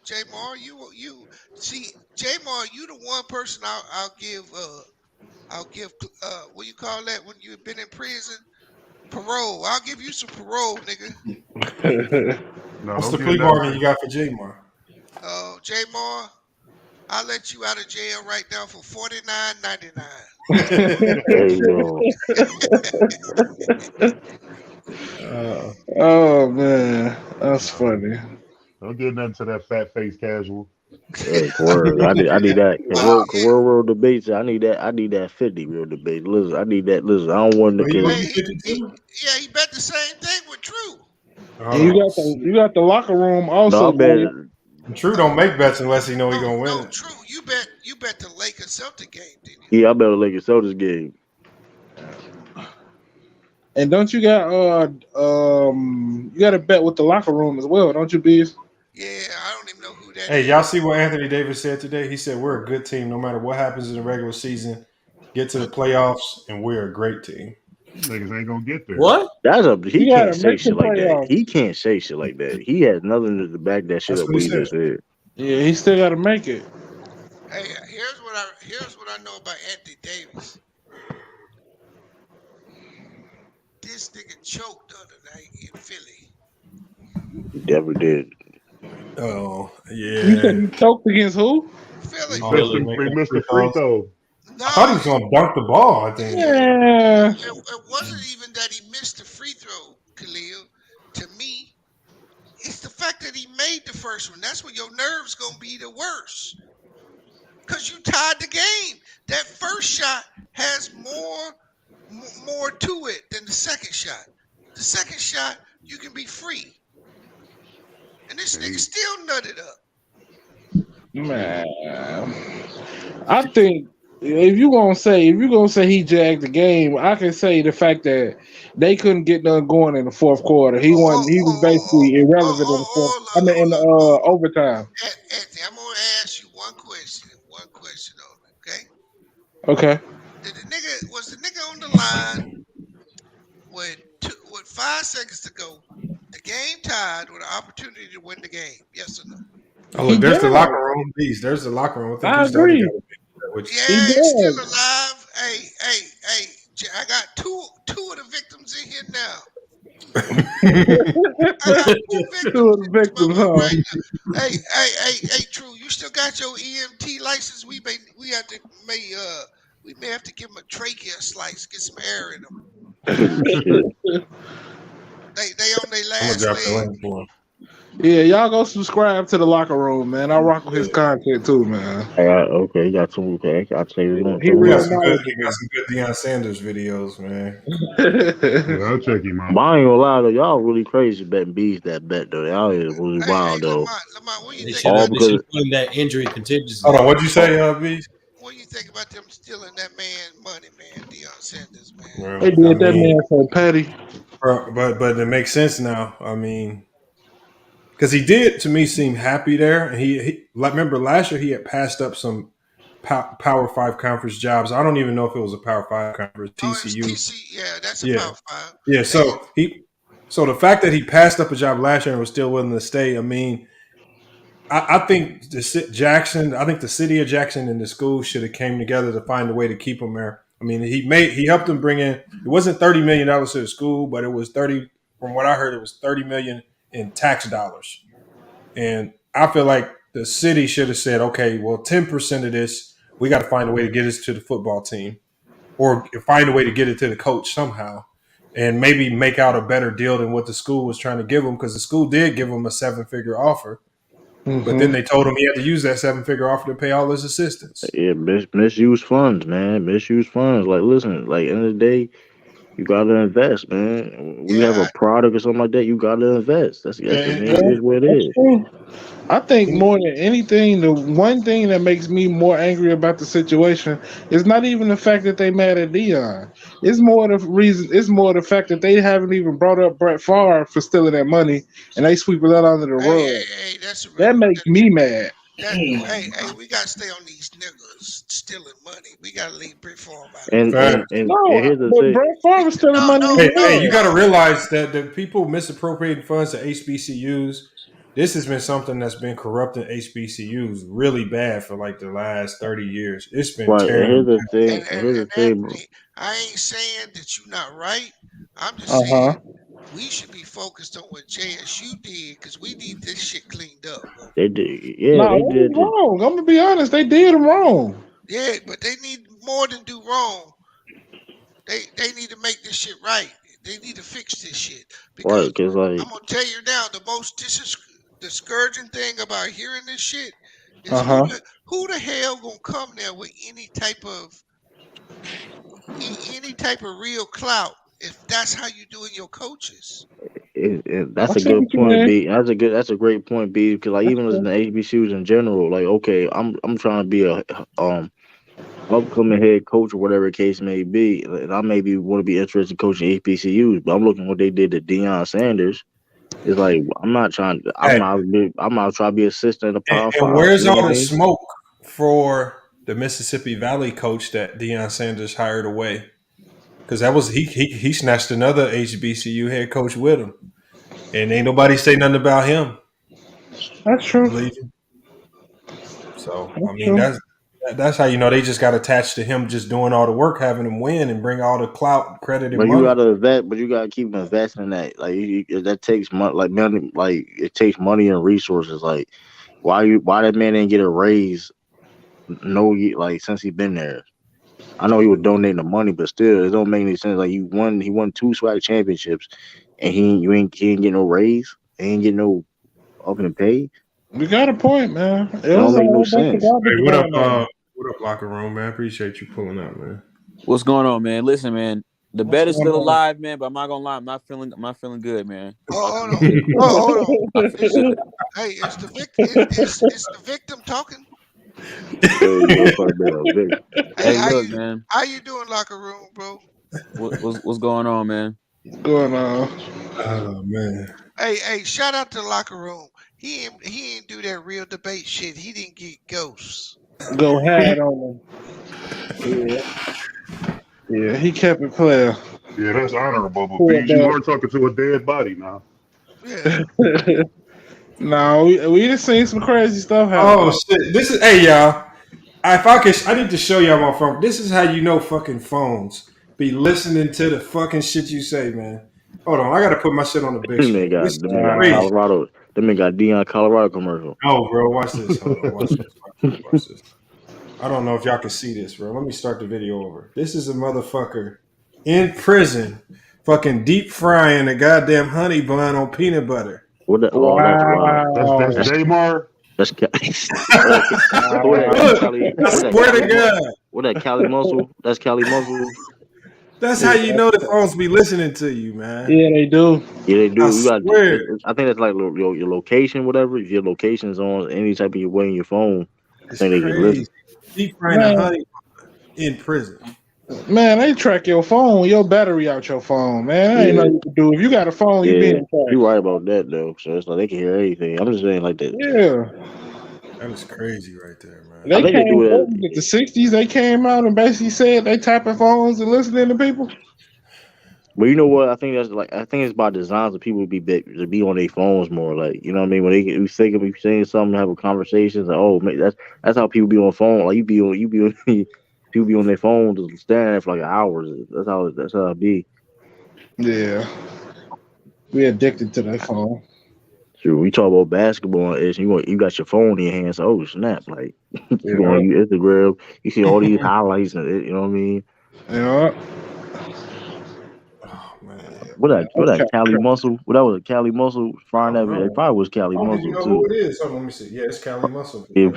J-Mar. You see, J-Mar, you the one person I'll give what you call that when you've been in prison? Parole. I'll give you some parole, nigga. What's the plea bargain you got for J-Mar? J-Mar, I'll let you out of jail right now for $49.99. There you go. Oh man, that's funny. Don't get nothing to that fat face casual. Word. I need that. Real debates. I need that 50 real debate. Listen, I need that. Listen, I don't want to. Yeah, he bet the same thing with True. And you got the locker room also. No, True don't make bets unless he know he's gonna win it. True, you bet the Lakers Celtic game, didn't you? Yeah, I bet the Lakers Celtics game. And don't you got you got a bet with the locker room as well, don't you, Bees? Yeah, I don't even know who that is. Y'all see what Anthony Davis said today? He said we're a good team no matter what happens in the regular season. Get to the playoffs, and we're a great team. Niggas ain't gonna get there. What? He can't say shit like that. He can't say shit like that. He has nothing to back that shit up. What he just said. Yeah, he still got to make it. Hey, here's what I know about Anthony Davis. This nigga choked the other night in Philly. He never did. Oh yeah. You said he choked against who? Philly. They missed the free throw. I thought he was gonna dunk the ball. I think. Yeah. It wasn't even that he missed the free throw, Khalil. To me, it's the fact that he made the first one. That's when your nerves gonna be the worst. Cause you tied the game. That first shot has more to it than the second shot. The second shot, you can be free. And this nigga still nutted up. Man, I think if you're gonna say he jacked the game, I can say the fact that they couldn't get none going in the fourth quarter. He was basically irrelevant in the fourth. In the overtime. Anthony, I'm gonna ask you one question only, okay? Okay. Was the nigga on the line with 5 seconds to go? The game tied with an opportunity to win the game. Yes or no? Oh, look, there's the locker room. There's the locker room. I agree. Yeah, he's still alive. Hey, I got two of the victims in here now. I got 2 of the victims, huh? Right now. Hey, True, you still got your EMT license? We may have to give him a trachea slice, get some air in them. They on their last leg. Yeah, y'all go subscribe to the locker room, man. I rock with his content too, man. Okay, you got some. Okay, I'll tell you. He He real got some good. He got knowledgeable. some good Deion Sanders videos, man. Yeah, I'll check him But out. I ain't gonna lie though, y'all really crazy betting bees that bet though. Y'all is really wild though. They should All have because put him that injury contingency. Hold on, what'd you say, B? What do you think about them stealing that man money, man? Deion Sanders, man. Well, They I did that mean, man so petty. but it makes sense now. I mean, because he did to me seem happy there, and he like remember last year he had passed up some Power 5 conference jobs. I don't even know if it was a Power 5 conference. TCU. Yeah, that's a Yeah, Power 5. yeah. So the fact that he passed up a job last year and was still willing to stay, I mean, I think Jackson. I think the city of Jackson and the school should have came together to find a way to keep him there. I mean, he helped them bring in. It wasn't $30 million to the school, but it was 30. From what I heard, it was $30 million in tax dollars. And I feel like the city should have said, okay, well, 10% of this, we got to find a way to get this to the football team, or find a way to get it to the coach somehow, and maybe make out a better deal than what the school was trying to give him, because the school did give him a 7-figure offer. But then they told him he had to use that 7-figure offer to pay all his assistants. yeah, misuse funds, man. Misuse funds. Like, listen, like end of the day, you gotta invest, man. When you have a product or something like that, you gotta invest. That's I mean, it is what it That's is. true. I think more than anything, the one thing that makes me more angry about the situation is not even the fact that they mad at Deion. It's more the reason. It's more the fact that they haven't even brought up Brett Favre for stealing that money, and they sweep that under the rug. That makes me mad. Hey, we gotta stay on these niggas stealing money. We gotta leave Brett Favre out. And No, here's the but thing. Brett Favre was stealing money. Hey, you got to realize that the people misappropriating funds to HBCUs. This has been something that's been corrupting HBCUs really bad for like the last 30 years. It's been Right, and terrible. here's the thing. And here's the thing, bro. I ain't saying that you're not right. I'm just Uh huh. saying we should be focused on what JSU did because we need this shit cleaned up, bro. They did, yeah, No, they that did. was wrong. I'm gonna be honest. They did him wrong. Yeah, but they need more than do wrong. They need to make this shit right. They need to fix this shit. Right, because like, I'm gonna tell you now, the most discouraging thing about hearing this shit is who the hell gonna come there with any type of real clout if that's how you doing your coaches. that's a good point, B. That's a great point, B. Because like even listening to HBCUs in general, like okay, I'm trying to be a upcoming head coach or whatever the case may be, and I maybe want to be interested in coaching HBCUs, but I'm looking at what they did to Deion Sanders. It's like I'm not trying to try to be assistant in the Power And 5. where's You know all what I the mean? smoke for the Mississippi Valley coach that Deion Sanders hired away? Because that was he snatched another HBCU head coach with him, and ain't nobody say nothing about him. That's true. Leaving. So I mean that's how you know they just got attached to him just doing all the work, having him win and bring all the clout, credit, and But money. you gotta invest. But you gotta keep investing in that. Like that takes money. Like money. Like it takes money and resources. Like why that man didn't get a raise? Like since he been there. I know he was donating the money, but still, it don't make any sense. Like he won 2 swag championships, and he ain't get no raise. He ain't get no up in pay. You got a point, man. It don't make no sense. Hey, what up, locker room, man? Appreciate you pulling up, man. What's going on, man? Listen, man. The bet is still alive, man. But I'm not gonna lie, I'm not feeling good, man. Hold on. Hey, is the victim talking? Hey, look, man. How you doing, locker room, bro? What's going on, man? Going on? Oh man. Hey, shout out to the locker room. He ain't do that real debate shit. He didn't get ghosts. Go ahead on him. Yeah, he kept it clear. Yeah, that's honorable. But you are talking to a dead body now. Yeah. No, we just seen some crazy stuff happen. Oh shit! This is y'all. I need to show y'all my phone. This is how you know fucking phones be listening to the fucking shit you say, man. Hold on, I gotta put my shit on the big screen. Them nigga got Deion Colorado commercial. Oh, bro, watch this. Hold on, watch this. I don't know if y'all can see this, bro. Let me start the video over. This is a motherfucker in prison, fucking deep frying a goddamn honey bun on peanut butter. What that? Oh, that's wild. That's Jamar. That's who that Cali? I swear to God. What that Cali Muscle? That's Cali Muscle. That's how you know the phones be listening to you, man. Yeah, they do. Yeah, they do. I You got. swear. I think that's like your location, whatever. If your location's on any type of your way in your phone, I It's think they can crazy. listen. Deep frying a honey in prison. Man, they track your phone, your battery out your phone, man. I ain't know you can do. If you got a phone, you being tracked. You're right about that though. So it's like they can hear anything. I'm just saying like that. Yeah. That was crazy right there, man. They came in the 60s. They came out and basically said they tapping phones and listening to people. But you know what? I think it's by design for people to be on their phones more. Like, you know what I mean? When they think of saying something, have a conversation. Like, oh, man, that's how people be on phone. Like you be on people be on their phone just standing there for like hours. That's how it be. Yeah, we addicted to that phone. Sure, we talk about basketball, and you got your phone in your hands. So, oh snap! Like you go on your Instagram, you see all these highlights, and you know what I mean? Yeah. What that Cali Muscle? What that was a Cali Muscle frying that? It probably was Cali I don't Muscle even know too. who it is. So let me see. Yeah, it's Cali Muscle. Yeah.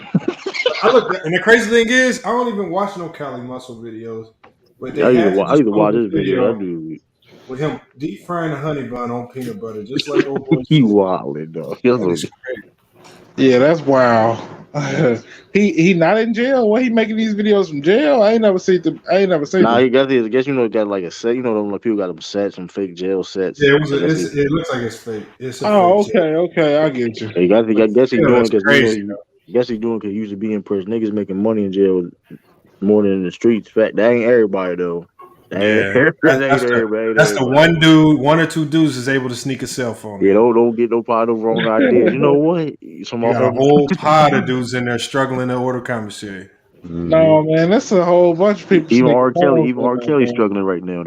I look, and the crazy thing is, I don't even watch no Cali Muscle videos. But they I had used to watch this this video. That dude, with him deep frying a honey bun on peanut butter, just like old boy. he wilding dog. Yeah, that's wild. he not in jail. What he making these videos from jail? I ain't never seen. Nah, he got this. I guess got like a set. You know, them like people got them sets, some fake jail sets. Yeah, it looks like it's fake. It's a fake okay, I get you. I guess he's doing because crazy. Guess he's doing because he used to be in prison. Niggas making money in jail more than in the streets. Fact, that ain't everybody though. That's the one dude, one or two dudes is able to sneak a cell phone. Yeah, don't get no part of wrong ideas. You know what? You got a whole pod of dudes in there struggling to order commissary. No, man, that's a whole bunch of people. Even R. Kelly's struggling right now.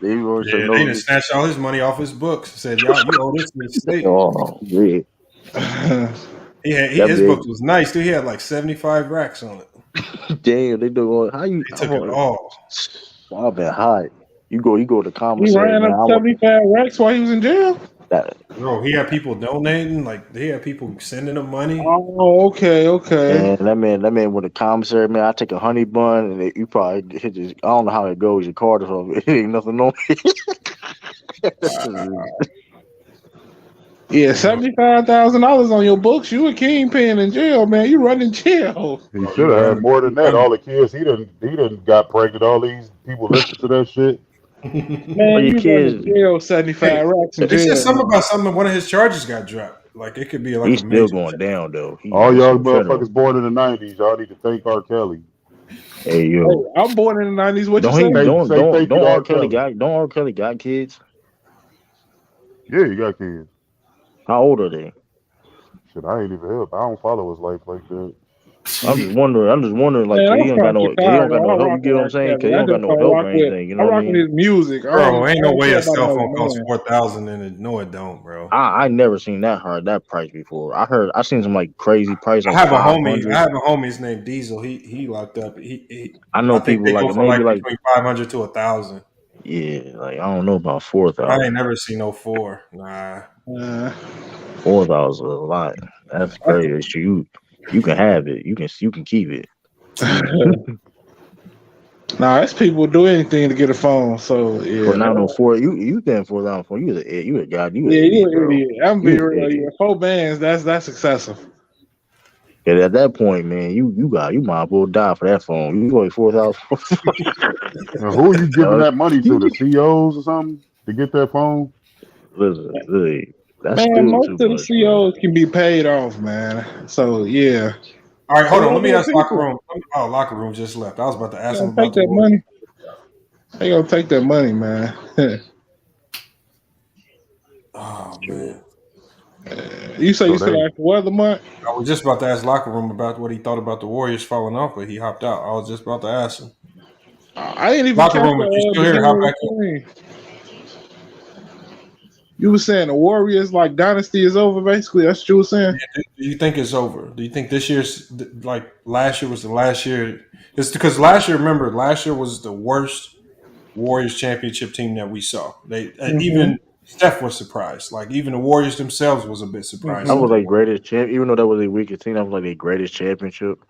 They done snatched all his money off his books. Said, "Y'all, you owe this to the state." Oh, yeah. His book was nice, dude. He had like 75 racks on it. Damn, they doing how you took it all. I've been hot. You go to commissary. He ran up 75 racks while he was in jail. Bro, he had people donating, like they had people sending him money. Oh, okay. And that man with the commissary, man. I take a honey bun, and you probably hit this. I don't know how it goes. Your card or something. It ain't nothing on it. Yeah, $75,000 on your books. You a kingpin in jail, man. You running jail. He should have had more than that. All the kids he done got pregnant. All these people listen to that shit. Man, you kids jail 75 racks in They jail. said something about something. One of his charges got dropped. Like it could be like he's still going down though. All y'all motherfuckers born in the 90s, y'all need to thank R. Kelly. Hey yo, hey, I'm born in the 90s. What you say? Don't R. Kelly got kids? Yeah, you got kids. How old are they? Shit, I ain't even help. I don't follow his life like that. I'm just wondering, like, Man, he don't got no help. You get what I'm saying? Because he don't got no help or anything. You know what I mean? His music, bro. Ain't no way a cell phone costs $4,000 and it. No, it don't, bro. I never seen that price before. I seen some like crazy price. Like I have a homie. His name Diesel. He locked up. I know think people like maybe like between 500 to 1,000. Yeah, like I don't know about 4,000. I ain't never seen no 4. Nah. 4,000 a lot. That's crazy. You can have it. You can keep it. Nah, it's people do anything to get a phone. So yeah. But now no 4. You paying 4,000 for you a god. You an idiot. I'm being real. Yeah, 4 bands. That's excessive. And at that point, man, you might as well die for that phone. You owe 4,000. Who are you giving that money to? The CEOs or something to get that phone? Listen, that's man, most of the CEOs can be paid off, man. So yeah. All right, hold on. Let me ask Locker Room. Oh, Locker Room just left. I was about to ask him about that money. They gonna take that money, man. Oh man. You said after weather month? I was just about to ask Locker Room about what he thought about the Warriors falling off, but he hopped out. I was just about to ask him. I ain't even Locker Room. If you still here, hop back in. You were saying the Warriors like dynasty is over, basically. That's what you were saying. Do you think it's over? Do you think this year's like last year was the last year? It's because last year was the worst Warriors championship team that we saw. They even Steph was surprised. Like even the Warriors themselves was a bit surprised. That was like greatest champ, even though that was a weakest team. That was like their greatest championship.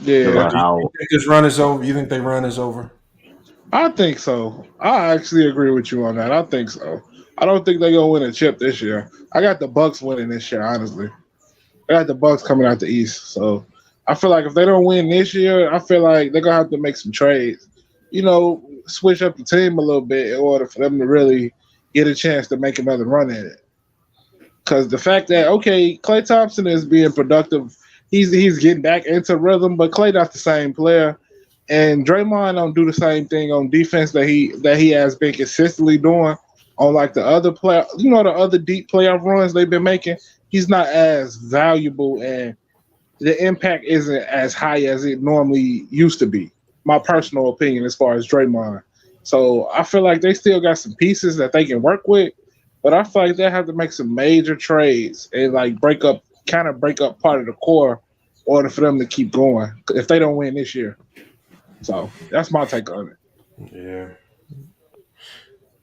Yeah. But do you think this run is over? You think they run is over? I think so. I actually agree with you on that. I think so. I don't think they're gonna win a chip this year. I got the Bucks winning this year, honestly. I got the Bucks coming out the East. So I feel like if they don't win this year, I feel like they're gonna have to make some trades. Switch up the team a little bit in order for them to really get a chance to make another run at it. Because the fact that Klay Thompson is being productive, he's getting back into rhythm, but Klay not the same player, and Draymond don't do the same thing on defense that he has been consistently doing on like the other player, the other deep playoff runs they've been making. He's not as valuable, and the impact isn't as high as it normally used to be. My personal opinion as far as Draymond. So I feel like they still got some pieces that they can work with, but I feel like they have to make some major trades and like break up part of the core in order for them to keep going if they don't win this year. So that's my take on it. Yeah.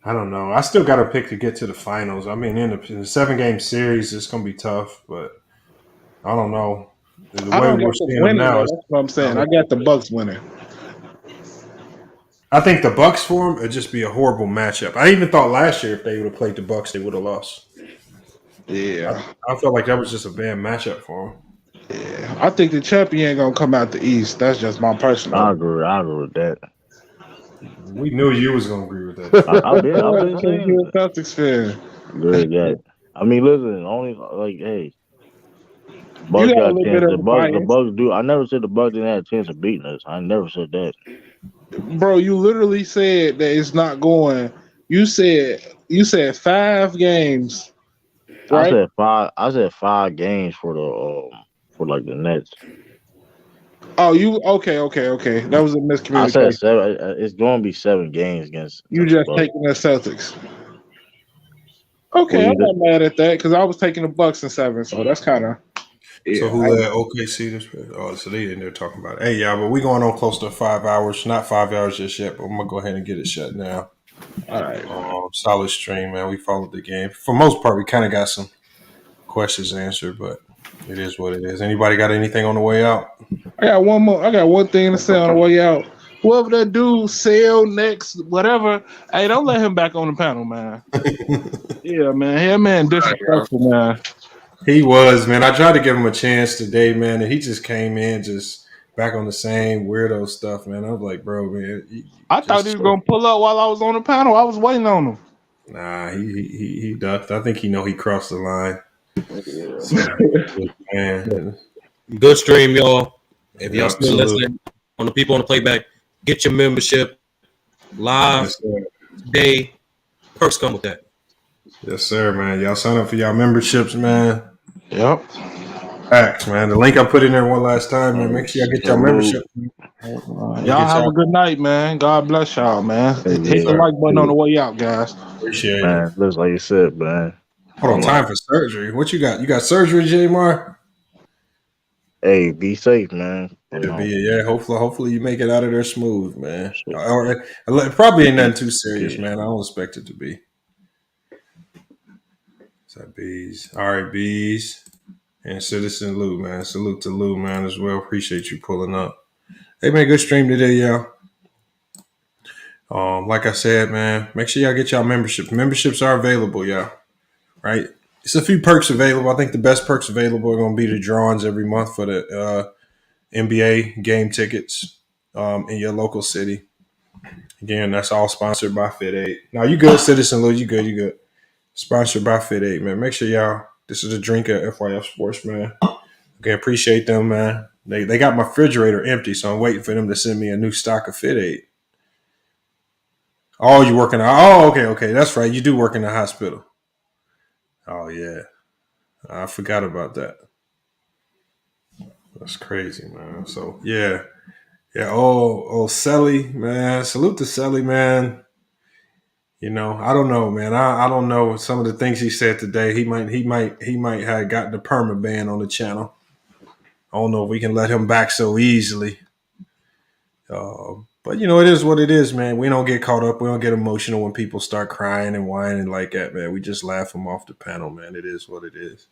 I don't know. I still got to pick to get to the finals. I mean, in the 7-game series, it's going to be tough, but I don't know. The way we're seeing them now, that's what I'm saying. I got the Bucks winning. I think the Bucks for them would just be a horrible matchup. I even thought last year if they would have played the Bucks, they would have lost. Yeah, I felt like that was just a bad matchup for them. Yeah, I think the champion ain't gonna come out the East. That's just my personal. I agree with that. We knew you was gonna agree with that. I've been saying you're a Celtics fan. Good guy. I mean, listen, only hey, Bucks got a chance. The Bucks do. I never said the Bucks didn't have a chance of beating us. I never said that. Bro, you literally said that it's not going. You said 5 games. Right? I said 5 games for the Nets. Oh, you okay? That was a miscommunication. I said 7. It's going to be 7 games against. You just taking the Celtics. Okay, I'm not mad at that because I was taking the Bucks in 7, so that's kind of. Yeah, so who led OKC this? Oh, so they in there talking about it. Hey, y'all, but we going on close to 5 hours. Not 5 hours just yet, but I'm gonna go ahead and get it shut down. All right. Solid stream, man. We followed the game for most part. We kind of got some questions answered, but it is what it is. Anybody got anything on the way out? I got one more. I got one thing to say on the way out. Whoever that dude, sell next, whatever. Hey, don't let him back on the panel, man. Yeah, man. Disrespectful, man. He was, man. I tried to give him a chance today, man, and he just came in just back on the same weirdo stuff, man. I was like, bro, man. I thought he was gonna pull up while I was on the panel. I was waiting on him. Nah, he ducked. I think he crossed the line. Yeah. So, man. Good stream, y'all. If y'all still listening, on the people on the playback, get your membership live today. Perks come with that. Yes, sir, man. Y'all sign up for y'all memberships, man. Yep. Facts, man. The link I put in there one last time, man. Make sure y'all get y'all membership. Y'all have a good night, man. God bless y'all, man. Hit the like button on the way out, guys. Appreciate it. Looks like you said, man. Hold on, time for surgery. What you got? You got surgery, J-Mar? Hey, be safe, man. Yeah, hopefully you make it out of there smooth, man. It probably ain't nothing too serious, man. I don't expect it to be. What's that, Bees? All right, Bees. And Citizen Lou, man. Salute to Lou, man, as well. Appreciate you pulling up. Hey, man, good stream today, y'all. Like I said, man, make sure y'all get y'all memberships. Memberships are available, y'all. Right? It's a few perks available. I think the best perks available are going to be the drawings every month for the NBA game tickets in your local city. Again, that's all sponsored by Fit8. Now, you good, Citizen Lou. You good. Sponsored by Fit8, man. Make sure y'all, this is a drink at FYF Sports, man. Okay, appreciate them, man. They got my refrigerator empty, so I'm waiting for them to send me a new stock of Fit8. Oh, you working? Oh, okay. That's right. You do work in the hospital. Oh, yeah. I forgot about that. That's crazy, man. So, yeah. Oh, Selly, man. Salute to Selly, man. You know, I don't know, man. I don't know some of the things he said today. He might have gotten the perma ban on the channel. I don't know if we can let him back so easily. But But it is what it is, man. We don't get caught up. We don't get emotional when people start crying and whining like that, man. We just laugh them off the panel, man. It is what it is.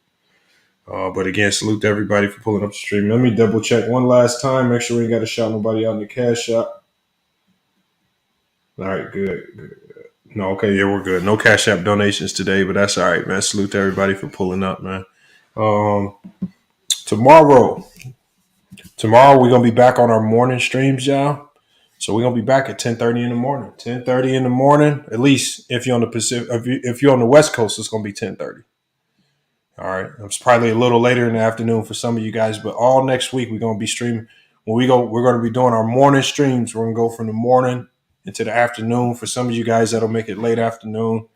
But again, salute to everybody for pulling up the stream. Let me double check one last time. Make sure we ain't got to shout nobody out in the cash shop. All right, good. No, okay, yeah, we're good. No Cash App donations today, but that's all right, man. Salute to everybody for pulling up, man. Tomorrow we're gonna be back on our morning streams, y'all. So we're gonna be back at 10:30 in the morning. 10:30 in the morning, at least if you're on the Pacific. If you're on the West Coast, it's gonna be 10:30. All right, it's probably a little later in the afternoon for some of you guys, but all next week we're gonna be streaming. We're gonna be doing our morning streams. We're gonna go from the morning into the afternoon. For some of you guys, that'll make it late afternoon.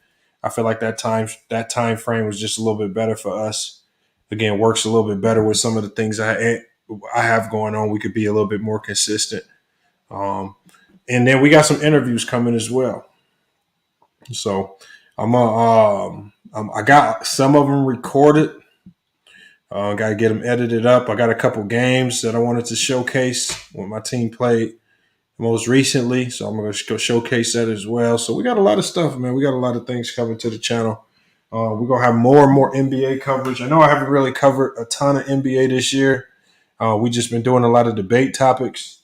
I feel like that time frame was just a little bit better for us. Again, works a little bit better with some of the things I have going on. We could be a little bit more consistent. And then we got some interviews coming as well. So I got some of them recorded. Got to get them edited up. I got a couple games that I wanted to showcase when my team played most recently. So I'm going to go showcase that as well. So we got a lot of stuff, man. We got a lot of things coming to the channel. We're going to have more and more NBA coverage. I know I haven't really covered a ton of NBA this year. We just been doing a lot of debate topics.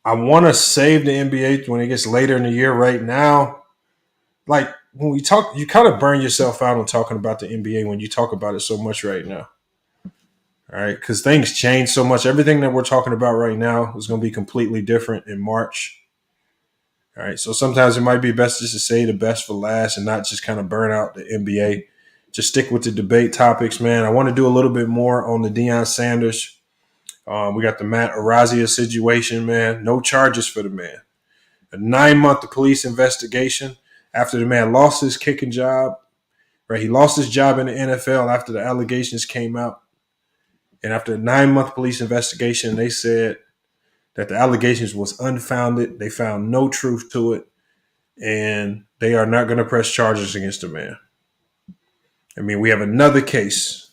I want to save the NBA when it gets later in the year. Right now, like when we talk, you kind of burn yourself out on talking about the NBA when you talk about it so much right now. All right, because things change so much. Everything that we're talking about right now is going to be completely different in March. All right, so sometimes it might be best just to say the best for last and not just kind of burn out the NBA. Just stick with the debate topics, man. I want to do a little bit more on the Deion Sanders. We got the Matt Arazia situation, man. No charges for the man. A 9-month police investigation after the man lost his kicking job. Right, he lost his job in the NFL after the allegations came out. And after a 9-month police investigation, they said that the allegations was unfounded. They found no truth to it. And they are not going to press charges against the man. I mean, we have another case,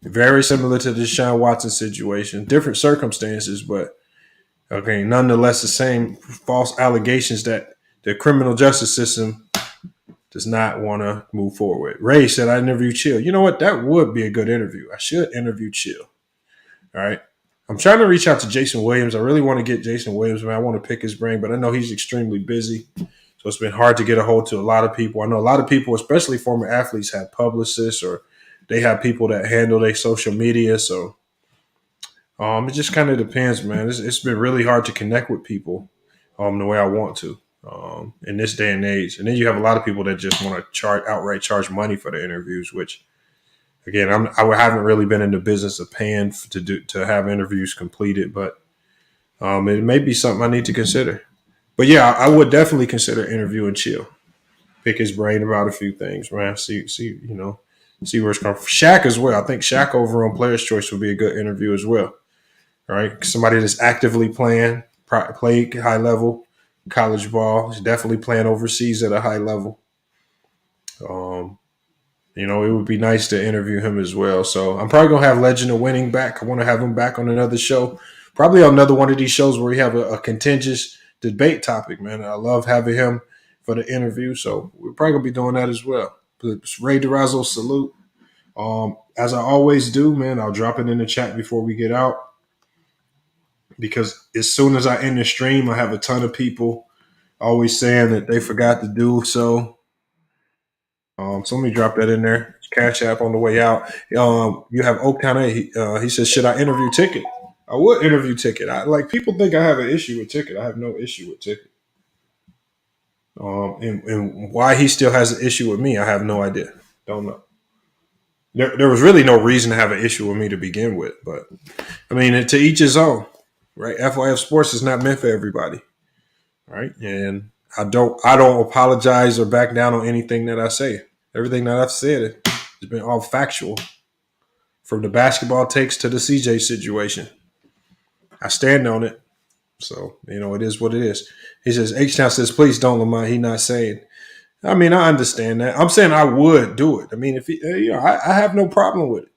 very similar to the Deshaun Watson situation. Different circumstances, but, okay, nonetheless the same false allegations that the criminal justice system does not want to move forward. Ray said, I interviewed Chill. You know what? That would be a good interview. I should interview Chill. All right. I'm trying to reach out to Jason Williams. I really want to get Jason Williams, man. I want to pick his brain, but I know he's extremely busy. So it's been hard to get a hold to a lot of people. I know a lot of people, especially former athletes, have publicists or they have people that handle their social media. So it just kind of depends, man. It's been really hard to connect with people the way I want to in this day and age. And then you have a lot of people that just want to outright charge money for the interviews, which, again, I haven't really been in the business of paying to have interviews completed, but it may be something I need to consider. But yeah, I would definitely consider interviewing Chill. Pick his brain about a few things, man. See where it's coming from. Shaq as well. I think Shaq over on Player's Choice would be a good interview as well. All right, somebody that's actively played high level college ball. He's definitely playing overseas at a high level. It would be nice to interview him as well. So I'm probably going to have Legend of Winning back. I want to have him back on another show. Probably on another one of these shows where we have a contentious debate topic, man. I love having him for the interview. So we're probably going to be doing that as well. Ray DeRazzo, salute. As I always do, man, I'll drop it in the chat before we get out. Because as soon as I end the stream, I have a ton of people always saying that they forgot to do so. So let me drop that in there. Cash App on the way out. You have Oaktown A. He says, should I interview Ticket? I would interview Ticket. People think I have an issue with Ticket. I have no issue with Ticket. And why he still has an issue with me, I have no idea. Don't know. There was really no reason to have an issue with me to begin with. But, I mean, to each his own. Right? FYF Sports is not meant for everybody. Right? And I don't apologize or back down on anything that I say. Everything that I've said has been all factual. From the basketball takes to the CJ situation. I stand on it. So, it is what it is. He says, H-Town says, please don't, Lamont. He's not saying. I mean, I understand that. I'm saying I would do it. I mean, if I have no problem with it.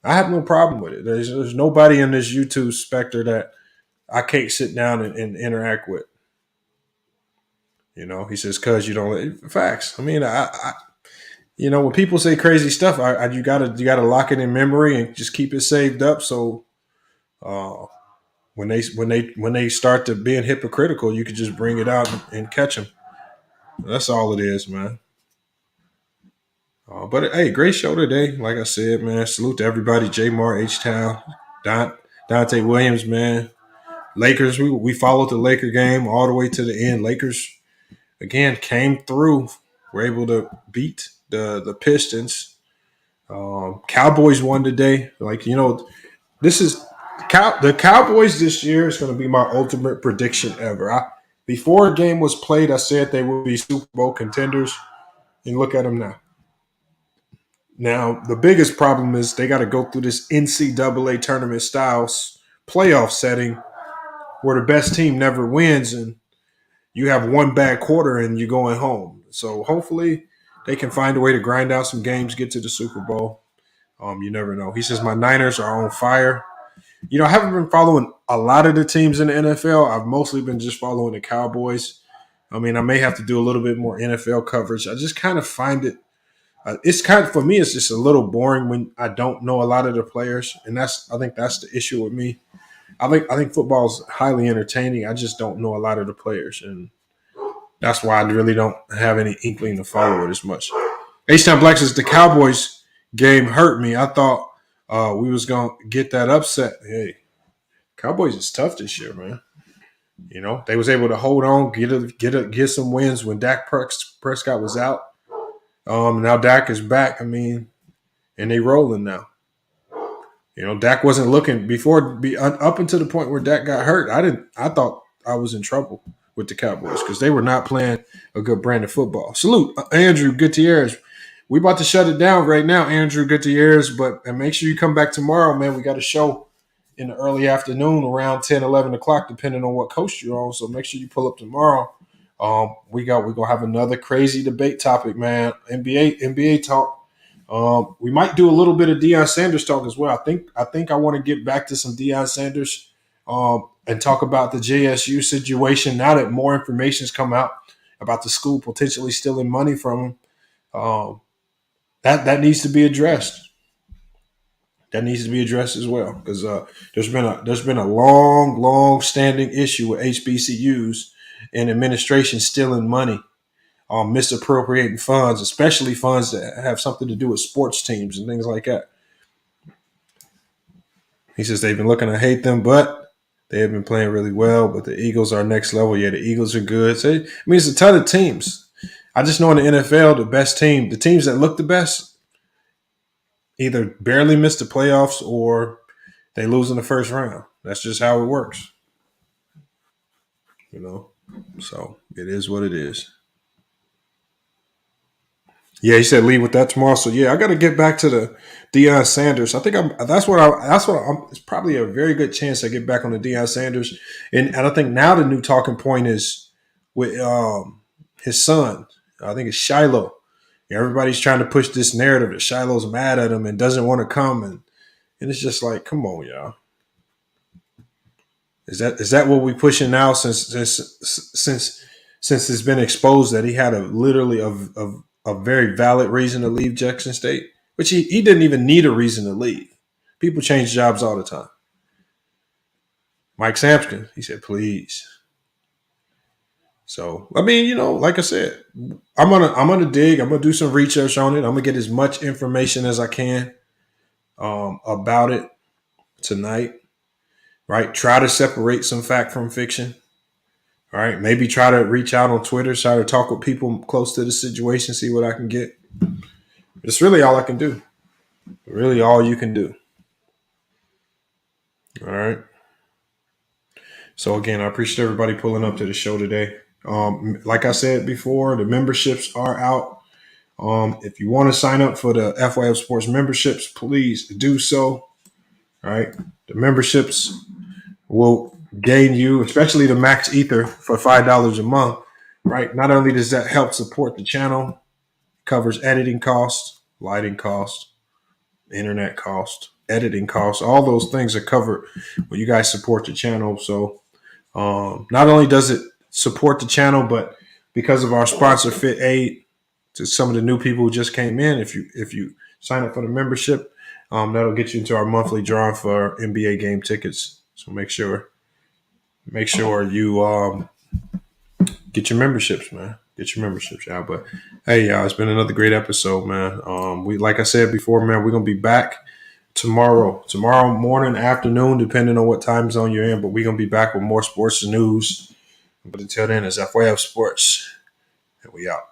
I have no problem with it. There's nobody in this YouTube specter that I can't sit down and interact with. He says, "Cause you don't." Facts. I mean, I when people say crazy stuff, you gotta lock it in memory and just keep it saved up. So when they start to being hypocritical, you can just bring it out and catch them. That's all it is, man. But hey, great show today. Like I said, man, salute to everybody. J Mar, H Town, Dante Williams, man. Lakers, we followed the Laker game all the way to the end. Lakers again came through. Were able to beat the Pistons. Cowboys won today. This is the Cowboys this year is going to be my ultimate prediction ever. Before a game was played, I said they would be Super Bowl contenders, and look at them now. Now, the biggest problem is they got to go through this NCAA tournament styles playoff setting where the best team never wins, and you have one bad quarter and you're going home. So hopefully they can find a way to grind out some games, get to the Super Bowl. You never know. He says, my Niners are on fire. I haven't been following a lot of the teams in the NFL. I've mostly been just following the Cowboys. I mean, I may have to do a little bit more NFL coverage. I just kind of find it for me, it's just a little boring when I don't know a lot of the players. And I think that's the issue with me. I think football is highly entertaining. I just don't know a lot of the players. And that's why I really don't have any inkling to follow it as much. H-Town Black says the Cowboys game hurt me. I thought we was going to get that upset. Hey, Cowboys is tough this year, man. They was able to hold on, get some wins when Dak Prescott was out. Now Dak is back. I mean, and they rolling now. Dak wasn't looking before up until the point where Dak got hurt. I thought I was in trouble with the Cowboys because they were not playing a good brand of football. Salute, Andrew Gutierrez. We about to shut it down right now, Andrew Gutierrez. And make sure you come back tomorrow, man. We got a show in the early afternoon around 10, 11 o'clock, depending on what coast you're on. So make sure you pull up tomorrow. We're gonna have another crazy debate topic, man. NBA talk. We might do a little bit of Deion Sanders talk as well. I think I want to get back to some Deion Sanders and talk about the JSU situation now that more information's come out about the school potentially stealing money from him. That needs to be addressed. That needs to be addressed as well because there's been a long standing issue with HBCUs and administration stealing money, misappropriating funds, especially funds that have something to do with sports teams and things like that. He says they've been looking to hate them, but they have been playing really well. But the Eagles are next level. Yeah, the Eagles are good. So, it's a ton of teams. I just know in the NFL, the best team, the teams that look the best, either barely miss the playoffs or they lose in the first round. That's just how it works. So it is what it is. Yeah, he said leave with that tomorrow. So yeah, I got to get back to the Deion Sanders. I think it's probably a very good chance I get back on the Deion Sanders. And I think now the new talking point is with his son. I think it's Shiloh. Everybody's trying to push this narrative that Shiloh's mad at him and doesn't want to come, and it's just like, come on, y'all. Is that what we pushing now? Since it's been exposed that he had literally a very valid reason to leave Jackson State, which he didn't even need a reason to leave. People change jobs all the time. Mike Sampson, he said, please. So, I mean, like I said, I'm gonna dig. I'm gonna do some research on it. I'm gonna get as much information as I can about it tonight. Right? Try to separate some fact from fiction. All right. Maybe try to reach out on Twitter, try to talk with people close to the situation, see what I can get. It's really all I can do. Really all you can do. All right. So again, I appreciate everybody pulling up to the show today. Like I said before, the memberships are out. If you want to sign up for the FYF Sports memberships, please do so. All right. The memberships will gain you, especially the Max Ether for $5 a month. Right. Not only does that help support the channel, covers editing costs, lighting costs, internet cost, editing costs, all those things are covered when you guys support the channel. So not only does it support the channel, but because of our sponsor Fit Aid, to some of the new people who just came in, if you sign up for the membership, that'll get you into our monthly drawing for NBA game tickets. So make sure you get your memberships, man. Get your memberships, y'all. But hey, y'all, it's been another great episode, man. We, like I said before, man, we're gonna be back tomorrow morning, afternoon, depending on what time zone you're in. But we're gonna be back with more sports news. But until then, it's FYF Sports, and we out.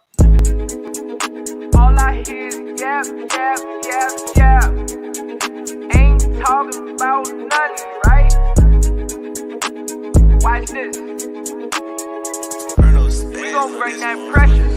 All I hear is yap, yap, yap, yap. Ain't talking about nothing, right? Watch this. We gon' bring that pressure.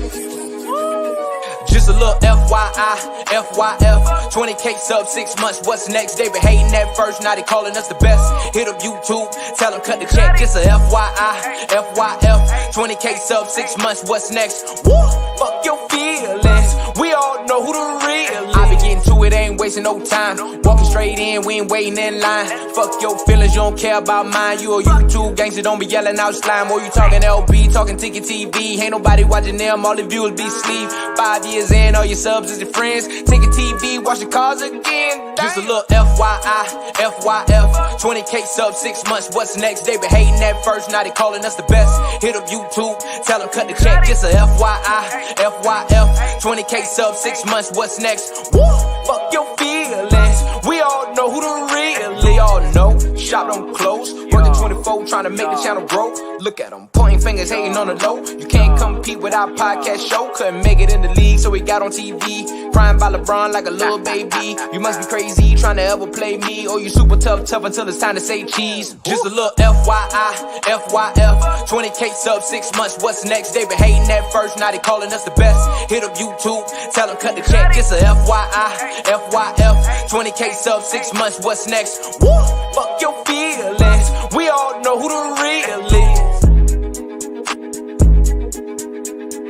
Just a little FYI, FYF, 20K sub 6 months, what's next? They been hating at first, now they calling us the best. Hit up YouTube, tell them cut the check. Just a FYI, FYF, 20K sub 6 months, what's next? Woo! Fuck your feelings, we all know who the real is. I be getting to it, ain't wasting no time. Walking straight in, we ain't waiting in line. Fuck your feelings, you don't care about mine. You a YouTube gangster, don't be yelling out slime. Or you talking LB, talking Ticket TV. Ain't nobody watching them, all the viewers be sleep. 5 years in, all your subs is your friends. Ticket TV, watch the cars again. Just a little FYI, FYF, 20K sub 6 months, what's next? They been hating at first, now they calling us the best. Hit up YouTube, tell them cut the check. Just a FYI, FYF, 20K sub 6 months, what's next? Woo! Fuck your feelings, we all know who the real is. They all know, shop don't close, working 24, trying to make the channel grow. Look at them, pointing fingers, hating on the low. You can't compete with our podcast show. Couldn't make it in the league, so we got on TV. Crying by LeBron like a little baby. You must be crazy, trying to ever play me. Or you super tough until it's time to say cheese. Just a little FYI, FYF, 20K sub 6 months, what's next? They been hating at first, now they calling us the best. Hit up YouTube, tell them cut the check. Just a FYI, FYF, 20K sub 6 months, what's next? Woo!